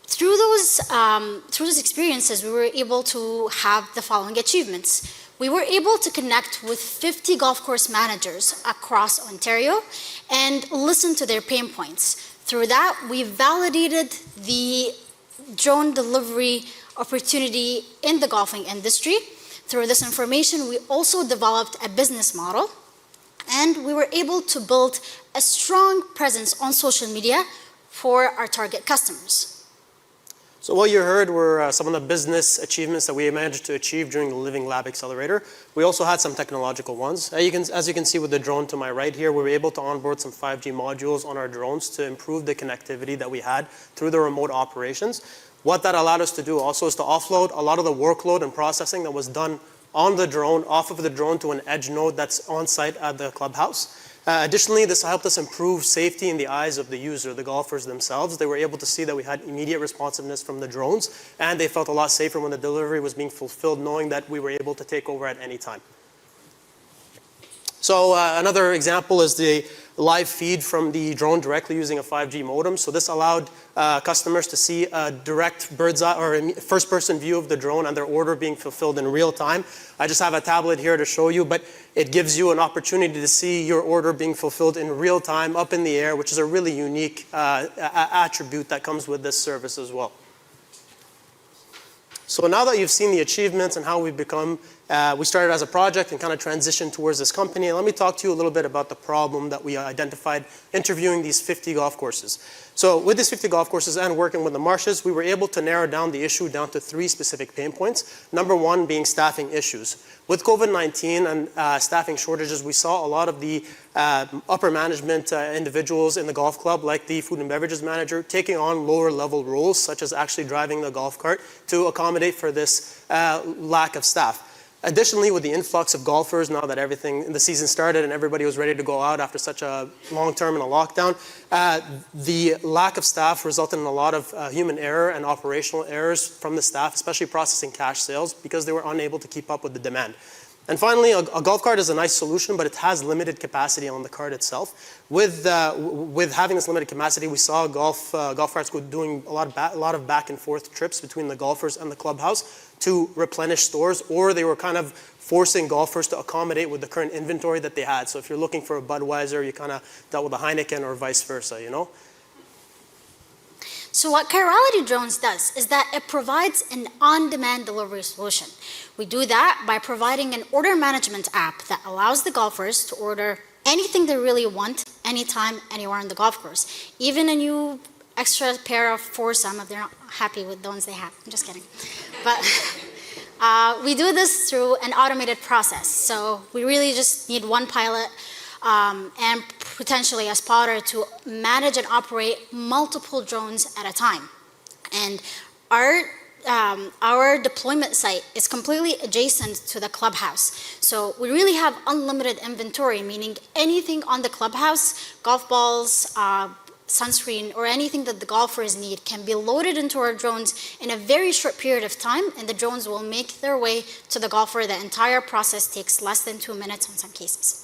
Through those experiences, we were able to have the following achievements. We were able to connect with 50 golf course managers across Ontario and listen to their pain points. Through that, we validated the drone delivery opportunity in the golfing industry. Through this information, we also developed a business model, and we were able to build a strong presence on social media for our target customers. So what you heard were some of the business achievements that we managed to achieve during the Living Lab Accelerator. We also had some technological ones. As you can see with the drone to my right here, we were able to onboard some 5G modules on our drones to improve the connectivity that we had through the remote operations. What that allowed us to do also is to offload a lot of the workload and processing that was done on the drone, off of the drone to an edge node that's on site at the clubhouse. Additionally, this helped us improve safety in the eyes of the user, the golfers themselves. They were able to see that we had immediate responsiveness from the drones, and they felt a lot safer when the delivery was being fulfilled, knowing that we were able to take over at any time. So another example is the live feed from the drone directly using a 5G modem. So this allowed customers to see a direct bird's eye or a first-person view of the drone and their order being fulfilled in real time. I just have a tablet here to show you, but it gives you an opportunity to see your order being fulfilled in real time up in the air, which is a really unique attribute that comes with this service as well. So now that you've seen the achievements and how we've become, we started as a project and kind of transitioned towards this company. Let me talk to you a little bit about the problem that we identified interviewing these 50 golf courses. So with these 50 golf courses and working with the marshes, we were able to narrow down the issue down to 3 specific pain points. Number 1 being staffing issues. With COVID-19 and staffing shortages, we saw a lot of the upper management individuals in the golf club, like the food and beverages manager, taking on lower level roles, such as actually driving the golf cart to accommodate for this lack of staff. Additionally, with the influx of golfers, now that the season started and everybody was ready to go out after such a long term in a lockdown, the lack of staff resulted in a lot of human error and operational errors from the staff, especially processing cash sales, because they were unable to keep up with the demand. And finally, a golf cart is a nice solution, but it has limited capacity on the cart itself. With having this limited capacity, we saw golf carts doing a lot of back and forth trips between the golfers and the clubhouse to replenish stores, or they were kind of forcing golfers to accommodate with the current inventory that they had. So if you're looking for a Budweiser, you kind of dealt with a Heineken or vice versa, you know? So what Chirality Drones does is that it provides an on-demand delivery solution. We do that by providing an order management app that allows the golfers to order anything they really want, anytime, anywhere on the golf course. Even a new extra pair of foursome if they're not happy with the ones they have. I'm just kidding. But we do this through an automated process. So we really just need one pilot and potentially a spotter to manage and operate multiple drones at a time. And our deployment site is completely adjacent to the clubhouse. So we really have unlimited inventory, meaning anything on the clubhouse, golf balls, sunscreen, or anything that the golfers need can be loaded into our drones in a very short period of time, and the drones will make their way to the golfer. The entire process takes less than 2 minutes in some cases.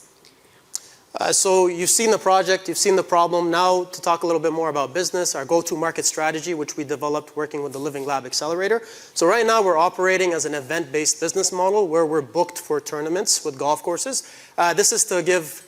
So you've seen the project, you've seen the problem. Now to talk a little bit more about business, our go-to-market strategy, which we developed working with the Living Lab Accelerator. So right now we're operating as an event-based business model where we're booked for tournaments with golf courses. This is to give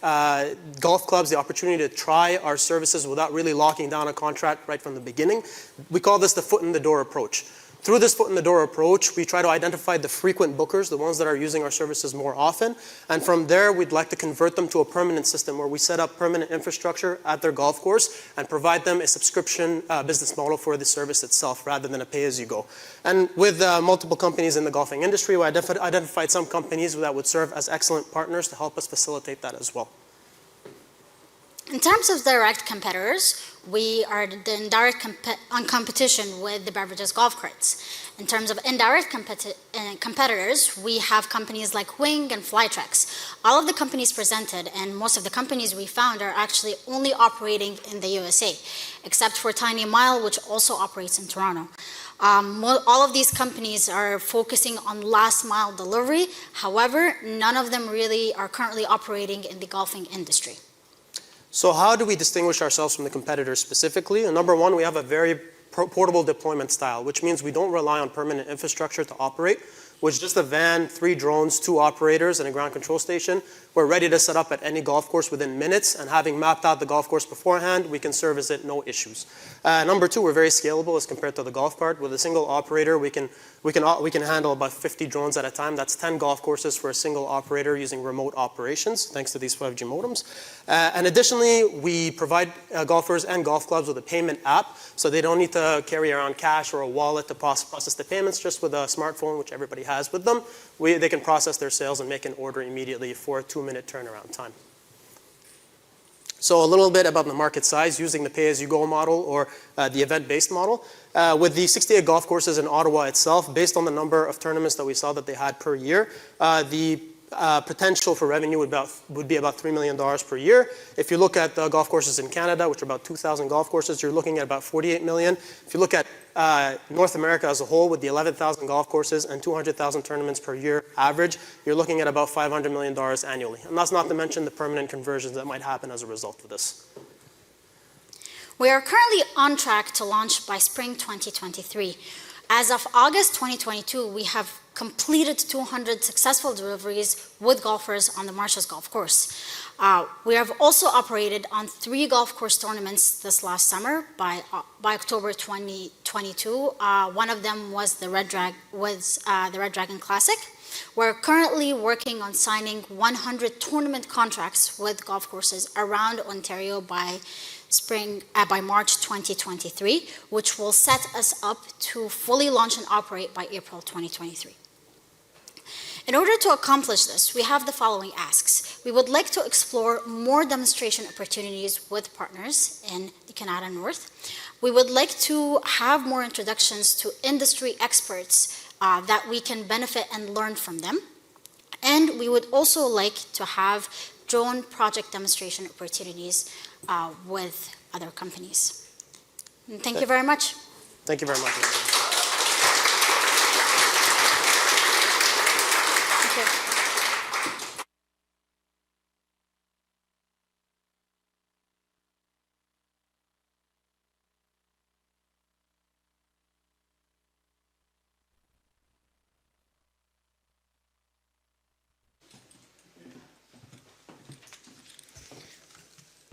golf clubs the opportunity to try our services without really locking down a contract right from the beginning. We call this the foot-in-the-door approach. Through this foot-in-the-door approach, we try to identify the frequent bookers, the ones that are using our services more often, and from there, we'd like to convert them to a permanent system where we set up permanent infrastructure at their golf course and provide them a subscription business model for the service itself rather than a pay-as-you-go. And with multiple companies in the golfing industry, we identified some companies that would serve as excellent partners to help us facilitate that as well. In terms of direct competitors, we are in direct competition with the beverages golf carts. In terms of indirect competitors, we have companies like Wing and Flytrex. All of the companies presented and most of the companies we found are actually only operating in the USA, except for Tiny Mile, which also operates in Toronto. All of these companies are focusing on last mile delivery. However, none of them really are currently operating in the golfing industry. So how do we distinguish ourselves from the competitors specifically? And number one, we have a very portable deployment style, which means we don't rely on permanent infrastructure to operate, which is just a van, 3 drones, 2 operators, and a ground control station. We're ready to set up at any golf course within minutes, and having mapped out the golf course beforehand, we can service it, no issues. Number 2, we're very scalable as compared to the golf cart. With a single operator, we can handle about 50 drones at a time. That's 10 golf courses for a single operator using remote operations, thanks to these 5G modems. And additionally, we provide golfers and golf clubs with a payment app, so they don't need to carry around cash or a wallet to process the payments. Just with a smartphone, which everybody has with them, they can process their sales and make an order immediately for a 2-minute turnaround time. So a little bit about the market size using the pay-as-you-go model or the event-based model. With the 68 golf courses in Ottawa itself, based on the number of tournaments that we saw that they had per year, the potential for revenue would be about $3 million per year. If you look at the golf courses in Canada, which are about 2,000 golf courses, you're looking at about $48 million. If you look at North America as a whole, with the 11,000 golf courses and 200,000 tournaments per year average, you're looking at about $500 million annually. And that's not to mention the permanent conversions that might happen as a result of this. We are currently on track to launch by spring 2023. As of August 2022, we have completed 200 successful deliveries with golfers on the Marshes Golf Course. We have also operated on 3 golf course tournaments this last summer by October 2022. One of them was the Red Dragon Classic. We're currently working on signing 100 tournament contracts with golf courses around Ontario by March 2023, which will set us up to fully launch and operate by April 2023. In order to accomplish this, we have the following asks. We would like to explore more demonstration opportunities with partners in the Kanata North. We would like to have more introductions to industry experts that we can benefit and learn from them. And we would also like to have drone project demonstration opportunities with other companies. And thank you very much. Thank you very much.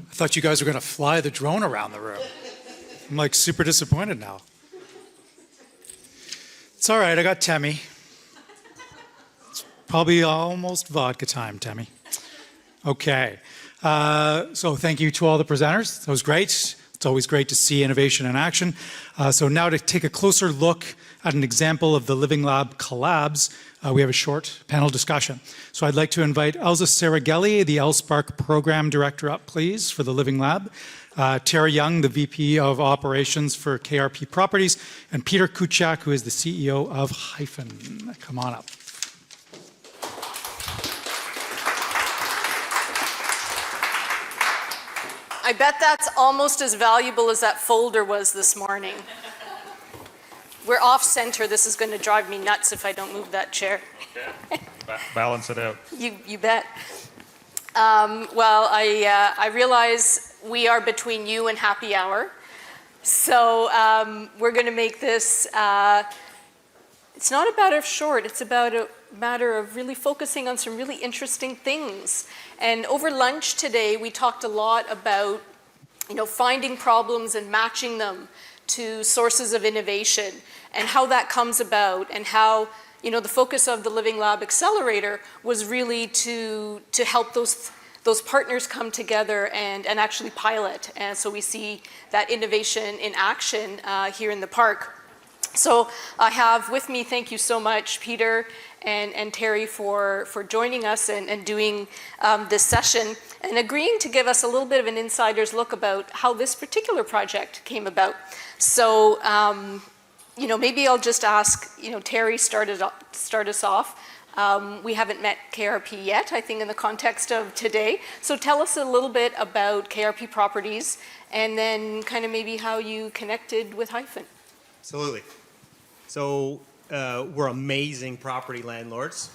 I thought you guys were going to fly the drone around the room. I'm like super disappointed now. It's all right, I got Temi. It's probably almost vodka time, Temi. Okay, so thank you to all the presenters. That was great. It's always great to see innovation in action. So now to take a closer look at an example of the Living Lab collabs, we have a short panel discussion. So I'd like to invite Elsa Saragelli, the LSpark Program Director, up, please, for the Living Lab. Tara Young, the VP of Operations for KRP Properties, and Peter Kuchak, who is the CEO of Hyphen. Come on up. I bet that's almost as valuable as that folder was this morning. We're off center. This is going to drive me nuts if I don't move that chair. Yeah. Balance it out. You bet. Well, I realize we are between you and happy hour. So we're going to make this, it's not a matter of short, it's about a matter of really focusing on some really interesting things. And over lunch today, we talked a lot about, finding problems and matching them to sources of innovation and how that comes about and how, the focus of the Living Lab Accelerator was really to help those partners come together and actually pilot. And so we see that innovation in action here in the park. So I have with me, thank you so much, Peter and Terry for joining us and doing this session and agreeing to give us a little bit of an insider's look about how this particular project came about. So, maybe I'll just ask, Terry start us off. We haven't met KRP yet, I think, in the context of today. So tell us a little bit about KRP Properties and then kind of maybe how you connected with Hyphen. Absolutely. So we're amazing property landlords.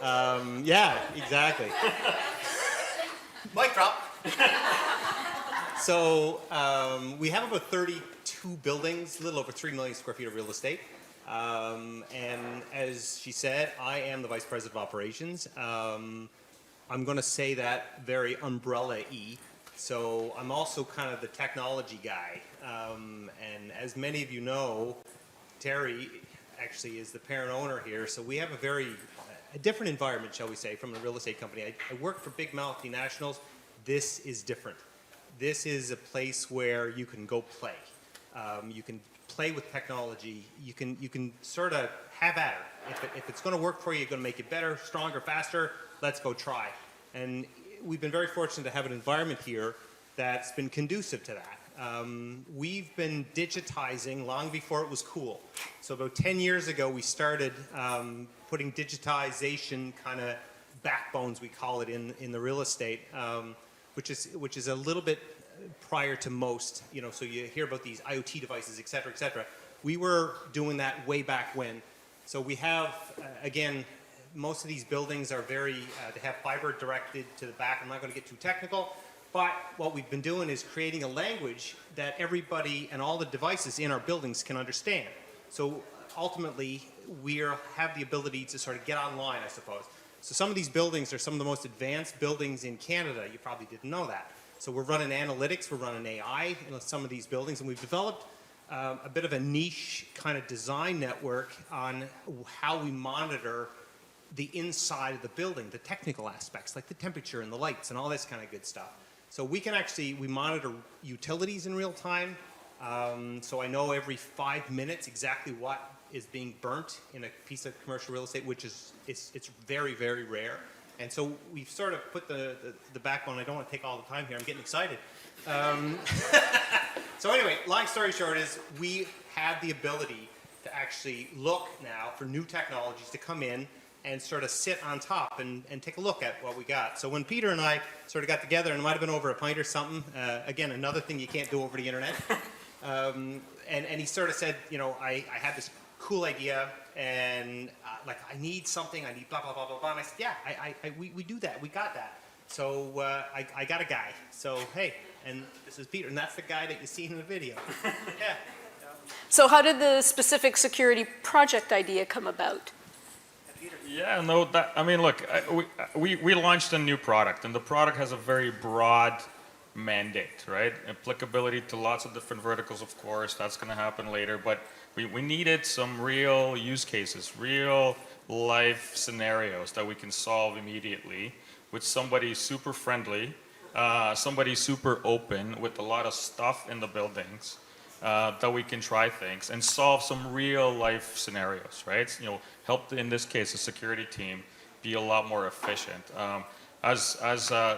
Yeah, exactly. Mic drop. So we have about 32 buildings, a little over 3 million square feet of real estate. And as she said, I am the Vice President of Operations. I'm going to say that very umbrella-y. So I'm also kind of the technology guy. And as many of you know, Terry actually is the parent owner here. So we have a different environment, shall we say, from a real estate company. I work for big multinationals. This is different. This is a place where you can go play. You can play with technology. You can sort of have at it. If it's going to work for you, you're going to make it better, stronger, faster. Let's go try. And we've been very fortunate to have an environment here that's been conducive to that. We've been digitizing long before it was cool. So about 10 years ago, we started putting digitization kind of backbones, we call it, in the real estate, which is a little bit prior to most, so you hear about these IoT devices, et cetera, et cetera. We were doing that way back when. So we have, again, most of these buildings are they have fiber directed to the back. I'm not going to get too technical, but what we've been doing is creating a language that everybody and all the devices in our buildings can understand. So ultimately, we have the ability to sort of get online, I suppose. So some of these buildings are some of the most advanced buildings in Canada. You probably didn't know that. So we're running analytics, we're running AI in some of these buildings, and we've developed a bit of a niche kind of design network on how we monitor the inside of the building, the technical aspects, like the temperature and the lights and all this kind of good stuff. So we monitor utilities in real time. So I know every 5 minutes exactly what is being burnt in a piece of commercial real estate, which it's very, very rare. And so we've sort of put the backbone. I don't want to take all the time here. I'm getting excited. So anyway, long story short is we have the ability to actually look now for new technologies to come in and sort of sit on top and take a look at what we got. So when Peter and I sort of got together, and it might have been over a pint or something, again, another thing you can't do over the internet, and he sort of said, I had this cool idea, and I need something, I need blah, blah, blah, blah, blah. And I said, yeah, we do that, we got that. So I got a guy. So, hey, and this is Peter, and that's the guy that you see in the video. Yeah. So how did the specific security project idea come about? Yeah, no, look, we launched a new product, and the product has a very broad mandate, right? Applicability to lots of different verticals, of course, that's going to happen later, but we needed some real use cases, real life scenarios that we can solve immediately with somebody super friendly, somebody super open with a lot of stuff in the buildings that we can try things and solve some real life scenarios, right? Help, in this case, the security team be a lot more efficient. As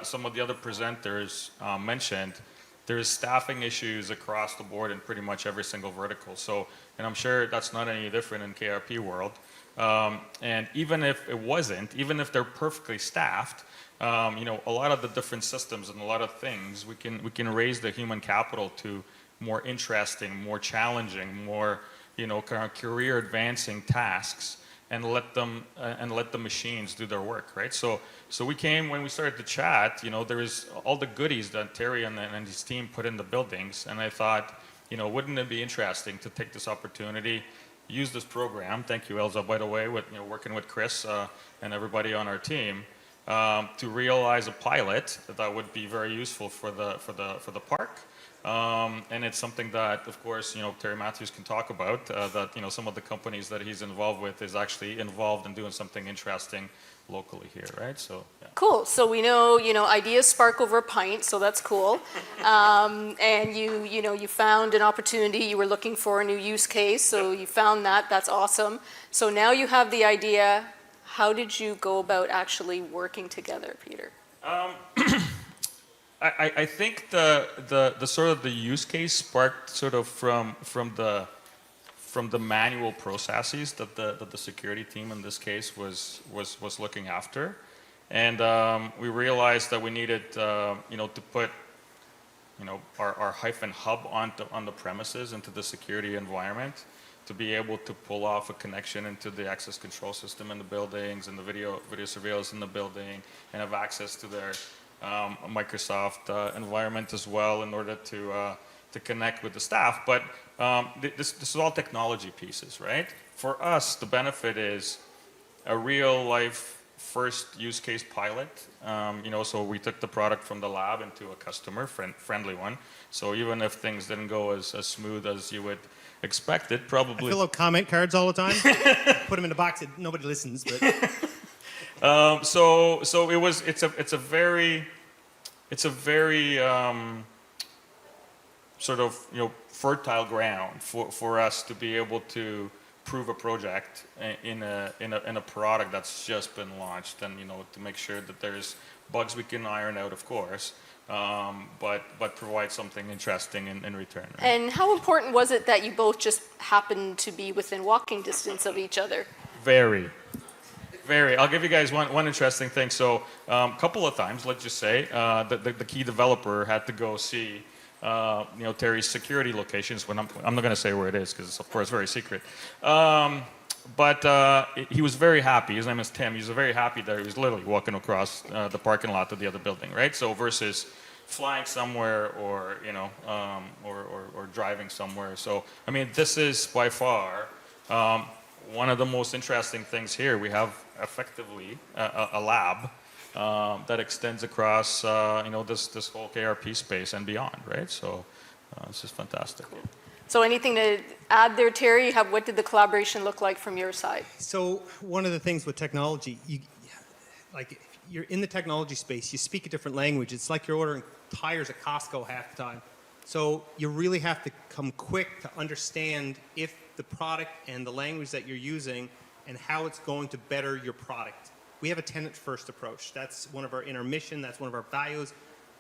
some of the other presenters mentioned, there's staffing issues across the board in pretty much every single vertical. So, and I'm sure that's not any different in KRP world. And even if it wasn't, even if they're perfectly staffed, a lot of the different systems and a lot of things, we can raise the human capital to more interesting, more challenging, more kind of career advancing tasks, and let the machines do their work, right? So we came, when we started to chat, there is all the goodies that Terry and his team put in the buildings, and I thought, wouldn't it be interesting to take this opportunity, use this program, thank you Elza, by the way, with working with Chris and everybody on our team, to realize a pilot that would be very useful for the park. And it's something that, of course, Terry Matthews can talk about, that, some of the companies that he's involved with is actually involved in doing something interesting locally here, right? So, yeah. Cool. So we know, ideas spark over a pint, so that's cool. And you found an opportunity. You were looking for a new use case, so you found that. That's awesome. So now you have the idea. How did you go about actually working together, Peter? I think the sort of the use case sparked sort of from the manual processes that the security team in this case was looking after, and we realized that we needed to put our Hub on the premises into the security environment to be able to pull off a connection into the access control system in the buildings and the video surveillance in the building, and have access to their Microsoft environment as well in order to connect with the staff. But this is all technology pieces, right? For us, the benefit is a real life first use case pilot. So we took the product from the lab into a customer friendly one. So even if things didn't go as smooth as you would expect it, probably. I fill out comment cards all the time. Put them in a box that nobody listens, but. So it's a very sort of fertile ground for us to be able to prove a project in a product that's just been launched, and to make sure that there's bugs we can iron out, of course, but provide something interesting in return. Right? And how important was it that you both just happened to be within walking distance of each other? Very. I'll give you guys one interesting thing. So a couple of times, let's just say, the key developer had to go see Terry's security locations. When I'm not going to say where it is because it's of course very secret. But he was very happy. His name is Tim. He was very happy that he was literally walking across the parking lot to the other building, right? So versus flying somewhere or or driving somewhere. So I mean, this is by far. One of the most interesting things here, we have effectively a lab that extends across this whole KRP space and beyond, right? So this is fantastic. Cool. So anything to add there, Terry? What did the collaboration look like from your side? So one of the things with technology, if you're in the technology space, you speak a different language. It's like you're ordering tires at Costco half the time. So you really have to come quick to understand if the product and the language that you're using and how it's going to better your product. We have a tenant-first approach. That's in our mission, that's one of our values.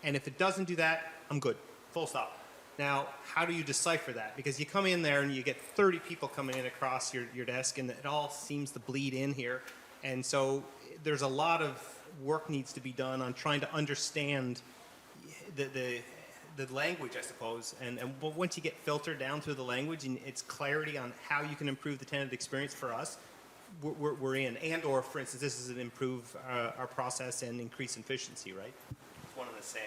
And if it doesn't do that, I'm good, full stop. Now, how do you decipher that? Because you come in there and you get 30 people coming in across your desk, and it all seems to bleed in here. And so there's a lot of work needs to be done on trying to understand the language, I suppose, but once you get filtered down through the language and it's clarity on how you can improve the tenant experience for us, we're in. And or, for instance, this is an improve our process and increase efficiency, right? It's one and the same.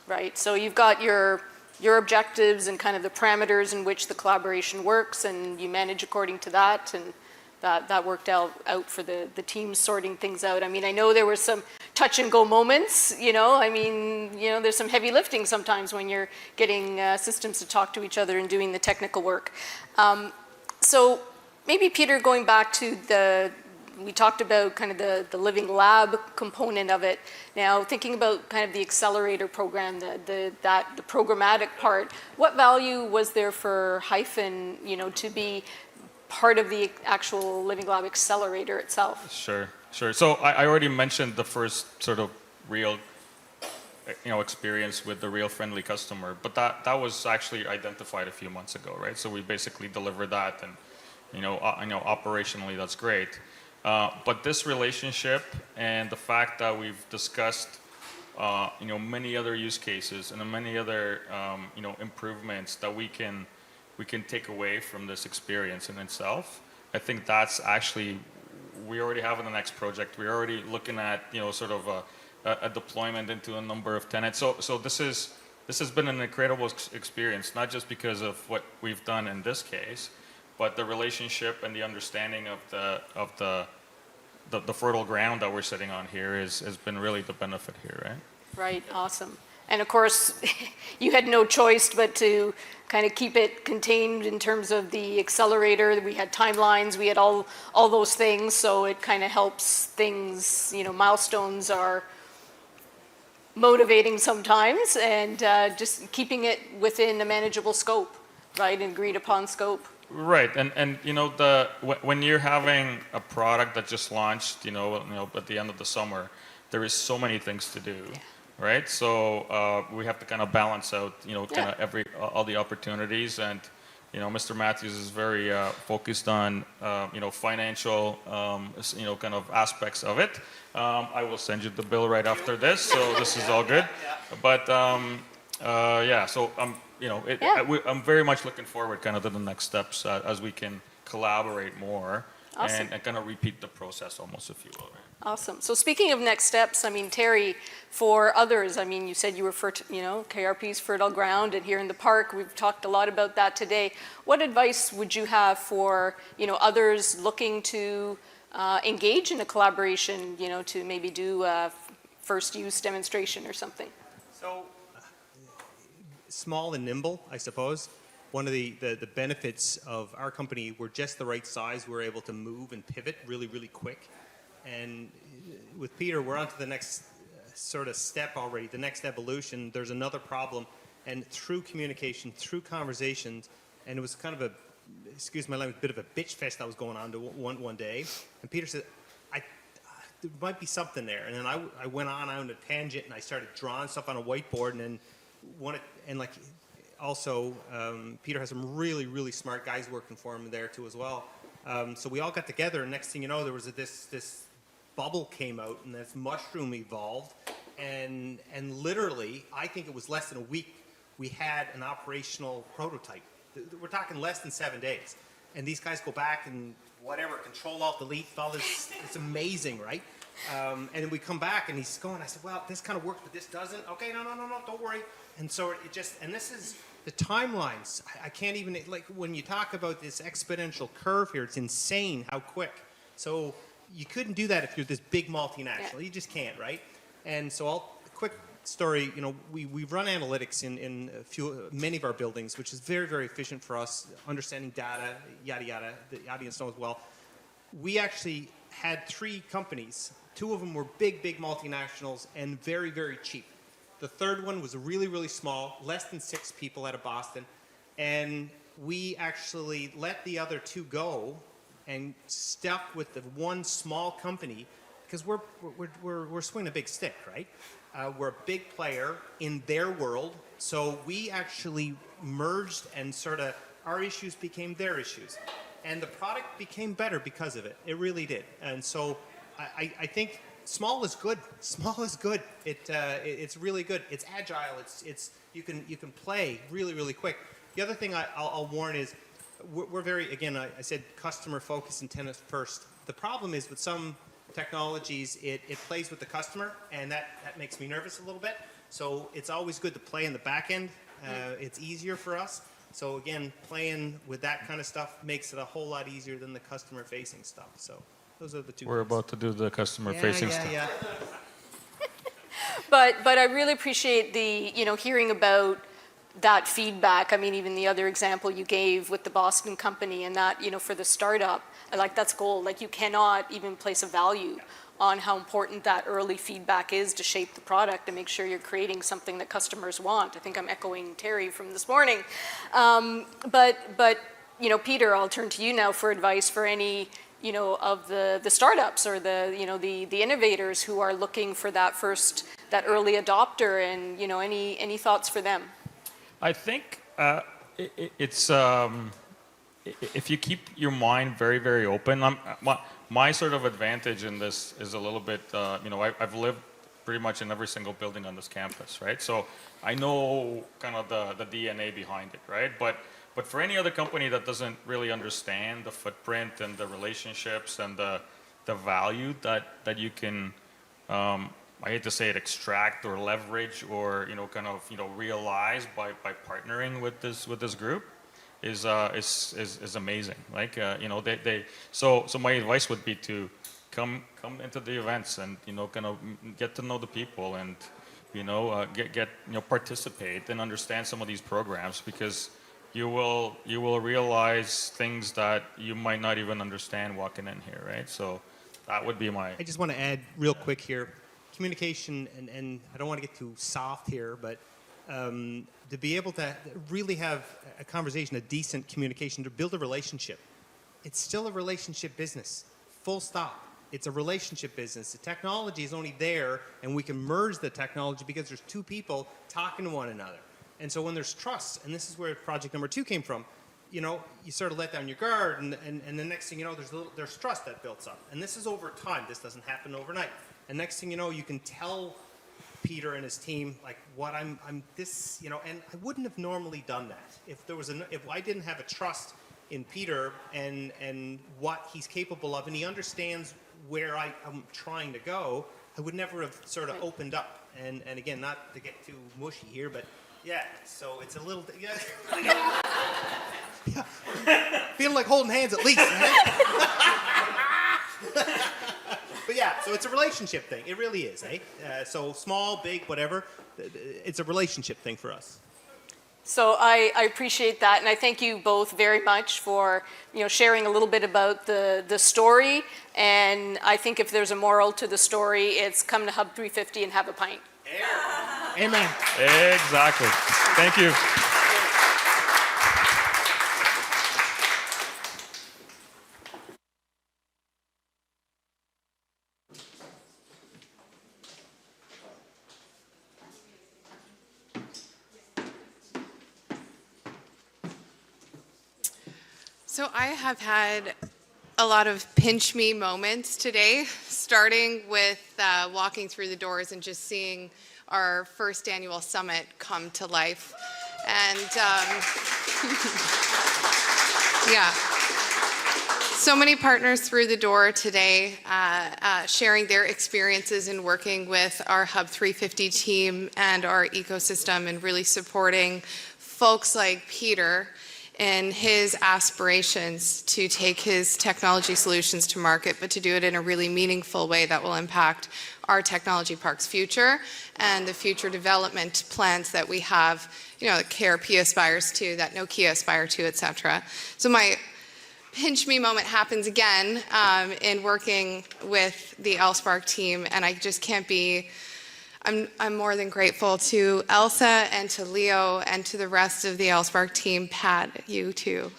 Right. So you've got your objectives and kind of the parameters in which the collaboration works, and you manage according to that, and that worked out for the team sorting things out. I mean, I know there were some touch and go moments, there's some heavy lifting sometimes when you're getting systems to talk to each other and doing the technical work. So maybe, Peter, going back to we talked about kind of the living lab component of it. Now, thinking about kind of the accelerator program, the programmatic part, what value was there for Hyphen, to be part of the actual Living Lab Accelerator itself? Sure. So I already mentioned the first sort of real, experience with the real friendly customer, but that was actually identified a few months ago, right? So we basically delivered that, and operationally that's great. But this relationship and the fact that we've discussed, many other use cases and many other, improvements that we can take away from this experience in itself. I think that's actually, we already have in the next project. We're already looking at, sort of a deployment into a number of tenants. So this has been an incredible experience, not just because of what we've done in this case, but the relationship and the understanding of the fertile ground that we're sitting on here has been really the benefit here, right? Right, awesome. And of course, you had no choice but to kind of keep it contained in terms of the accelerator. We had timelines, we had all those things, so it kind of helps things, milestones are motivating sometimes, and just keeping it within a manageable scope, right, an agreed upon scope. Right, and when you're having a product that just launched, at the end of the summer, there is so many things to do. Yeah. Right, so we have to kind of balance out, kind of all the opportunities, and Mr. Matthews is very focused on financial, kind of aspects of it. I will send you the bill right after this, so this is all good. But so I'm very much looking forward kind of to the next steps as we can collaborate more. Awesome. And kind of repeat the process almost, if you will. Right? Awesome. So speaking of next steps, Terry, for others, you said you were KRP's fertile ground, and here in the park, we've talked a lot about that today. What advice would you have for, others looking to engage in a collaboration, to maybe do a first use demonstration or something? So, small and nimble, I suppose. One of the benefits of our company, we're just the right size. We're able to move and pivot really, really quick. And with Peter, we're on to the next sort of step already, the next evolution. There's another problem. And through communication, through conversations, and it was kind of excuse my language, a bit of a bitch fest that was going on one day. And Peter said, there might be something there. And then I went on a tangent, and I started drawing stuff on a whiteboard, and then also, Peter has some really, really smart guys working for him there too as well. So we all got together, and next thing you know, there was this bubble came out, and this mushroom evolved, and literally, I think it was less than a week, we had an operational prototype. We're talking less than 7 days. And these guys go back and control alt delete, all this, it's amazing, right? And then we come back, and he's going, I said, well, this kind of works, but this doesn't. Okay, no, don't worry. And so and this is the timelines. I can't even, when you talk about this exponential curve here, it's insane how quick. So you couldn't do that if you're this big multinational. Yeah. You just can't, right? And so quick story, we run analytics in many of our buildings, which is very, very efficient for us, understanding data, yada, yada, the audience knows well. We actually had 3 companies. 2 of them were big, big multinationals and very, very cheap. The third one was really, really small, less than 6 people out of Boston. And we actually let the other 2 go and stuck with the one small company because we're swinging a big stick, right? We're a big player in their world. So we actually merged and sort of our issues became their issues. And the product became better because of it. It really did. And so I think small is good. Small is good. It's really good. It's agile. It's you can play really, really quick. The other thing I'll warn is we're very, again, I said customer focused and tenant first. The problem is with some technologies, it plays with the customer, and that makes me nervous a little bit. So it's always good to play in the back end. It's easier for us. So again, playing with that kind of stuff makes it a whole lot easier than the customer facing stuff. So those are the 2 We're about to do the customer-facing stuff. Yeah. But I really appreciate the, hearing about that feedback. Even the other example you gave with the Boston company and that, for the startup, that's gold. You cannot even place a value on how important that early feedback is to shape the product and make sure you're creating something that customers want. I think I'm echoing Terry from this morning. But Peter, I'll turn to you now for advice for any of the startups or the innovators who are looking for that early adopter, and any thoughts for them? I think it's if you keep your mind very, very open. My sort of advantage in this is a little bit, I've lived pretty much in every single building on this campus, right? So I know kind of the DNA behind it, right? But for any other company that doesn't really understand the footprint and the relationships and the value that you can, I hate to say it, extract or leverage or realize by partnering with this group is amazing. So my advice would be to come into the events and kind of get to know the people and participate and understand some of these programs, because you will realize things that you might not even understand walking in here, right? So that would be my... I just want to add real quick here, communication, and I don't want to get too soft here, but to be able to really have a conversation, a decent communication, to build a relationship. It's still a relationship business, full stop. It's a relationship business. The technology is only there, and we can merge the technology because there's two people talking to one another. And so when there's trust, and this is where project number 2 came from, you sort of let down your guard, and the next thing you know, there's trust that builds up. And this is over time. This doesn't happen overnight. And next thing you know, you can tell Peter and his team, like, what I'm this, and I wouldn't have normally done that if I didn't have a trust in Peter and what he's capable of, and he understands where I'm trying to go. I would never have sort of opened up. And again, not to get too mushy here, but yeah, so it's a little, yeah. Feeling like holding hands at least. But yeah, so it's a relationship thing. It really is, eh? So small, big, whatever, it's a relationship thing for us. So I appreciate that, and I thank you both very much for sharing a little bit about the story. And I think if there's a moral to the story, it's come to Hub350 and have a pint. Amen. Exactly. Thank you. So I have had a lot of pinch me moments today, starting with walking through the doors and just seeing our first annual summit come to life. And yeah, so many partners through the door today sharing their experiences in working with our Hub350 team and our ecosystem, and really supporting folks like Peter in his aspirations to take his technology solutions to market, but to do it in a really meaningful way that will impact our technology park's future and the future development plans that we have, that KRP aspires to, that Nokia aspire to, et cetera. So my pinch me moment happens again in working with the LSpark team, and I just can't be, I'm more than grateful to Elsa and to Leo and to the rest of the LSpark team, Pat, you too,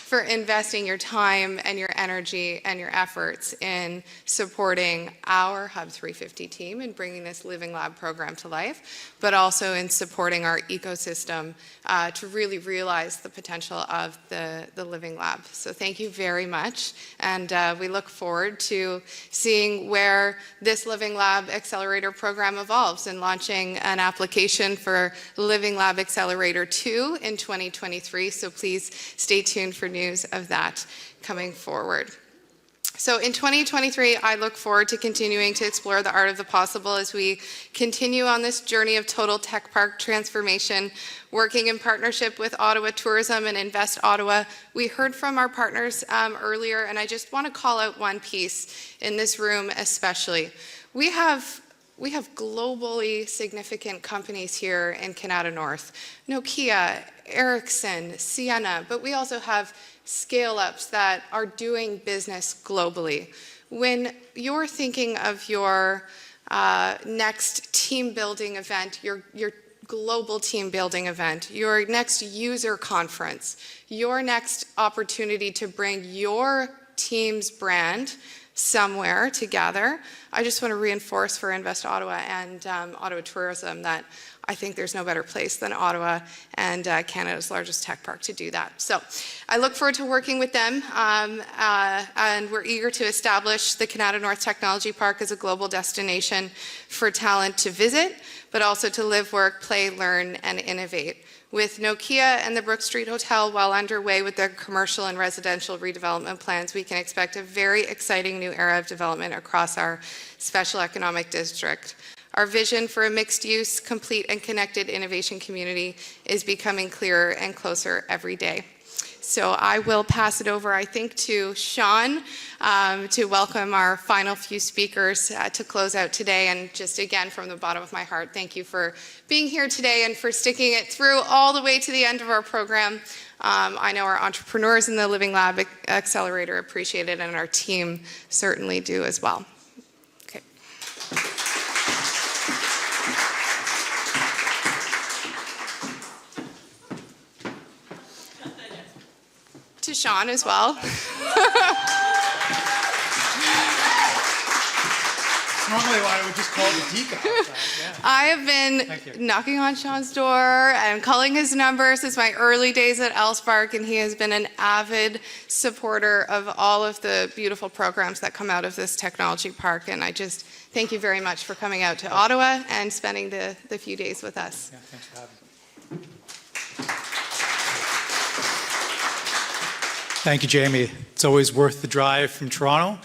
for investing your time and your energy and your efforts in supporting our Hub350 team and bringing this Living Lab program to life, but also in supporting our ecosystem to really realize the potential of the Living Lab. So thank you very much, and we look forward to seeing where this Living Lab Accelerator program evolves and launching an application for Living Lab Accelerator 2 in 2023. So please stay tuned for news of that coming forward. So in 2023, I look forward to continuing to explore the art of the possible as we continue on this journey of total tech park transformation, working in partnership with Ottawa Tourism and Invest Ottawa. We heard from our partners earlier, and I just want to call out one piece in this room especially. We have globally significant companies here in Kanata North, Nokia, Ericsson, Sienna, but we also have scale-ups that are doing business globally. When you're thinking of your next team building event, your global team building event, your next user conference, your next opportunity to bring your team's brand somewhere together, I just want to reinforce for Invest Ottawa and Ottawa Tourism that I think there's no better place than Ottawa and Canada's largest tech park to do that. So I look forward to working with them, and we're eager to establish the Kanata North Technology Park as a global destination for talent to visit, but also to live, work, play, learn, and innovate. With Nokia and the Brook Street Hotel well underway with their commercial and residential redevelopment plans, we can expect a very exciting new era of development across our special economic district. Our vision for a mixed-use, complete and connected innovation community is becoming clearer and closer every day. So I will pass it over, I think, to Sean to welcome our final few speakers to close out today. And just again, from the bottom of my heart, thank you for being here today and for sticking it through all the way to the end of our program. I know our entrepreneurs in the Living Lab Accelerator appreciate it, and our team certainly do as well. Okay. To Sean as well. Normally I would just call the deacon. I have been knocking on Sean's door and calling his number since my early days at Elspark, and he has been an avid supporter of all of the beautiful programs that come out of this technology park. And I just thank you very much for coming out to Ottawa and spending the few days with us. Yeah, thanks for having me. Thank you, Jamie. It's always worth the drive from Toronto.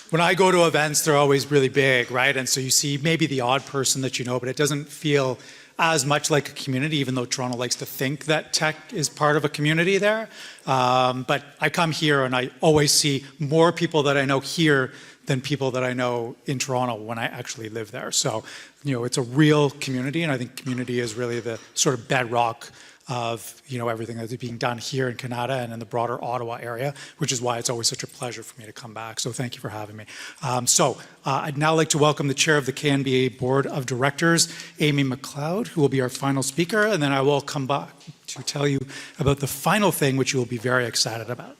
When I go to events, they're always really big, right? And so you see maybe the odd person that you know, but it doesn't feel as much like a community, even though Toronto likes to think that tech is part of a community there. But I come here and I always see more people that I know here than people that I know in Toronto when I actually live there. So, it's a real community, and I think community is really the sort of bedrock of everything that's being done here in Kanata and in the broader Ottawa area, which is why it's always such a pleasure for me to come back. So thank you for having me. I'd now like to welcome the chair of the KNBA Board of Directors, Amy McLeod, who will be our final speaker, and then I will come back to tell you about the final thing, which you will be very excited about.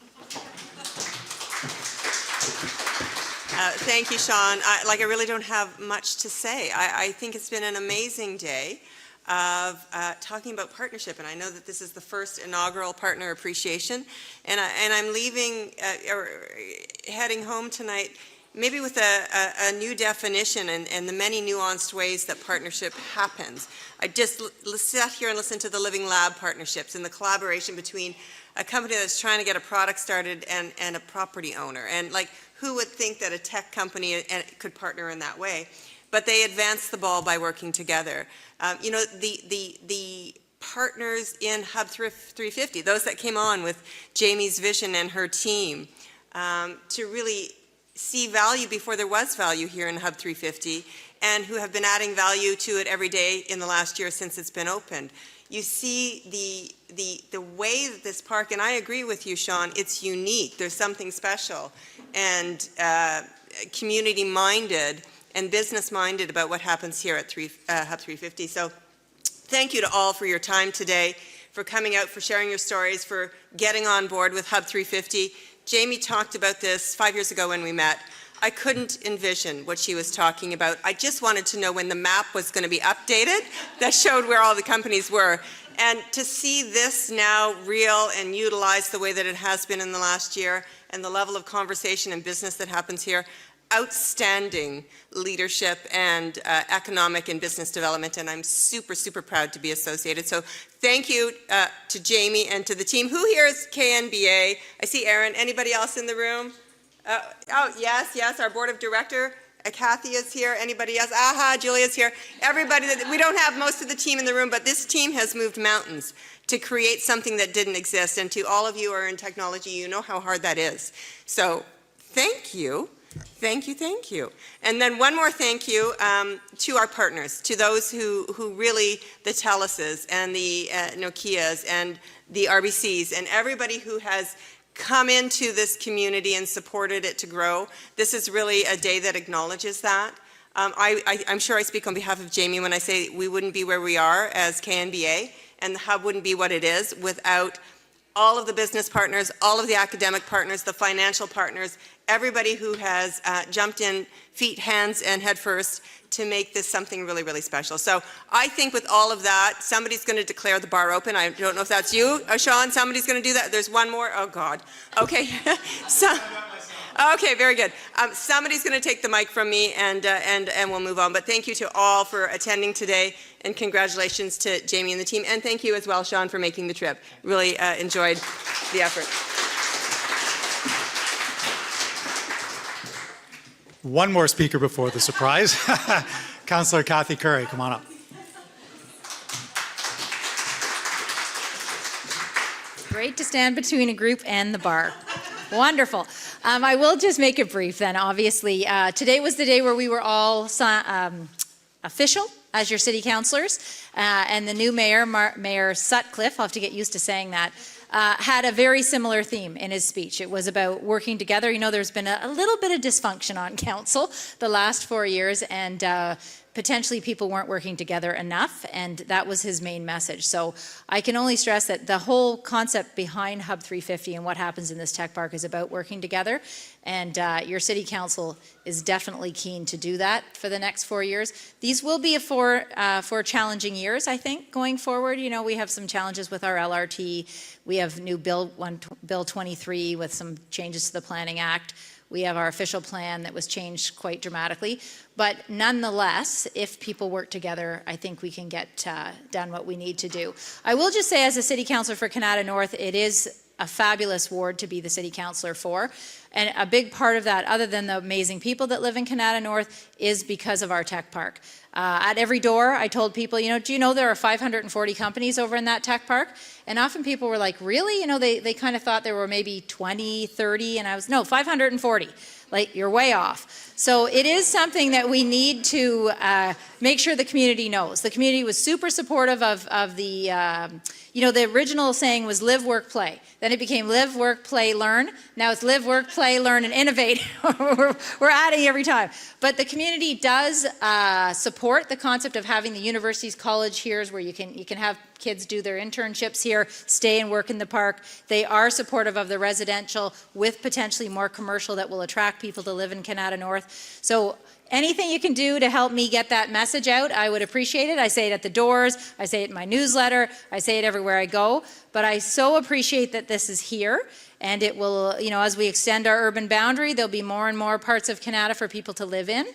Thank you, Sean. I really don't have much to say. I think it's been an amazing day of talking about partnership, and I know that this is the first inaugural partner appreciation, and I'm leaving or heading home tonight maybe with a new definition and the many nuanced ways that partnership happens. I just sat here and listened to the Living Lab partnerships and the collaboration between a company that's trying to get a product started and a property owner, and who would think that a tech company could partner in that way? But they advanced the ball by working together. The partners in Hub350, those that came on with Jamie's vision and her team, to really see value before there was value here in Hub350, and who have been adding value to it every day in the last year since it's been opened. You see the way that this park, and I agree with you, Sean, it's unique. There's something special and community-minded and business-minded about what happens here at Hub350. So thank you to all for your time today, for coming out, for sharing your stories, for getting on board with Hub350. Jamie talked about this 5 years ago when we met. I couldn't envision what she was talking about. I just wanted to know when the map was going to be updated that showed where all the companies were. And to see this now real and utilized the way that it has been in the last year, and the level of conversation and business that happens here, outstanding leadership and economic and business development, and I'm super, super proud to be associated. So thank you to Jamie and to the team. Who here is KNBA? I see Aaron. Anybody else in the room? Yes, our board of director. Kathy is here. Anybody else? Julia's here. Everybody. We don't have most of the team in the room, but this team has moved mountains to create something that didn't exist. And to all of you who are in technology, you know how hard that is. So thank you. Thank you, thank you. And then one more thank you to our partners, to those who really, the Teluses and the Nokias and the RBCs and everybody who has come into this community and supported it to grow. This is really a day that acknowledges that. I'm sure I speak on behalf of Jamie when I say we wouldn't be where we are as KNBA, and the Hub wouldn't be what it is without all of the business partners, all of the academic partners, the financial partners, everybody who has jumped in feet, hands, and head first to make this something really, really special. So I think with all of that, somebody's going to declare the bar open. I don't know if that's you, Sean. Somebody's going to do that. There's one more. Oh, God. Okay. Okay, very good. Somebody's going to take the mic from me, and we'll move on. But thank you to all for attending today, and congratulations to Jamie and the team. And thank you as well, Sean, for making the trip. Really enjoyed the effort. One more speaker before the surprise. Councillor Kathy Curry, come on up. Great to stand between a group and the bar. Wonderful. I will just make it brief then, obviously. Today was the day where we were all official as your city councillors, and the new mayor, Mayor Sutcliffe, I'll have to get used to saying that, had a very similar theme in his speech. It was about working together. You know, there's been a little bit of dysfunction on council the last 4 years, and potentially people weren't working together enough, and that was his main message. So I can only stress that the whole concept behind Hub350 and what happens in this tech park is about working together, and your city council is definitely keen to do that for the next 4 years. These will be four challenging years, I think, going forward. You know, we have some challenges with our LRT. We have new Bill 23 with some changes to the Planning Act. We have our official plan that was changed quite dramatically. But nonetheless, if people work together, I think we can get done what we need to do. I will just say, as a city councillor for Kanata North, it is a fabulous ward to be the city councillor for. And a big part of that, other than the amazing people that live in Kanata North, is because of our tech park. At every door, I told people, you know, do you know there are 540 companies over in that tech park? And often people were like, really? You know, they kind of thought there were maybe 20, 30, and I was, no, 540. Like, you're way off. So it is something that we need to make sure the community knows. The community was super supportive of the, you know, the original saying was live, work, play. Then it became live, work, play, learn. Now it's live, work, play, learn, and innovate. We're adding every time. But the community does support the concept of having the university's college here, where you can have kids do their internships here, stay and work in the park. They are supportive of the residential with potentially more commercial that will attract people to live in Kanata North. So anything you can do to help me get that message out, I would appreciate it. I say it at the doors, I say it in my newsletter, I say it everywhere I go, but I so appreciate that this is here, and it will, you know, as we extend our urban boundary, there'll be more and more parts of Kanata for people to live in,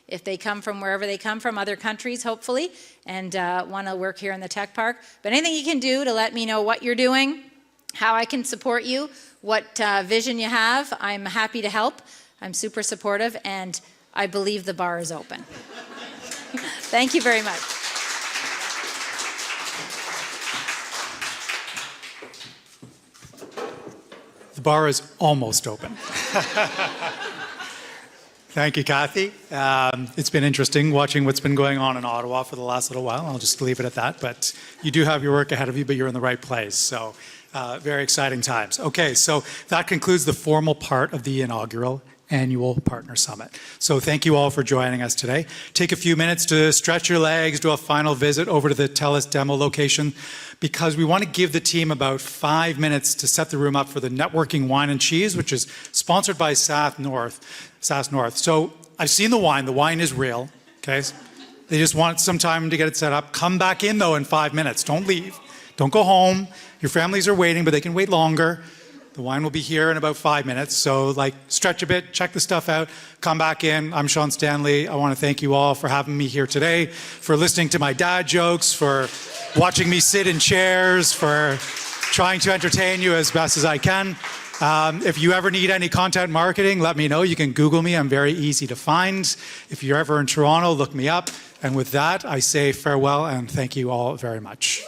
if they come from wherever they come from, other countries hopefully, and want to work here in the tech park. But anything you can do to let me know what you're doing, how I can support you, what vision you have, I'm happy to help. I'm super supportive, and I believe the bar is open. Thank you very much. The bar is almost open. Thank you, Kathy. It's been interesting watching what's been going on in Ottawa for the last little while. I'll just leave it at that. But you do have your work ahead of you, but you're in the right place. So very exciting times. Okay, so that concludes the formal part of the inaugural Annual Partner Summit. So thank you all for joining us today. Take a few minutes to stretch your legs, do a final visit over to the Telus demo location, because we want to give the team about 5 minutes to set the room up for the networking wine and cheese, which is sponsored by SAS North. So I've seen the wine. The wine is real. Okay, they just want some time to get it set up. Come back in though in 5 minutes. Don't leave. Don't go home. Your families are waiting, but they can wait longer. The wine will be here in about 5 minutes, so like stretch a bit, check the stuff out, come back in. I'm Sean Stanley. I want to thank you all for having me here today, for listening to my dad jokes, for watching me sit in chairs, for trying to entertain you as best as I can. If you ever need any content marketing, let me know. You can Google me. I'm very easy to find. If you're ever in Toronto, look me up. And with that, I say farewell and thank you all very much.